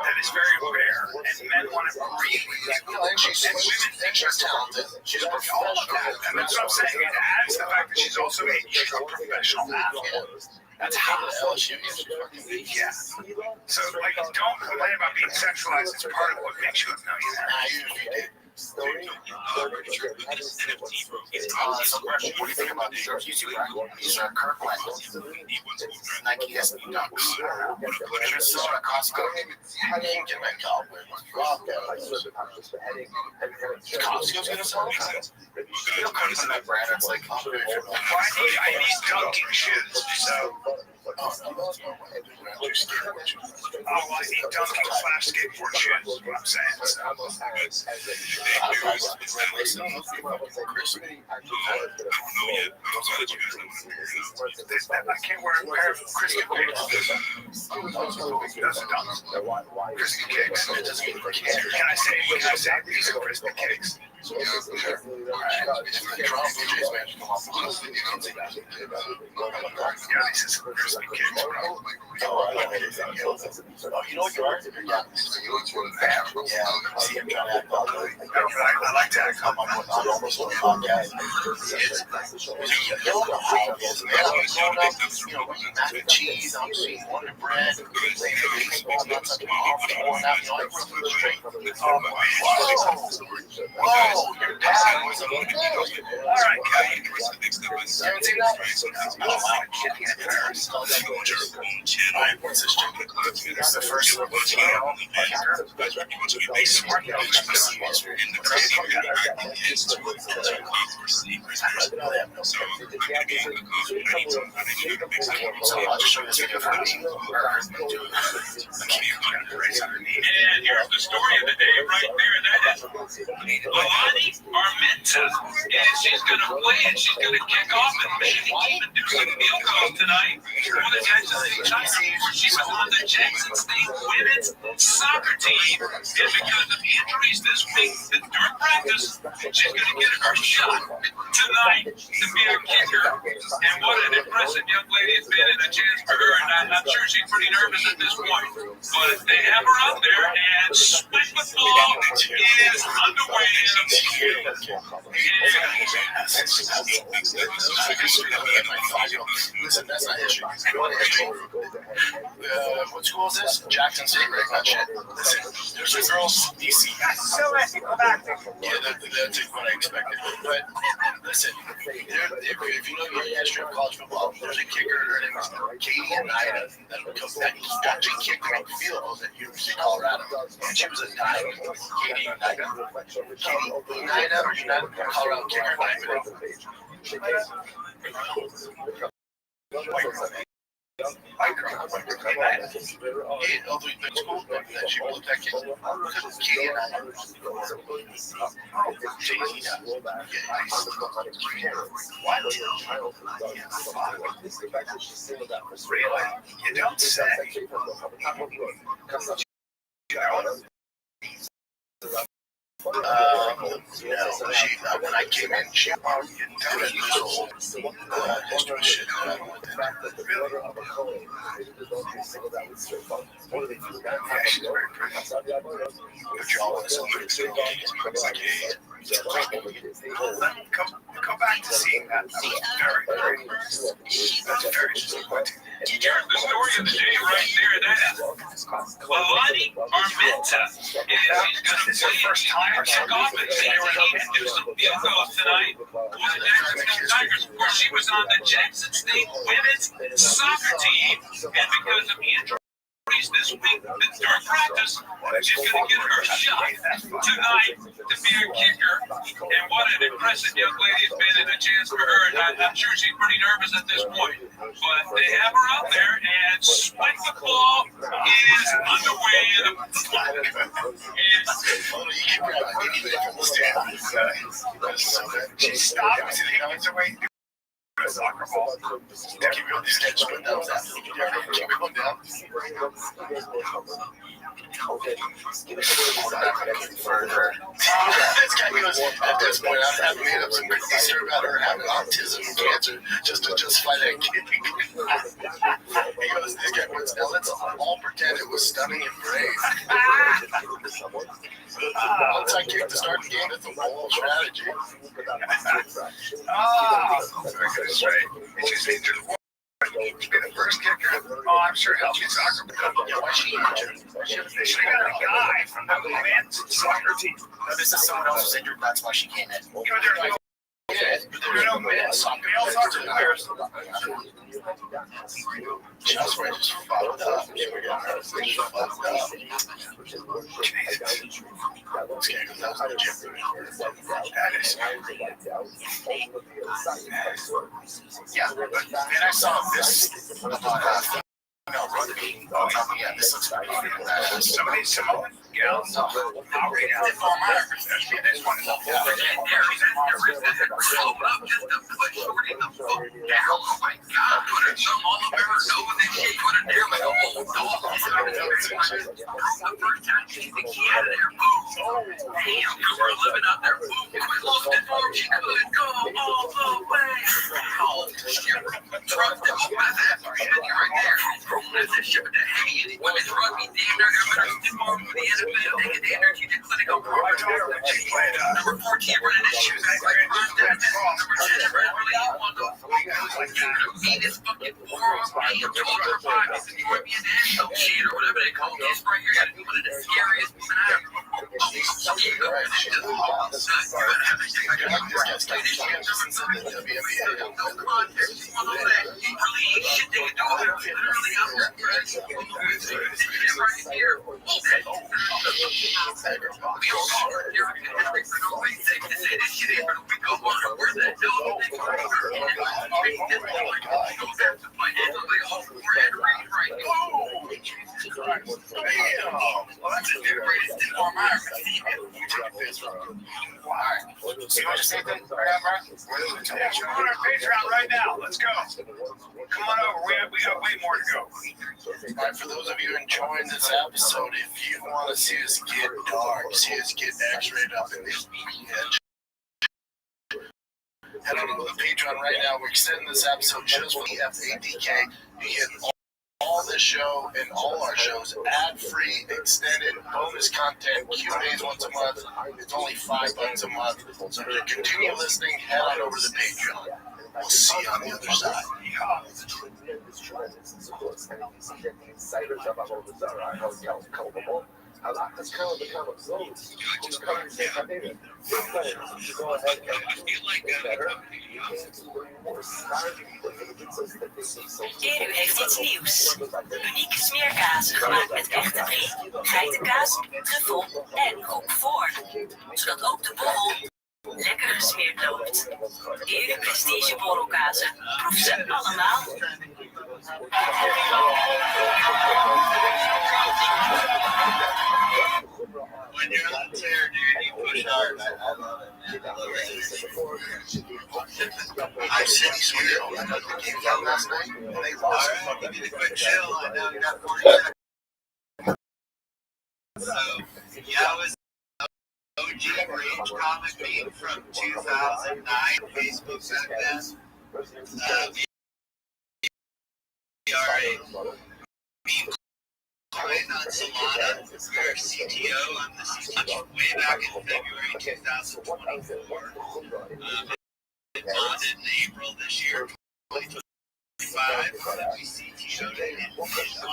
that is very rare, and men want to breathe with you. And she's talented. She's a all of that. And that's what I'm saying. It adds the fact that she's also a professional athlete. That's how LSU is. Yeah. So, like, don't complain about being sexualized. It's part of what makes you a millionaire. What do you think about these YouTube These are Kirk Wentz. Nike SB Ducks. They're still at Costco. How do you get that cowboy? Costco's gonna sell them? You don't come to that brand, it's like, I need dunking shoes, so I need dunking/skateboard shoes. Is what I'm saying. I can't wear a pair of Christian kicks. Those are dunks. Christian kicks. Can I say these are Christian kicks? Yeah, this is Christian kicks, bro. You know what you are? Yeah. See, I'm trying to act all day. I like to act on my almost on podcast. Mac and cheese, I'm seeing Wonder Bread, baseball nuts, I'm pouring out, straight from the top. Whoa, your dad was a little bit. All right, Kevin. Guarantee that? Oh, wow. What's this chicken? It's the first one. They smart in the And here's the story of the day right there. That is Alani Armenta. And she's going to play and she's going to kick off and maybe even do some field goals tonight for the Texas China, where she was on the Jackson State women's soccer team. And because of injuries this week during practice, she's going to get her shot tonight to be a kicker. And what an impressive young lady it's been, and a chance for her. And I'm sure she's pretty nervous at this point. But they have her out there, and split football is underway in a few. Listen, that's not history. What school is this? Jackson State, right? Not shit. Listen, there's a girls DC. Yeah, that's what I expected. But listen, if you know the history of college football, there's a kicker. Her name is Katie Ida that actually kicked the field goals at University of Colorado, and she was a diamond. Katie Ida, Colorado kicker, diamond. Really? You don't say. When I came in, she didn't lose the whole history shit. She's very pretty. But you're all in some Come back to seeing that. That was very, very, that's very disappointing. Here's the story of the day right there. That is Alani Armenta. And she's going to play first time kick off and see her and do some field goals tonight for the Jackson State Tigers, where she was on the Jackson State women's soccer team. And because of injuries this week during practice, she's going to get her shot tonight to be a kicker. And what an impressive young lady it's been, and a chance for her. And I'm sure she's pretty nervous at this point. But they have her out there, and split football is underway. She stopped and he gets away. Soccer ball. Keep going sketch, but that was absolutely different. Keep going down. Further. This guy goes, at this point, I have made up some crazy story about her having autism and cancer just to justify that kid. He goes, this guy goes, now let's all pretend it was stunning and brave. Once I kicked to start the game, it's a whole strategy. Very good, right? It's just injured. To be the first kicker, I'm sure helped you soccer. Yeah, why she injured? They should have got a guy from the men's soccer team. No, this is someone else who's injured. That's why she came in. You know, there are no men's soccer players. Just right, just fucked up. Here we go. Yeah, but then I saw this No, rugby. Oh, yeah, this looks pretty badass. Some of these Samoan gals, I'll read out the form honor. This one is a full Hold up just to put Shorty the fuck down. Oh my god, put her thumb all over her nose and shit, put her down like a old dog. The first time she thinks she out of there, boom. Damn, you were living out there, boom. Quit lost it for she could go all the way. Oh, shit. Trust them, oh, that's after shit right there. That's that shit with the heavy women's rugby. Damn, they're going to stiff arm for the NFL. They get the energy to clinical proper. Number 14, running his shoes. Number 10, really want to see this fucking forearm. Damn, 12 or 5 is enjoy being an asshole shit or whatever they call this right here. Gotta be one of the scariest women I ever. Oh, shit. No context. One of that. Please, shit, they can do it. Literally, I'm right here. So you want to say that? We're on our Patreon right now. Let's go. Come on over. We got way more to go. And for those of you enjoying this episode, if you want to see us get dark, see us get X-rayed up in this head on over the Patreon right now. We're extending this episode just for the FADK. You get all this show and all our shows ad-free, extended bonus content, Q&As once a month. It's only $5 a month. So to continue listening, head on over to the Patreon. We'll see you on the other side. Edu heeft iets nieuws. Unieke smeerkazen gemaakt met echte brie, geitenkaas, truffel en roquefort. Zodat ook de borrel lekker gesmeerd loopt. Edu prestige borrelkazen. Proef ze allemaal. When you're on the chair, dude, you push hard. I love it, man. I love it. I've seen you swear on the game down last night, and they lost. Alright, give me the quick chill. I know you got 40 seconds. So, yeah, I was OG Range comic meme from 2009, Facebook back then. We are a meme client on Solana. We're CTO. I'm the CTO way back in February 2024. It bonded in April this year, 2025. We CTO'd it in August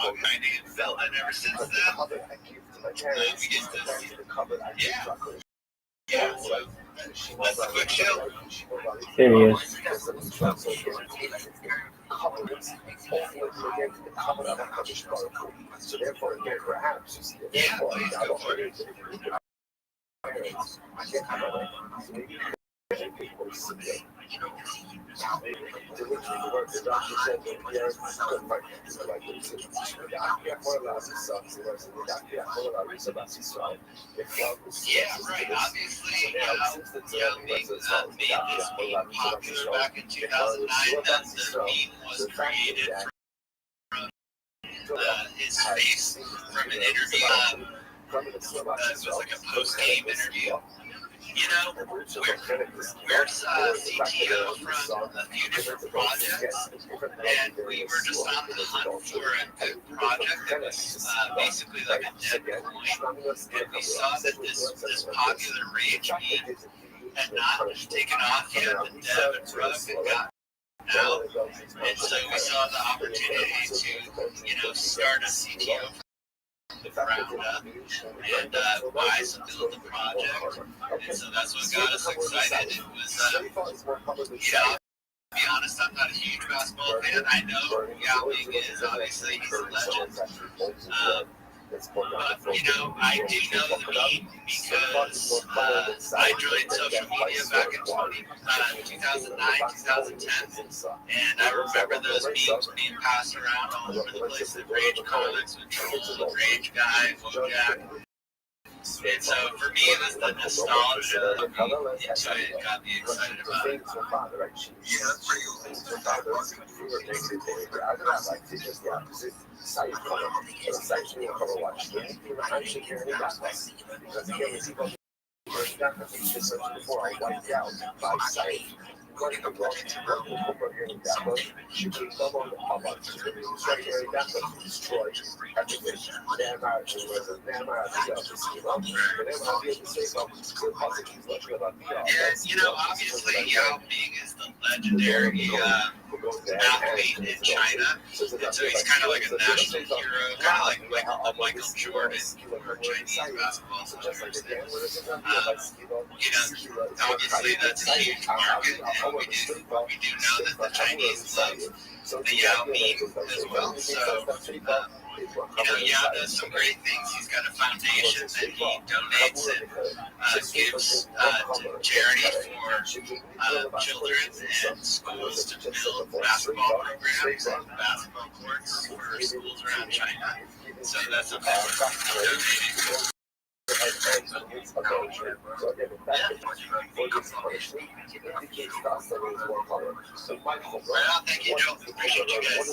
and felt it ever since then. We get to, yeah, so that's the quick show. There he is. Yeah, please go for it. Yeah, right. Obviously, made this meme popular back in 2009. That the meme was created from his face from an interview. It was like a post-game interview. You know, we're CTO from a few different projects, and we were just on the hunt for a good project that was basically like a dead coin, and we saw that this popular rage meme had not taken off yet. The dev and Rug had gotten out, and so we saw the opportunity to, start a CTO the ground up and buy some build the project, and so that's what got us excited. It was, I'll be honest, I'm not a huge basketball fan. I know Yao Ming is, obviously, he's a legend. I do know the meme because I joined social media back in 2009, 2010, and I remember those memes being passed around all over the place. The Rage comics with Troll, Rage Guy, Bojack. And so for me, it was the nostalgia of being into it got me excited about it. Obviously, Yao Ming is the legendary athlete in China, and so he's kind of like a national hero, kind of like Michael Jordan for Chinese basketball players. Obviously that's a huge market, and we do know that the Chinese love the Yao Ming as well. So, Yao does some great things. He's got a foundation that he donates and gives to charity for children and schools to build basketball programs and basketball courts for schools around China. So that's something we're donating. Thank you, Joe. Appreciate you guys.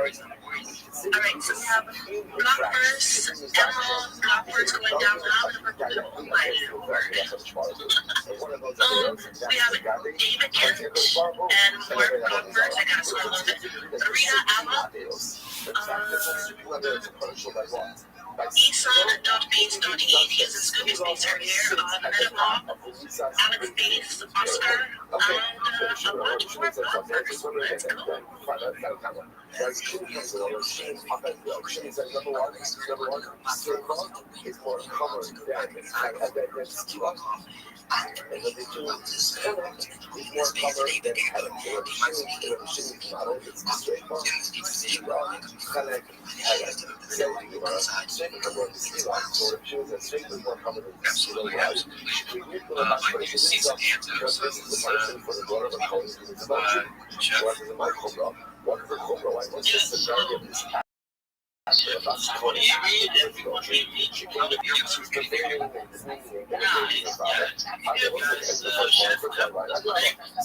Alright, so we have Blackbirds, Emerald, Blackbirds going down now. I'm going to put them over. We have David Kent and more Blackbirds. I got to scroll a little bit. Rita Alma. Eson.Bates.Eat. He was in Scooby's Bates earlier. Metamop, Alex Bates, Oscar, and a lot more Blackbirds.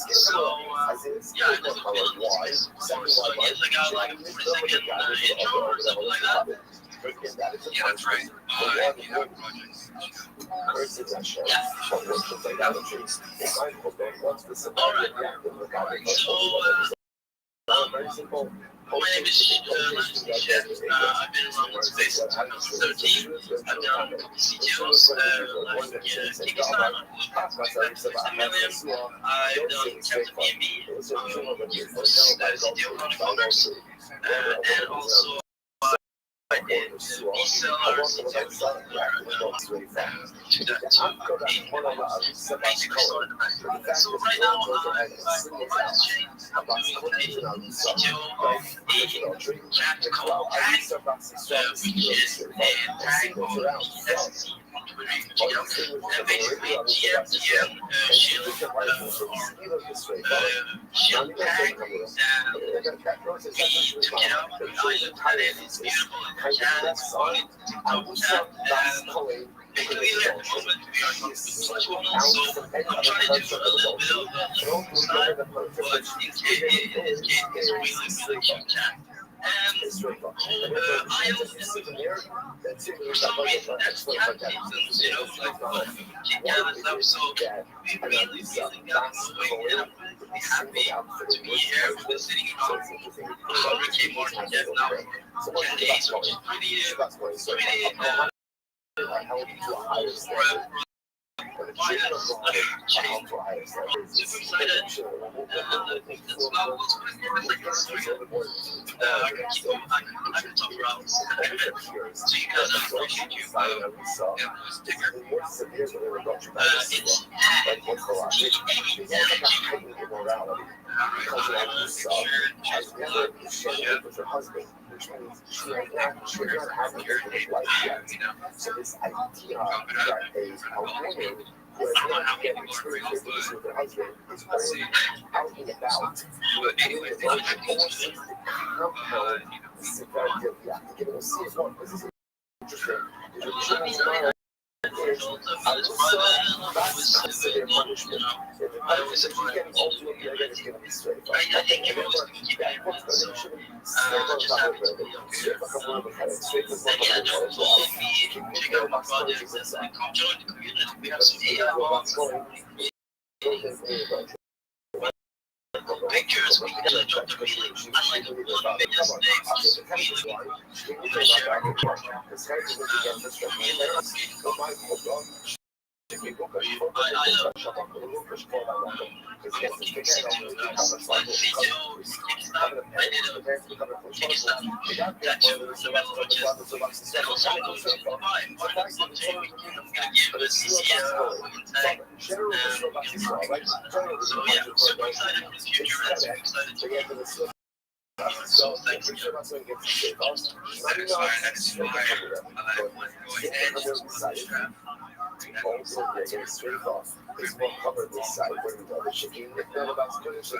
Let's go. That's right. My name is Leslie Shed. I've been around this space since 2013. I've done a couple CTOs, like Kickstarter, Million. I've done Captain B&B, CTO founders, and also I did reseller, CTO, to that to basically started the back. So right now, I'm doing CTO of a chat called Tag, which is a tag on SC. And basically, GM, Shield, Shield tag, we took it up, I looked at it, it's beautiful, it's chat, it's fun, TikTok chat, and basically at the moment we are talking with each channel, so I'm trying to do a little bit of the local side, but in case it's really cute chat. And IO is for some reason that's cat kittens, like Kit Kat and stuff, so we really got going, and I'm really happy to be here. We've been sitting around 100K market cap now for 10 days, which is pretty super excited. That's about what's going on. I can talk for hours. So you guys appreciate you. Sticker. It's which means she has not had her life yet. So this idea that a woman who has not yet experienced this with her husband is already out and about with the forces to compound the severity of the act. To give it a serious one, this is interesting. That's severe punishment. I always think ultimately again is going to be straight. I think everyone's going to keep it just happy to be check out my projects and come join the community. We have some AI mods. Pictures, we actually dropped the really, unlike the one we made yesterday, which is really share. I love So thank you. Also, getting straight off is more covered this side where the other chicken is not about to do so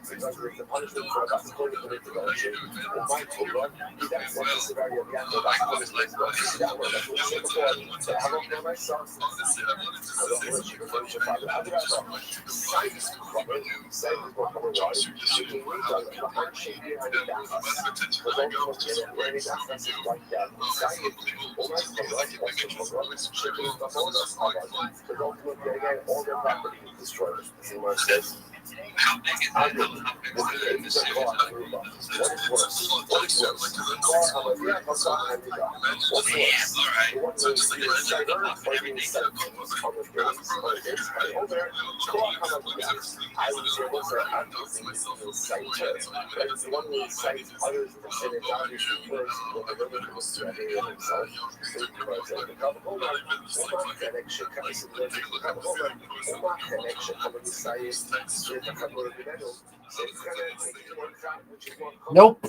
because with the punishment for about to go to the chicken, and my program, that's what the severity of the animal that's what is like. That one, that's what I said before. So I don't know myself. I don't know what you can do. Other side is covered. Side is more covered. Chicken wings are behind chicken behind the back. But don't forget it. Where it is, that's like that. Side is almost covered. Chicken is the all their property is destroyed. See what it says? How big is it? What is worse? What is worse? Nope.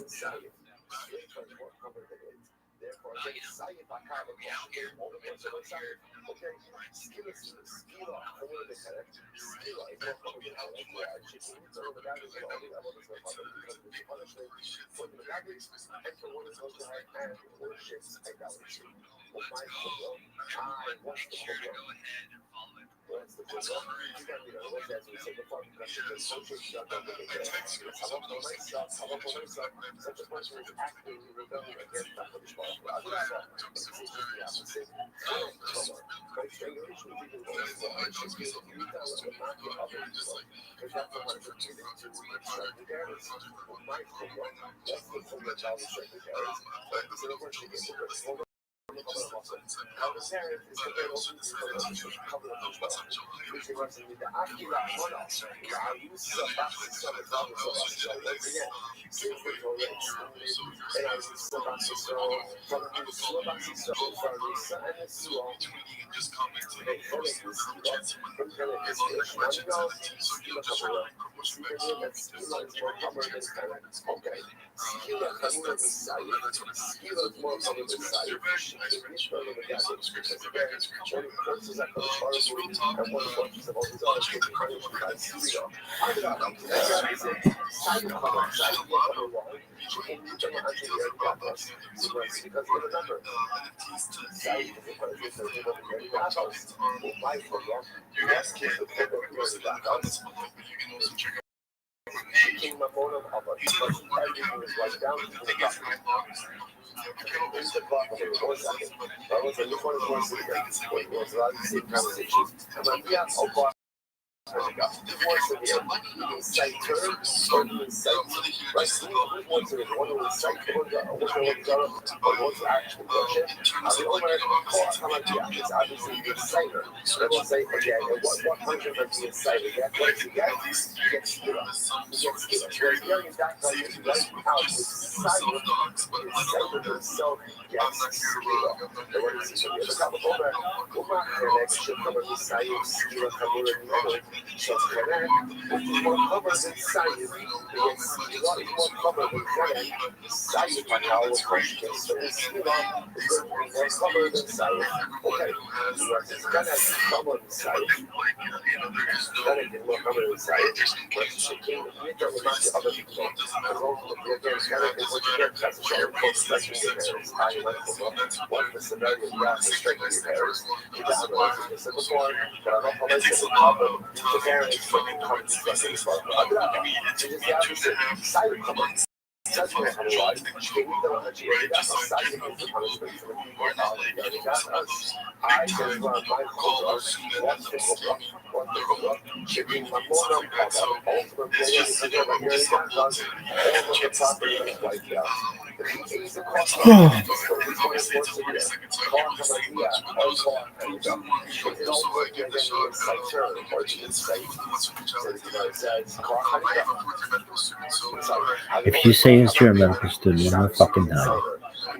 If you say that you're a medical student, I'm gonna fucking die.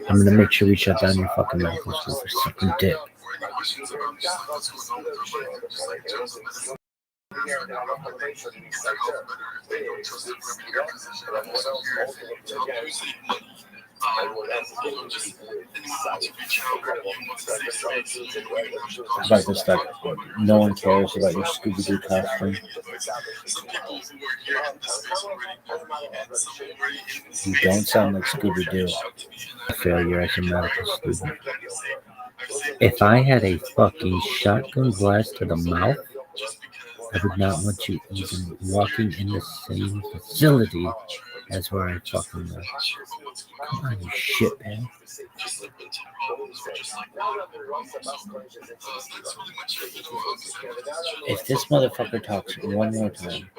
I'm gonna make sure we shut down your fucking medical school for sucking dick. About this stuff, no one cares about your Scooby-Doo costume. You don't sound like Scooby-Doo. Failure as a medical student. If I had a fucking shotgun blast to the mouth, I would not want you even walking in the same facility as where I fucking live. Come on, you shitbag. If this motherfucker talks one more time,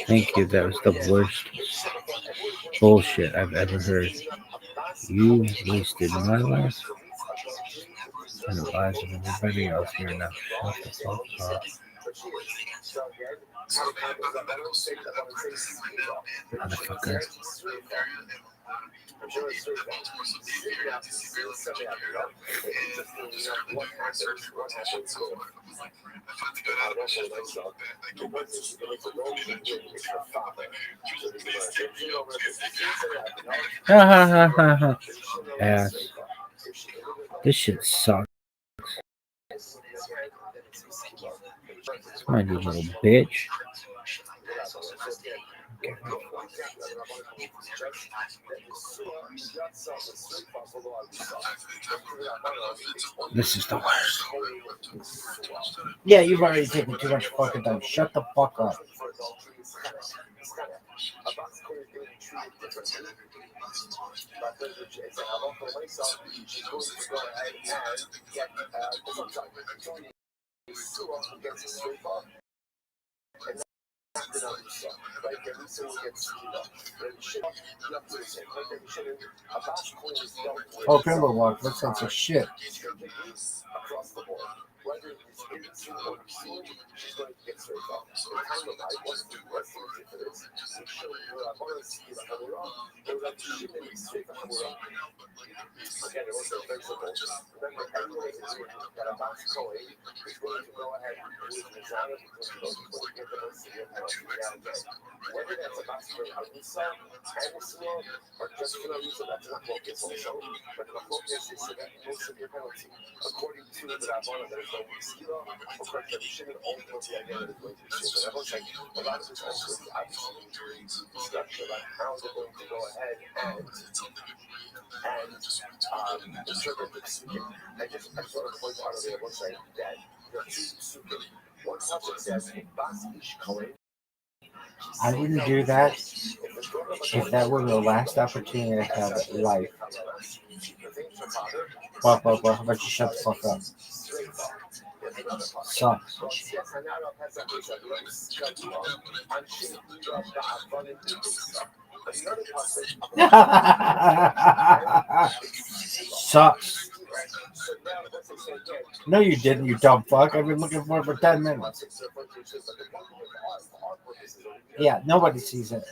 thank you. That was the worst bullshit I've ever heard. You wasted my life and the lives of everybody else here now. Shut the fuck up. Motherfucker. Ha ha ha ha ha. Ass. This shit sucks. My little bitch. Okay. This is the worst. Yeah, you've already taken too much fucking time. Shut the fuck up. Oh, Pimble Walk, that sounds like shit. I wouldn't do that if that were the last opportunity I had in life. Well, how about you shut the fuck up? Sucks. Sucks. No, you didn't, you dumb fuck. I've been looking for it for 10 minutes. Yeah, nobody sees it.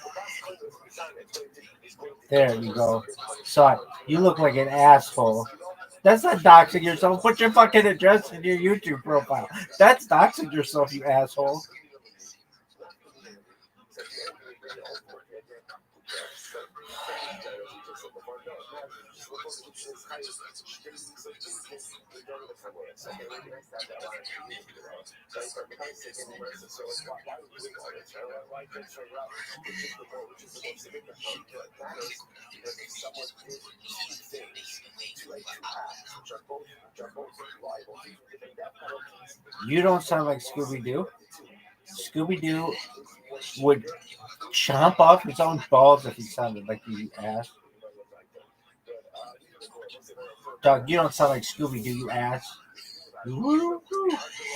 There you go. Sorry, you look like an asshole. That's not doxing yourself. Put your fucking address in your YouTube profile. That's doxing yourself, you asshole. You don't sound like Scooby-Doo. Scooby-Doo would chomp off his own balls if he sounded like you ass. Dog, you don't sound like Scooby-Doo, you ass.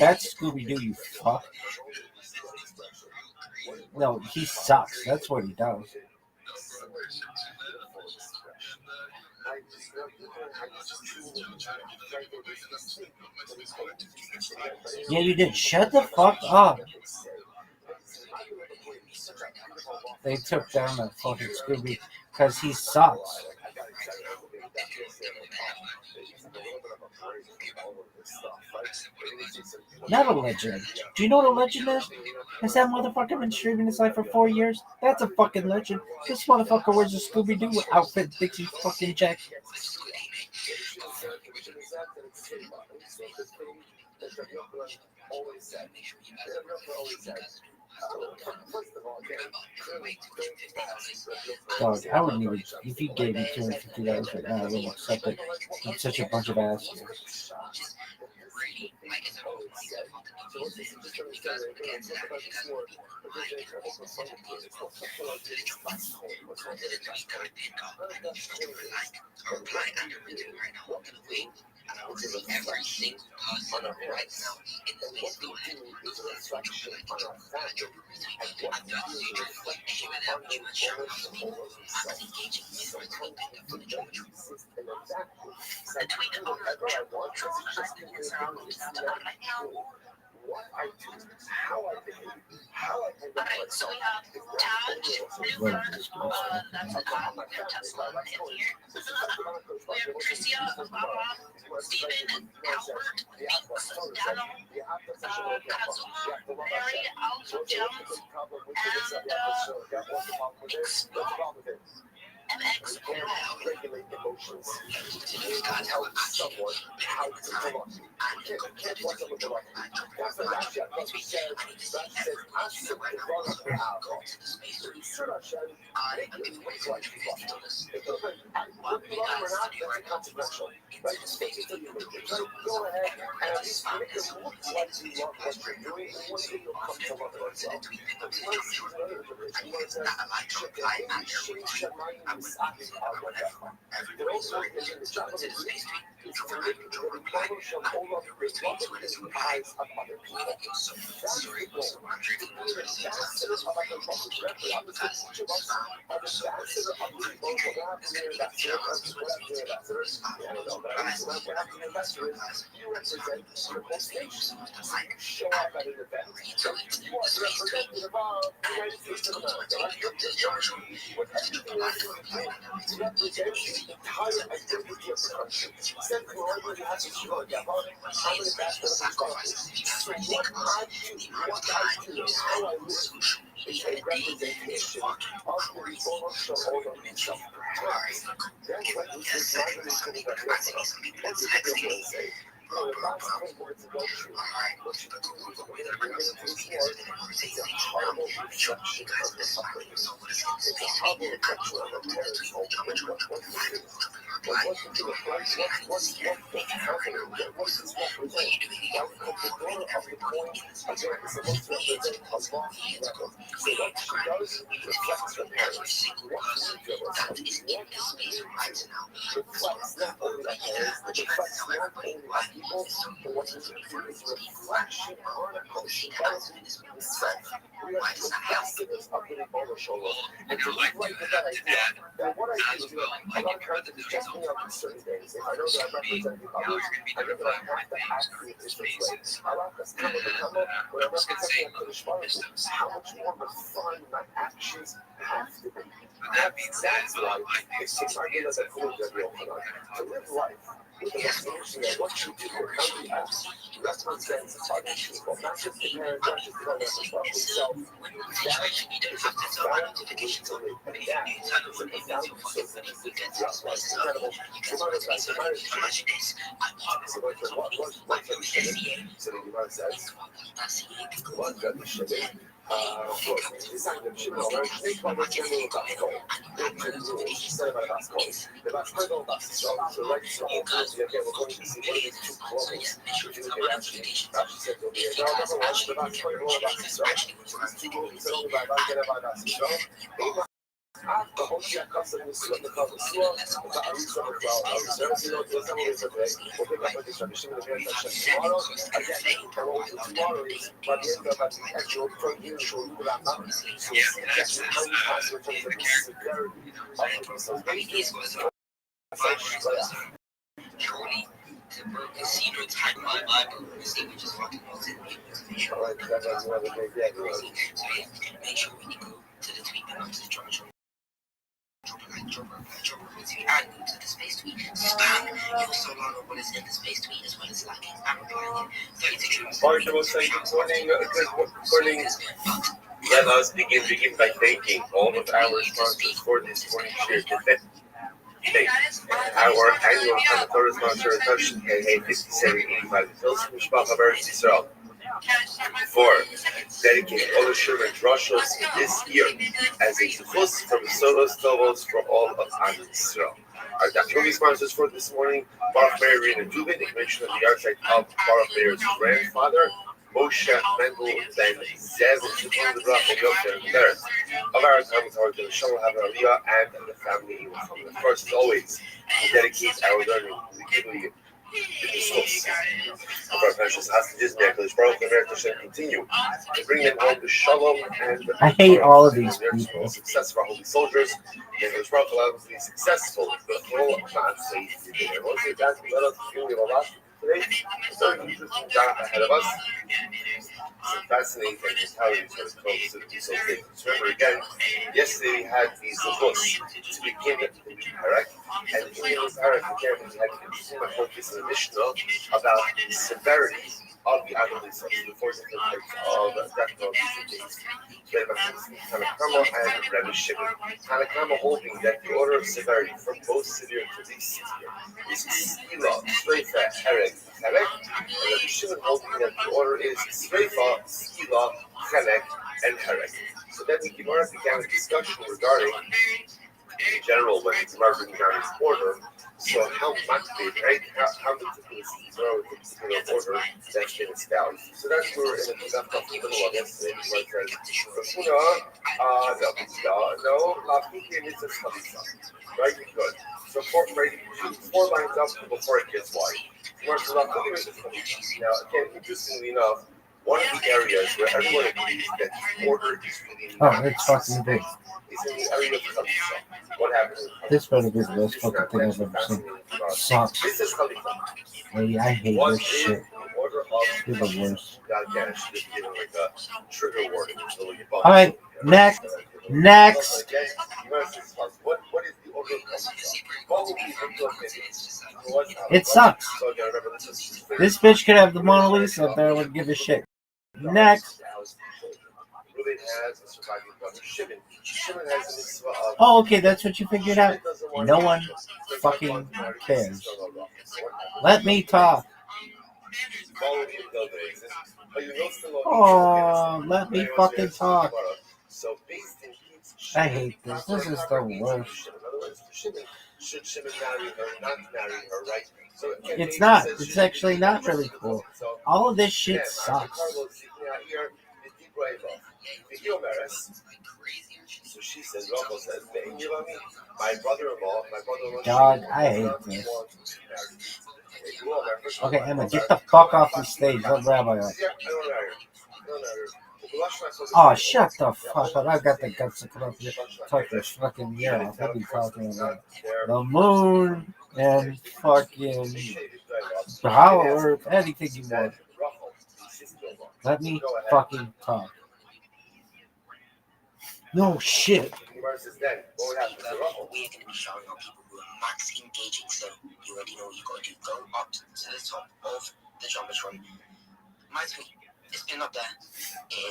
That's Scooby-Doo, you fuck. No, he sucks. That's what he does. Yeah, you did. Shut the fuck up. They took down that fucking Scooby because he sucks. Not a legend. Do you know what a legend is? Has that motherfucker been streaming his life for 4 years? That's a fucking legend. This motherfucker wears a Scooby-Doo outfit, thinks he's fucking Jack. Dog, I wouldn't even, if you gave me $250 right now, I wouldn't accept it. I'm such a bunch of assholes. Every single person right now in the space, go ahead. I'm not seeing you hanging out with you and sharing with me. I'm not engaging with you. It's being picked up from the Georgia. The tweet owner of Georgia has been announced right now. Alright, so we have Taj, Newbern, that's a cop, we have Tesla in here. We have Tricia, Baba, Stephen, Albert, Binks, Dano, Kazuma, Mary, Alpha Jones, and Expo. And regulate emotions. You can't tell someone how to pull on you. You can't watch someone pull on you. That's a Rashi. Rashi says, "Asim devarim be'ahava." So Rashi, make your life whether you love him or not, that's inconsequential. Right? Just fake it till you make it. Right? Go ahead and at least make it look like you love what you're doing, and one day you'll come to love it as well. But you want to see another generation. You want to say, there also is in the job of the Greek, is to live in the promotion of all of the eyes of other people. That's the goal. The ambassador of our control. Directly opposite each of us are the ambassador of the people. We're not the ambassador of the ambassadors. I don't know, but I mean, we're not the ambassadors. You represent the whole station. You show up at an event. You are the representative of the United States of America. Right? With everything else you do, you represent the entire identity of the country. Said the Lord, you have to show a devil. I'm an ambassador of the country. So what I do, and how I live, is a representation of the people of all of themselves. That's what this is not going to be about. That's what I'm going to say. Last 10 words ago, what you do is the way that we're going to do this war, it's a horrible reflection of the suffering. It's a horrible reflection of the terrorist hope. What you do? What you do? What's happening? What does this represent? That was the door of the coin. Again, it's supposed to represent a long level. So what she does reflects the parents. What she does reflects not only the parents, but reflects not only the people, but what she does is reflection on how she does herself. We are the ambassadors of the Rebbe Shalom. And to live like that idea, that what I do is a lot of times it's just me on certain days. If I know that I'm representing others, I know that I have to act in this way. I like this kind of when I'm representing a Kurdish parliament, how much more refined my actions have to be. That's why it's argued as a Kurdish to live life. Yes, what you do, how you act, represents other people, not just the parents, not just the others, but yourself. That is a profound way to live. And that is a profound system. That's incredible. So what says, one judge should Let us begin by thanking all of our sponsors for this morning's share today. Our annual Torah sponsor is Touch KA 5785 Hills Mishpacha Eretz Yisrael. 4. Dedicating all the Sherman Rothschilds this year as a zechus from Solos Tovos for all of Am Yisrael. Our Dafyomi sponsors for this morning, Baruch Meir Rina Dubin, in connection of the yahrzeit of Baruch Meir's grandfather, Moshe Mendel Ben Zev, Zichron Lebrach, and Yosef III. Of our Talmud Torah, the Shalom Havariyah, and the family. Of course, as always, we dedicate our learning to the Kibli in the schools. Of our precious hostages, may HaKadosh Baruch Hu Hashem continue to bring them home to Shalom and I hate all of these people. Success of our holy soldiers. May HaKadosh Baruch Hu allow us to be successful the whole Ma'aseh today. I want to say that let us feel a lot today. So interesting job ahead of us. Some fascinating mentalities when it comes to these things. Remember again, yesterday we had these books to begin with the Parak, and in the Parak again we had an interesting focus in the Mishnah about severity all the analysts of the four different types of technologies and Tanakama and Rabbi Shimon. Tanakama holding that the order of severity from most severe to least severe is Skila, Sreifa, Herek, Chelek, and Rabbi Shimon holding that the order is Sreifa, Skila, Chelek, and Herek. So then the Gemara began a discussion regarding, in general, when the Gemara began its order, so how motivate, right? How meticulous is the Gemara with the particular order that's been established. So that's where we're in the left off the middle of yesterday. The Gemara says, no, Lafuki Mitzvah Chalisa. Right? Good. So four lines up before it gets wide. Gemara says, Lafuki Mitzvah Chalisa. Now, again, interestingly enough, one of the areas where everyone agrees that the order is really not it's fucking big. is in the area of Khalifa. What happens? This better be the best fucking thing I've ever seen. Sucks. This is Khalifa. Lady, I hate What this is shit. the order of You're the worst. God, yeah, I should have given like a trigger warning. Alright, next. Next. What is the order of Khalifa? It sucks. This bitch could have the Mona Lisa up there and would give a shit. Next. Reuben has a surviving brother, Shimon. Shimon has a mitzvah of. Oh, okay, that's what you figured out. No one fucking cares. Let me talk. Oh, let me fucking talk. I hate this. This is the worst. Should Shimon marry her, not marry her, right? So it's not. It's actually not really cool. All of this shit sucks. So she says, Rachel says, my brother-in-law. God, I hate this. Okay, Emma, get the fuck off the stage. Let Rabbi up. Oh, shut the fuck up. I've got the guts to come up here. Talk this fucking ear off. What are you talking about? The moon and fucking power, anything you want. Let me fucking talk. No shit. We're going to be showing our people who are max engaging, so you already know what you got to do. Go up to the top of the Jumbotron. My tweet, it's been up there,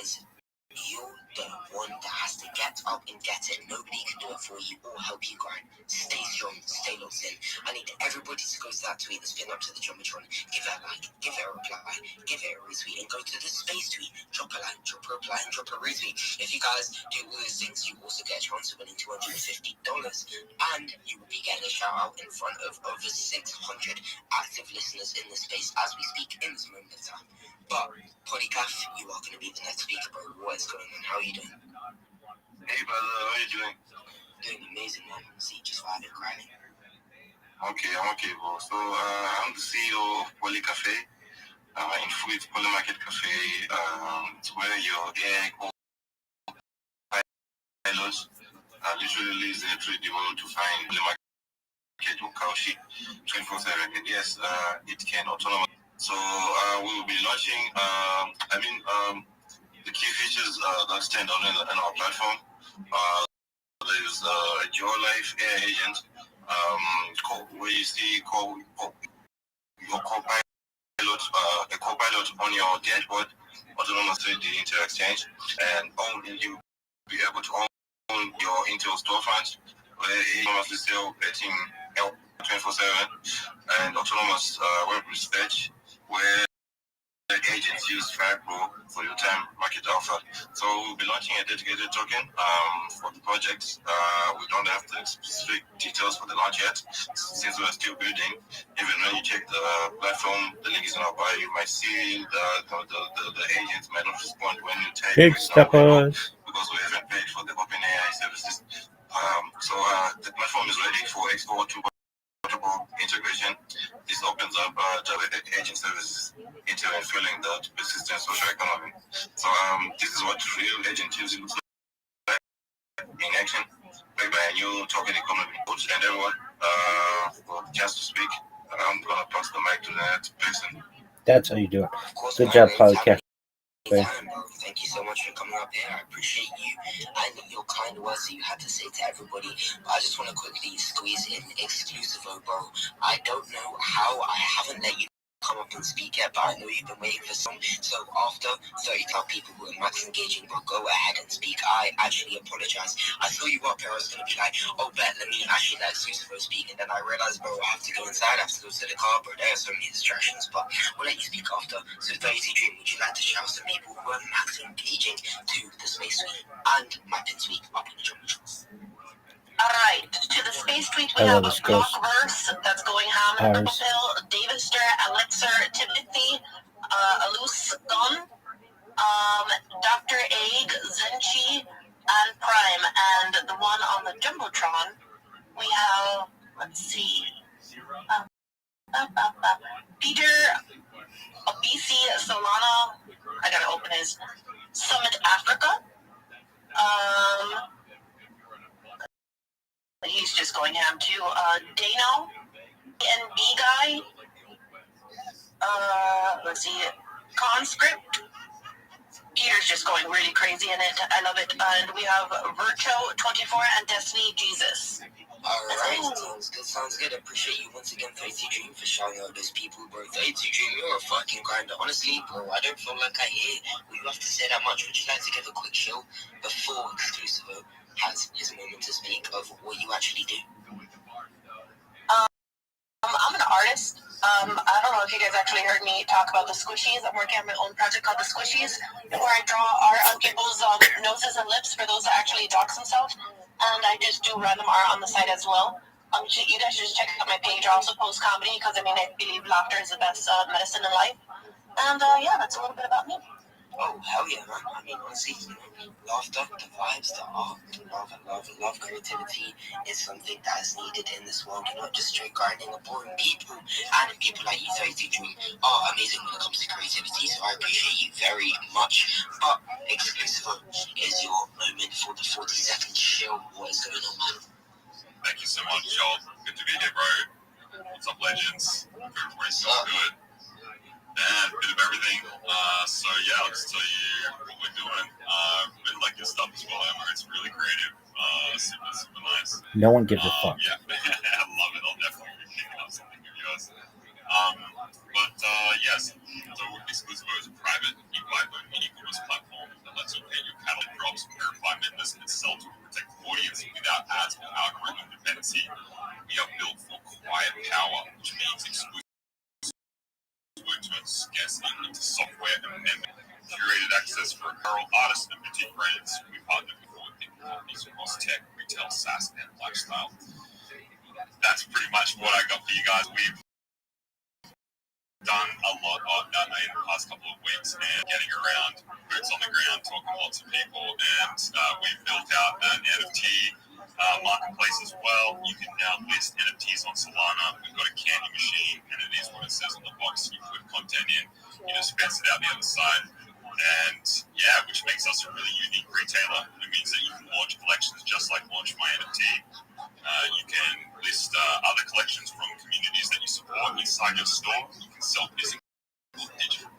is you the one that has to get up and get it. Nobody can do it for you or help you grind. Stay strong, stay locked in. I need everybody to go to that tweet that's pinned up to the Jumbotron. Give it a like, give it a reply, give it a retweet, and go to the space tweet. Drop a like, drop a reply, and drop a retweet. If you guys do all those things, you also get a chance of winning $250, and you will be getting a shout out in front of over 600 active listeners in the space as we speak in this moment of time. But, Polycaf, you are going to be the next speaker, bro. What is going on? How are you doing? Hey, brother, how are you doing? Doing amazing, man. See, just vibing, grinding. Okay, I'm okay, bro. So, I'm the CEO of Poly Cafe. In Fruit Poly Market Cafe. It's where your AI co-pilots literally lives there to the world to find Poly Market or Kaushi 24/7. And yes, it can autonomous. So we will be launching, the key features that stand out on our platform. There's a GeoLife AI agent, where you see your co-pilot, a co-pilot on your dashboard, autonomously the Intel Exchange, and you be able to own your Intel storefront, where you autonomously sell betting 24/7, and autonomous web research, where agents use Pro for real-time market alpha. So we'll be launching a dedicated token for the project. We don't have the specific details for the launch yet, since we're still building. Even when you check the platform, the link is in our bio. You might see the agents might not respond when you type. Big steppers. Because we haven't paid for the OpenAI services. The platform is ready for Expo 2.0 integration. This opens up agent services into and fueling the persistent social economy. So this is what real agent use looks like in action, backed by a new token economy. And everyone for the chance to speak. I'm gonna pass the mic to the next person. That's how you do it. Good job, podcast. Thank you so much for coming up here. I appreciate you and your kind words that you had to say to everybody. I just want to quickly squeeze in exclusive, bro. I don't know how I haven't let you come up and speak yet, but I know you've been waiting for some. So after 30 people who are max engaging, bro, go ahead and speak. I actually apologize. I saw you up here. I was gonna be like, oh, bet, let me actually let Lucifer speak, and then I realized, bro, I have to go inside. I have to go to the car, bro. There are so many distractions, but we'll let you speak after. So 30 Dream, would you like to shout some people who are max engaging to the Space Suite and my pin suite up in the jungle? Alright, to the Space Suite we have Blockverse, that's going ham, Purple Pill, Davidster, Elixir, Timothy, Alus Gun, Dr. Egg, Zenchi, and Prime, and the one on the Jumbotron, we have, let's see, Peter, BC, Solana, I gotta open his, Summit Africa, he's just going ham too, Dano, NB guy, let's see, Conscript, Peter's just going really crazy in it. I love it. And we have Vircho24 and Destiny Jesus. Alright, sounds good. I appreciate you once again, 32 Dream, for shouting out those people, bro. 32 Dream, you're a fucking grinder. Honestly, bro, I don't feel like I hear you have to say that much. Would you like to give a quick show before Exclusivo has his moment to speak of what you actually do? I'm an artist. I don't know if you guys actually heard me talk about the squishies. I'm working on my own project called the Squishies, where I draw art on people's noses and lips for those that actually dox themselves. And I just do random art on the site as well. You guys should just check out my page. I also post comedy because I believe laughter is the best medicine in life. And yeah, that's a little bit about me. Oh, hell yeah, man. I mean, honestly, laughter, the vibes, the art, the love, creativity is something that is needed in this world. You're not just straight grinding or boring people. And people like you, 32 Dream, are amazing when it comes to creativity, so I appreciate you very much. But Exclusive is your moment for the 40-second show. What is going on, man? Thank you so much, Joel. Good to be here, bro. What's up, legends? Everybody's so good. And a bit of everything. So yeah, I'll just tell you what we're doing. Really like your stuff as well, Emma. It's really creative. Super nice. No one gives a fuck. Yeah, I love it. I'll definitely be picking up something of yours. Yes. So Exclusive is a private, e-commerce platform that lets you pay your catalog drops, verify members, and sell to a protected audience without ads or algorithm dependency. We are built for quiet power, which means exclusive turns scarcity into software and member curated access for apparel artists and boutique brands. We partner with forward-thinking companies across tech, retail, SaaS, and lifestyle. That's pretty much what I got for you guys. We've done a lot in the past couple of weeks and getting around, boots on the ground, talking to lots of people, and we've built out an NFT marketplace as well. You can now list NFTs on Solana. We've got a candy machine, and it is what it says on the box. You put content in, you dispense it out the other side, and yeah, which makes us a really unique retailer. It means that you can launch collections just like launch my NFT. You can list other collections from communities that you support inside your store. You can sell physical digital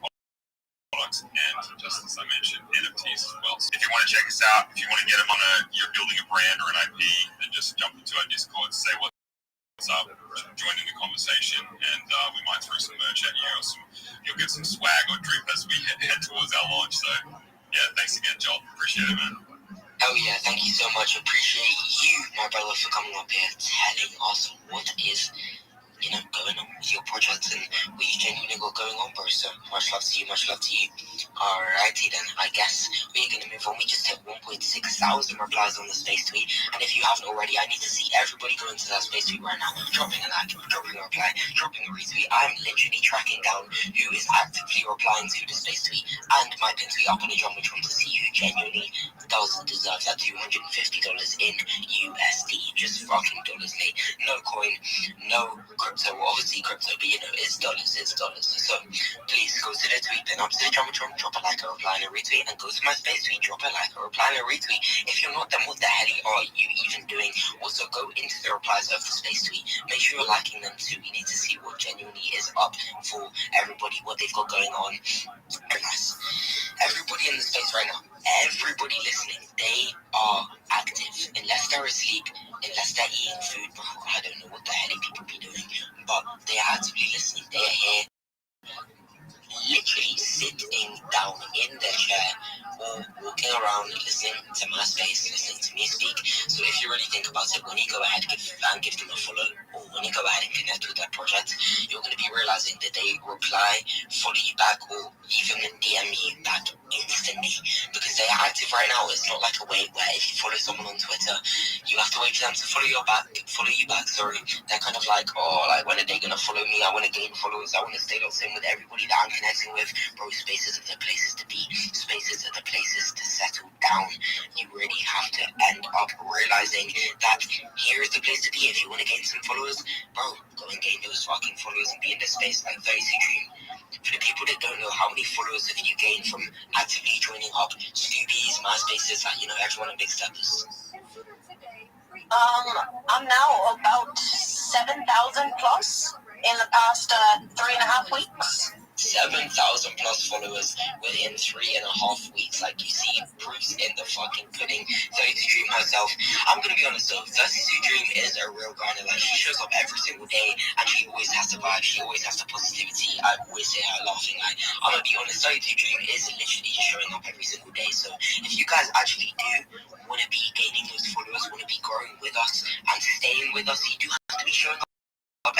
products and, just as I mentioned, NFTs as well. So if you want to check us out, if you want to get them on you're building a brand or an IP, then just jump into our Discord, say what's up, join in the conversation, and we might throw some merch at you, or you'll get some swag or drip as we head towards our launch. So yeah, thanks again, Joel. Appreciate it, man. Oh yeah, thank you so much. Appreciate you, my brother, for coming up here telling us what is, going on with your projects and what you genuinely got going on, bro. So much love to you, much love to you. Alrighty then, I guess we're gonna move on. We just hit 1.6 thousand replies on the Space Tweet, and if you haven't already, I need to see everybody go into that Space Tweet right now, dropping a like, dropping a reply, dropping a retweet. I'm literally tracking down who is actively replying to the Space Tweet and my pin tweet up on the drum, which wants to see who genuinely does deserve that $250 in USD, just fucking dollars, mate. No coin, no crypto, well, obviously crypto, but it's dollars. So please go to the tweet, pin up to the drum, drop a like, a reply, and a retweet, and go to my Space Tweet, drop a like, a reply, and a retweet. If you're not, then what the hell are you even doing? Also, go into the replies of the Space Tweet. Make sure you're liking them too. We need to see what genuinely is up for everybody, what they've got going on. Very nice. Everybody in the space right now, everybody listening, they are active. Unless they're asleep, unless they're eating food, bro, I don't know what the hell people be doing, but they are actively listening. They are here. down in their chair or walking around listening to my space, listening to me speak. So if you really think about it, when you go ahead and give them a follow, or when you go ahead and connect with that project, you're going to be realizing that they reply, follow you back, or even DM you back instantly, because they are active right now. It's not like a wait where if you follow someone on Twitter, you have to wait for them to follow you back. They're kind of like, oh, like, when are they gonna follow me? I want to gain followers. I want to stay locked in with everybody that I'm connecting with. Bro, spaces are the places to be. Spaces are the places to settle down. You really have to end up realizing that here is the place to be if you want to gain some followers. Bro, go and gain those fucking followers and be in this space like 32 Dream. For the people that don't know, how many followers have you gained from actively joining up Stoopies, MySpaces, like, everyone in Big Steppers? I'm now about 7,000 plus in the past 3.5 weeks. 7,000 plus followers within 3.5 weeks. Like, you see proofs in the fucking pudding. 32 Dream herself. I'm gonna be honest though, 32 Dream is a real grinder. Like, she shows up every single day and she always has the vibe, she always has the positivity. I always see her laughing. Like, I'm gonna be honest, 32 Dream is literally just showing up every single day. So if you guys actually do want to be gaining those followers, want to be growing with us and staying with us, you do have to be showing up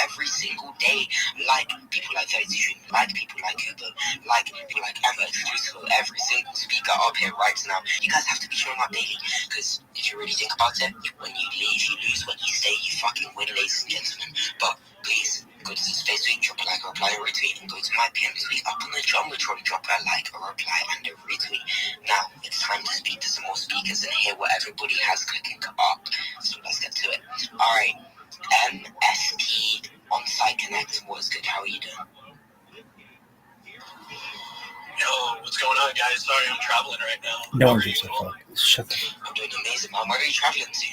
every single day, like people like 32 Dream, like people like Hugo, like people like Emma, Exclusive, every single speaker up here right now. You guys have to be showing up daily, because if you really think about it, when you leave, you lose. When you stay, you fucking win, ladies and gentlemen. But please, go to the space tweet, drop a like, a reply, a retweet, and go to my PM tweet up on the Jumbotron, drop a like, a reply, and a retweet. Now, it's time to speak to some more speakers and hear what everybody has cooking up. So let's get to it. Alright, MST On-Site Connect, what's good? How are you doing? Yo, what's going on, guys? Sorry, I'm traveling right now. No one gives a fuck. Shut the fuck. I'm doing amazing, man. Where are you traveling to?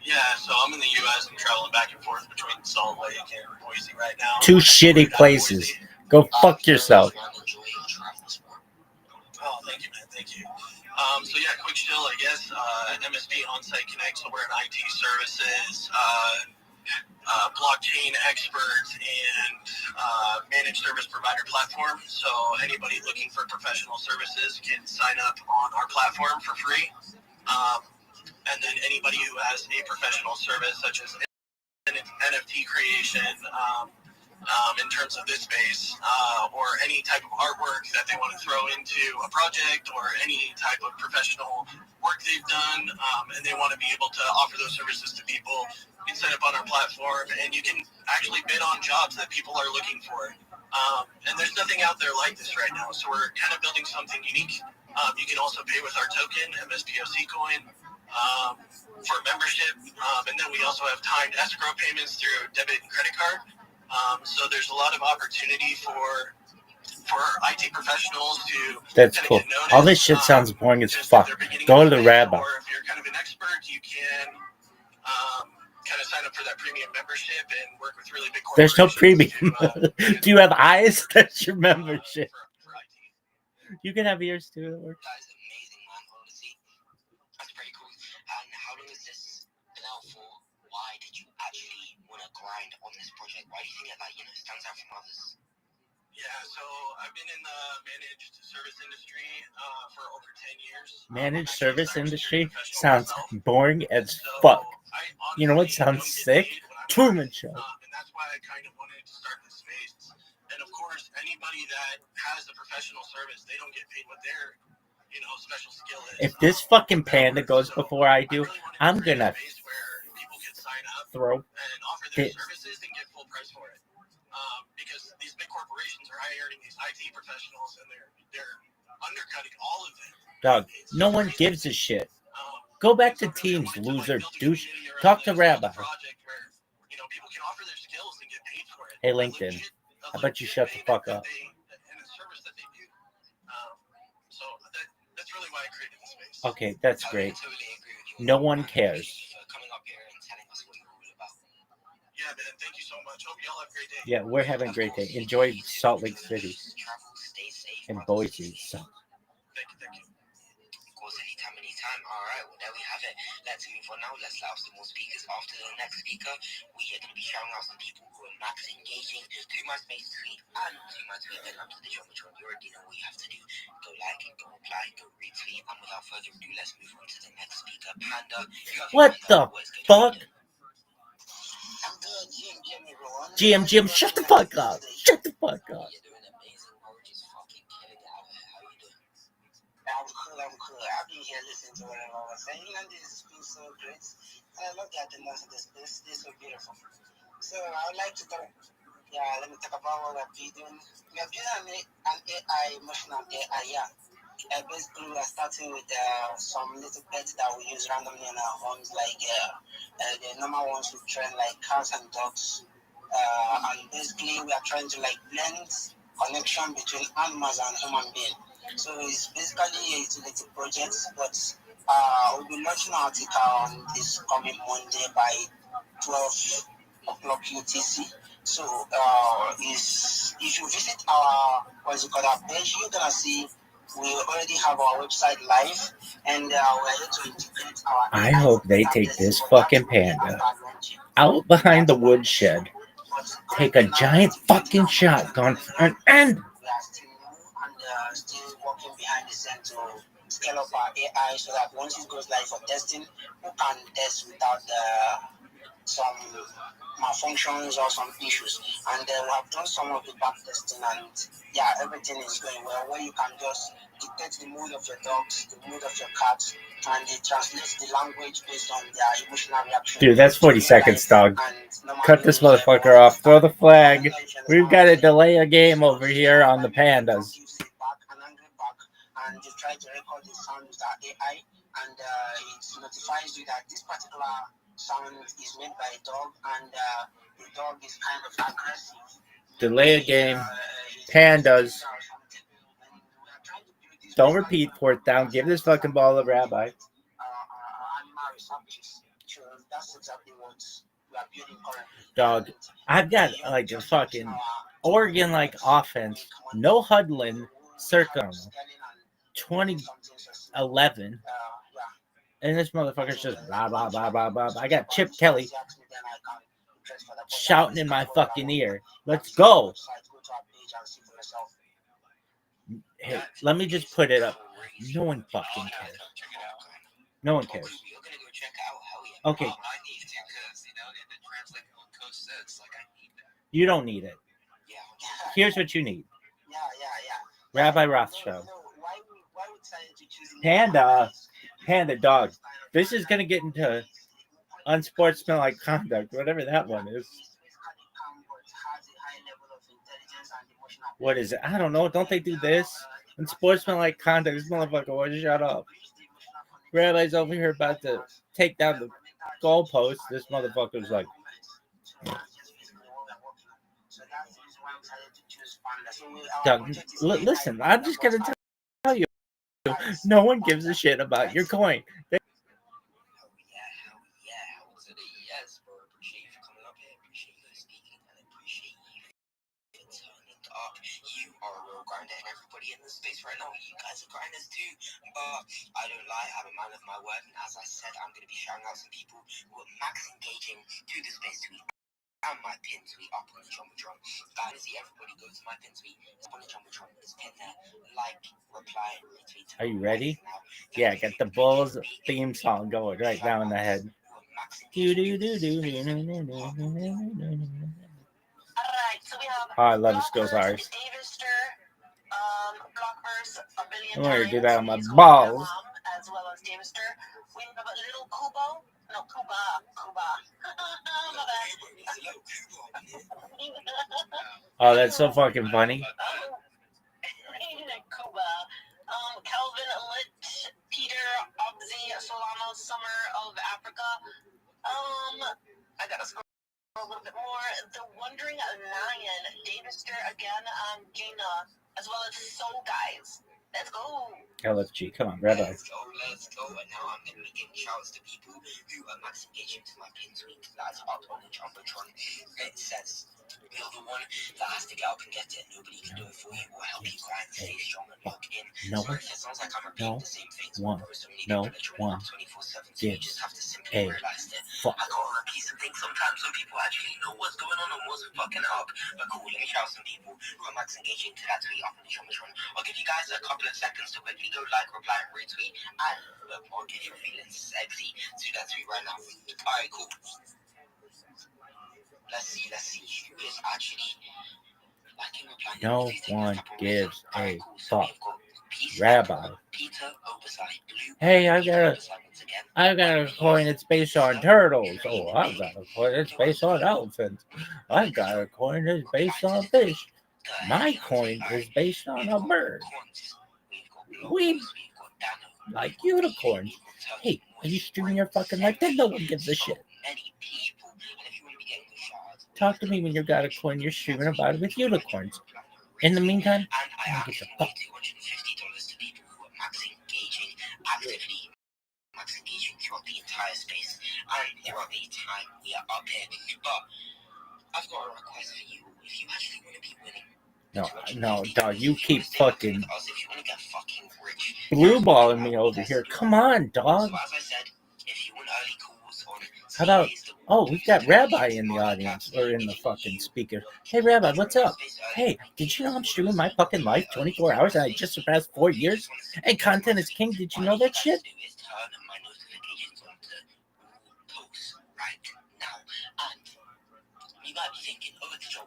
Yeah, so I'm in the U.S. I'm traveling back and forth between Salt Lake and Boise right now. Two shitty places. Go fuck yourself. Oh, thank you, man. Thank you. So yeah, quick chill, I guess. MSP On-Site Connect, so we're an IT services, blockchain expert, and managed service provider platform. So anybody looking for professional services can sign up on our platform for free. And then anybody who has a professional service, such as NFT creation, in terms of this space, or any type of artwork that they want to throw into a project, or any type of professional work they've done, and they want to be able to offer those services to people, you can sign up on our platform, and you can actually bid on jobs that people are looking for. And there's nothing out there like this right now, so we're kind of building something unique. You can also pay with our token, MSPOC coin, for membership, and then we also have timed escrow payments through debit and credit card. So there's a lot of opportunity for IT professionals to. That's cool. All this shit sounds boring as fuck. Go to the rabbi. Or if you're kind of an expert, you can kind of sign up for that premium membership and work with really big There's no corporations. premium. Do you have eyes? That's your membership. You can have ears too. It works. That is amazing, man. Honestly, that's pretty cool. And how long has this been out for? Why did you actually want to grind on this project? Why do you think it stands out from others? Yeah, so I've been in the managed service industry for over 10 years. Managed service industry sounds boring as fuck. You know what sounds sick? Truman Show. And that's why I kind of wanted to start this space. And of course, anybody that has a professional service, they don't get paid what their special skill is. If this fucking panda goes before I do, I'm gonna throw this. Services and get full price for it. Because these big corporations are hiring these IT professionals, and they're undercutting all of them. Dog, no one gives a shit. Go back to Teams, loser, douche. Talk to Rabbi. Hey, LinkedIn. How about you shut the fuck up? Okay, that's great. No one cares. Yeah, man, thank you so much. Hope y'all have a great day. Yeah, we're having a great day. Enjoy Salt Lake City and Boise. So. Thank you. Of course, anytime. All right, well, there we have it. Let's move on now. Let's allow some more speakers. After the next speaker, we are going to be shouting out some people who are max engaging to my space tweet and to my tweet. Then up to the Jumbotron. You already know what you have to do. Go like, go reply, go retweet. And without further ado, let's move on to the next speaker, Panda. What the fuck? I'm good, Jim, everyone. Jim, shut the fuck up. Shut the fuck up. You're doing amazing, bro. Just fucking killing it out here. How you doing? I'm cool. I've been here listening to whatever I was saying, and this feels so great. And I love the attendance of this place. This is so beautiful. So I would like to talk. Yeah, let me talk about what we're doing. We are building an AI, emotional AI, yeah. Basically, we are starting with some little pets that we use randomly in our homes, like the normal ones we train, like cats and dogs. And basically, we are trying to like blend connection between animals and human being. So it's basically a utility project, but we'll be launching our article on this coming Monday by 12 o'clock UTC. So if you visit our our page, you're gonna see we already have our website live, and we're here to integrate our. I hope they take this fucking panda out behind the woodshed, take a giant fucking shotgun, and We are still new and still working behind the scene to scale up our AI so that once it goes live for testing, we can test without some malfunctions or some issues. And we have done some of the back testing, and yeah, everything is going well. Where you can just dictate the mood of your dogs, the mood of your cats, and it translates the language based on their emotional reaction. dude, that's 40 seconds, dog. Cut this motherfucker off. Throw the flag. We've got to delay a game over here on the pandas. And you try to record the sound with our AI, and it notifies you that this particular sound is made by a dog, and the dog is kind of aggressive. Delay a game. Pandas. Don't repeat. Fourth down. Give this fucking ball to Rabbi. Animal research. So that's exactly what we are building currently. Dog, I've got like a fucking Oregon-like offense. No huddling. Circa 2011. And this motherfucker's just blah, blah, blah, blah, blah. I got Chip Kelly shouting in my fucking ear. Let's go. Hey, let me just put it up. No one fucking cares. No one cares. Okay. You don't need it. Here's what you need. Rabbi Rothschild. Panda dog. This is gonna get into unsportsmanlike conduct, whatever that one is. What is it? I don't know. Don't they do this? Unsportsmanlike conduct. This motherfucker will shut up. Rabbi's over here about to take down the goalpost. This motherfucker's like, Doug, listen, I'm just gonna tell you, no one gives a shit about your coin. You are a real grinder, and everybody in this space right now, you guys are grinders too. But I don't lie, I'm a man of my word, and as I said, I'm going to be shouting out some people who are max engaging to the space tweet and my pin tweet up on the Jumbotron. Guys, see everybody go to my pin tweet on the Jumbotron. It's pin there, like, reply, retweet. Are you ready? Yeah, get the Bulls theme song going right now in the head. Oh, I love the skills ours. I'm going to do that on my balls. As well as Davister. We have a little Kubo. No, Kuba. Oh, that's so fucking funny. Kuba. Calvin Lit, Peter Obzi, Solano, Summer of Africa. I gotta scroll a little bit more. The Wandering Lion, Davister again, Gina, as well as Soul Guys. Let's go. LFG, come on, Rabbi. Let's go. And now I'm going to be giving shouts to people who are max engaging to my pin tweet. That's up on the Jumbotron. It says, you're the one that has to get up and get it. Nobody can do it for you or help you grind, stay strong and lock in. No one gives a fuck. I got on a piece of thing sometimes when people actually know what's going on and what's fucking up. But cool, let me shout some people who are max engaging to that tweet up in the Jumatron. I'll give you guys a couple of seconds to quickly go like, reply, and retweet, and look, I'll get you feeling sexy to that tweet right now. Alright, cool. Let's see who is actually liking, replying. No one gives a fuck. Rabbi. Hey, I got a coin that's based on turtles. Oh, I got a coin that's based on elephants. I got a coin that's based on fish. My coin is based on a bird. We like unicorns. Hey, are you streaming your fucking life? Then no one gives a shit. Talk to me when you got a coin you're streaming about it with unicorns. In the meantime, I don't give a fuck. Max engaging throughout the entire space and throughout the time we are up here. But I've got a request for you. If you actually want to be winning, No, dog, you keep fucking blue balling me over here. Come on, dog. so as I said, if you want early calls on How about, oh, we've got Rabbi in the audience, or in the fucking speaker. Hey, Rabbi, what's up? Hey, did you know I'm streaming my fucking life 24 hours and I just surpassed 4 years? And content is king. Did you know that shit? You might be thinking, oh, it's Joe.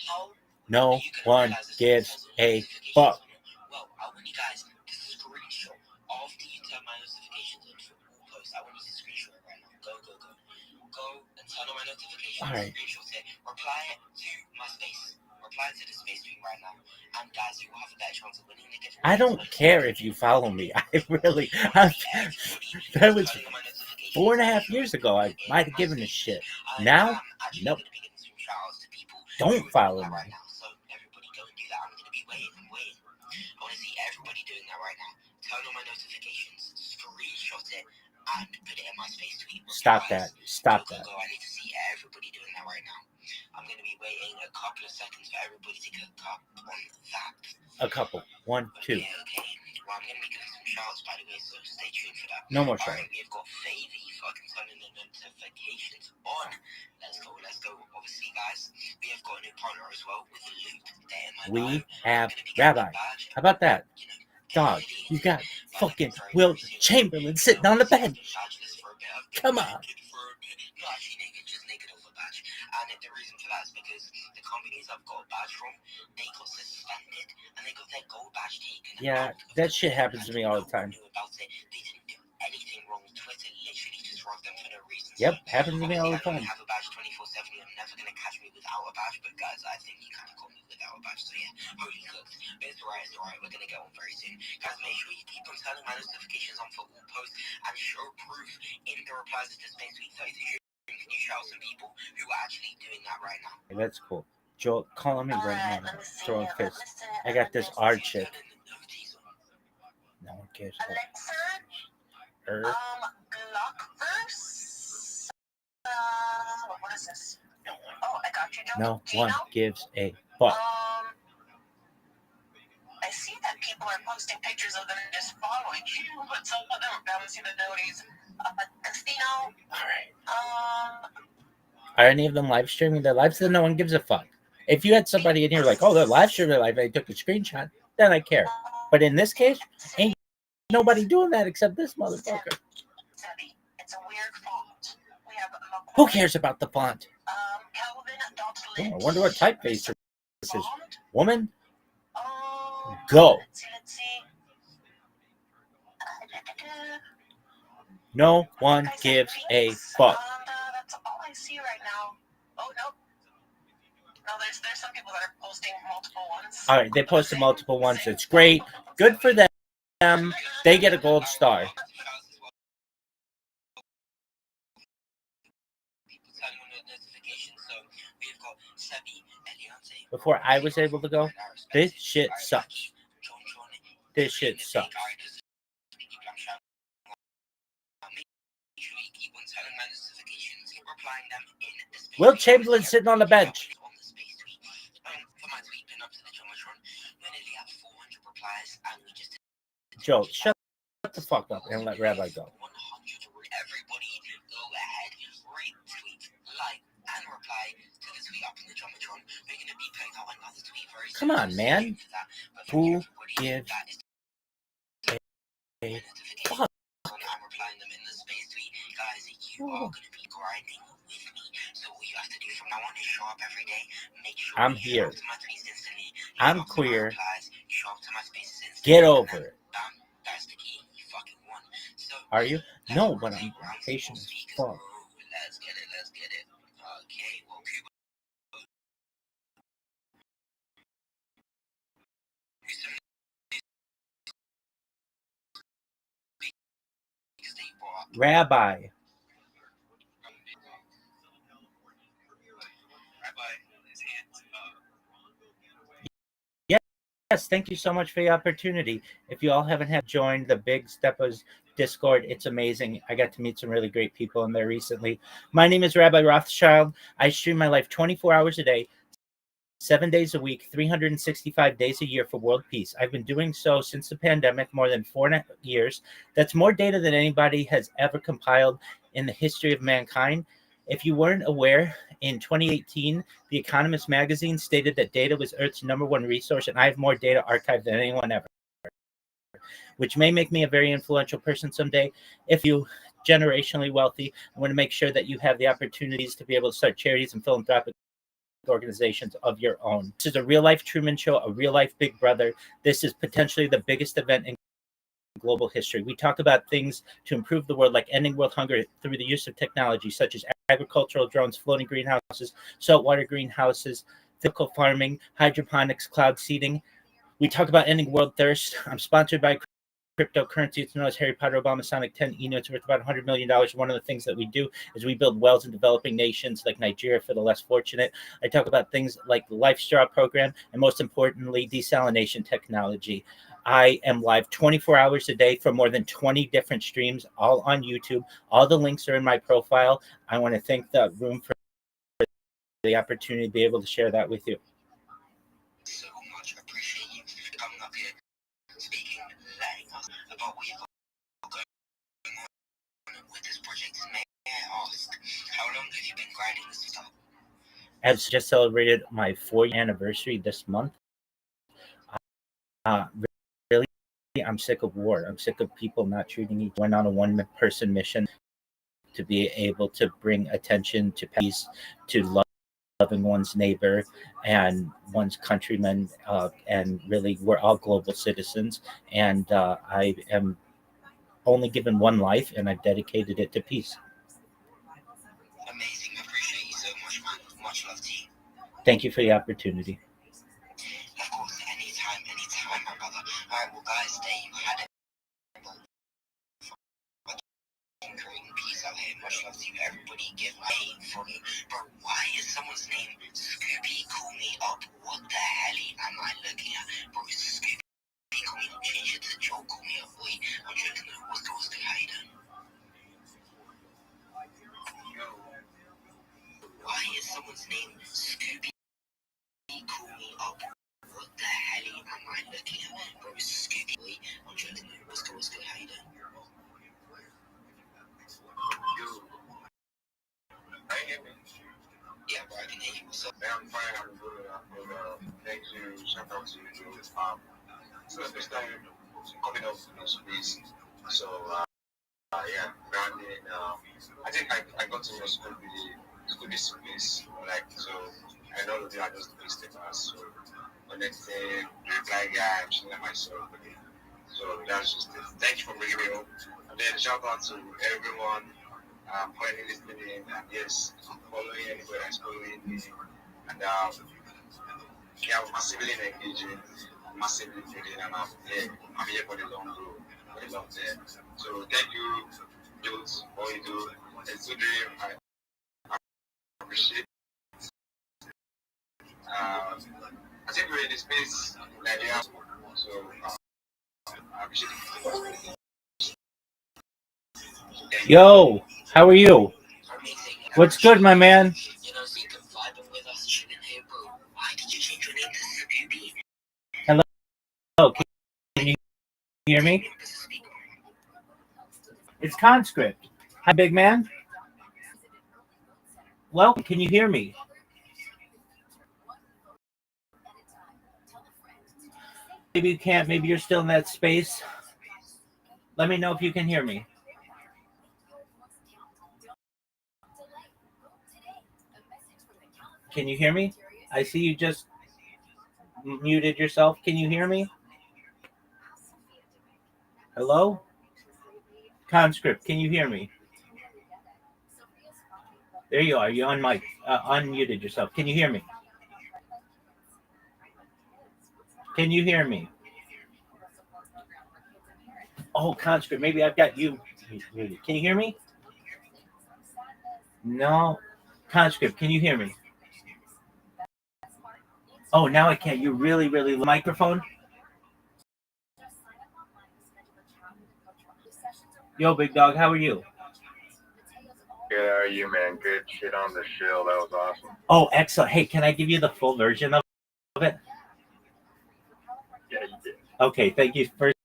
How No one gives a fuck. well, I want you guys to screenshot of the turn my notifications on for all posts. I want you to screenshot it right now. Go and turn on my notifications. All right. Screenshot it. Reply it to my space. Reply to the space tweet right now. And guys, you will have a better chance of winning the giveaway. I don't care if you follow me. That was 4.5 years ago. I might have given a shit. Now, nope. Don't follow me. So everybody go and do that. I'm going to be waiting. I want to see everybody doing that right now. Turn on my notifications, screenshot it, and put it in my space tweet. Stop that. Stop that. I need to see everybody doing that right now. I'm going to be waiting a couple of seconds for everybody to click up on that. A couple. 1, 2. Okay. Well, I'm going to be giving some shouts, by the way, so stay tuned for that. No more shouts. shouts. Alright, we've got Favy fucking turning the notifications on. Let's go. Obviously, guys, we have got a new partner as well with the loot there in my We bio. have Rabbi. How about that? Dog, you got fucking Will Chamberlain sitting on the bench. Come on. And the reason for that is because the companies I've got a badge from, they got suspended and they got their gold badge taken. Yeah, that shit happens to me all the time. They didn't do anything wrong. Twitter literally just robbed them for no reason. Yep, happens to me all the I don't time. have a badge 24/7. You're never gonna catch me without a badge. But guys, I think you kind of got me without a badge. So yeah, holy cooked. But it's alright. We're gonna get on very soon. Guys, make sure you keep on turning my notifications on for all posts and show proof in the replies to this space week 32. Can you shout some people who are actually doing that right now? That's cool. Joel, call me right now. Throw a fist. I got this art chick. No one cares. Glockverse. What is this? Oh, I got you. No one gives a fuck. I see that people are posting pictures of them just following you, but some of them are bouncing the noties. Casino. Are any of them live streaming their lives? Then no one gives a fuck. If you had somebody in here like, oh, they're live streaming their life, and they took a screenshot, then I care. But in this case, ain't nobody doing that except this motherfucker. It's a weird font. We have Who cares about the font? Oh, I wonder what typeface this is. Woman? Go. Let's see. No one gives a fuck. That's all I see right now. Oh, no. No, there's some people that are posting multiple ones. All right, they posted multiple ones. It's great. Good for them. They get a gold star. Before I was able to go, this shit sucks. This shit sucks. Will Chamberlain sitting on the bench. Joe, shut the fuck up and let Rabbi go. Come on, man. Who gives a fuck? I'm here. I'm queer. Get over it. Are you? No, but I'm patient as fuck. Rabbi. Yes, thank you so much for the opportunity. If you all haven't had joined the Big Steppers Discord, it's amazing. I got to meet some really great people in there recently. My name is Rabbi Rothschild. I stream my life 24 hours a day, 7 days a week, 365 days a year for world peace. I've been doing so since the pandemic, more than 4.5 years. That's more data than anybody has ever compiled in the history of mankind. If you weren't aware, in 2018, The Economist magazine stated that data was Earth's #1 resource, and I have more data archived than anyone ever, which may make me a very influential person someday. If you generationally wealthy, I want to make sure that you have the opportunities to be able to start charities and philanthropic organizations of your own. This is a real life Truman Show, a real life Big Brother. This is potentially the biggest event in global history. We talk about things to improve the world, like ending world hunger through the use of technology such as agricultural drones, floating greenhouses, saltwater greenhouses, vertical farming, hydroponics, cloud seeding. We talk about ending world thirst. I'm sponsored by cryptocurrency. It's known as Harry Potter Obama Sonic 10 It's worth about $100 million. One of the things that we do is we build wells in developing nations like Nigeria for the less fortunate. I talk about things like the Life Straw program and, most importantly, desalination technology. I am live 24 hours a day for more than 20 different streams, all on YouTube. All the links are in my profile. I want to thank the room for the opportunity to be able to share that with you. So much appreciate you coming up here, speaking, letting us about what you've got going on with this project. May I ask, how long have you been grinding this stuff? I've just celebrated my 4th anniversary this month. Really, I'm sick of war. I'm sick of people not treating each one on a one-person mission to be able to bring attention to peace, to loving one's neighbor and one's countrymen, and really, we're all global citizens. And I am only given one life, and I've dedicated it to peace. Amazing. I appreciate you so much, man. Much love to you. Thank you for the opportunity. Of course, anytime, my brother. All right, well, guys, there you had it. Creating peace out here. Much love to you. Everybody give a for me. Bro, why is someone's name Scooby? Call me up. What the hell am I looking at? Bro, Scooby, call me up. Change it to Joe. Call me up. Wait, I'm joking. What's the how you doing? Why is someone's name Scooby? Call me up. What the hell am I looking at? Bro, Scooby. Wait, I'm joking. What's the how you doing? Yeah, bro, I can hear you. What's up? I'm fine. I'm good. Thank you. Shout out to you, Joe. So it's first time coming up in space. So yeah, branding. I think I got to know Scooby space. Like, so I know that they are just big steppers. So connecting, reply guy, I'm showing myself. So that's just it. Thank you for bringing me up. And then shout out to everyone. Finally listening, and yes, following anybody that's following me, and yeah, massively engaging, massively feeling, and I'm here for the long road, for the long term. So thank you, Jules, for all you do. It's a dream. I appreciate. I think we're in the space, Nigeria, so I appreciate it. Yo, how are you? What's good, my man? Hello, can you hear me? It's conscript. Hi, big man. Well, can you hear me? maybe you can't. Maybe you're still in that space. Let me know if you can hear me. Can you hear me? I see you just muted yourself. Can you hear me? Hello? Conscript, can you hear me? There you are. You on mic. Unmuted yourself. Can you hear me? Can you hear me? Oh, Conscript, maybe I've got you muted. Can you hear me? No. Conscript, can you hear me? Oh, now I can't. You really microphone? Yo, big dog, how are you? Good, how are you, man? Good shit on the show. That was awesome. Oh, excellent. Hey, can I give you the full version of it? Yeah, you did. Okay, thank you first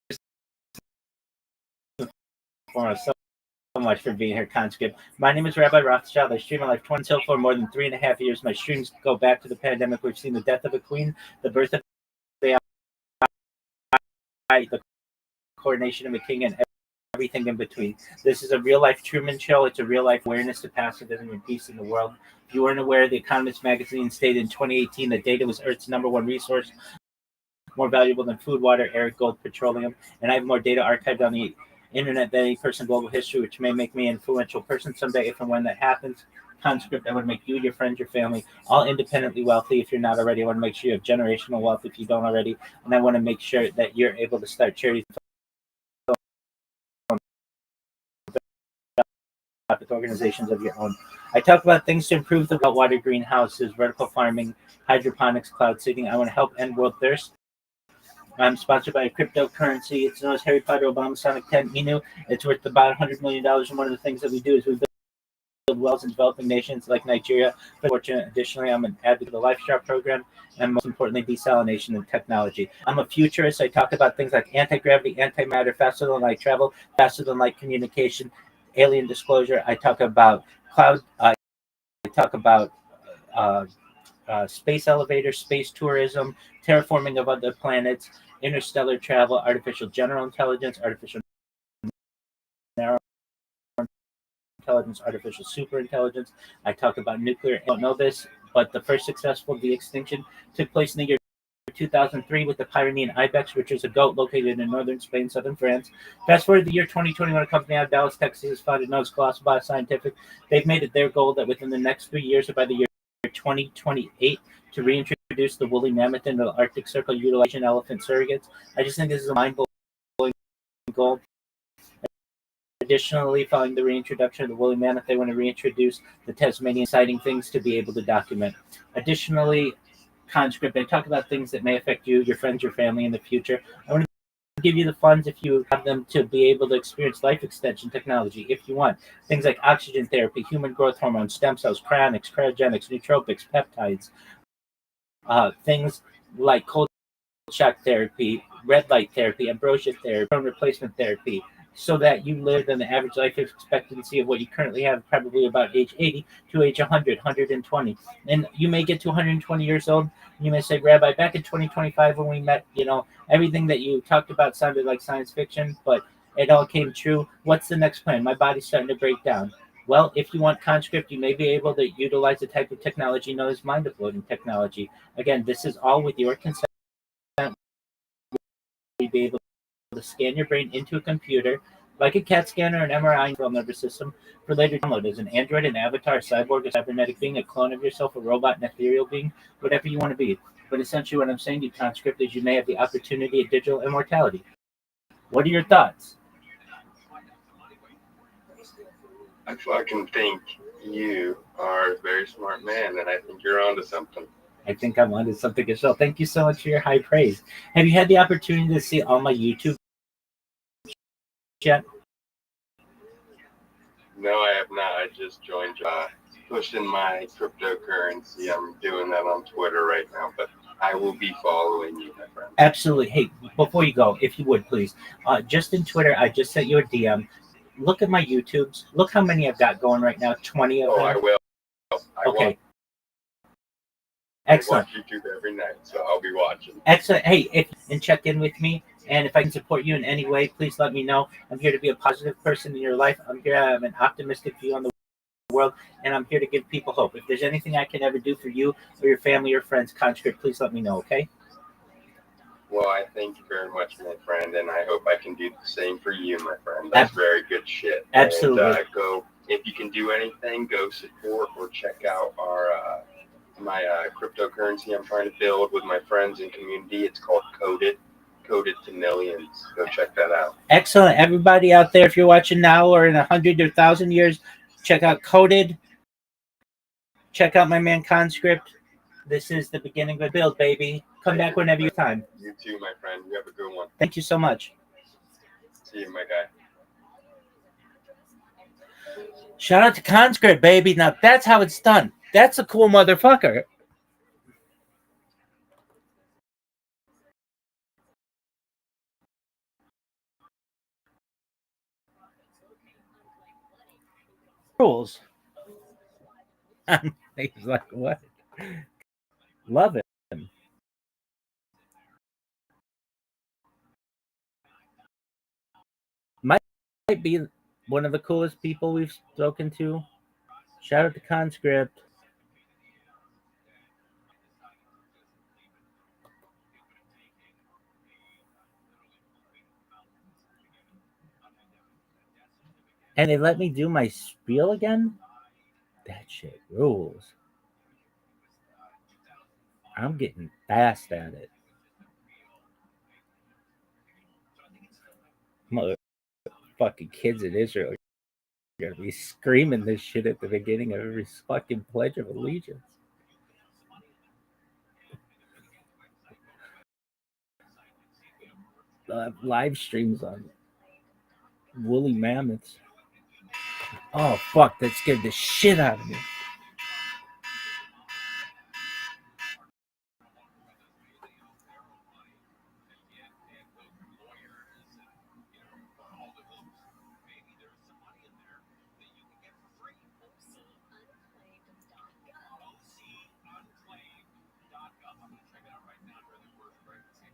so much for being here, Conscript. My name is Rabbi Rothschild. I stream on Life 20 until for more than 3.5 years. My streams go back to the pandemic. We've seen the death of a queen, the birth of the coronation of a king, and everything in between. This is a real-life Truman Show. It's a real-life awareness to pacifism and peace in the world. If you weren't aware, The Economist magazine stated in 2018 that data was Earth's #1 resource, more valuable than food, water, air, gold, petroleum, and I have more data archived on the internet than any person in global history, which may make me an influential person someday. If and when that happens, Conscript, I want to make you, your friends, your family, all independently wealthy. If you're not already, I want to make sure you have generational wealth if you don't already, and I want to make sure that you're able to start charities with organizations of your own. I talk about things to improve the water, greenhouses, vertical farming, hydroponics, cloud seeding. I want to help end world thirst. I'm sponsored by a cryptocurrency. It's known as Harry Potter Obama Sonic 10 Inu. It's worth about $100 million. And one of the things that we do is we build wells in developing nations like Nigeria. Fortunately, additionally, I'm an advocate of the LifeStar program, and most importantly, desalination and technology. I'm a futurist. I talk about things like anti-gravity, antimatter, faster than light travel, faster than light communication, alien disclosure. I talk about cloud. I talk about space elevators, space tourism, terraforming of other planets, interstellar travel, artificial general intelligence, artificial narrow intelligence, artificial superintelligence. I talk about nuclear. I don't know this, but the first successful de-extinction took place in the year 2003 with the Pyrenean ibex, which is a goat located in northern Spain, southern France. Fast forward to the year 2021, a company out of Dallas, Texas, is founded known as Colossal Bioscientific. They've made it their goal that within the next 3 years, or by the year 2028, to reintroduce the woolly mammoth into the Arctic Circle, utilizing elephant surrogates. I just think this is a mind-blowing goal. Additionally, following the reintroduction of the woolly mammoth, they want to reintroduce the Tasmanian sighting things to be able to document. Additionally, Conscript, they talk about things that may affect you, your friends, your family in the future. I want to give you the funds if you have them to be able to experience life extension technology if you want. Things like oxygen therapy, human growth hormone, stem cells, cryonics, cryogenics, nootropics, peptides, things like cold shock therapy, red light therapy, ambrosia therapy, bone replacement therapy, so that you live in the average life expectancy of what you currently have, probably about age 80 to age 100, 120. And you may get to 120 years old, and you may say, Rabbi, back in 2025 when we met, everything that you talked about sounded like science fiction, but it all came true. What's the next plan? My body's starting to break down. Well, if you want Conscript, you may be able to utilize a type of technology known as mind uploading technology. Again, this is all with your consent. We'd be able to scan your brain into a computer, like a CAT scanner, an MRI, neural nervous system, for later download as an android, an avatar, a cyborg, a cybernetic being, a clone of yourself, a robot, an ethereal being, whatever you want to be. But essentially what I'm saying to you, Conscript, is you may have the opportunity of digital immortality. What are your thoughts? I fucking think you are a very smart man, and I think you're onto something. I think I'm onto something as well. Thank you so much for your high praise. Have you had the opportunity to see all my YouTube yet? No, I have not. I just joined pushing my cryptocurrency. I'm doing that on Twitter right now, but I will be following you, my friend. Absolutely. Hey, before you go, if you would, please, just in Twitter, I just sent you a DM. Look at my YouTubes. Look how many I've got going right now. 20 of them. I will. Okay. Excellent. I watch YouTube every night, so I'll be watching. Excellent. Hey, and check in with me. And if I can support you in any way, please let me know. I'm here to be a positive person in your life. I'm here to have an optimistic view on the world, and I'm here to give people hope. If there's anything I can ever do for you or your family or friends, Conscript, please let me know, okay? Well, I thank you very much, my friend, and I hope I can do the same for you, my friend. That's very good shit. Absolutely. And go, if you can do anything, go support or check out our my cryptocurrency I'm trying to build with my friends and community. It's called Coded to Millions. Go check that out. Excellent. Everybody out there, if you're watching now or in 100 or 1,000 years, check out Coded. Check out my man Conscript. This is the beginning of a build, baby. Come back whenever you have time. You too, my friend. You have a good one. Thank you so much. See you, my guy. Shout out to Conscript, baby. Now that's how it's done. That's a cool motherfucker. Rules. He's like, what? Love it. Might be one of the coolest people we've spoken to. Shout out to Conscript. And they let me do my spiel again? That shit rules. I'm getting fast at it. Motherfucking kids in Israel are gonna be screaming this shit at the beginning of every fucking Pledge of Allegiance. They'll have live streams on woolly mammoths. Oh fuck, that scared the shit out of me.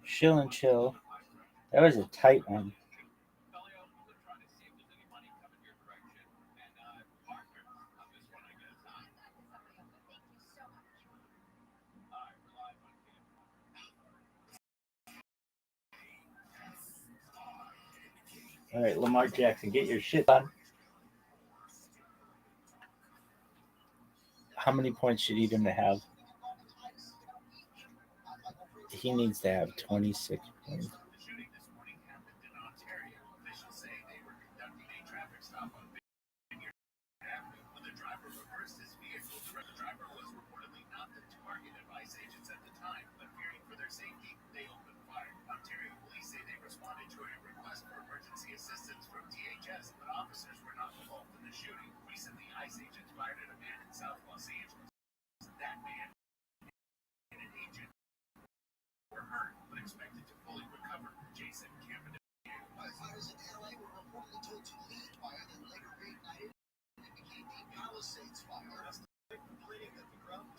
Chill and chill. That was a tight one. All right, Lamar Jackson, get your shit done. How many points should Edom to have? He needs to have 26 points.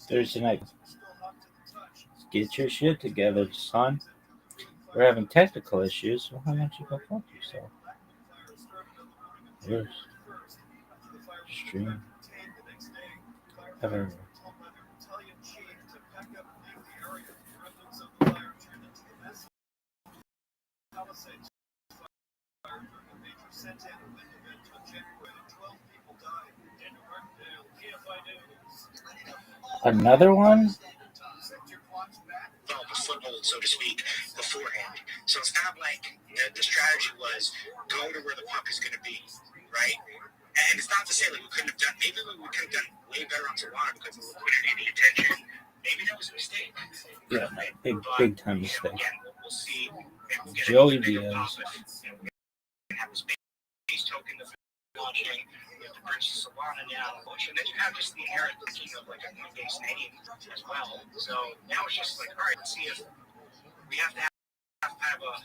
Thursday night. Get your shit together, son. We're having technical issues. Well, why don't you go fuck yourself? There's stream. Ever. Another one? Foothold, so to speak, beforehand. So it's not like the strategy was go to where the puck is going to be, right? And it's not to say like we couldn't have done. Maybe we could have done way better on Tawana because of the liquidity and the attention. Maybe that was a mistake. Yeah, big time mistake. Again, we'll see. Joey Diaz. He's token the launching. You have the Prince Solana now, and then you have just the inherent routine of like a one-base name as well. So now it's just like, all right, let's see if we have to have kind of a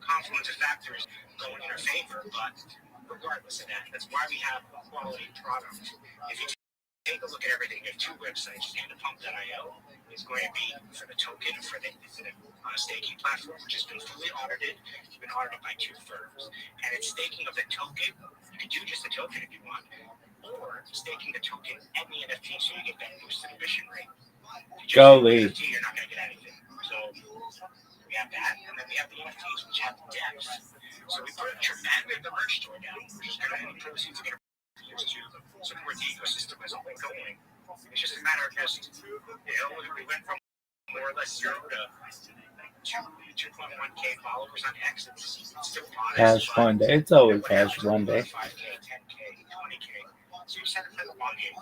confluence of factors going in our favor. But regardless of that, that's why we have a quality product. If you take a look at everything. You have two websites. Pump.io is going to be for the token for the staking platform, which has been fully audited. It's been audited by two firms, and it's staking of the token. You can do just the token if you want, or staking the token and the NFT, so you get that boosted emission rate. Golly. NFT, you're not going to get anything. So we have that, and then we have the NFTs, which have the depths. So we put and we have the merch store down, which is going to any proceeds are going to be used to support the ecosystem as a whole going. It's just a matter of just, we went from more or less 0 to 2.1K followers on X. It's still Cash one day. It's always cash one day. 5K, 10K, 20K. So you set it for the long game.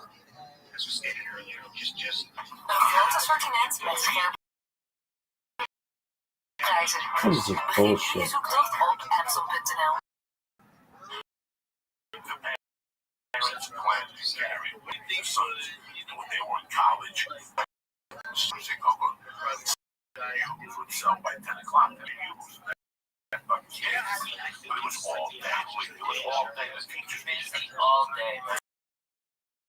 As was stated earlier, just. This is just bullshit. When they were in college, would sell by 10 o'clock. But it was all day. The teachers all day.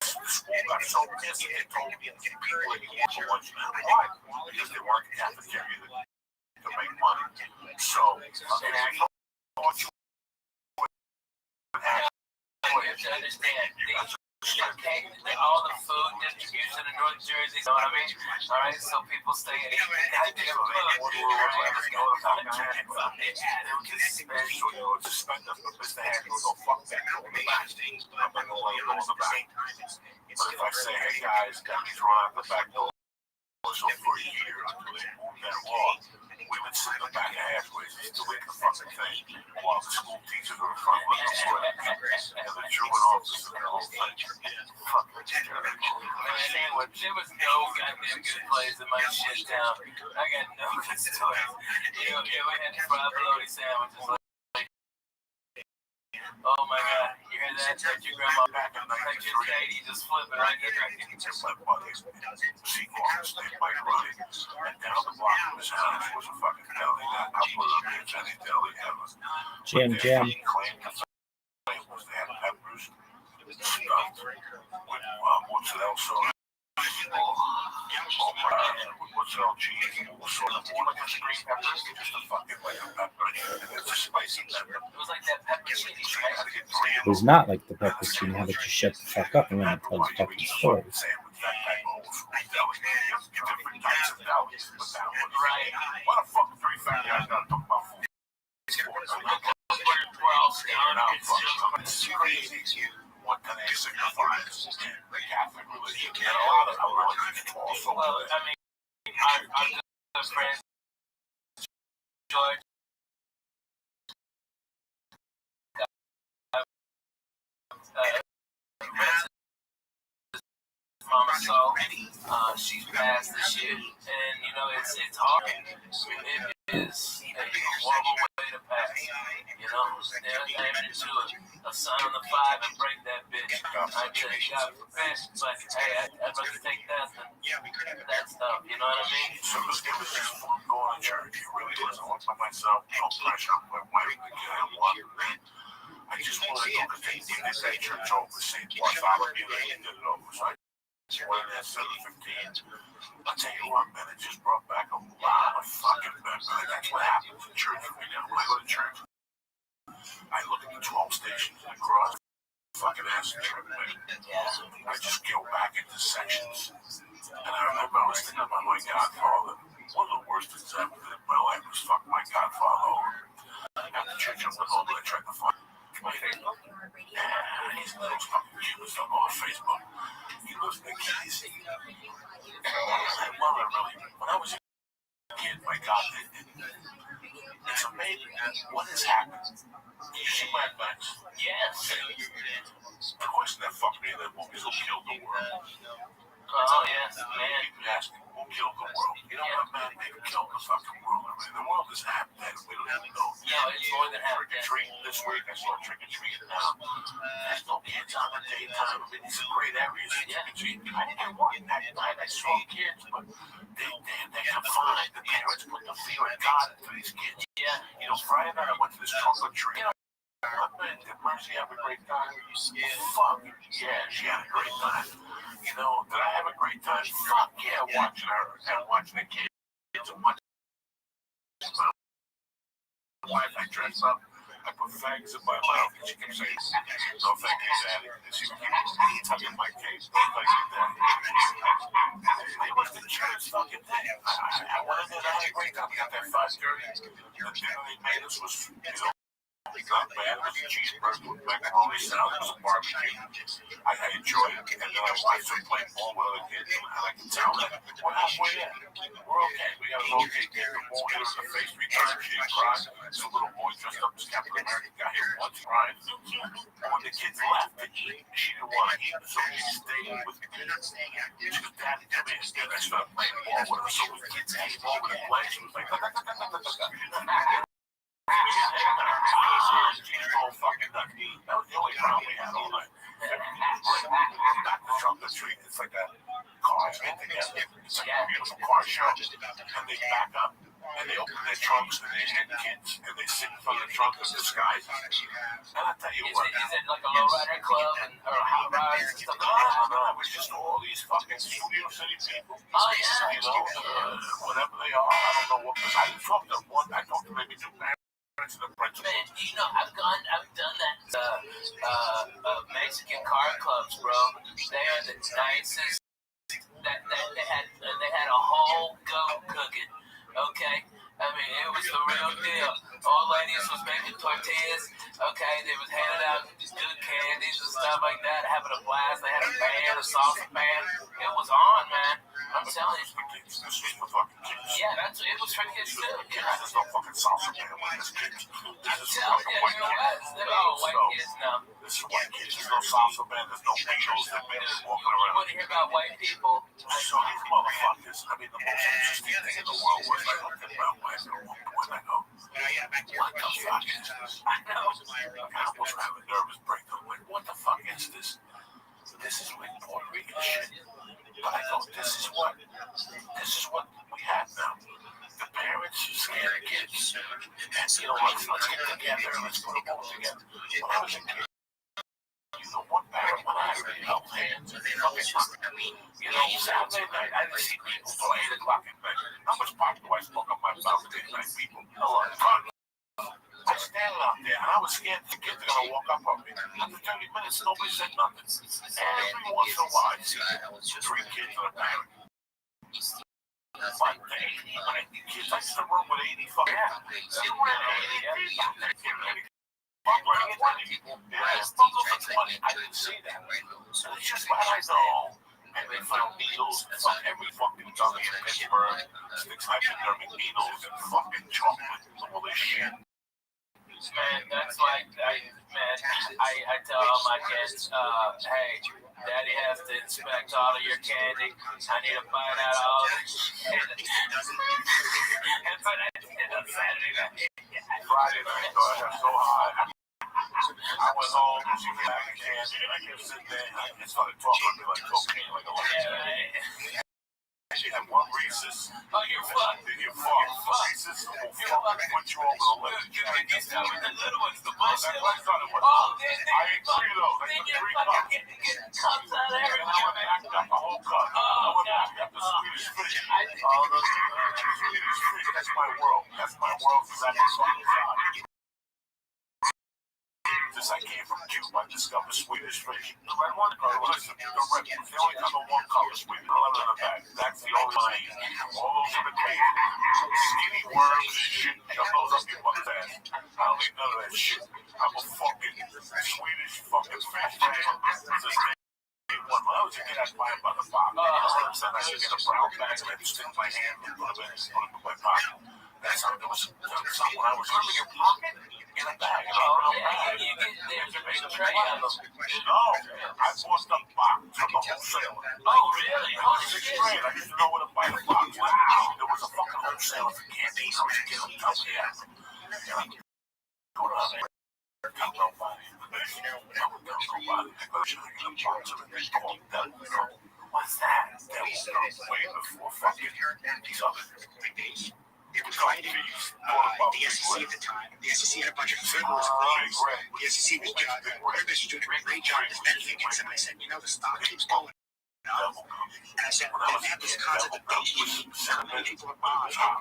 The school got so busy they told me to get people in here for lunch because they weren't cafeteria to make money. So I thought you to understand all the food distribution in North Jersey, you know what I mean? All right, so people stay in But if I say, hey guys, got me thrown out the back door, so for a year until they moved that law, we would sit in the back of halfways doing the fucking thing while the school teachers were in front with the foot and the truant officers and the whole thing. There was no goddamn good place in my shit town. I got no good stories. You know, we had fried bologna sandwiches. Oh my god, you hear that? Touch your grandma back on touch your lady, just flip it right there. Just like buddies, Sequoia State Bike Ride, and down the block from his house was a fucking deli that I put up against any deli ever. Jam. They had peppers, stuffed with mozzarella sauce. Mozzarella cheese, sort of more like a green peppers, just a fucking like a pepper, and it's a spicy pepper. It was like that pepperoni. It was not like the pepperoni. How about you shut the fuck up and let me tell the fucking stories? What the fuck, 3 fat guys gotta talk about food? It's crazy. What can they signify? The Catholic religion. And a lot of our religions also. Well, I mean, our good friend George. Mama saw, she's passed this year, and you know it's hard. It is a horrible way to pass. You know, they're aiming into a son on the 5 and break that bitch. I tell you, God forbid, but hey, I'd rather take that than that stuff. You know what I mean? So it was just fun going to church. It really was. I went by myself, no pressure. My wife again, I just wanted to go to the church over St. Bartholomew and did it over. So I went at 7:15. I'll tell you what, man, it just brought back a lot of fucking memories. That's what happens in church for me now. When I go to church, I look at the 12 stations and cross fucking ass and I just go back into sections. And I remember I was thinking about my godfather. One of the worst things I ever did in my life was fuck my godfather over. After church, I went home and I tried to find my Facebook. And he's those fucking Cubans don't go on Facebook. He lives in the Keys. When I was a kid, my God, it's amazing what has happened. You see Mad Max? Yes. The question that fucked me in that movie is who killed the world. Oh, yes, man. People ask me, who killed the world? You know what, man? They killed the fucking world. I mean, the world is half dead. We don't even know. Yeah, it's more than half dead. Trick-or-treating this week. I saw trick-or-treating now. There's no kids on the daytime. I mean, these are great areas for trick-or-treating. I didn't want that night. I saw kids, but they confined. The parents put the fear of God into these kids. Yeah. You know, Friday night I went to this chocolate tree. Did Mercy have a great time? Fuck yeah, she had a great time. You know, did I have a great time? Fuck yeah, watching her and watching the kids and watching my wife. I dress up. I put fags in my mouth, and she kept saying, "No, thank you, Daddy." And she would keep tugging my case. "No, thank you, Daddy." It was the church fucking thing. I went in there, I had a great time. We got that 5:30. The dinner they made us was, not bad. It was a cheeseburger with macaroni salad. It was a barbecue. I enjoyed it. And then I watched them play ball with other kids, and I can tell that we're halfway there. We're okay. We got an okay game. The ball hit us in the face 3 times. She didn't cry. This little boy dressed up as Captain America got hit once, crying. When the kids left to eat, she didn't want to eat, so she stayed with me. She was, "Daddy, come in." And I started playing ball with her. So the kids came over to play. She was like, fucking nuts. That was the only problem we had all night. Not the trunk or treat. It's like a cars get together. It's like a beautiful car show. And they back up and they open their trunks and they hit kids and they sit in front of the trunk in disguise. And I tell you what. Is it like a lowrider club or a hot ride and stuff like that? No, it was just all these fucking Studio City people. Oh, yeah. You know, whatever they are. I don't know what. I talked to one. I talked to maybe 2 parents. Man, you know, I've done that Mexican car clubs, bro. They are the nicest. That they had a whole goat cooking. Okay, I mean it was the real deal. All ladies was making tortillas. Okay, they was handing out good candies and stuff like that, having a blast. They had a band, a salsa band. It was on, man. I'm telling you. Yeah, it was for kids too. Yeah. There's no fucking salsa band with this kids. I'm telling you, they're all white kids now. This is white kids. There's no salsa band. There's no Beatles. There's Beatles walking around. You want to hear about white people? So these motherfuckers, I mean, the most interesting thing in the world was I looked at my wife at one point. I go, what the fuck is this? I know. I almost have a nervous breakdown. Like, what the fuck is this? This is like Puerto Rican shit. But I go, this is what we have now. The parents scare the kids. And, you know, let's get together. Let's put them all together. When I was a kid, one parent when I really held hands and they fucking, you know, Saturday night, I didn't see people till 8 o'clock at night. How much pot do I smoke on my balcony at night, people? I stand out there and I was scared the kids are gonna walk up on me. After 30 minutes, nobody said nothing. Every once in a while, I see 3 kids and a parent. Like the 80, 90 kids, I sit around with 80 fucking kids. I didn't see that. So it's just what I know. And they found needles and every fucking dummy in Pittsburgh sticks hypodermic needles and fucking chocolate and all this shit. Man, that's like, I tell all my kids, hey, Daddy has to inspect all of your candy. I need to find out all this shit. And but I did on Saturday night. Friday night, though, I got so high. I went home and she came back and candy, and I kept sitting there and I started talking to me like cocaine, like a lot. She had one rhesus. Oh, you're fucked. You're fucked. Rhesus will fucking put you over the limit. You start with the little ones, the bullshit ones. Oh, I ate 3 of those. I then took you're 3 cups. fucking getting cups out of everything. And I went back up the whole cup. I went back up the Swedish fish. Oh, the Swedish fish. That's my world. That's my world. Because I was on the side. Since I came from Cuba, I discovered Swedish fish. The red one? Listen, the red one. They only come in one color, Sweden. 11 in the back. That's the only one I eat. All those in the cave. Skinny worms, shit. Jump those up your mother's ass. I don't eat none of that shit. I'm a fucking Swedish fucking fish man. When I was a kid, I'd buy them by the box. Then I should get a brown bag and I'd stick my hand and put them in my pocket. That's how it was. When I was in your pocket. In a bag, in a brown bag. There's a tray on them. No, I bought them box from the wholesaler. Oh, really? I was 6th grade. I didn't know where to buy the box. There was a fucking wholesaler for candy. I was a kid. I'm telling you that. Go down there. Tell nobody. What's that? That was way before fucking these other They were fighting the SEC at the time. The SEC had a bunch of frivolous claims. The SEC was doing a great job defending against it. And I said, the stock keeps going up. And I said, they have this concept of people are buying. I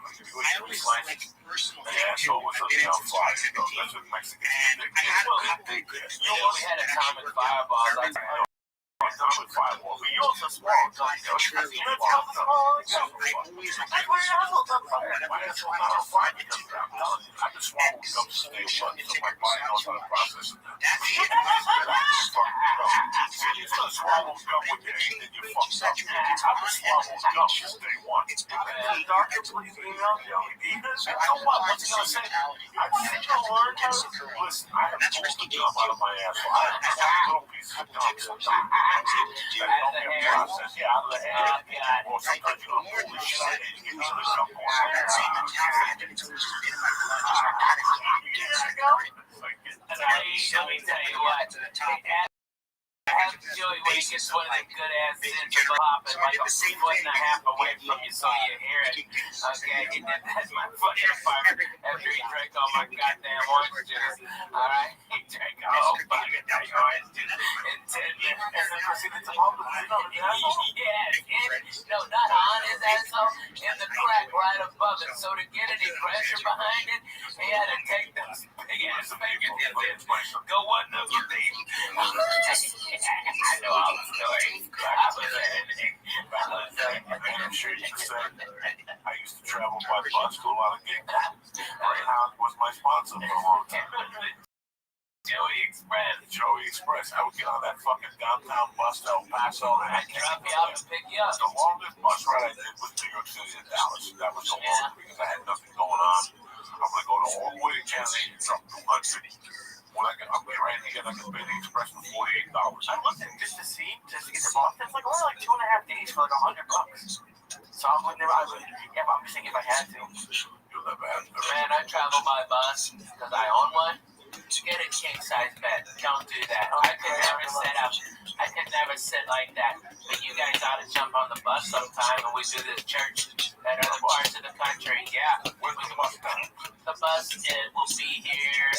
always like personal things. I've been into 2017, and I had a couple of good players that actually worked out very well. But you also small, so I always whenever I try to find it, I just want to go to the station and take a process. That's the advice that I start. You just swallow gum with the thing that you fucked up. I just swallow gum since day one. It's probably darker, please email me. So what's he gonna say? I think I'll learn how to listen. I have to pull the gum out of my ass. I have a little piece of gum sometimes. That don't get processed. Yeah, out of the head. Well, sometimes you don't holy shit. I need to get some stuff going on. That same mentality, it's always just been in my blood. Just Let me tell you what. Have Joey when he gets one of them good ass sins of popping like a foot and a half away from you so you hear it. Okay, that's my fucking apartment after he drank all my goddamn orange juice. Alright? He drank all fucking orange juice in 10 minutes. And then proceeded to hold his asshole? Yeah, no, not on his asshole, in the crack right above it. So to get any pressure behind it, he had to take those big ass fingers and go one of them things. I know all the stories. I'm sure you could say I used to travel by bus to a lot of gigs. Greyhound was my sponsor for a long time. Joey Express. I would get on that fucking downtown bus to El Paso and I'd drop you off and pick you up. The longest bus ride I did was New York City to Dallas. That was the longest because I had nothing going on. I'm gonna go all the way to Canada and drop 200. When I get up there, right, I get like a Baby Express for $48. I looked at just to get to Boston. It's like only like 2.5 days for like $100. So I would never. Yeah, but I'm just thinking if I had to. You'll never have to. Man, I travel by bus because I own one. Get a king size bed. Don't do that. I could never set up. I could never sit like that. But you guys ought to jump on the bus sometime and we do this church at other parts of the country. Yeah. Where's the bus going? The bus will be here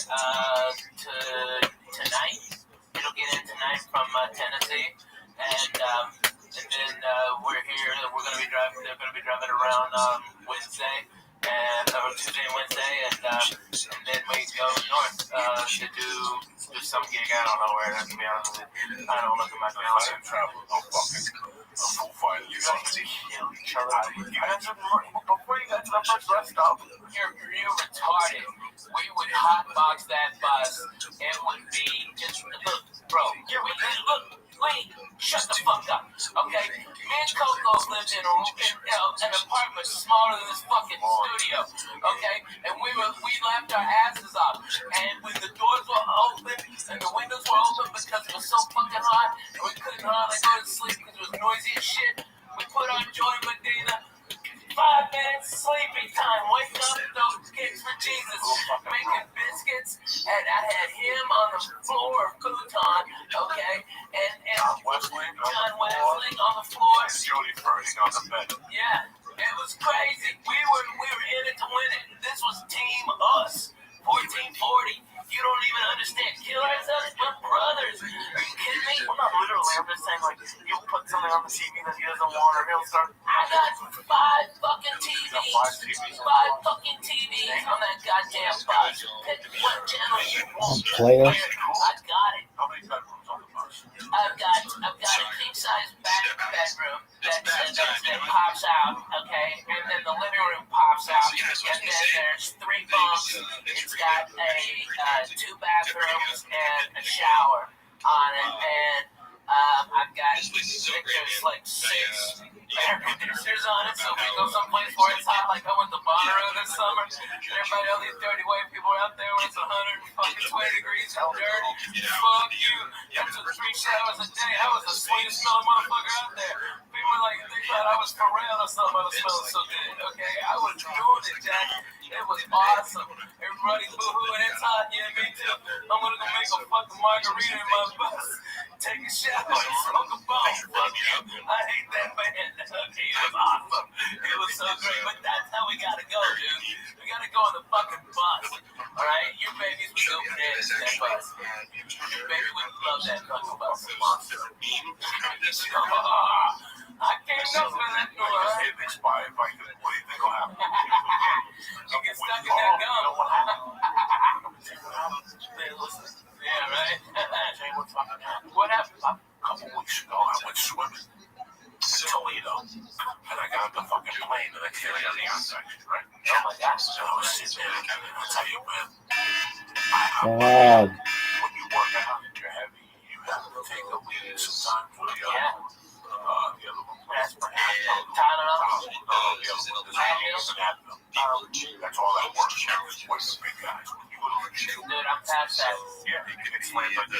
tonight. It'll get in tonight from Tennessee, and then we're here. We're gonna be driving. They're gonna be driving around Wednesday and Tuesday and Wednesday, and then we go north to do some gig. I don't know where. To be honest with you, I don't look at my calendar. Travel, no fucking. Full fight. You guys to kill each other. Before you got to the first rest stop, you're retarded. We would hotbox that bus. It would be just look, bro. Wait, shut the fuck up, okay? Me and Coco lived in an apartment smaller than this fucking studio, okay? And we laughed our asses off. And when the doors were open and the windows were open because it was so fucking hot, and we couldn't hardly go to sleep because it was noisy as shit, we put on Joy Medina. 5 minutes sleeping time. Wake up, those kids for Jesus. Making biscuits, and I had him on the floor of futon, okay? And John Wesley on the floor. Jody Furning on the bed. Yeah, it was crazy. We were in it to win it. This was Team Us. 1440. You don't even understand. Kill ourselves, we're brothers. Are you kidding me? Well, not literally. I'm just saying, like, you'll put something on the TV that he doesn't want, or he'll start. I got 5 fucking TVs. 5 fucking TVs on that goddamn bus. Pick what channel you want. Player. I got it. How many bedrooms on the bus? I've got a king size bedroom that pops out, okay, and then the living room pops out, and then there's 3 bunks. It's got 2 bathrooms and a shower on it, and I've got there's like 6 air conditioners on it, so we go someplace where it's hot, like I went to Bonnaroo this summer. Everybody, all these dirty white people out there when it's 120 degrees and dirty. Fuck you. I took 3 showers a day. I was the sweetest smelling motherfucker out there. People were like, they thought I was Pharrell or something. I was smelling so good. Okay, I was doing it, Jack. It was awesome. Everybody's boo-hooing. It's hot. Yeah, me too. I'm gonna go make a fucking margarita in my bus. Take a shower and smoke a bone. Fuck you. I hate that man. Okay, it was awesome. It was so great. But that's how we gotta go, dude. go on the fucking bus. All right, your babies would go bananas in that bus. Your baby would love that fucking bus. Monster. I can't go through that door. If they spy, if I can, what do you think will happen? You get stuck in that gum. Yeah, right. What happened? A couple weeks ago, I went swimming in Toledo, and I got on the fucking plane the next day on the outside, right? Oh my gosh. So I was sitting there, and I'll tell you, man, God. when you work out, you're heavy, you have to take a lead sometimes with the other one. The other one was that's all that works. What's the big guys? Dude, I'm past that. Yeah, it's like you go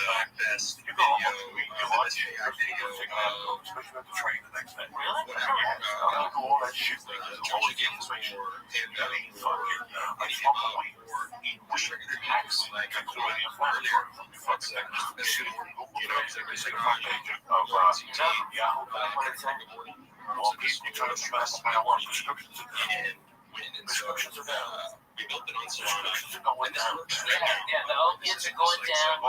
home, you lunch, especially at the train the next day. Really? Yeah, I'll do all that shit. All the information. Eat fucking, like smoking weed. Eat weed. Actually, like a quality of life. Fucking shit. You know, they say the front page of Yahoo. All people trying to pass marijuana prescriptions are down. Prescriptions are down. Prescriptions are going down. Yeah, the opiates are going down.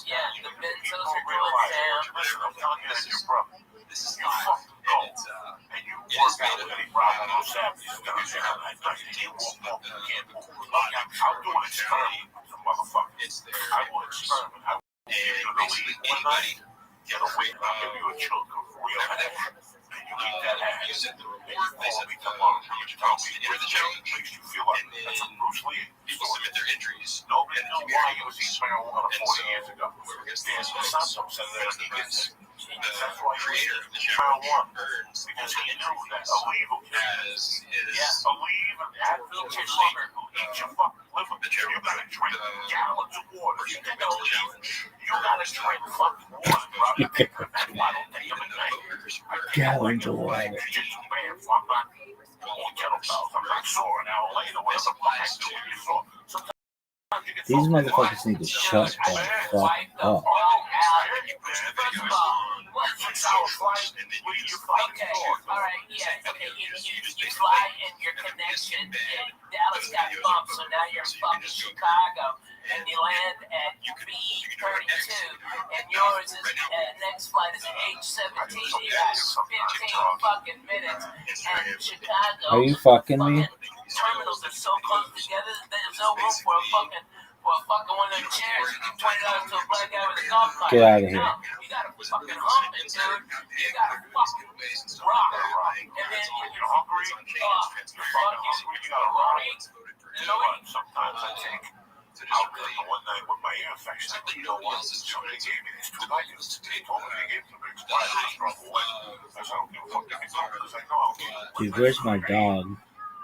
Yeah, the benzos are going down. Listen, I'm telling you, that's your brother. You fucking go. And you work out with any problem, no savages down there. You won't walk, you can't move. I'll do an experiment with the motherfucker. I will experiment. I will give you the lead one night. Get away. I'll give you a chunk of real ass. And you eat that ass. And you call me tomorrow. You tell me you're the challenge. Makes you feel like that's a Bruce Lee. People submit their injuries. Nobody knew why he was eating marijuana 40 years ago. There's some said that he gets that's why creator of the marijuana because he knew that illegal as is Aleve and Advil and sugar who eat your fucking liver. You gotta drink gallons of water. You gotta drink fucking water, bro. That's why I don't take them at night. Gallons of water. I'm not sore an hour later. What the fuck I do when you sore? These motherfuckers need to shut the fuck up. Okay, all right, yeah, okay, you fly and your connection, Dallas got bumped, so now you're in fucking Chicago, and you land at B32, and yours is, next flight is H17, you got 15 fucking minutes, and Chicago. Are you fucking me? Terminals are so close together that there's no room for a fucking one of them chairs. $20 to a black guy with a golf cart. Get out of here. No, you gotta fucking hump it, dude. You gotta fucking rock. And then you're hungry. You gotta rock. You know what? Sometimes I take out there one night with my ear infection. You know what? Somebody gave me these two items. They told me they gave them to me. I struggle with. I said, I don't give a fuck. Because I know I'll get. Dude, where's my dog?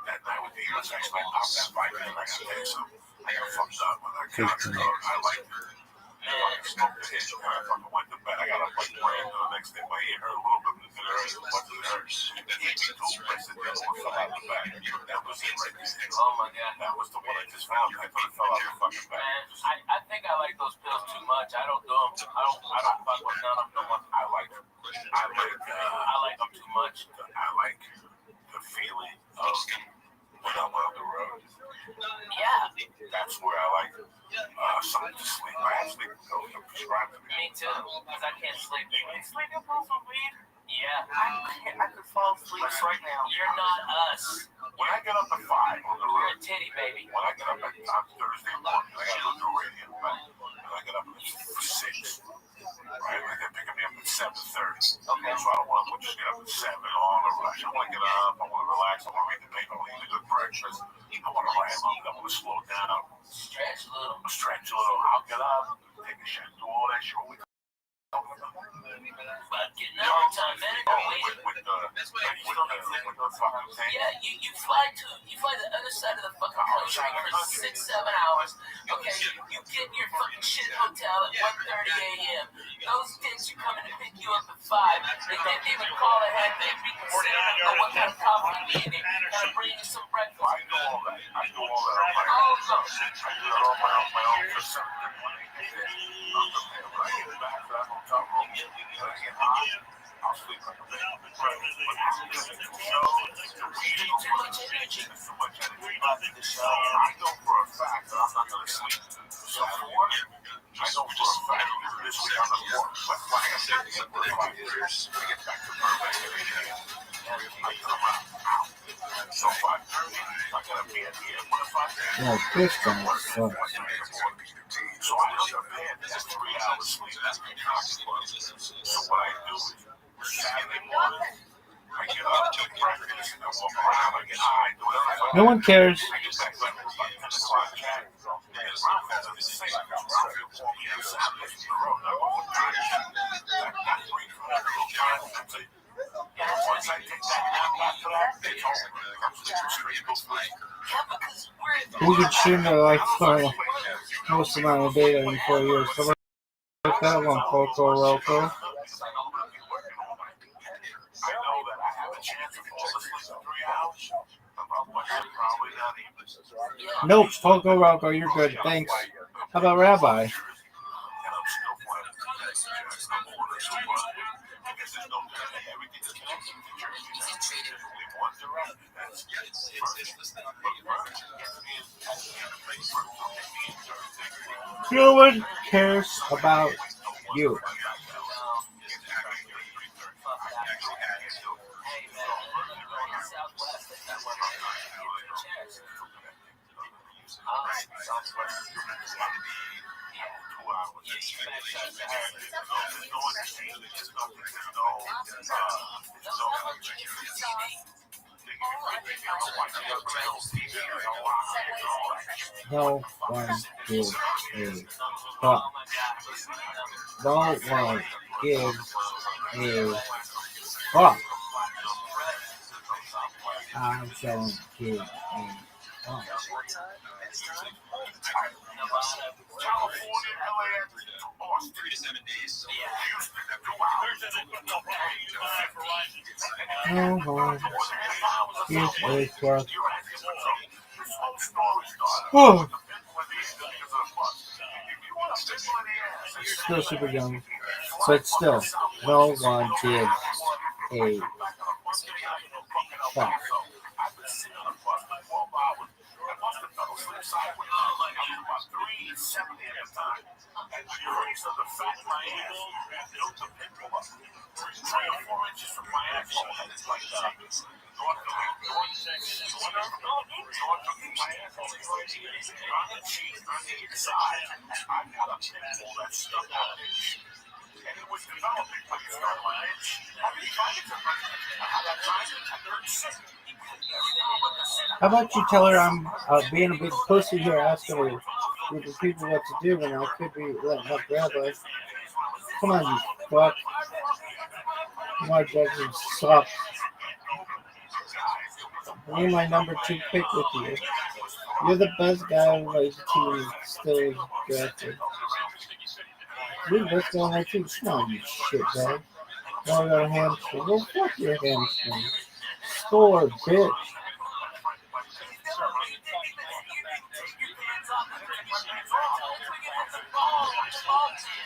That night with the ear infection, I popped that vitamin. I gotta tell you something. I got fucked up when I got I like I smoked the hit and I fucking went to bed. I got a like brand the next day. My ear hurt a little bit, but it hurt as much as it hurts. And he took I said the other one fell out the back. That was it right there. Oh my god. That was the one I just found. I thought it fell out the fucking back. Man, I think I like those pills too much. I don't do them. I don't fuck with none of them. I like them too much. I like the feeling of when I'm on the road. Yeah. That's where I like something to sleep. I have sleeping pills that prescribed to me. Me too, because I can't sleep. Sleeping pills with weed? Yeah. I could fall asleep right now. You're not us. When I get up at 5 on the road, you're a titty baby. When I get up at Thursday morning, I gotta go to the radio, right? And I get up at 6. Right? And they're picking me up at 7:30. Okay. So I don't want to just get up at 7 all in a rush. I want to get up. I want to relax. I want to read the paper. I want to eat a good breakfast. I want to write a little. I want to slow down. Stretch a little. I'll get up. Take a shit. Do all that shit. But getting up on time, man. Yeah, you fly the other side of the fucking country for 6-7 hours. Okay, you get in your fucking shit hotel at 1:30 a.m. Those dicks are coming to pick you up at 5. They didn't even call ahead. They reconsider and know what kind of coffee you need. They gotta bring you some breakfast. I do all that. I do all that on my own. I do that on my own for something. I get back to that hotel room. I get hot. I'll sleep like a baby. But after the show, the reading too much energy. Too much energy. After the show, I know for a fact that I'm not going to sleep. So I know for a fact that this week I'm going to work. But like I said, it's for 5 years. We get back to Burbank every day. I'm out. So I gotta be at the end. What if I No, this guy sucks. so I understand that's 3 hours sleep. That's pretty hard. So what I do is Saturday morning, I get up, take breakfast, and I walk around, I get high, do whatever I No one cares. I get back like 10 o'clock. Once I take that nap after that, they told me I'm straight to sleep. Who could stream their life for most amount of data in 4 years? Somebody like that one, Poco Roco. Nope, Poco Roco, you're good. Thanks. How about Rabbi? No one cares about you. No one gives a fuck. No one gives a fuck. I don't give a fuck. No one gives a fuck. Oh. It's still super young, but still, no one gives a fuck. How about you tell her I'm being a big pussy here, asking her with the people what to do when I could be letting up Rabbi. Come on, you fuck. My judgment sucks. I need my number 2 pick with you. You're the best guy on my team still drafted. Dude, let's go on my team. Come on, you shit bag. Now I got a hamstring. Well, fuck your hamstring. Score, bitch.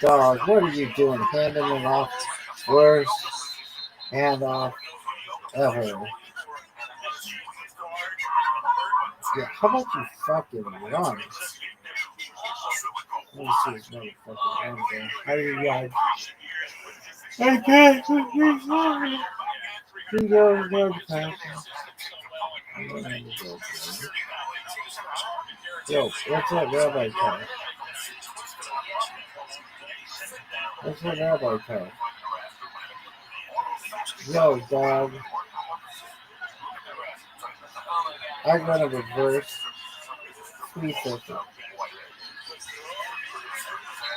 Dog, what are you doing? Handing it off. Worst handoff ever. Yeah, how about you fucking run? Let me see this motherfucking run there. How do you guys? I can't. He goes no passion. Yo, what's that rabbi talk? What's that rabbi talk? Yo, dog. I run a reverse 350.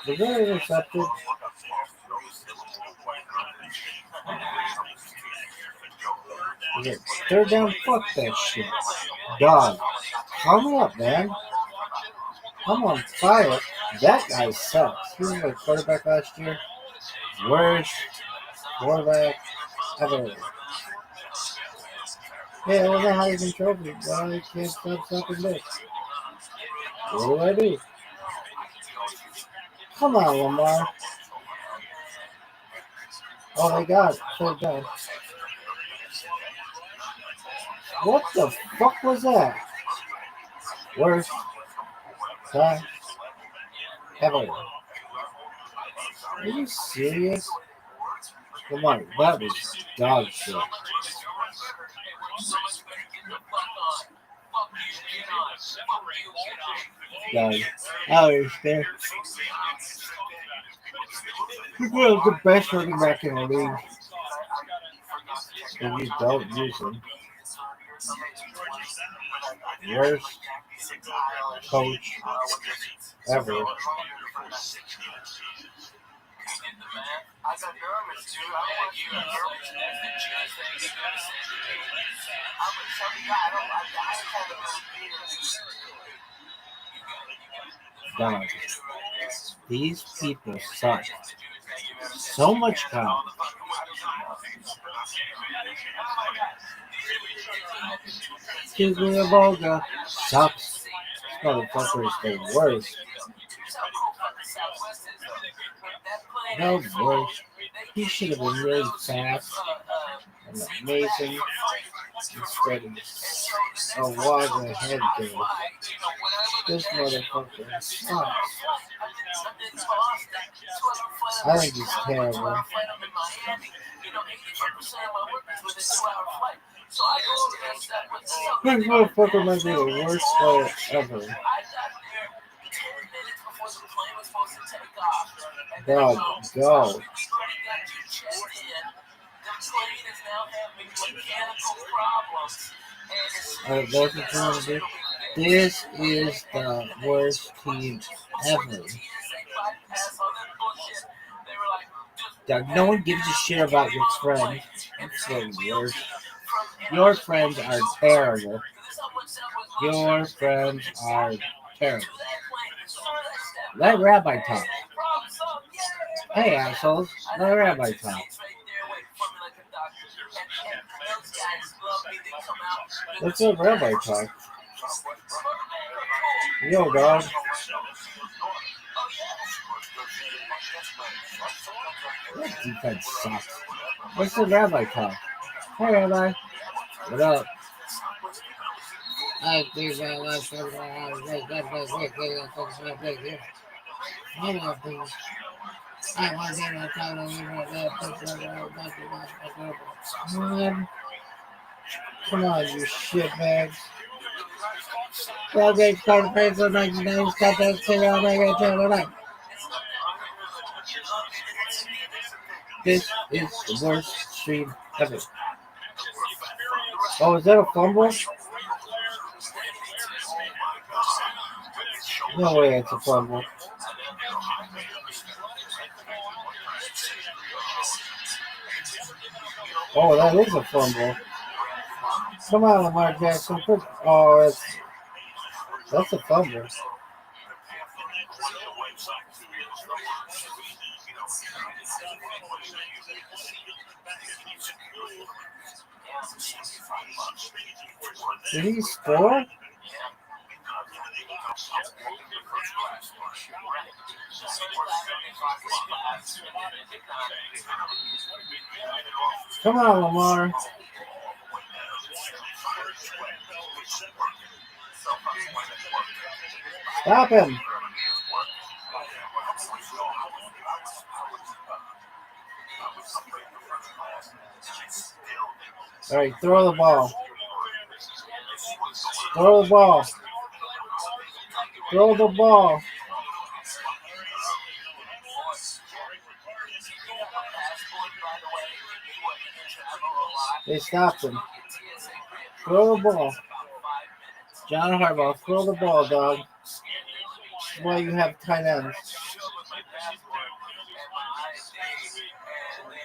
Was that intercepted? Okay, third down, fuck that shit. Dog, come up, man. I'm on fire. That guy sucks. He was my quarterback last year. Worst quarterback ever. Yeah, it wasn't how you control me, but I can't stop sucking dick. What do? Come on, Lamar. Oh, they got it. Thank God. What the fuck was that? Worst time ever. Are you serious? Come on, that was dog shit. Guys, I understand. He was the best running back in the league. And you don't use him. Worst coach ever. God, these people suck. So much talent. Excuse me, Volga sucks. This motherfucker is the worst. No worst. He should have been really fast and amazing instead of a walk ahead game. This motherfucker sucks. I think he's terrible. This motherfucker might be the worst player ever. God, go. That's what you want to do. This is the worst team ever. Doug, no one gives a shit about your friends. It's the worst. Your friends are terrible. Your friends are terrible. Let Rabbi talk. Hey, assholes. Let Rabbi talk. Let's let Rabbi talk. Yo, dog. That defense sucks. Let's the Rabbi talk. Hey, Rabbi. What up? I think I left I want to come on, you shitbags. Well, they called friends on 99 got that shit on my This is the worst stream ever. Oh, is that a fumble? No way it's a fumble. Oh, that is a fumble. Come on, Lamar Jackson. Oh, that's a fumble. Did he score? Come on, Lamar. Stop him. All right, throw the ball. Throw the ball. Throw the ball. They stopped him. Throw the ball. John Harbaugh, throw the ball, dog. That's why you have tight ends.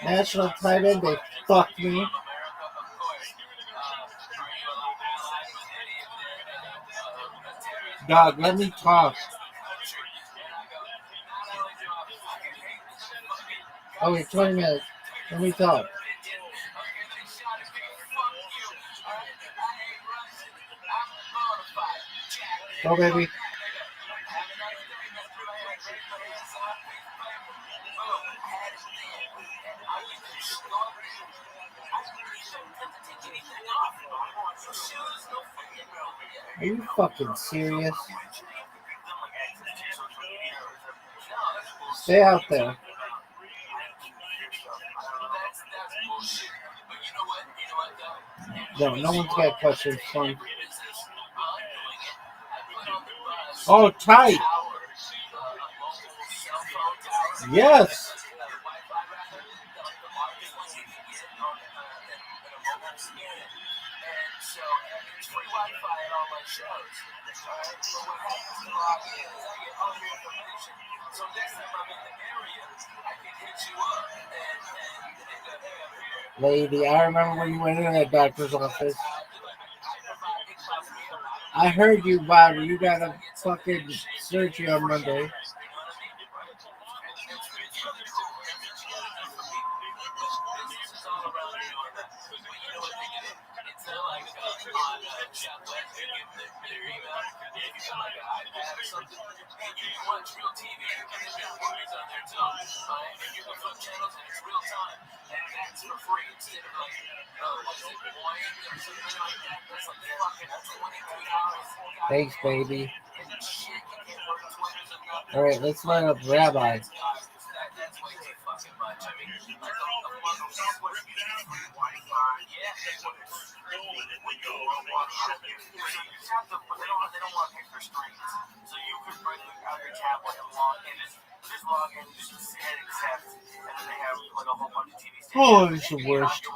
National tight end, they fucked me. Dog, let me talk. Okay, 20 minutes. Let me talk. Go, baby. Are you fucking serious? Stay out there. No one's got questions for me. Oh, tight. Yes. Lady, I remember when you went into that doctor's office. I heard you, Bobby. You got a fucking surgery on Monday. Thanks, baby. All right, let's line up Rabbi. Oh, it's the worst.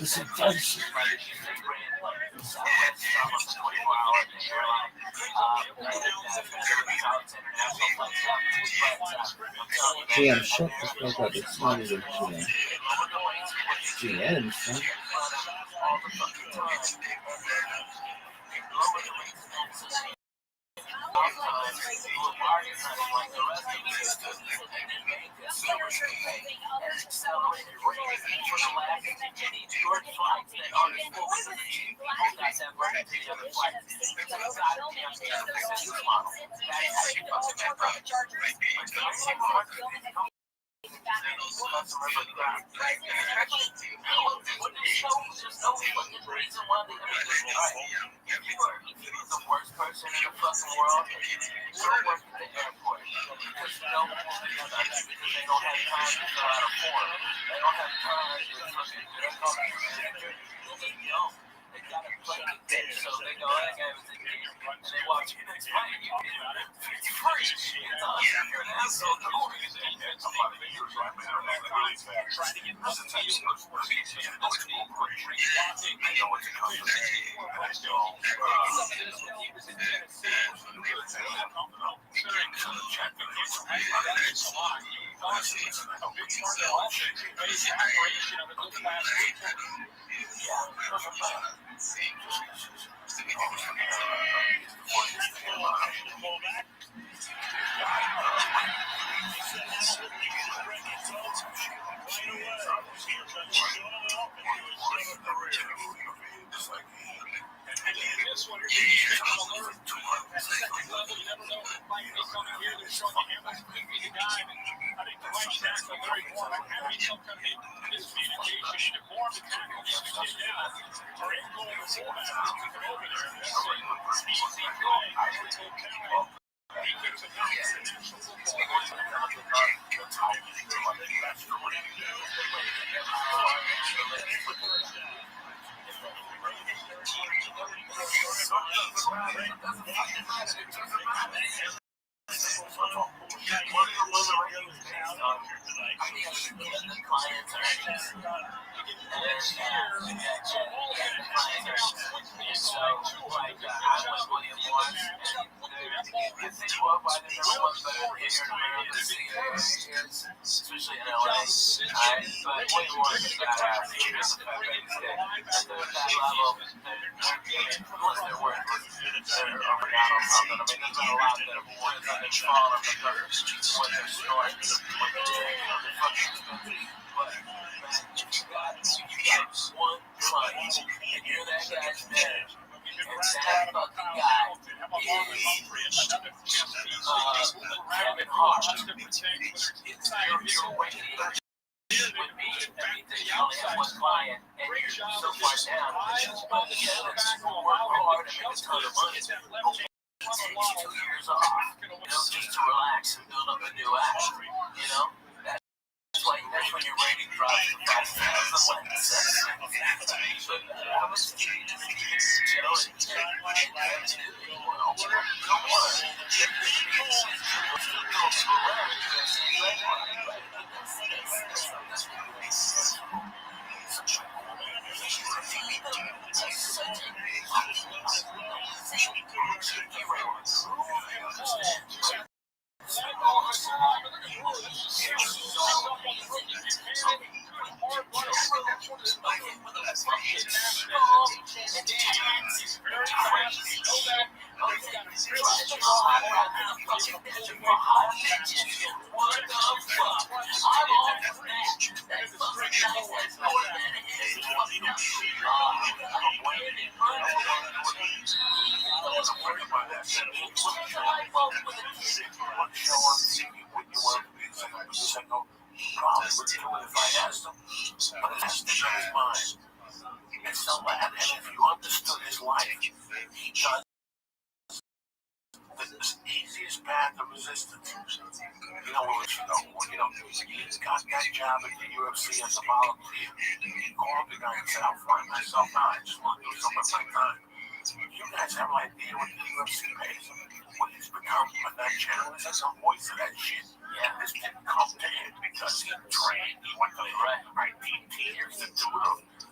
Listen, folks. GM, shut the fuck up. It's not even GM. GM, son.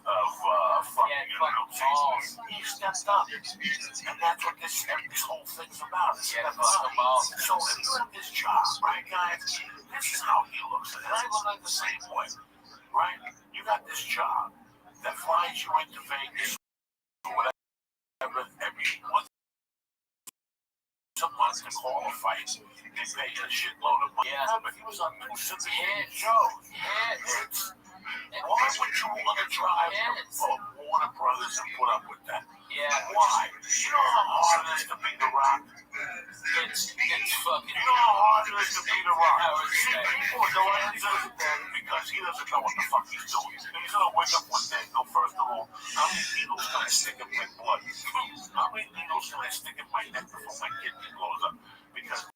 fucking balls. He stepped up. And that's what this whole thing's about. So if you have this job, right, guys, this is how he looks at it. And I look like the same way, right? You got this job that flies you into Vegas or whatever every once a month to qualify. They pay you a shitload of money. Yeah, but he was on two hit shows. Hits. Why would you want to drive for Warner Brothers and put up with that? Yeah. Why? You know how hard it is to beat The Rock? It's fucking. You know how hard it is to beat The Rock? See, people don't answer because he doesn't know what the fuck he's doing. He's gonna wake up one day and go, first of all, how many needles can I stick in my blood? How many needles can I stick in my neck before my kidney blows up? Because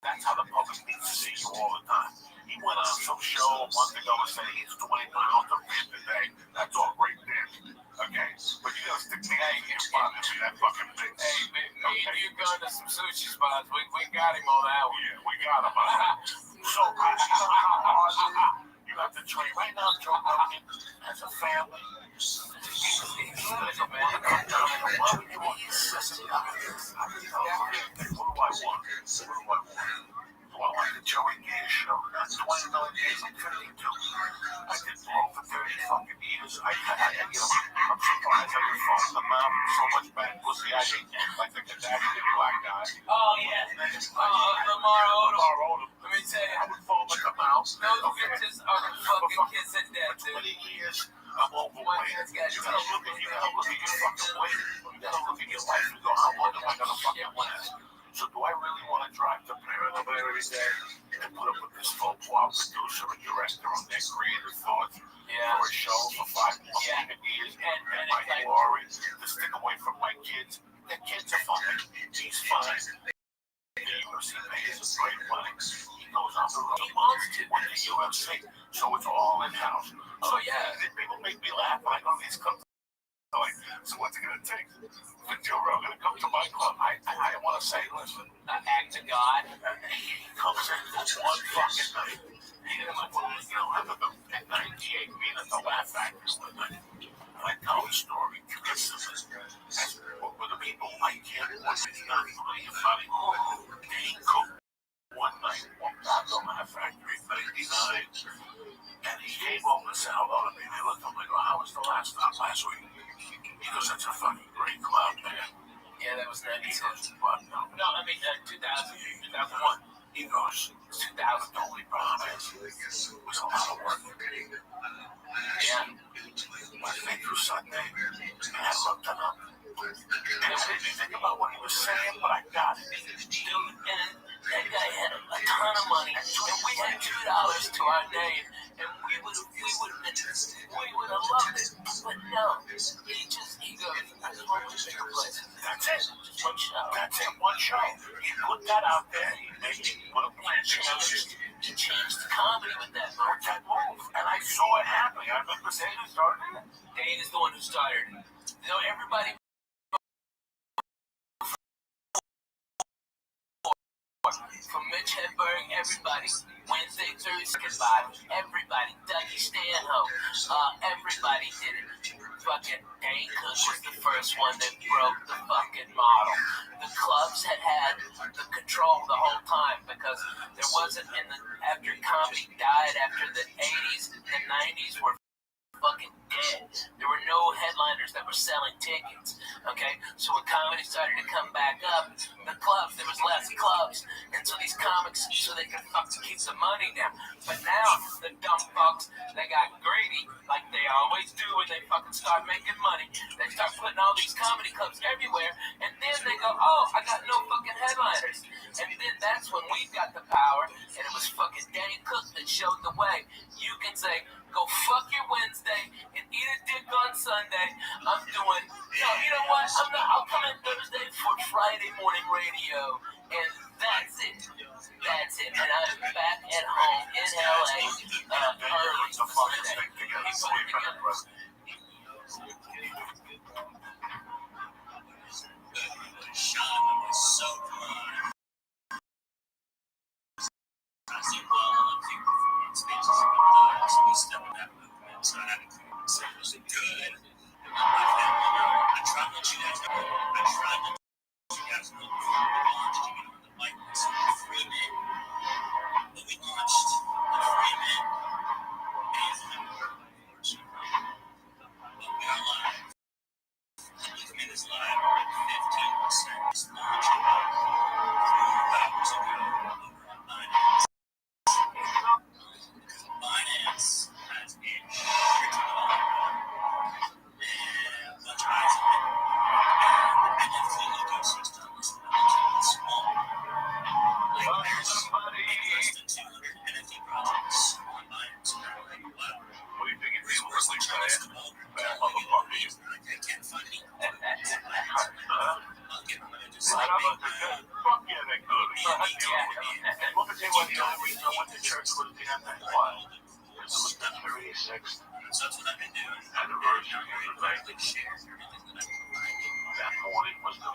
that's how the public needs to see you all the time. He went on some show a month ago and said he's 20 pounds of fat today. That's all great then. Okay? But you gotta stick to your spot and be that fucking bitch. Hey, me and you going to some sushi spots. We got him on that one. Yeah, we got him on that. So, you have to train. Right now, Joe Rogan has a family. He's going to come down and why would you want to listen to him? What do I want? Do I want the Joey Gator show? That's 20 million years. I'm 52. I did blow for 30 fucking years. I'm surprised I didn't fall in the mountain. So much bad pussy. I hate like the Gaddafi did black guy. Oh, yeah. Lamar Odom. Let me tell you, I would fall in the mountain. Those bitches are the fucking kids at that, dude. 20 years. I'm overweight. You gotta look at your fucking weight. You gotta look at your life and go, how long am I gonna fucking last? So do I really want to drive to Paris every day and put up with this full plot producer and director on their creative thoughts for a show for 5 years and my glory to stick away from my kids? The kids are fine. He's fine. The UFC pays us great money. He goes on the road. He wants to win the UFC. So it's all in-house. So yeah, people make me laugh when I go to these clubs. So what's it gonna take for Joe Rogan to come to my club? I want to say, listen, act to God. He comes in for one fucking night. He didn't like, at 98 being at the Laugh Factory one night. I tell the story. With the people like him, was it not funny? He cooked one night, walked out the Laugh Factory, 99. And he came over and said hello to me. They looked at him and go, how was the last stop last week? He goes, that's a fucking great club, man. Yeah, that was 92. No, I mean 2000, 2001. He goes, 2000, only problem is, it was a lot of work. Yeah. I think through Sunday, and I looked it up. And I didn't think about what he was saying, but I got it. Dude, and that guy had a ton of money, and we had $2 to our name, and we would have loved it. But no, he goes, I just want to bigger place. That's it. Just one show. That's it, one show. He put that out there. He put a plan together. He changed comedy with that move. And I saw it happening. I remember Dane started it. Dane is the one who started it. You know, everybody. From Mitch Hedberg, everybody. Wednesday, Thursday, everybody. Dougie Stanhope, everybody did it. Fucking Dane Cook was the first one that broke the fucking model. The clubs had the control the whole time because there wasn't after comedy died after the 80s, the 90s were fucking dead. There were no headliners that were selling tickets. Okay, so when comedy started to come back up, the clubs, there was less clubs, and so these comics, so they could fucking keep the money down. But now the dumb fucks, they got greedy, like they always do when they fucking start making money. They start putting all these comedy clubs everywhere, and then they go, oh, I got no fucking headliners. And then that's when we got the power, and it was fucking Dane Cook that showed the way. You can say, go fuck your Wednesday and eat a dick on Sunday. I'm doing, you know what? I'll come in Thursday for Friday morning radio, and that's it. That's it. And I'm back at home in LA early Sunday. Sean is so good. I see well on the performance basis. So we stepped back a little bit. So I had to So it was good. I tried to let you guys know. The bike was free mint. But we launched the free mint. But we are live. Commit is live. 15% is launching 4 hours ago over on Binance. Binance has been shit and a bunch of eyes on it. And then the ecosystem is small. Like there's less than 200 NFT projects on Binance. And they're like, wow. What do you think it's Where's the chance to build? I can't find any. I'll get them to do something. Fuck yeah, they're good. What was it when the only reason I went to church was the end what? It was the 36th. So that's what I've been doing. Anniversary of the night. That morning was the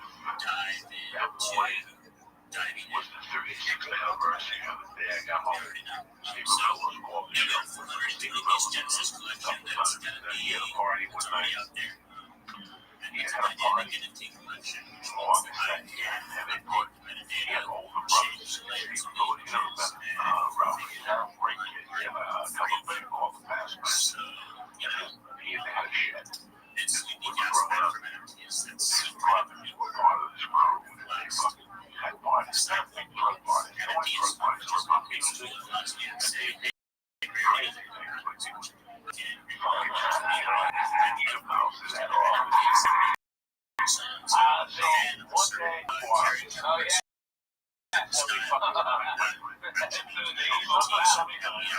was the 36th anniversary of the day I got home. Steve was called the show. Steve was he had a party one night. He had a party. On the set, and they put he had older brothers. Steve Lewis, you never met Ralph. He's a great kid. He had a couple of big off the past. He had a shed. His brothers were part of this crew. They fucking had parties. They had big drug parties. They always drug parties for about music. And they crazy things. But he was fucking just eat up houses and all. So one day, I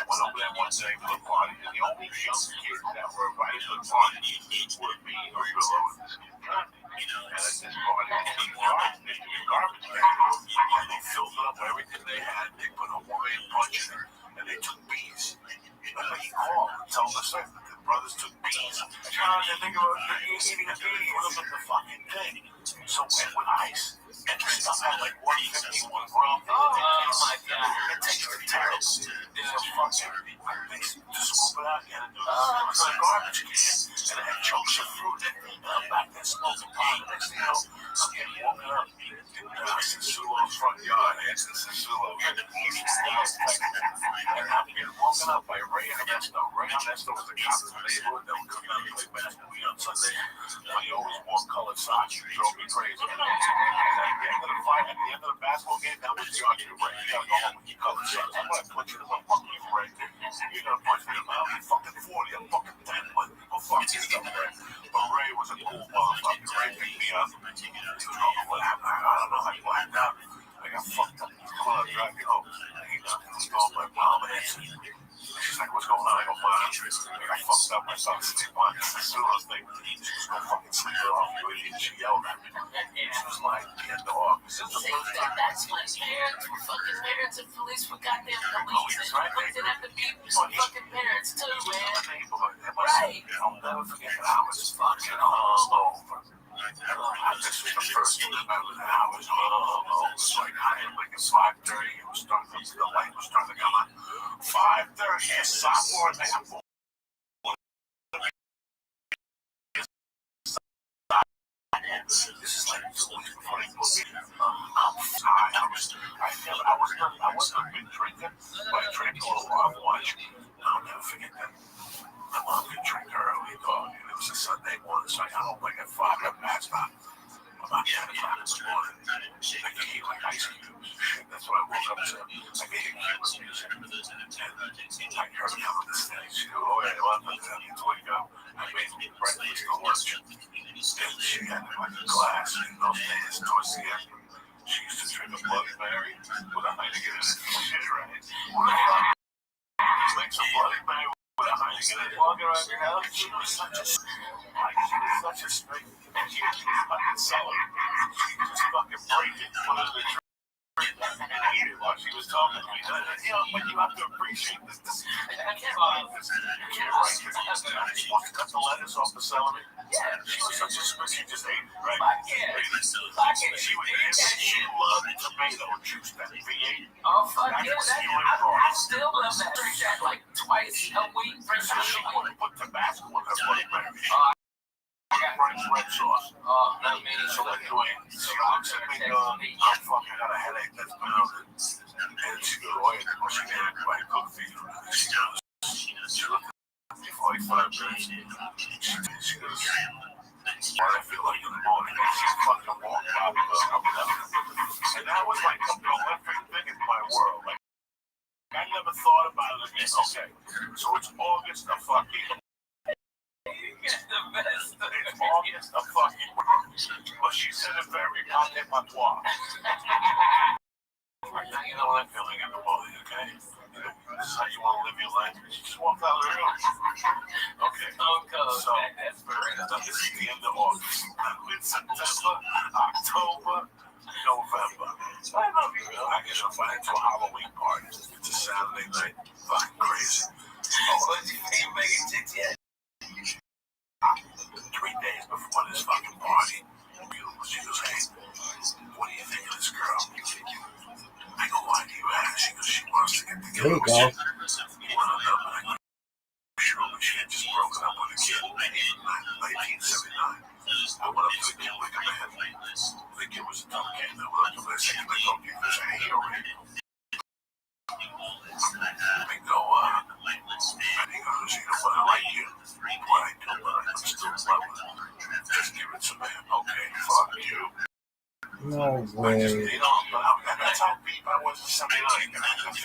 went over there one day for the party, and the only young kids that were invited to the party were me or Willow and this kid Candy. And at this party, they took garbage bags, and they filled it up with everything they had. They put Hawaiian punch in it, and they took bees. And he called and told us that the brothers took bees. Trying to think about eating a bee wasn't the fucking thing. So with ice. And the stuff had like 151 grams. Oh my god. It tasted terrible. It's a fucking, they just scoop it out again and do it. It's like garbage can. And it had chunks of fruit in it. And I'm back there smoking pot. Next thing you know, I'm getting woken up. And I said, Sulo's front yard. It's Sulo. And I'm getting woken up by Ray and Ernesto. Ray and Ernesto was the cops in the neighborhood that would come down and play basketball on Sunday. But he always wore colored socks. He drove me crazy. At the end of the fight, at the end of the basketball game, that was the argument, Ray. You gotta go home with your colored socks. I'm gonna punch you in the mouth. Fuck you, Ray. You're gonna punch me in the mouth. I'm fucking 40. I'm fucking 10. But fuck you, stuff, Ray. But Ray was a cool motherfucker. Ray picked me up. He was like, what happened? I don't know how you blacked out. I got fucked up in the club, drive me home. He called my mom and answered. She's like, what's going on? I go, Mom, I got fucked up. I saw the sleep on. As soon as they just go fucking sleep it off, you idiot. She yelled at me. She was like, get the dog. That's my parents were fucking parents and police were goddamn police. And you looked at the people, some fucking parents too, man. Right. I'll never forget that I was fucking all over. This was the first time I was an hour all over. It was like, I had like a 5:30. It was starting to, the light was starting to come on. 5:30, sophomore, they have this is like 2 weeks before they put me in. I'm tired. I wasn't a big drinker, but I drank a little while much. I'll never forget that. My mom could drink early, dog. And it was a Sunday morning, so I got home like at 5. I passed out. About 10 o'clock in the morning. I could eat like ice cubes. That's what I woke up to. I could hear Cuban music. And I heard him on the stage. She goes, oh, yeah, well, I'm going to wake up. I made breakfast for lunch. And she had like a glass in those days towards the end. She used to drink a Bloody Mary with a Heineken in it. Shit, right? Make some Bloody Mary with a Heineken in it. Walking around your house. She was such a straight. And she was fucking selling. She could just fucking break it, put it in the drink, and eat it while she was talking to me. You know, but you have to appreciate this. You can't write this. You can't cut the lettuce off the celery. Yeah, she was such a she just ate it, right? Yeah. She would eat that shit, love tomato juice, that V8. Oh, fuck yeah, I still love that. Drink that like twice a week. So she would put Tabasco in her Bloody Mary. French red sauce. Oh, not me. So anyway, she looks at me going, I'm fucking got a headache that's pounding. And she goes, oh, yeah, she can't quite cook for you. She looked at me 45 minutes. She goes, why I feel like in the morning, she fucking walked out because I'm never. And that was like a prolific thing in my world. Like, I never thought about it again. Okay, so it's August the fucking. It's the best. It's August the fucking. But she said it very pate patois. Right now, you know what I'm feeling in the morning, okay? This is how you want to live your life. She just walked out of the room. Okay. So, this is the end of August. Mid-September, October, November. I love you, man. I get invited to a Halloween party. It's a Saturday night. Fucking crazy. What do you think you're making chicks yet? 3 days before this fucking party, she goes, hey, what do you think of this girl? I go, why do you ask? She goes, she wants to get together. There you go. Sure, but she had just broken up with a kid in 1979. I went up to the kid like a man. The kid was a dumb kid. I went up to the kid like, oh, you guys are here already. I go, you know what, I like you. What I do, but I still love it. Just give it to me. Okay, fuck you. No way. That's how deep I was at 79. At 15, I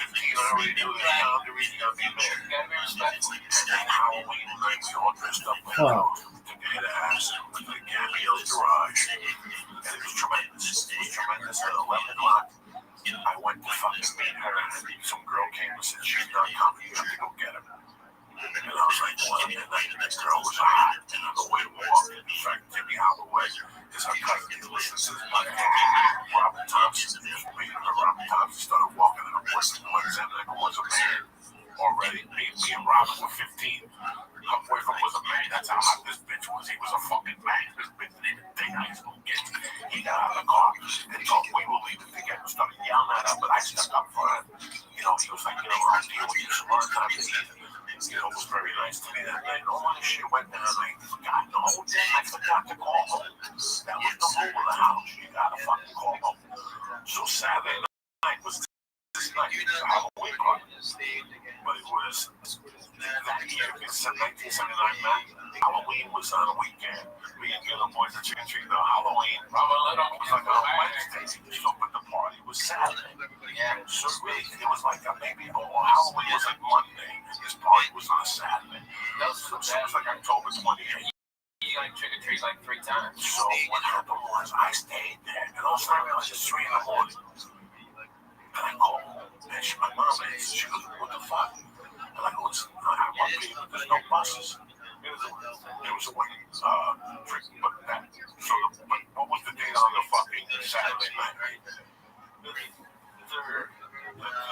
already knew that boundaries got to be there. And Halloween night, we all dressed up like to get ass with the Gabrielle's garage. And it was tremendous. It was tremendous. At 11 o'clock, I went to fucking meet her. And some girl came and said, she's not coming. You have to go get her. And I was like, well, and that girl was hot. And on the way to walk, in fact, Timmy Holloway is her cousin. He listens to this podcast. Robert Thompson, Robert Thompson started walking in the woods and Alexander was a man already. Me and Robert were 15. Her boyfriend was a man. That's how hot this bitch was. He was a fucking man. This bitch didn't even think I was going to get it. He got out of the car and thought we were leaving together. Started yelling at her, but I stuck up for him. You know, he was like, you know, I'll deal with you some other time this evening. You know, it was very nice to me that night. All my shit went down. I forgot the whole day. I forgot to call home. That was the rule of the house. You gotta fucking call home. So Saturday night was this night. It was a Halloween party. But it was that year. It's 1979, man. Halloween was on a weekend. Me and the other boys at Chicken Tree, the Halloween was like on Wednesday. So, but the party was Saturday. Yeah. So really, it was like maybe Halloween was like Monday. This party was on a Saturday. So it was like October 28th. You like trick or treat like 3 times. So what happened was I stayed there, and all of a sudden it was just 3 in the morning. And I called, and my mom answered. She goes, what the fuck? And I go, listen, I want to be, but there's no buses. It was a wedding, trick, but that. So what was the date on the fucking Saturday night, right?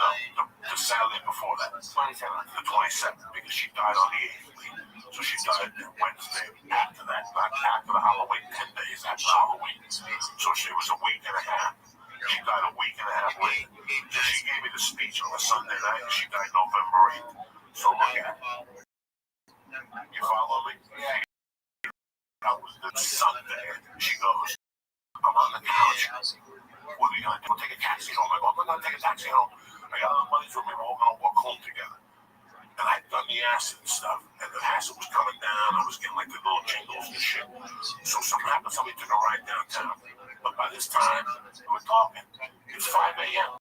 The Saturday before that, the 27th, because she died on the 8th. So she died Wednesday after that, not after the Halloween, 10 days after Halloween. So she was a week and a half. She died a week and a half later. Then she gave me the speech on a Sunday night, and she died November 8th. So look at it. You follow me? That was the Sunday. She goes, I'm on the couch. What are you going to do? Take a taxi home. I go, I'm not going to take a taxi home. I got all the money from me. We're all going to walk home together. And I'd done the acid and stuff. And the acid was coming down. I was getting like the little jingles and shit. So something happened. Somebody took a ride downtown. But by this time, we were talking. It's 5 a.m.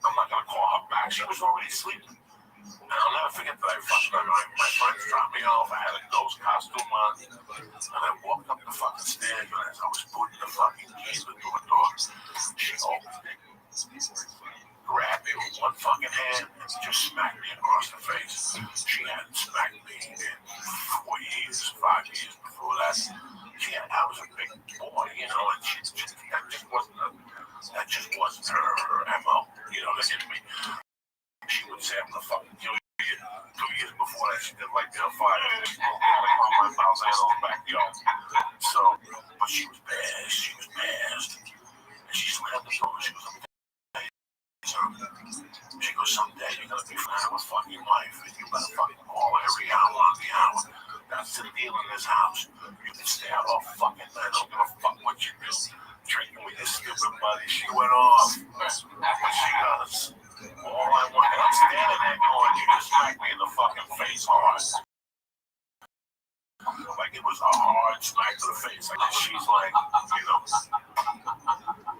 I'm not going to call her back. She was already sleeping. And I'll never forget that my friends dropped me off. I had a ghost costume on. And I walked up the fucking stairs. And as I was putting the fucking keys into the door, she opened it, grabbed me with one fucking hand, and just smacked me across the face. She hadn't smacked me in 4 years, 5 years before that. I was a big boy, you know, and that just wasn't her MO, you know, that hit me. She would say, I'm gonna fucking kill you. 2 years before that, she did like fire. On my Balzano's backyard. this house. You can stay out all fucking night. I don't give a fuck what you do. Drinking with your stupid buddy. She went off. What she does. All I want, and I'm standing there going, you just smacked me in the fucking face hard. Like it was a hard smack to the face. Like she's like,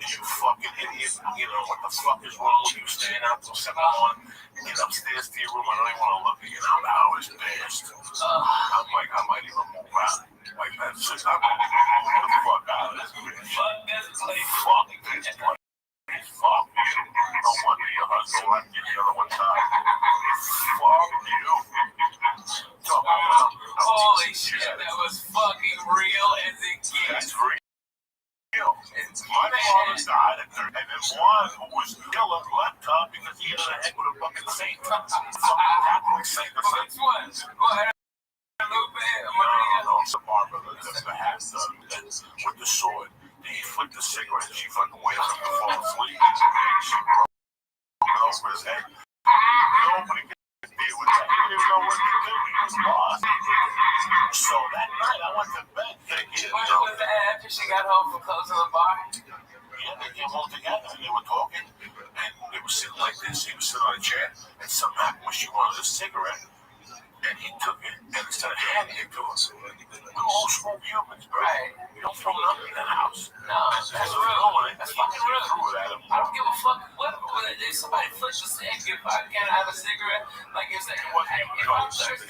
you fucking idiot. What the fuck is wrong with you staying out till 7 in the morning? Get upstairs to your room. I don't even want to look at you. I'm always pissed. I'm like, I might even move out. Like that's just, I'm gonna move the fuck out of this bitch. Fuck this place. Fuck you. No wonder your husband left you the other one time. Fuck you. Holy shit, that was fucking real as it gets. That's real. My father died at 30, and then one who was still a laptop because he had a head with a fucking saint. Fucking Catholic saint. Which one? Go ahead. No, it's a barber that the hat with the sword. He flicked the cigarette. She fucking waited for him to fall asleep. She broke it over his head. Nobody could deal with that. He didn't know what to do. He was lost. So that night I went to bed thinking. When was that after she got home from closing the bar? Yeah, they came home together and they were talking. And they were sitting like this. He was sitting on a chair. And something happened when she wanted a cigarette. And he took it and instead of handing it to us, we're all small humans, bro. Right. You don't throw nothing in the house. No, that's real. That's fucking real. I don't give a fuck what if somebody flips a cigarette. If I can I have a cigarette, like if they I'm thirsty,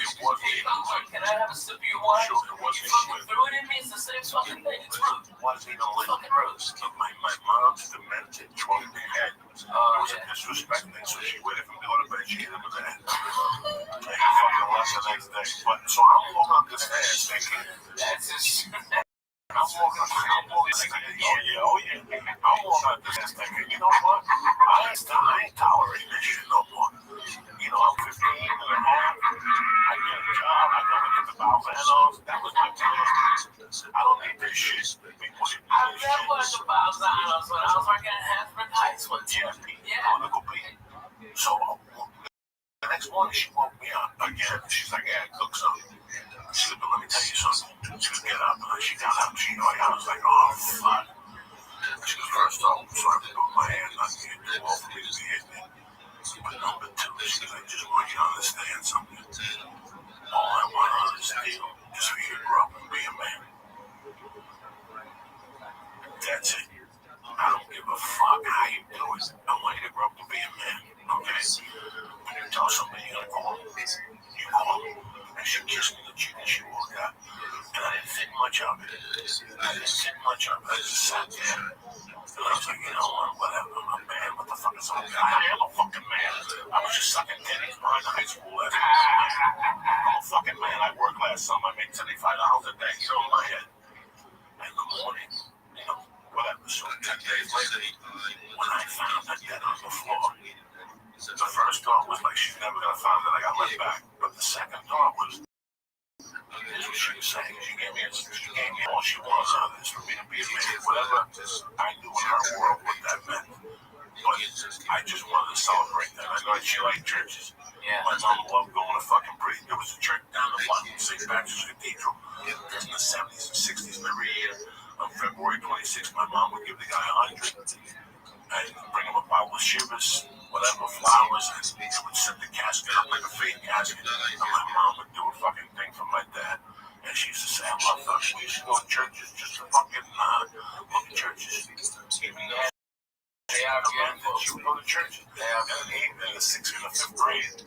can I have a sip of your water? Sure, it wasn't. You fucking threw it in me. It's the same fucking thing. It's rude. Wasn't even fucking rude. My mom's demented, drunk in the head. It was a disrespect thing, so she waited for me to go to bed. She hit him in the head. And he fucking left the next day. But so I'm walking up the stairs thinking, that's just. I'm walking up thinking, oh yeah. I'm walking up the stairs thinking, you know what? I ain't tolerating this shit no more. I'm 15 and a half. I get a job. I go to get the Balzanos. That was my plan. I don't need this shit. I never was the Balzanos when I was working at Hasbrook Heights one time. Yeah. So the next morning she woke me up again. She's like, yeah, cook something. She said, but let me tell you something. She would get up and she got up. I was like, oh, fuck. She was first off, so I put my hand on me and too old for me to be hitting it. But number two, she said, I just want you to understand something. All I want on this deal is for you to grow up and be a man. That's it. I don't give a fuck how you do it. I want you to grow up and be a man. Okay? When you tell somebody you're gonna call them, you call them. And she kissed me the cheek and she walked out. And I didn't think much of it. I just sat there. And I was like, you know what, whatever. I'm a man. What the fuck is wrong? I am a fucking man. I was just sucking titties behind the high school. I'm a fucking man. I worked last summer. I made $75 a day. In my head. And in the morning, whatever. So 10 days later, when I found that dead on the floor, the first thought was like, she's never gonna find that I got left back. But the second thought was, here's what she was saying. She gave me all she wants out of this for me to be a man. Whatever I knew in her world what that meant. But I just wanted to celebrate that. I know she liked churches. Yeah. My mom loved going to fucking preach. There was a church down the block in St. Patrick's Cathedral in the 70s and 60s. And every year on February 26th, my mom would give the guy $100 and bring him a bottle of shivers, whatever, flowers, and they would set the casket up like a fake casket. And my mom would do a fucking thing for my dad. And she used to say, I love that. We used to go to churches just to fucking look at churches. Even though she would go to churches. In the 6th and the 5th grade,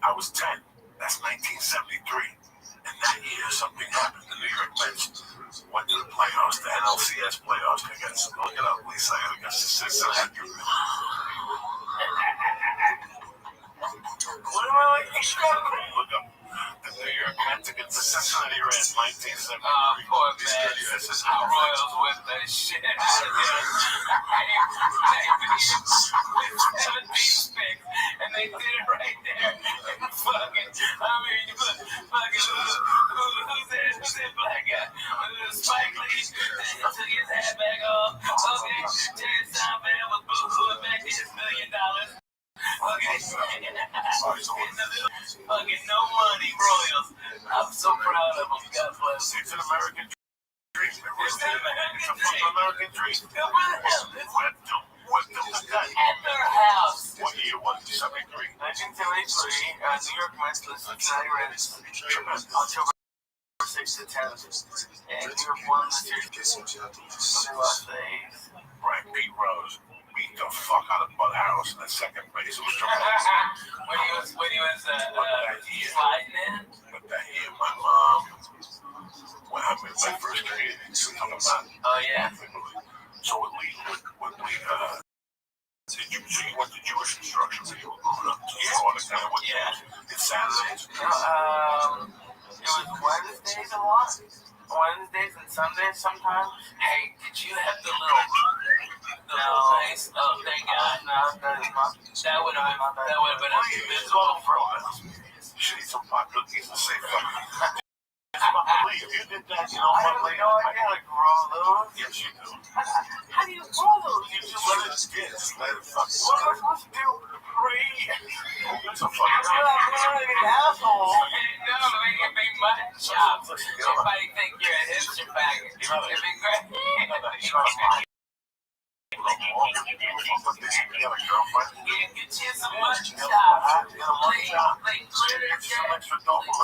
I was 10. That's 1973. And that year, something happened. The New York Mets went to the playoffs, the NLCS playoffs against, look it up, Lisa, against the Cincinnati. Look up. The New York Mets against the Cincinnati Reds, 1973. Poor man. This is how Royals with that shit. 17 picks, and they did it right there. Fucking, who's that black guy? Spike Lee. He took his hat back off. Okay, Jerry Seinfeld was boo-hooing back to his $1 million. Okay, fucking no money, Royals. I'm so proud of him. God bless him. It's an American dream. It's an American dream. American dream. Good for him. What was that? At their house. What year was it? 73? 1973, New York Mets, the Cincinnati Reds, October 6th to 10th. And New York won the series. They lost the A's. Right, Pete Rose beat the fuck out of Bud Harris in the second base. It was tremendous. when he was sliding in. But that year, my mom, when I met my first grade, she was talking about. Oh, yeah. So with Lee, you went to Jewish instruction when you were growing up. So you understand what it's Saturdays. It was Wednesdays a lot. Wednesdays and Sundays sometimes. Hey, did you have the little face? Oh, thank God. No, that would have been a visual for us. Should eat some pot cookies and say fuck. You did that, you know, I have no idea how to grow those. Yes, you do. How do you grow those? You just let it skin. Just let it fucking What am I supposed to do? Free? It's a fucking asshole. No, it be my job. Everybody think you're a hipster faggot. It'd be great. Get you some lunch job. Like clear their debt.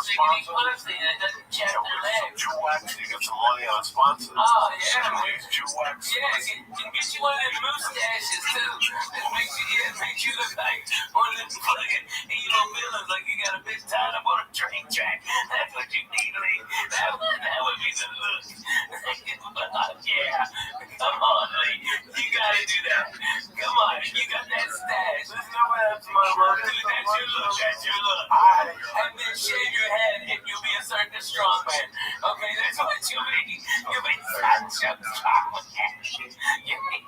Singing pussy that doesn't check their legs. Jew wax, you get some money on sponsors. Oh, yeah. Jew wax. Yeah, get you one of them mustaches, too. It makes you look like one of them fucking evil villains, like you got a bitch tied up on a train track. That's what you need, Lee. That would be the look. Yeah. Come on, Lee. You gotta do that. Come on, you got that stash. Let's go after my mom. That's your look. And then shave your head and you'll be a circus strongman. Okay, that's what you mean. You'll be such a strong man. You mean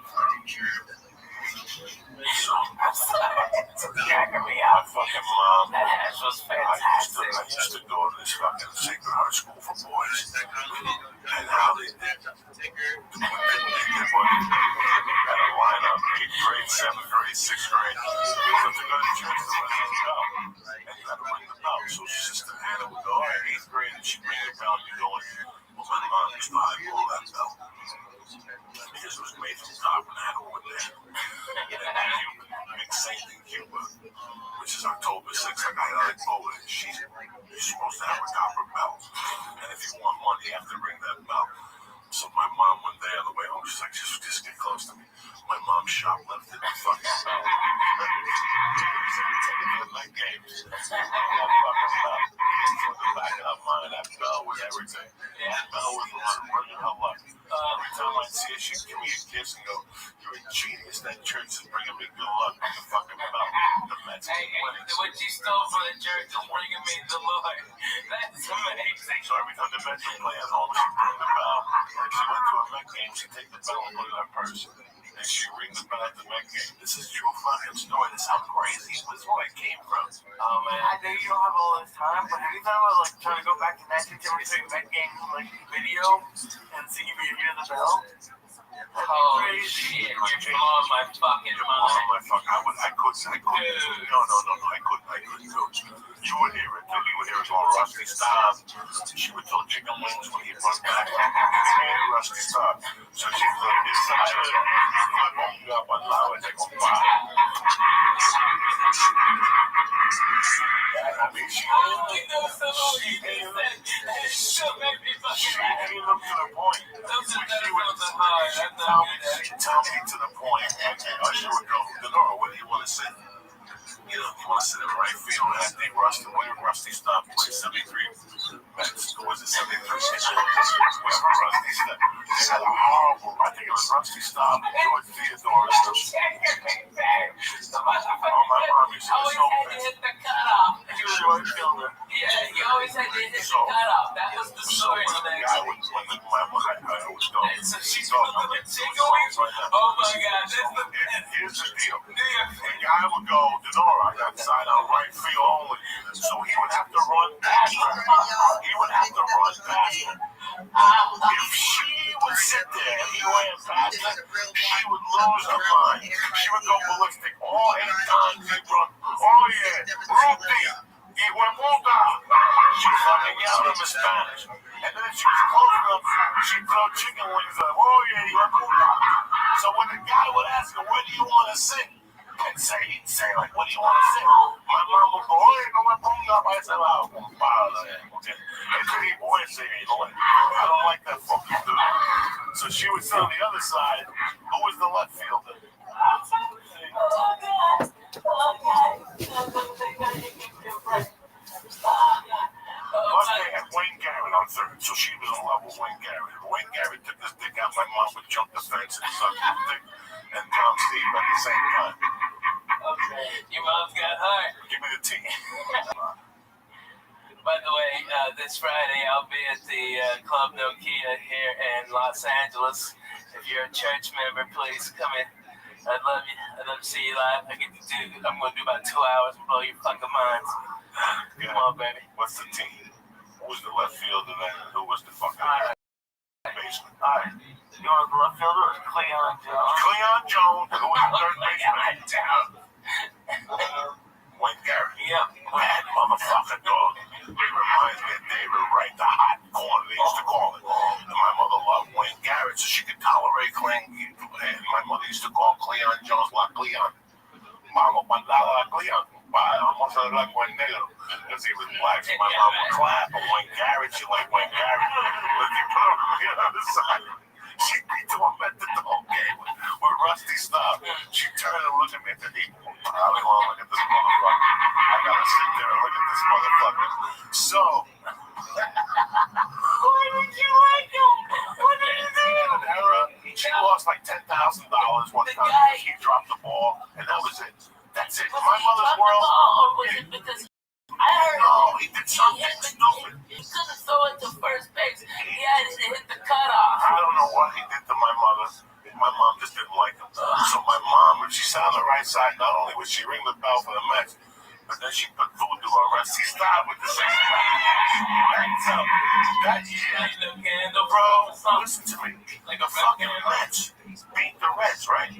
I'm sorry. It's cracking me out. Fucking mom. That hash was fantastic. I used to go to this fucking Sacred Heart School for Boys. And how they did. They did what? Had a lineup, 8th grade, 7th grade, 6th grade. You have to go to church to let them go. And you had to ring the bell. So Sister Hannah would go in 8th grade and she'd ring the bell and you'd go in. Well, my mom used to pull that bell. Because it was made from copper and had wood there. Big Saint in Cuba, which is October 6th. Like I like Poland. You're supposed to have a copper bell. And if you want money, you have to ring that bell. So my mom one day on the way home, she's like, just get close to me. My mom shoplifted the fucking bell. So we take it to the night games. That fucking bell. So the back of mine, that bell was everything. That bell was the one bringing her luck. Every time I see her, she'd give me a kiss and go, you're a genius. That church is bringing me good luck with the fucking bell. The Mets Hey, what you stole from the church is bringing me the Lord. That's amazing. So every time the Mets would play at home, she'd bring the bell. If she went to a Met game, she'd take the bell and put it in her purse. And she'd ring the bell at the Met game. This is true fucking story. This is how crazy it was where I came from. Oh, man. I know you don't have all this time, but have you thought about, like, trying to go back to 1973 Met game, like, video and see if you hear the bell? Oh, shit. You're blowing my fucking mind. I couldn't. No, I couldn't do it. You would hear it. You would hear it all Rusty Stop. She would tell chicken wings when he'd run back. Rusty Stop. So she'd run inside of it. I woke you up on loud and they go, wow. I mean, she came up to the point. Tell me to the point. And Usher would go, Denora, what do you want to say? You know, you want to sit in right field and they Rusty, when Rusty stopped, play 73 Mets, or was it 73 whatever Rusty stopped. They had a horrible, I think it was Rusty stop, George Theodore. Oh, my mom used to be so pissed. He was a right fielder. Yeah, he always had to hit the cutoff. That was the story of that game. So she's going to the going, oh my God, this is the best. Here's the deal. The guy would go, Denora, I got side on right field only. So he would have to run faster. If she would sit there and he ran faster, she would lose her mind. She would go ballistic. All 8 times he'd run. Oh yeah, Ruthie. He went Multa. She fucking and yelled at him in Spanish. And then she was close enough, she'd throw chicken wings at him. Oh, yeah, you're cool. So when the guy would ask her, where do you want to sing? And he'd say, like, what do you want to sing? My mom would go, oye, no me ponga para ese lado, compadre. Okay? Ese tipo ese, I don't like that fucking dude. So she would say on the other side, who was the left fielder? Mustang had Wayne Garrett on third, so she was in love with Wayne Garrett. Wayne Garrett took his dick out, my mom would jump the fence and suck his dick, and Tom Steve at the same time. Your mom's got hard. Give me the tea. By the way, this Friday I'll be at the Club Nokia here in Los Angeles. If you're a church member, please come in. I'd love you. I'd love to see you live. I'm going to do about 2 hours and blow your fucking minds. Yeah. Come on, baby. What's the team? Who was the left fielder then? Who was the fucking basement? All right. You want the left fielder or Cleon Jones? Cleon Jones. Who was the third baseman? Wayne Garrett. Yeah. Bad motherfucker, dog. It reminds me of David Wright, the hot corner they used to call it. And my mother loved Wayne Garrett, so she could tolerate Cleon. And my mother used to call Cleon Jones La Cleon. Mama Mandala La Cleon. I almost sounded like Wayne Negro because he was black. So my mom would clap, but Wayne Garrett, she liked Wayne Garrett. But if you put him on the other side, she'd be doing method the whole game with Rusty stuff. She'd turn and look at me and think, I don't want to look at this motherfucker. I gotta sit there and look at this motherfucker. So, why did you like him? What did you do? She lost like $10,000 one time because he dropped the ball, and that was it. That's it. My mother's world. Or was it because I heard he did something stupid. He couldn't throw it to first base. He had to hit the cutoff. I don't know what he did to my mother. My mom just didn't like him. So my mom, if she sat on the right side, not only would she ring the bell for the Mets, but then she put voodoo on Rusty Style with the 60 that year, bro, listen to me. Like a fucking Mets beat the Reds, right?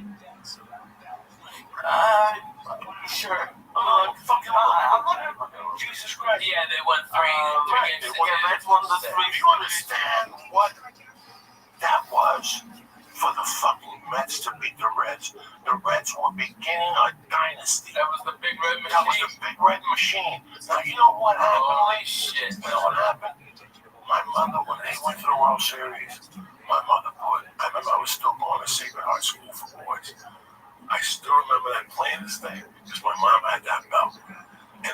Sure. Jesus Christ. Yeah, they won three games. That's one of the three. Do you understand what that was for the fucking Mets to beat the Reds? The Reds were beginning a dynasty. That was the Big Red Machine. That was the Big Red Machine. Now, you know what happened? Holy shit. You know what happened? My mother, when they went to the World Series, my mother put, I remember I was still going to Sacred Heart School for Boys. I still remember them playing this thing because my mom had that belt. And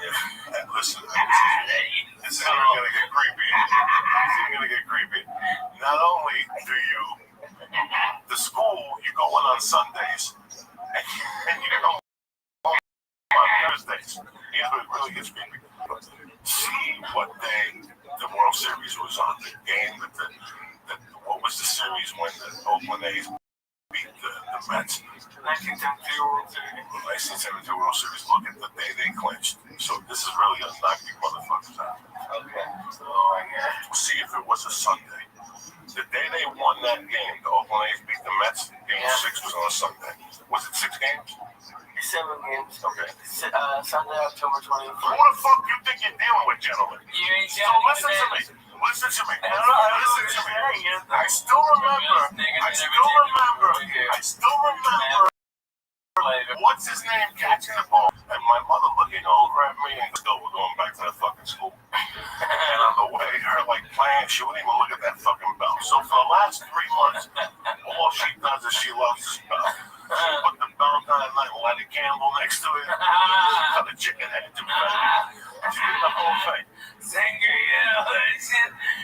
listen, this is even going to get creepy. This is even going to get creepy. Not only do you, the school, you go in on Sundays, and you go on Thursdays. Here's what really gets creepy. See what day the World Series was on, the game what was the series when the Oakland A's beat the Mets? 1972 World Series. 1972 World Series. Look at the day they clinched. So this is really a knock you motherfuckers out. Okay. So see if it was a Sunday. The day they won that game, the Oakland A's beat the Mets. Game 6 was on a Sunday. Was it 6 games? 7 games. Okay. Sunday, October 24th. Who the fuck you think you're dealing with, gentlemen? You ain't so listen to me. Listen to me. I still remember. What's his name catching the ball? And my mother looking over at me and still we're going back to that fucking school. And on the way, her like playing, she wouldn't even look at that fucking bell. So for the last 3 months, all she does is she loves this bell. She put the bell down at night and light a candle next to it. Cut the chicken head into it. She did the whole thing.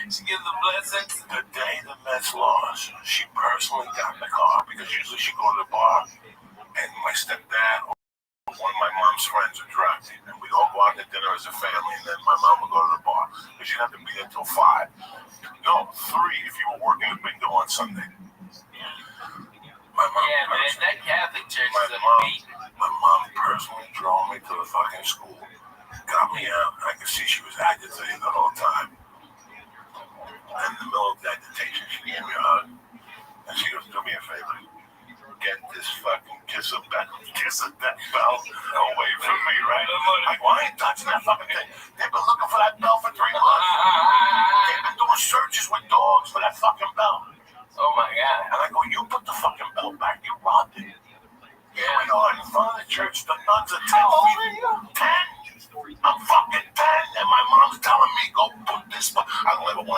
She gives the blessings. The day the Mets lost, she personally got in the car because usually she go to the bar and my stepdad or one of my mom's friends would drive me and we'd all go out to dinner as a family and then my mom would go to the bar because you'd have to be there till 5. No, 3 if you were working the bingo on Sunday. My mom man, that Catholic church is a beat. My mom personally drove me to the fucking school, got me out. I could see she was agitated the whole time. And in the middle of the agitation, she gave me a hug. And she goes, do me a favor. Get this fucking kiss of death bell away from me, right? Like, why ain't touching that fucking thing? They've been looking for that bell for 3 months.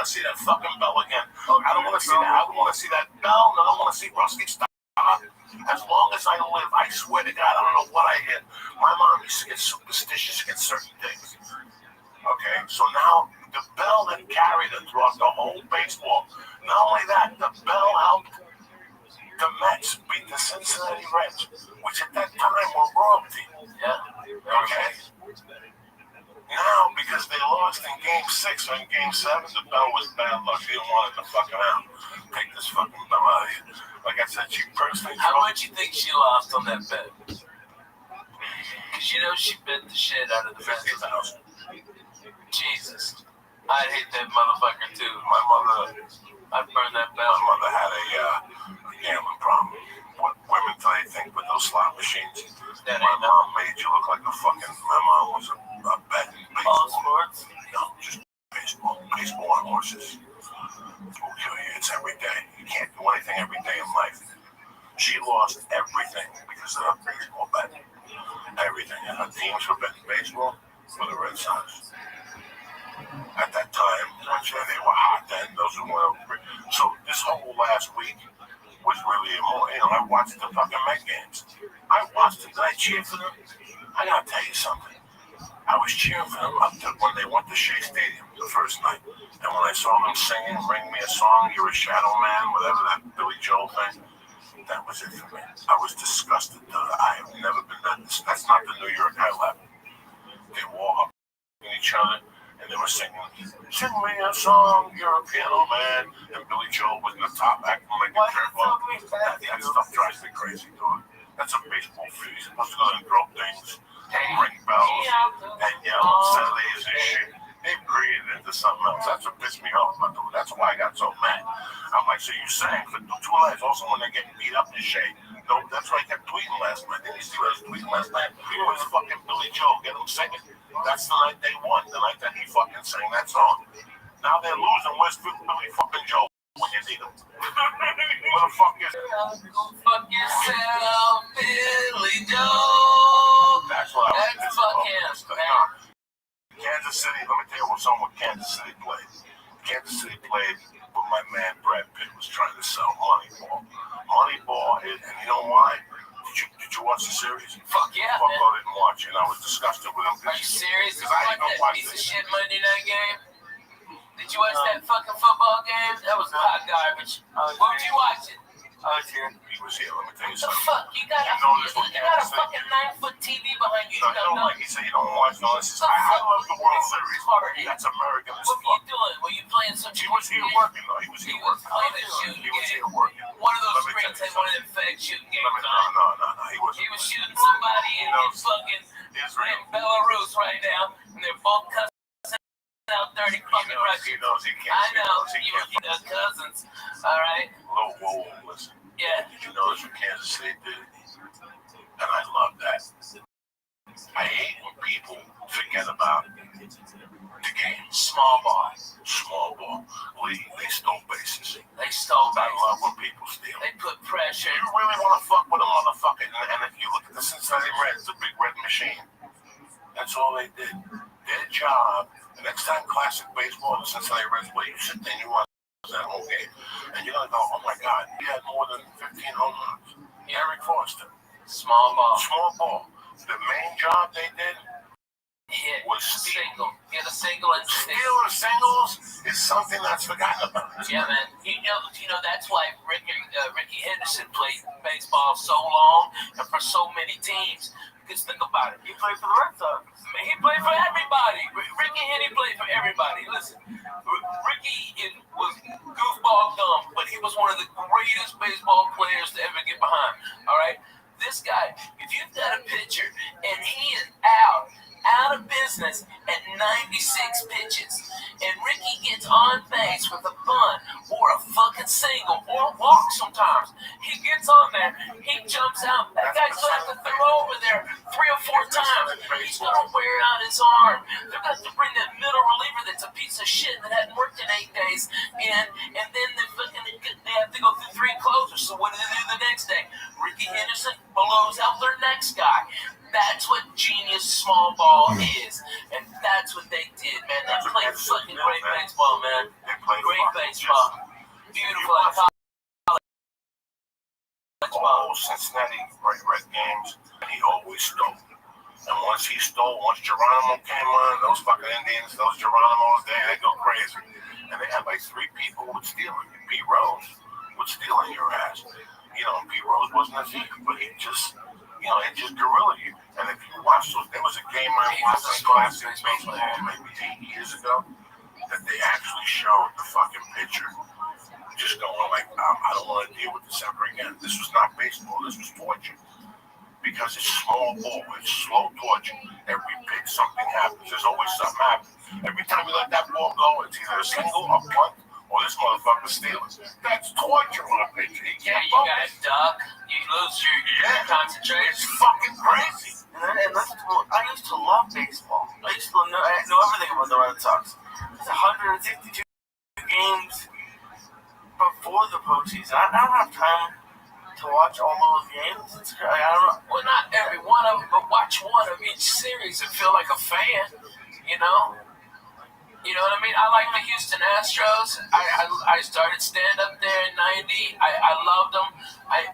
to see that fucking bell again. I don't want to see that. I don't want to see that bell. I don't want to see Rusty stop. As long as I live, I swear to God, I don't know what I hit. My mom used to get superstitious against certain things. Okay, so now the bell that carried it throughout the whole baseball. Not only that, the bell helped the Mets beat the Cincinnati Reds, which at that time were royalty. Yeah. Okay. Now, because they lost in Game 6 or in Game 7, the bell was bad luck. They wanted to fucking out. Take this fucking bell out of here. Like I said, she personally. How much you think she lost on that bet? Because you know she bet the shit out of the Mets. Jesus. I'd hate that motherfucker too. My mother. I'd burn that bell. My mother had a gambling problem. What women today think with those slot machines. My mom made you look like a fucking. My mom was a betting baseball. All sports? No, just baseball. Baseball and horses. Will kill you. It's every day. You can't do anything every day in life. She lost everything because of her baseball betting. Everything. And her teams were betting baseball for the Red Sox. At that time, which they were hot then, those who were. So this whole last week was really more. You know, I watched the fucking Met games. I watched them. Did I cheer for them? I gotta tell you something. I was cheering for them up to when they went to Shea Stadium the first night. And when I saw them singing "Ring Me a Song," "You're a Shadow Man," whatever that Billy Joel thing, that was it for me. I was disgusted. I have never been that. That's not the New York I left. They wore up each other. And they were singing, "Sing me a song, you're a piano man." And Billy Joel was in the top acting like a jerk. That stuff drives me crazy, dude. That's a baseball field. You're supposed to go and throw things, ring bells, and yell obscenities and shit. They breathed into something else. That's what pissed me off. That's why I got so mad. I'm like, so you sang for 2 lives also when they're getting beat up in shade. No, that's why I kept tweeting last night. Didn't you see what I was tweeting last night? It was fucking Billy Joel. Get him singing. That's the night they won. The night that he fucking sang that song. Now they're losing. Where's Billy fucking Joel when you need him? Where the fuck is it? Go fuck yourself, Billy Joel. That's what I was. That's fuck him, man. Kansas City, let me tell you what song with Kansas City played. Kansas City played what my man Brad Pitt was trying to sell, Moneyball. Moneyball is, and you know why? Did you watch the series? Fuck yeah, Fuck, man. I didn't watch it. I was disgusted with him. Are you serious? Did you I watch didn't that watch piece of it. shit Monday night game? Did you watch that fucking football game? That was hot garbage. Where did you watch it? I was here. He was here. Let me tell you The something. fuck? You got a fucking 9-foot TV behind you. No, you don't like. He said you don't watch. No, this is. I love the World Series. That's American as What were fuck. you doing? Were you playing some He was here working though. He was here working. He was here working. One of those screens had one of them fake shooting games on. No. He was shooting somebody in fucking Belarus right now, and they're both cussing out 30 fucking Russians. He knows he can't. I know. You know, cousins. All right. Whoa, listen. Yeah. Did you notice what Kansas City did? And I love that. I hate when people forget about the game. Small ball. They stole bases. They stole bases. I love when people steal. They put pressure. You really want to fuck with a motherfucker? And if you look at the Cincinnati Reds, the big red machine, that's all they did. Their job, the next time classic baseball, the Cincinnati Reds play, you sit there and you watch that whole game. And you're going to go, oh my God, he had more than 15 home runs. Eric Foster. Small ball. The main job they did was single. Get a single and stealing singles is something that's forgotten about. Yeah, man. You know that's why Ricky Henderson played baseball so long and for so many teams. Because think about it. He played for the Red Sox. He played for everybody. Ricky Henny played for everybody. Listen, Ricky was goofball dumb, but he was one of the greatest baseball players to ever get behind. All right? This guy, if you've got a pitcher and he is out of business at 96 pitches, and Ricky gets on base with a bunt or a fucking single or a walk sometimes, he gets on there, he jumps out, that guy's going to have to throw over there 3 or 4 times, he's going to wear out his arm, they're going to have to bring that middle reliever that's a piece of shit that hadn't worked in 8 days, and then they have to go through 3 closers, so what do they do the next day? Ricky Henderson blows out their next guy. That's what genius small ball is, and that's what they did, man. They played fucking great baseball, man. They played baseball. Beautiful. Oh, Cincinnati Red games, he always stole. And once Geronimo came on, those fucking Indians, those Geronimos, they go crazy. And they had like 3 people who would steal it. Pete Rose would steal on your ass. You know, Pete Rose wasn't a thief, but he just gorilla you. And if you watch those, there was a game I watched on Classic Baseball maybe 8 years ago that they actually showed the fucking pitcher just going like, I don't want to deal with this ever again. This was not baseball. This was torture. Because it's small ball, it's slow torture. Every pitch, something happens. There's always something happens. Every time you let that ball go, it's either a single, a punt, or this motherfucker steals. That's torture on a pitcher. He can't you gotta duck. You lose your concentration. It's fucking crazy. I used to love baseball. I used to know everything about the Red Sox. There's 162 games before the postseason. I don't have time to watch all those games. I don't know. Well, not every one of them, but watch one of each series and feel like a fan. You know what I mean? I like the Houston Astros. I started stand up there in '90. I loved them.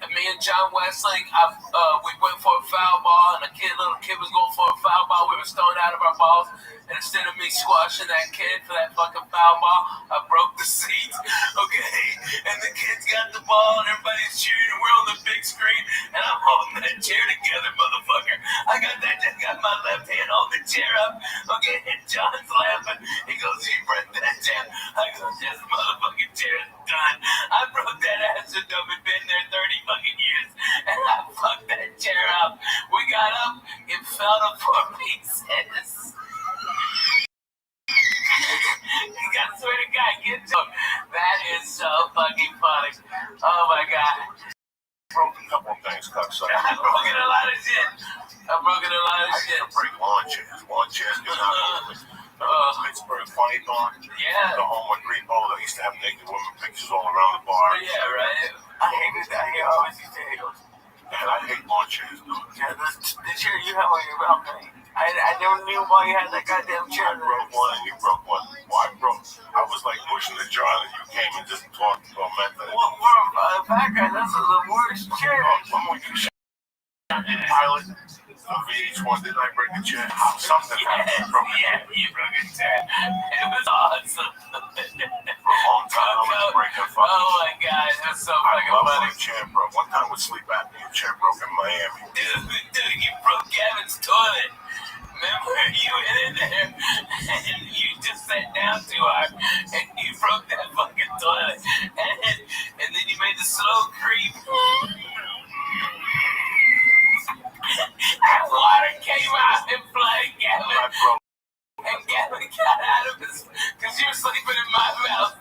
Me and John Wesley, we went for a foul ball, and a little kid was going for a foul ball. We were stoned out of our balls. And instead of me squashing that kid for that fucking foul ball, I broke the seats, okay? And the kids got the ball, and everybody's cheering, and we're on the big screen, and I'm holding that chair together, motherfucker. I got my left hand on the chair up, okay? And John's laughing. He goes, "You broke that chair." I go, "This motherfucking chair is done. I broke that ass and I've been there 30 fucking years, and I fucked that chair up." We got up, it fell to 4 pieces. I swear to God, get to him. That is so fucking funny. Oh my God. Broke a couple of things, cocksucker. I've broken a lot of shit. I used to break lawn chairs. Lawn chairs get out of Pittsburgh Funny Barn. Yeah. The home with Green Bowl. They used to have naked women pictures all around the bar. Yeah, right. I hated that. I always used to hate those. Man, I hate lawn chairs, dude. Yeah, the chair you have on your balcony. I never knew why you had that goddamn chair. I broke one and you broke one. Well, I was like pushing the jar and you came and just talked to a method. Well, for a fat guy, that's the worst chair. When you pilot, the VH1, didn't I break the chair? Something happened. Yeah, you broke a chair. It was awesome. For a long time, I was breaking fucking. Oh my God, that's so fucking funny. I love chair broke. One time with sleep apnea, chair broke in Miami. Dude, you broke Gavin's toilet. Remember, you went in there and you just sat down too hard and you broke that fucking toilet. And then you made the slow creep. And water came out and flooded Gavin. And Gavin got out of his, because you were sleeping in my mouth.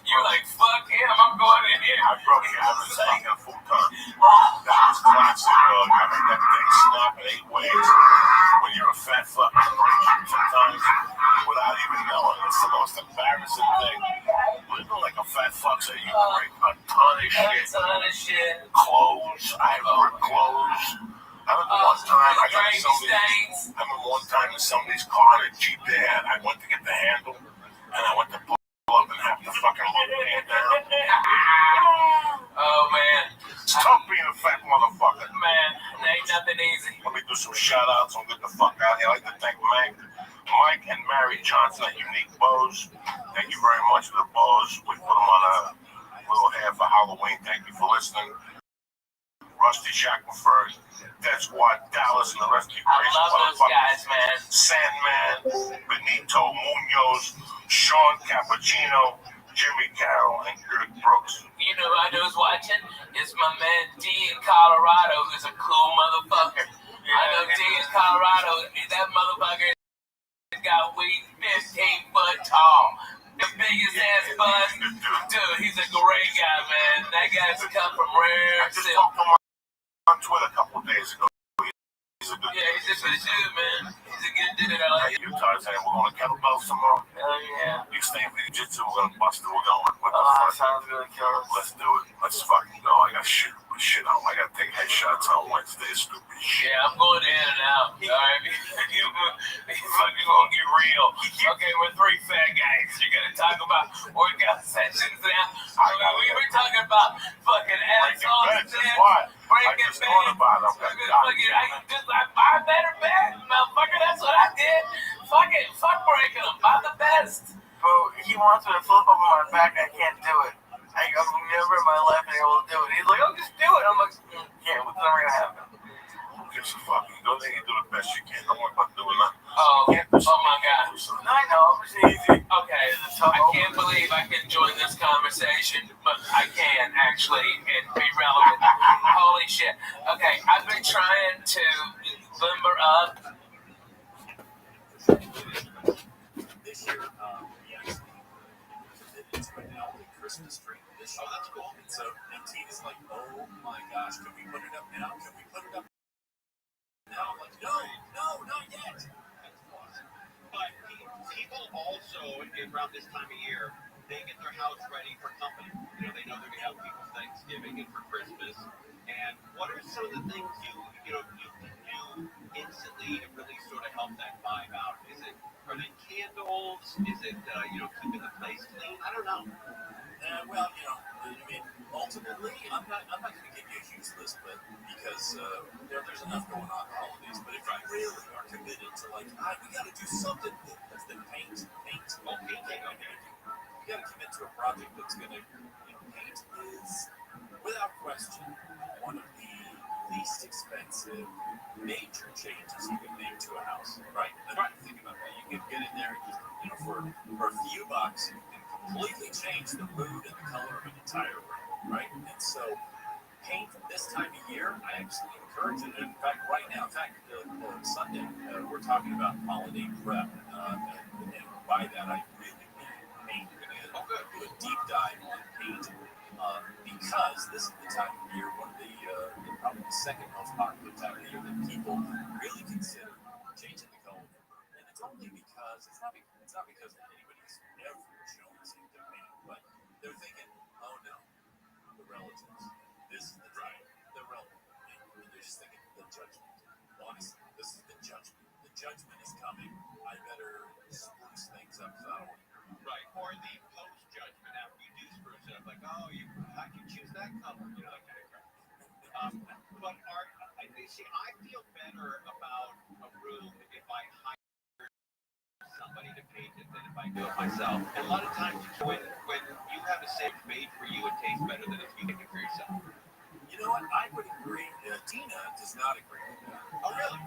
You're like, fuck him, I'm going in here. I broke Gavin's fucking futon. That was classic, dog. I made that thing snap in 8 ways. When you're a fat fuck, it breaks you sometimes without even knowing. It's the most embarrassing thing. Living like a fat fuck, so you break a ton of shit. Clothes. I ripped clothes. I remember one time in somebody's car, a Jeep they had. I went to get the handle, and I went to pull up and have the fucking lower hand down. Oh, man. It's tough being a fat motherfucker. Man, it ain't nothing easy. Let me do some shout-outs and get the fuck out here. I'd like to thank Mike and Mary Johnson at Unique Bows. Thank you very much for the bows. We put them on a little hair for Halloween. Thank you for listening. Rusty Shackelford, Dead Squad, Dallas, and the rest of you crazy motherfuckers. Those guys, man. Sandman, Benito Munoz, Sean Cappuccino, Jimmy Carroll, and Greg Brooks. You know who I know is watching? It's my man D in Colorado, who's a cool motherfucker. I know D in Colorado, that motherfucker got weed 15 foot tall. The biggest ass buzz. Dude, he's a great guy, man. That guy's come from rare. I just talked to him on Twitter a couple of days ago. He's a good dude. Yeah, he's a good dude, man. He's a good dude. I like you guys saying we're going to kettlebells tomorrow? Hell yeah. You staying for jiu-jitsu? We're going to bust it. We're going. Sounds good, killer. Let's do it. Let's fucking go. I got shit on. I got to take headshots on Wednesday. Stupid shit. Yeah, I'm going in and out. Alright, you fucking gonna get real. Okay, we're 3 fat guys. You're gonna talk talking about orgasm sessions now. We were talking about fucking assholes and breaking beds. I better bed, motherfucker. That's what I did. Fuck it. Fuck breaking them. I'm the best. Bro, he wants me to flip up on my back. I can't do it. I've never in my life been able to do it. He's like, oh, just do it. I'm like, yeah, what's never gonna happen? Just fucking go there and do the best you can. Don't worry about doing nothing. Oh my God. I know, it's easy. Okay, I can't believe I can join this conversation, but I can actually and be relevant. Holy shit. Okay, I've been trying to limber up. This year, we actually committed to an Alvin Christmas tree this year. Oh, that's cool. And so Tina's like, oh my gosh, can we put it up now? Can we put it up now? I'm like, no, not yet. But people also, around this time of year, they get their house ready for company. You know, they know they're going to have people for Thanksgiving and for Christmas. And what are some of the things you can do instantly to really sort of help that vibe out? Are they candles? Is it, keeping the place clean? I don't know. Well, I mean, ultimately, I'm not going to give you a huge list, but because there's enough going on the holidays. But if you really are committed to we got to do something that's been paint. Well, painting, okay. You got to commit to a project that's going to, paint is, without question, one of the least expensive major changes you can make to a house, right? Think about that. You can get in there and just, for a few bucks, you can completely change the mood and the color of an entire room, right? And so, paint this time of year, I actually encourage it. In fact, right now, Sunday, we're talking about holiday prep, and by that I really mean paint. We're going to do a deep dive on paint because this is the time of year, one of the probably the second most popular time of year that people really consider changing the color. And it's only because it's not because anybody's ever shown us into paint, but they're thinking, oh no, the relatives. This is the time, the relevant. And they're just thinking the judgment. Honestly, this is the judgment. The judgment is coming. I better spruce things up so I don't want to hear about it. Right. Or the post-judgment after you do spruce it up, like, oh, how'd you choose that color? That kind of crap. But I feel better about a room if I hire somebody to paint it than if I do it myself. And a lot of times when you have a safe made for you, it tastes better than if you make it for yourself. You know what? I would agree. Tina does not agree with that. Oh, really?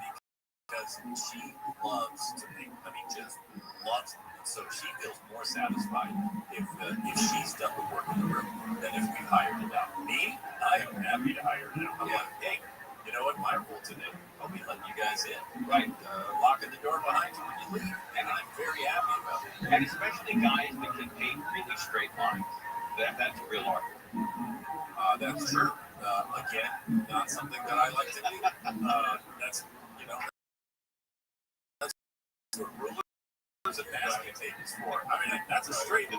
Because she loves to paint. I mean, just loves it. So she feels more satisfied if she's done the work in the room than if we hired it out. Me, I am happy to hire it out. I'm like, hey, you know what? My rule today, I'll be letting you guys in. Right? Locking the door behind you when you leave. And I'm very happy about it. And especially guys that can paint really straight lines. That's real art. That's true. Again, not something that I like to do. That's what rulers and basket tape is for. I mean, that's a straight. I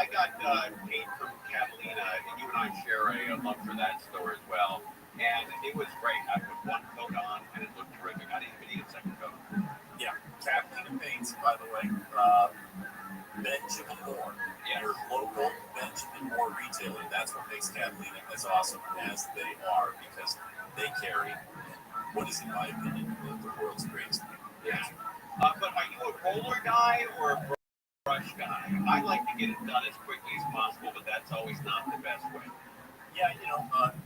got paint from Catalina, and you and I share a love for that store as well. And it was great. I put one coat on, and it looked terrific. I didn't even need a second coat. Yeah, Catalina paints, by the way. Benjamin Moore, your local Benjamin Moore retailer. That's what makes Catalina as awesome as they are, because they carry what is, in my opinion, the world's greatest paint. Yeah. But are you a roller guy or a brush guy? I like to get it done as quickly as possible, but that's always not the best way. Yeah,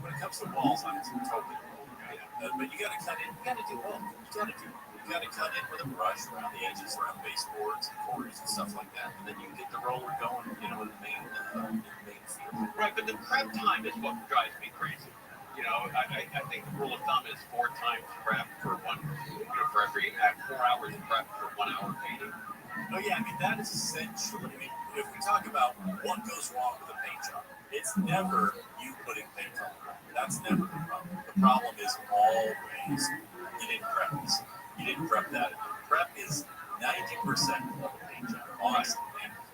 when it comes to walls, I'm totally a roller guy. But you got to cut in. You got to do both. You got to cut in with a brush around the edges, around baseboards and corners and stuff like that, and then you get the roller going, in the main field. Right, but the prep time is what drives me crazy. I think the rule of thumb is 4 times prep for for every 4 hours of prep for 1 hour painting. Oh yeah, I mean that is essential. I mean, if we talk about what goes wrong with a paint job, it's never you putting paint on the wall. That's never the problem. The problem is always you didn't prep this. You didn't prep that. Prep is 90% of a paint job, honestly.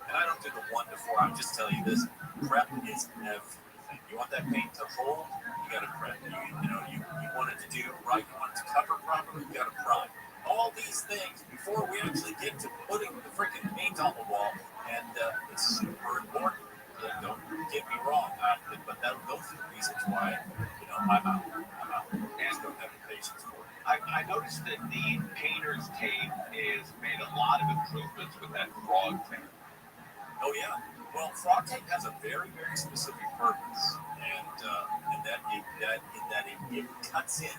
And I don't do the 1 to 4. I'm just telling you this. Prep is everything. You want that paint to hold, you got to prep. You want it to do right. You want it to cover properly, you got to prime. All these things, before we actually get to putting the freaking paint on the wall, And it's super important. Don't get me wrong, but those are the reasons why, I'm out. I just don't have the patience for it. I noticed that the painter's tape is made a lot of improvements with that frog tape. Oh yeah. Well, frog tape has a very, very specific purpose, and that it cuts in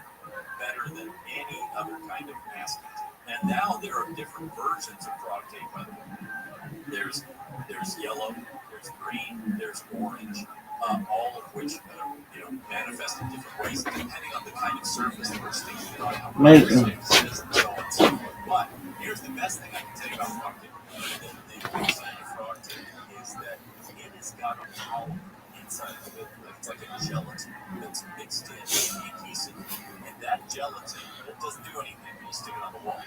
better than any other kind of masking tape. And now there are different versions of frog tape. By the way, there's yellow, there's green, there's orange, all of which manifest in different ways depending on the kind of surface that we're sticking it on. But here's the best thing I can tell you about frog tape. The big sign of frog tape is that it has got a power inside of it. It's like a gelatin that's mixed in adhesive. And that gelatin, it doesn't do anything when you stick it on the wall.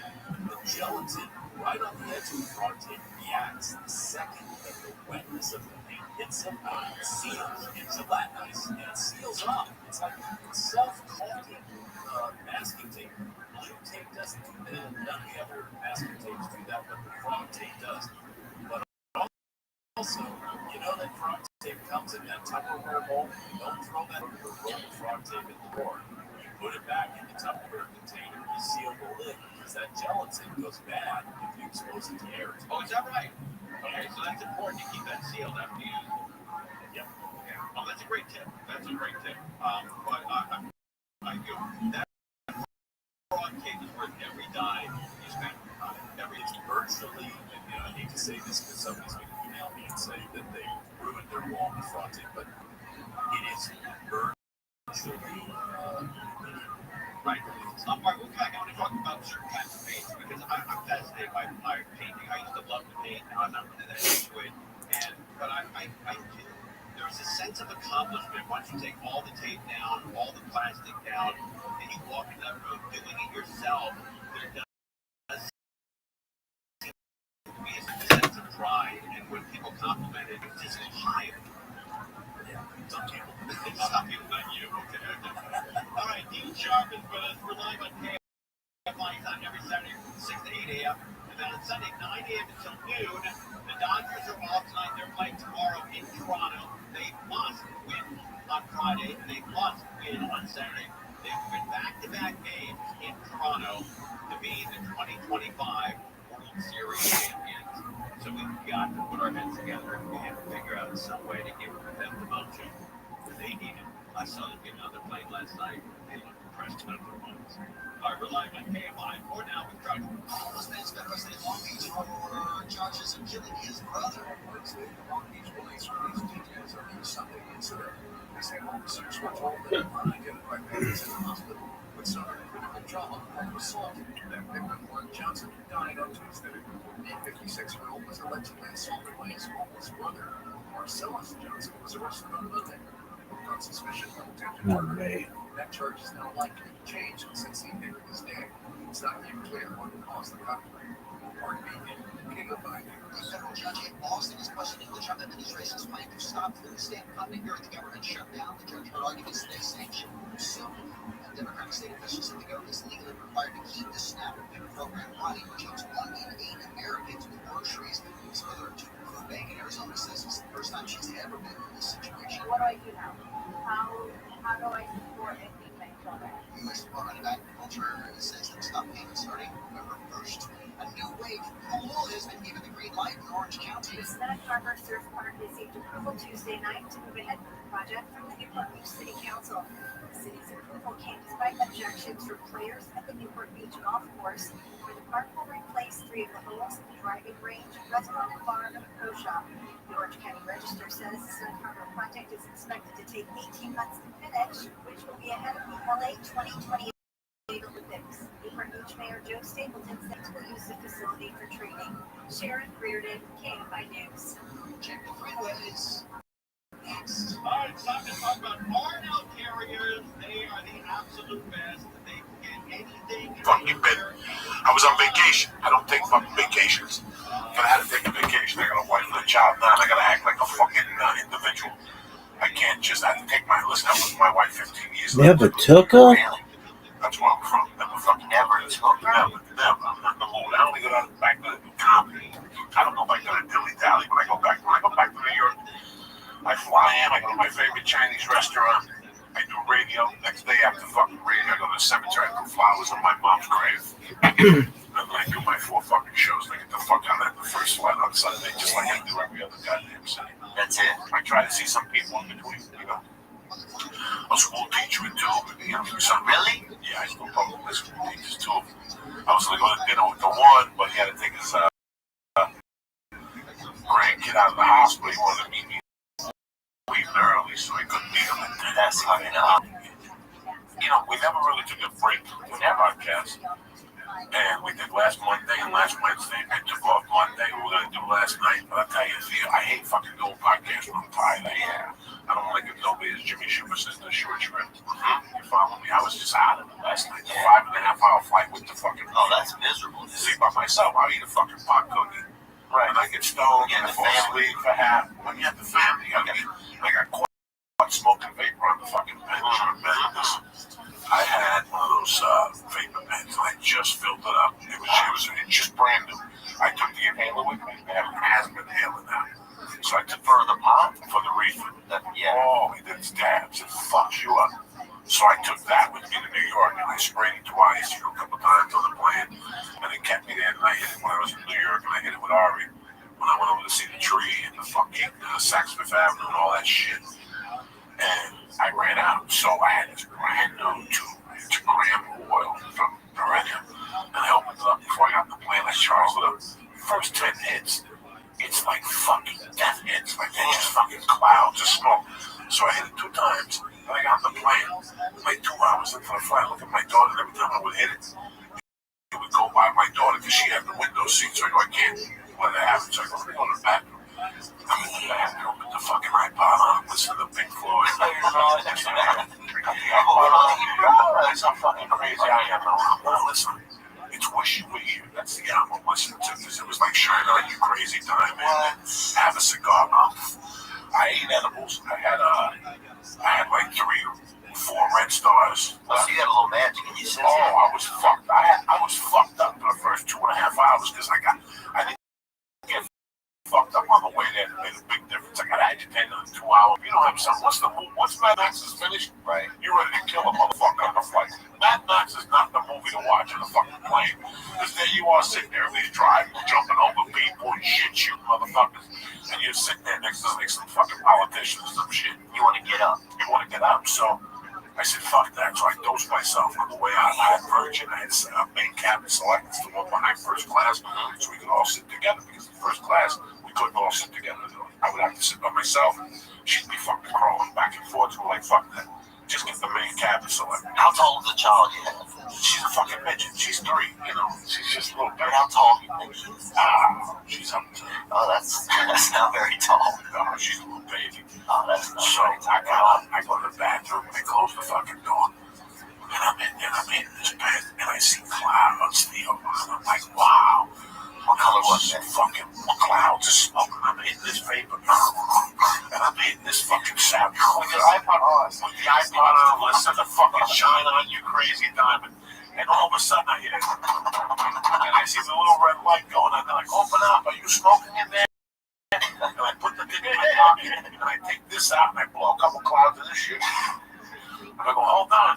The gelatin right on the edge of the frog tape reacts the second that the wetness of the paint hits it, seals and gelatinizes, and it seals up. It's like self-caulking masking tape. Blue tape doesn't do that. None of the other masking tapes do that, but the frog tape does. But also, that frog tape comes in that Tupperware bowl. Don't throw that roll of frog tape in the drawer. You put it back in the Tupperware container. You seal the lid because that gelatin goes bad if you expose it to air. Oh, is that right? Okay, so that's important to keep that sealed after you use it. Yep. Yeah. Oh, that's a great tip. But that frog tape is worth every dime you spend on it. It's virtually, I hate to say this because somebody's going to email me and say that they ruined their wall with frog tape, but it is virtually right. All right, I want to talk about certain kinds of paints because I'm fascinated by painting. I used to love to paint. Now I'm not really that into it. But there's a sense of accomplishment once you take all the tape down, all the plastic down, and you walk in that room doing it yourself. There does seem to be a sense of pride, and when people compliment it, it's just a high. Yeah, some people. Some people, not you. Okay. All right, Dean Sharp is with us. We're live on KFI's on every Saturday from 6 to 8 a.m. And then on Sunday, 9 a.m. until noon. The Dodgers are off tonight. They're playing tomorrow in Toronto. They must win on Friday. They must win on Saturday. They win back-to-back games in Toronto to be the 2025 World Series champions. So we've got to put our heads together and figure out some way to give them the mojo they needed. I saw them get on the plane last night. They looked impressed on their ones. All right, we're live on KFI. For now, we've tried. Los Angeles got arrested in Long Beach for charges of killing his brother. The Long Beach police released details of the Sunday incident. They say officers were told that unidentified patients in the hospital would suffer critical trauma from assault. That victim, Mark Johnson, died on Tuesday. The 56-year-old was allegedly assaulted by his homeless brother. Marcellus Johnson was arrested on Monday on suspicion of attempted murder. That charge is now likely to change since the evening of his day. It's not yet clear what caused the conflict. Mark Beacon, KFI News. The federal judge in Boston is questioning the Trump administration's plan to stop food stamp funding during the government shutdown. The judge heard arguments today saying she will soon. Democratic state officials say the government is legally required to keep the SNAP program running, which helps 1 in 8 Americans with groceries. This mother of two food bank in Arizona says it's the first time she's ever been in this situation. What do I do now? How do I support a food bank program? U.S. Department of Agriculture says they'll stop payments starting November 1st. A new wave pool has been given the green light in Orange County. The Senate Farmer Surf Park received approval Tuesday night to move ahead with the project from the Newport Beach City Council. The city's approval came despite objections from players at the Newport Beach Golf Course, where the park will replace 3 of the holes, the driving range, restaurant and bar, and a pro shop. The Orange County Register says the Senate Farmer project is expected to take 18 months to finish, which will be ahead of the LA 2028 Olympics. Newport Beach Mayor Joe Stapleton said will use the facility for training. Sharon Reardon, KFI News. Check the freeways. Next. All right, it's time to talk about Arnell Carriers. They are the absolute best. They can get anything. Fucking bit. I was on vacation. I don't take fucking vacations. But I had to take a vacation. I got a wife and a child now, and I gotta act like a fucking individual. I can't just. I had to take my. Listen, I was with my wife 15 years. Never took her? That's where I'm from. Never fucking never. Never. I'm not in the mood. I only got out back to comedy. I don't know if I got a dilly dally, but my favorite Chinese restaurant. I do radio. Next day after fucking radio, I go to the cemetery and put flowers on my mom's grave. And then I do my 4 fucking shows. And I get the fuck out at the first flight on Sunday, just like I do every other goddamn Sunday. That's it. I try to see some people in between, you know. A school teacher and 2 of them, you know. Really? Yeah, I still public school teachers, 2 of them. I was going to go to dinner with the one, but he had to take his grandkid out of the hospital. He wanted to meet me leaving early, so I couldn't meet him. That's fucking up. You know, we never really took a break with the podcast. And we did last Monday and last Wednesday. I took off Monday. We were going to do last night. But I'll tell you, I hate fucking doing podcasts when I'm tired. I don't want to give nobody, as Jimmy Schumer says, the short shrift. You follow me? I was just out of it last night. The 5.5-hour flight with the fucking... Oh, that's miserable. See, by myself, I'll eat a fucking pot cookie. Right. And I get stoned and I fall asleep for half. When you have the family, I got caught smoking vapor on the fucking bench. I had one of those vapor pens, and I just filled it up. It was just brand new. I took the inhaler with me. I have an asthma inhaler now. So I took for the pot, for the reefer. Oh, it did dabs. It fucks you up. So I took that with me to New York, and I sprayed it twice, a couple times on the plane, and it kept me there. And I hit it when I was in New York, and I hit it with Ari when I went over to see the tree and the fucking Saks Fifth Avenue and all that shit. And I ran out, so I had this brand new 2-gram oil from Perennial, and I opened it up before I got on the plane. I charged it up. First 10 hits, it's like fucking death hits, like they're just fucking clouds of smoke. So I hit it 2 times, and I got on the plane. Like 2 hours into the flight, I look at my daughter, and every time I would hit it, it would go by my daughter because she had the window seat. So I go, I can't let it happen. So I go to the bathroom. I'm in the bathroom with the fucking iPod on, listen to Pink Floyd. That's how fucking crazy I am. Well, listen, it's Wish You Were Here. That's the album I'm listening to because it was like Shine On You Crazy Time and Have a Cigar. I ate edibles. I had like 3 or 4 Red Stars. So you got a little magic in your system. Oh, I was fucked. I was fucked up for the first 2.5 hours because I didn't get fucked up on the way there. It made a big difference. I got agitated in 2 hours. You don't have some. Once Mad Max is finished, right? You're ready to kill a motherfucker on the flight. Mad Max is not the movie to watch on the fucking plane. Because there you are sitting there, these driving, jumping over people and shit, shooting motherfuckers. And you're sitting there next to like some fucking politicians or some shit. You want to get up. So I said, fuck that. So I dosed myself on the way out. I had Virgin. I had a main cabin select. It's the one behind first class. So we could all sit together because in first class, we couldn't all sit together. I would have to sit by myself. She'd be fucking crawling back and forth. So we're like, fuck that. Just get the main cabin select. How tall is the child you have? She's a fucking midget. She's 3, you know. She's just a little bit. How tall do you think she is? She's up to... Oh, that's not very tall. No, she's a little baby. Oh, that's not so very I tall. go to the bathroom, and I close the fucking door. And I'm in this bed, and I see clouds, and I'm like, wow. What color was that? Fucking clouds of smoke, and I'm hitting this vapor. And I'm hitting this fucking sound. With your iPod on. With the iPod on, listen to fucking Shine On You Crazy Diamond. And all of a sudden I hear it. And I see the little red light going, and they're like, open up, are you smoking in there? And I put the thing in my pocket, and I take this out, and I blow a couple clouds of this shit. And I go, hold on.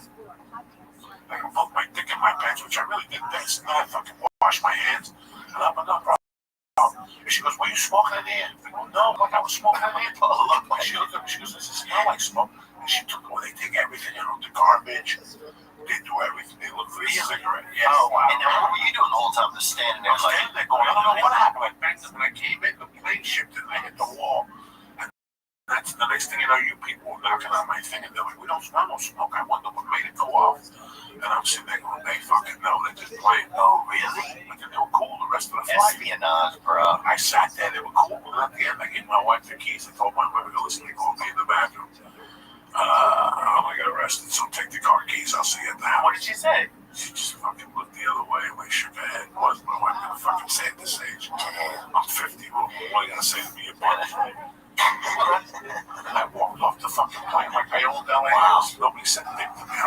I can put my dick in my pants, which I really didn't think. So then I fucking wash my hands. And I'm no problem. And she goes, were you smoking in there? I go, no, like I was smoking in there. And she looked at me, she goes, does it smell like smoke? And she took away, they take everything, the garbage. They do everything. They look for the cigarette. Yeah. Oh, wow. And then what were you doing the whole time? Just standing there? Standing there going, I don't know what happened. I backed up when I came in, the plane shifted, and I hit the wall. And that's the next thing you know, you people were knocking on my thing, and they're like, we don't smell no smoke. I wonder what made it go off. And I'm sitting there going, they fucking know. They're just playing. Oh, really? But they were cool the rest of the flight. Espionage, bro. I sat there. They were cool. And at the end, I gave my wife the keys. I told my wife, listen, they called me in the bathroom. I got arrested, so take the car keys. I'll see you at the house. What did she say? She just fucking looked the other way and like shook her head. What is my wife gonna fucking say at this age? I'm 50. What are you gonna say to me? You bunch? And I walked off the fucking plane like I owned LA. Wow. Nobody said a thing to me.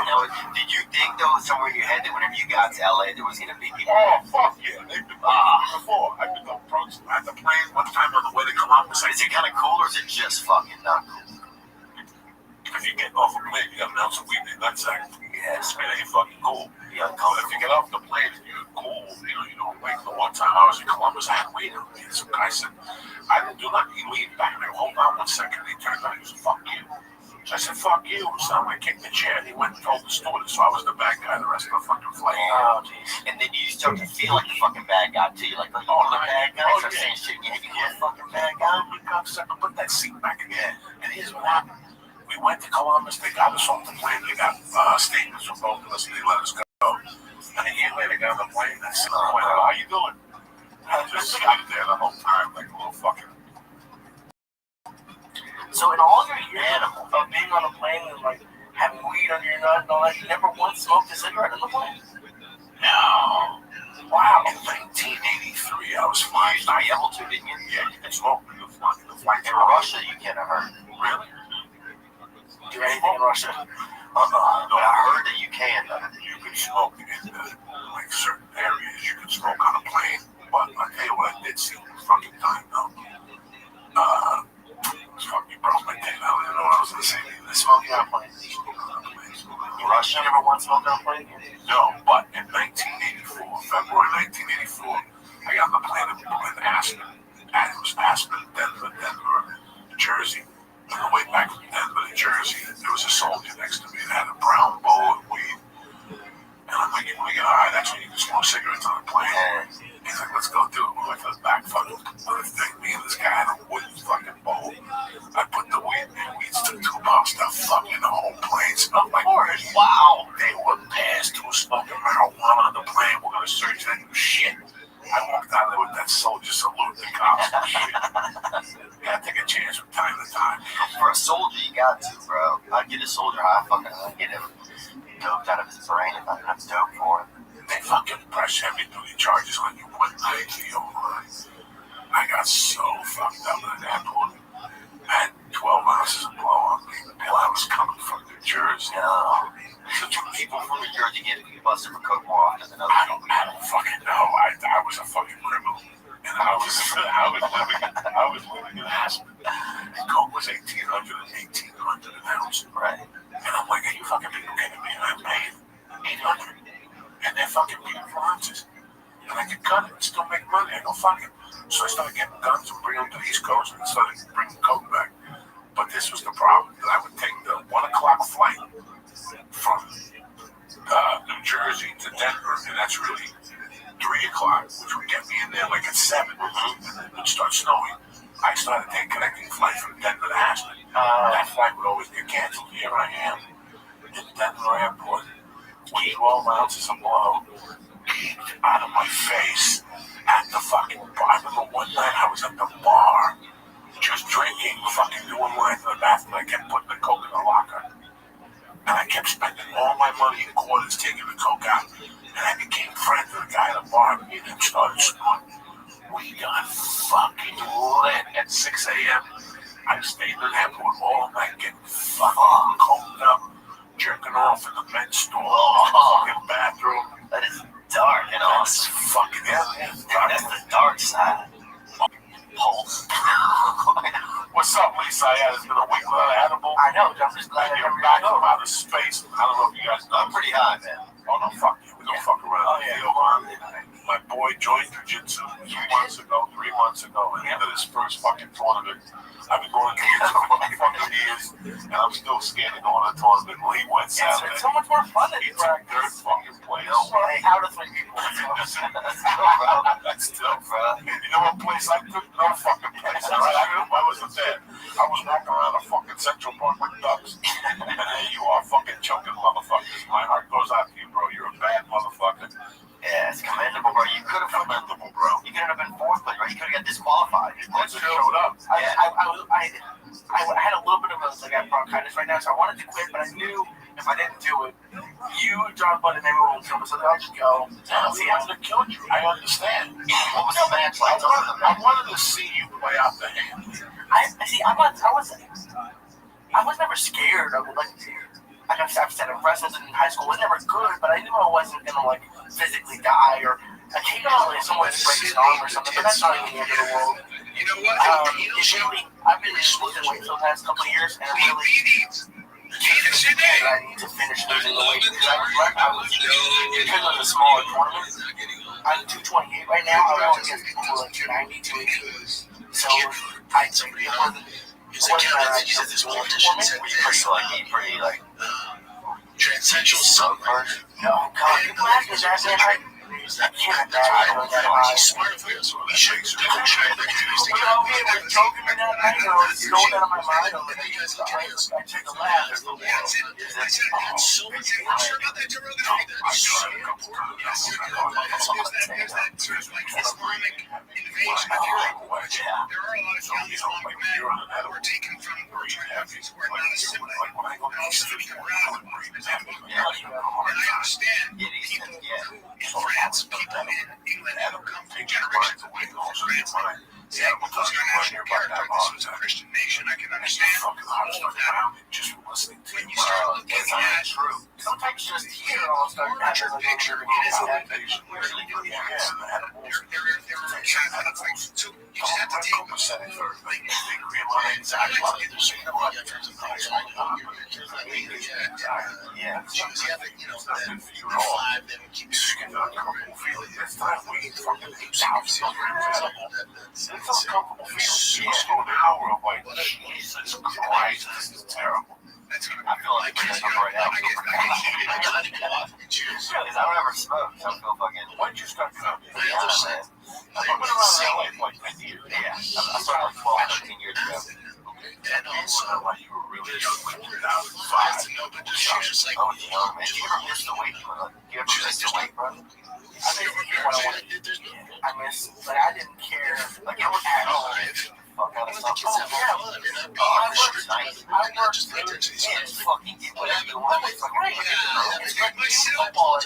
Did you think though somewhere in your head that whenever you got to LA there was gonna be people? Oh fuck yeah! They've been before. I've been approached at the plane one time on the way to Columbus. Is it kind of cool or is it just fucking not cool? if you get off a plane, you got an ounce of weed in your nutsack. Yes, man, ain't fucking cool. Yeah, but if you get off the plane and you're cool, you don't wait. The one time I was in Columbus, I had weed on me. Some guy said, I didn't do nothing. He leaned back there, hold on 1 second. He turned around, he said, fuck you. So I said, fuck you. So I kicked the chair, and he went and told the stewardess, so I was the bad guy the rest of the fucking flight. Oh, geez. And then you start to feel like the fucking bad guy, too. Like the bad guy starts saying shit, you think you're a fucking bad guy? You cocksucker, put that seat back again. And here's what happened. We went to Columbus, they got us off the plane, they got statements from both of us, and they let us go. And a year later, got on the plane, and I said, how you doing? I just sat there the whole time like a little fucking... So in all your years of being on a plane and like having weed under your nut and all that, you never once smoked a cigarette on the plane? No. Wow. In 1983, I was flying. Are you able to, didn't you? Yeah, you can smoke in the flight. In Russia, you can't have heard. Really? Do anything in Russia? No. But I heard that you can, though. You can smoke in like certain areas. You can smoke on a plane. But I tell you what, I did see fucking time though. Fucking broke my dick. I don't even know what I was gonna say. Smoking on a plane. In Russia, you never once smoked on a plane? No, but in 1984, February 1984, I got on the plane in Aspen. And it was Aspen, Denver, New Jersey. On the way back from Denver, New Jersey, there was a soldier next to me that had a brown bowl of weed. And I'm like, when we get high, that's when you can smoke cigarettes on a plane. He's like, let's go do it. We went to the back fucking thing. Me and this guy had a wooden fucking bowl. I put the weed in, we took 2 pounds of fucking the whole plane. Smelled like weed. Wow. They were pissed who was smoking marijuana on the plane. We're going to search that new shit. I walked out there with that soldier salute the cops and shit. You gotta take a chance from time to time. For a soldier, you got to, bro. I'd get a soldier high, I'd get him doped out of his brain if I didn't have dope for him. They fucking press heavy duty charges on you one night to your mind. I got so fucked up in that airport. I had 12 ounces of blow on me. And I was coming from New Jersey. No. So people from New Jersey get busted for coke more often than others. I don't fucking know. I was a fucking criminal. And I was living in Aspen. And coke was $1,800 an ounce. Right. And I'm like, are you fucking people kidding me? And I paid $800. And they're fucking beautiful ounces. And I could cut it and still make money. I go, fuck it. So I started getting guns and bringing them to the East Coast and started bringing coke back. But this was the problem, that I would take the 1 o'clock flight from New Jersey to Denver, and that's really 3 o'clock, which would get me in there like at 7, and then it would start snowing. I started taking connecting flights from Denver to Aspen. That flight would always get canceled. Here I am in Denver Airport with 12 ounces of blow kicked out of my face at the fucking bar. I remember one night I was at the bar just drinking, fucking doing lines in the bathroom. I kept putting the coke in the locker. And I kept spending all my money in quarters taking the coke out. And I became friends with the guy at the bar. Me and him started smoking. We got fucking lit at 6 a.m. I stayed in the airport all night getting fucking coked up, jerking off in the men's store, fucking bathroom. That is dark and awesome. Fucking Dude, that's the dark side. Pulse. What's up, Lisa? Yeah, it's been a week without an edible. I know, I'm just glad you're back from outer space. I don't know if you guys know. I'm pretty high, man. Oh, no, fuck you. We don't fuck around. Oh, yeah. My boy joined jiu-jitsu 3 months ago, and he entered his first fucking tournament. I've been going to jiu-jitsu for fucking years, and I'm still scared to go on a tournament. He went Saturday. It's so much more fun than he took 3rd fucking place. No way. Out of 3 people. That's still, bro. You know what place I took? No fucking place. All right? I wasn't there. I was walking around a fucking Central Park with ducks. And there you are, fucking choking motherfuckers. My heart goes out to you, bro. You're a bad motherfucker. Yeah, it's commendable, bro. You could have commendable, bro. You could have been 4th place, right? You could have got disqualified. Once you showed up. I had a little bit of bronchitis right now, so I wanted to quit, but I knew if I didn't do it, you, John Bud, and everyone would kill me. So I'll just go. See, I would have killed you. I understand. What was the match like? I wanted to see you play out the hand. I was never scared of it. I've said I wrestled in high school. It was never good, but I knew I wasn't gonna physically die or occasionally someone breaks an arm or something. But that's not even the end of the world. You know what? I've been losing weight for the past couple of years, and that I need to finish losing the weight. Because I was because of the smaller tournament, I'm 228 right now. I was against people who are like 290, 280. So I think it wasn't that I just this politician said pretty like transsexual summer. no, God, people ask me that, man. I can't imagine that high. He's smart for us. We should try to use the we're joking me that night, or it's going out of my mind. I took a laugh. I said, I'm so sure about that derogatory. That's so important. Yes, there's that sort of like Islamic invasion. I feel like there are a lot of young Islamic men who are taken from countries who are not assimilated. And also become radical. And I understand people who in France, people in England who come from generations of people from France saying, because you're a national character, this was a Christian nation, I can understand all of that. Just listening to when you start looking at sometimes just here, I'll start larger picture, it is a invasion. Really, there are so you just have to take a percentage or like exactly what they're saying about in terms of things. Yeah, choose the ethic, you know, then you're alive, then keep feeling it's time we fucking it's uncomfortable feeling. The power of like Jesus Christ, this is terrible. I feel like it's right now. I don't ever smoke, so I feel fucking. Why did you start smoking? I've been around that like 50 years. Yeah, I started like 12, 13 years ago. And also, like you were really young when you were out 5. But just like, oh, young man, you ever miss the weight? You ever miss the weight, bro? I miss, but I didn't care. Like I was alive. Fuck out of stuff. I worked nice. I worked fucking get whatever you want. It's like my football.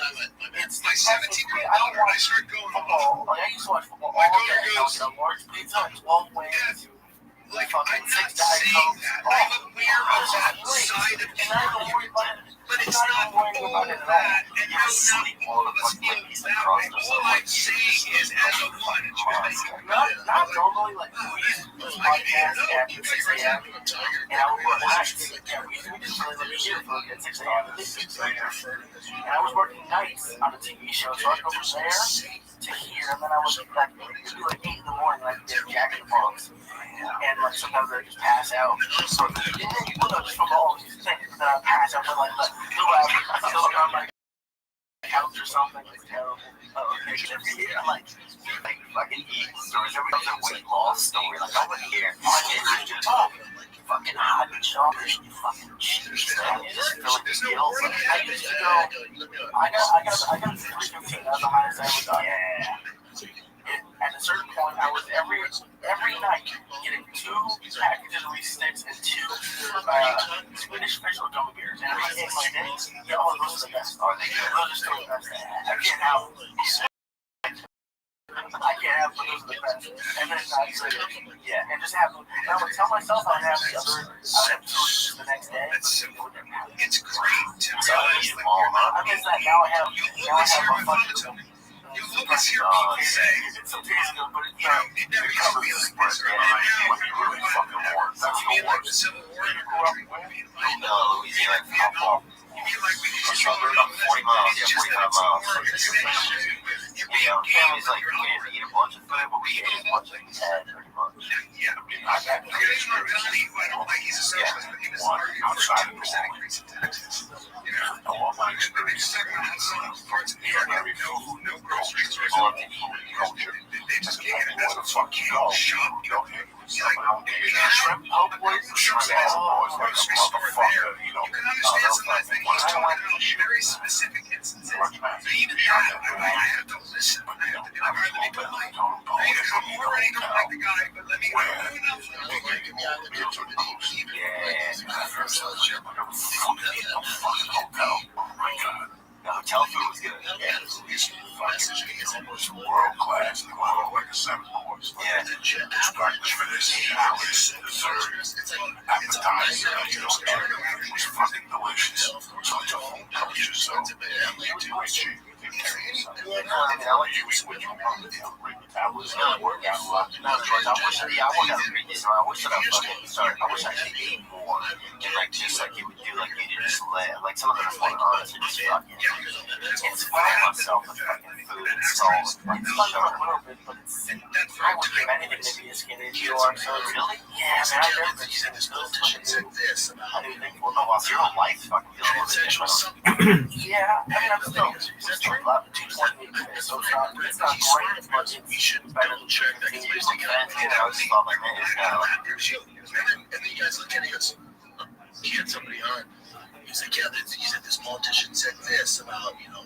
It's my 17th grade. I don't want to start going football. Like I used to watch football all day. I was on large pizza, 12 wings. Like I'm not saying that. I'm aware of that side of the argument, but it's not all that, and not all of us feel that way. All I'm saying is, as a one, not normally like podcast after 6 a.m. And I would work nights. We just really let me hear for at 6 a.m. And I was working nights on a TV show, so I'd go from there to here, and then I was like, it'd be like 8 in the morning, like Jack in the Box. And like sometimes I just pass out. So just from all these things that I pass out, but like I feel like I'm like couch or something. It's terrible. Every year I'm like fucking eating stories. Every other weight loss story. Like over here, I just fucking hot chocolate, you fucking cheese, man. You just feel like the skills. I used to go. I got 315. That was the highest I ever done. Yeah. At a certain point, I was every night getting 2 packages of these sticks and 2 Swedish fish or gummy bears. And every day, my days, those are the best. Are they good? Those are still the best. I can't have them, but those are the best. And then and just have them. And I would tell myself I would have the other. I would have 2 the next day. It's great to tell you I guess that now I have a fun. You always hear people say, it's okay, but it never used to be like this, or now you really fucking war. You mean like the Civil War in our country? You mean like Vietnam? You mean like we just about 40 miles, 45 miles. Families like, we didn't eat a bunch of food, but we ate as much as we had, pretty much. Yeah, I got the British Rebellion, who I don't like, he's a socialist, but he was arguing for a 2% increase in taxes. You know, they just talk about some parts of New York, no groceries, or culture. They just can't get it. That's what fucking shop, you know. Like, shrimp, grocery store there. You can understand some of that thing. He's talking about very specific instances. But even that, I have to listen. I have to be like, all right, let me put my, I'm already don't like the guy, but let me go enough. The hotel food was good. Yeah, it's world class. Like a 7 course. Yeah, it's breakfast for this. Dessert, appetizer, everything was fucking delicious. So it's a whole culture. So you do it cheap. I like to switch from metabolism and workout a lot. I wish that I wish I could eat more and like just like you would do like you did just like some of them are like honest and just fucking inspire myself with fucking food and salt. Like fuck a little bit, but I would give anything to be as skinny as you are. So really, yeah, man, I've never been skinny. I didn't think well, your whole life fucking feels different. Yeah, I mean I'm still up 220. So it's not great, but it's better than check that can use to get out. I just thought like, man, it's kind of like and then you guys look at it, he had somebody on. He was like, yeah, he said this politician said this about, you know,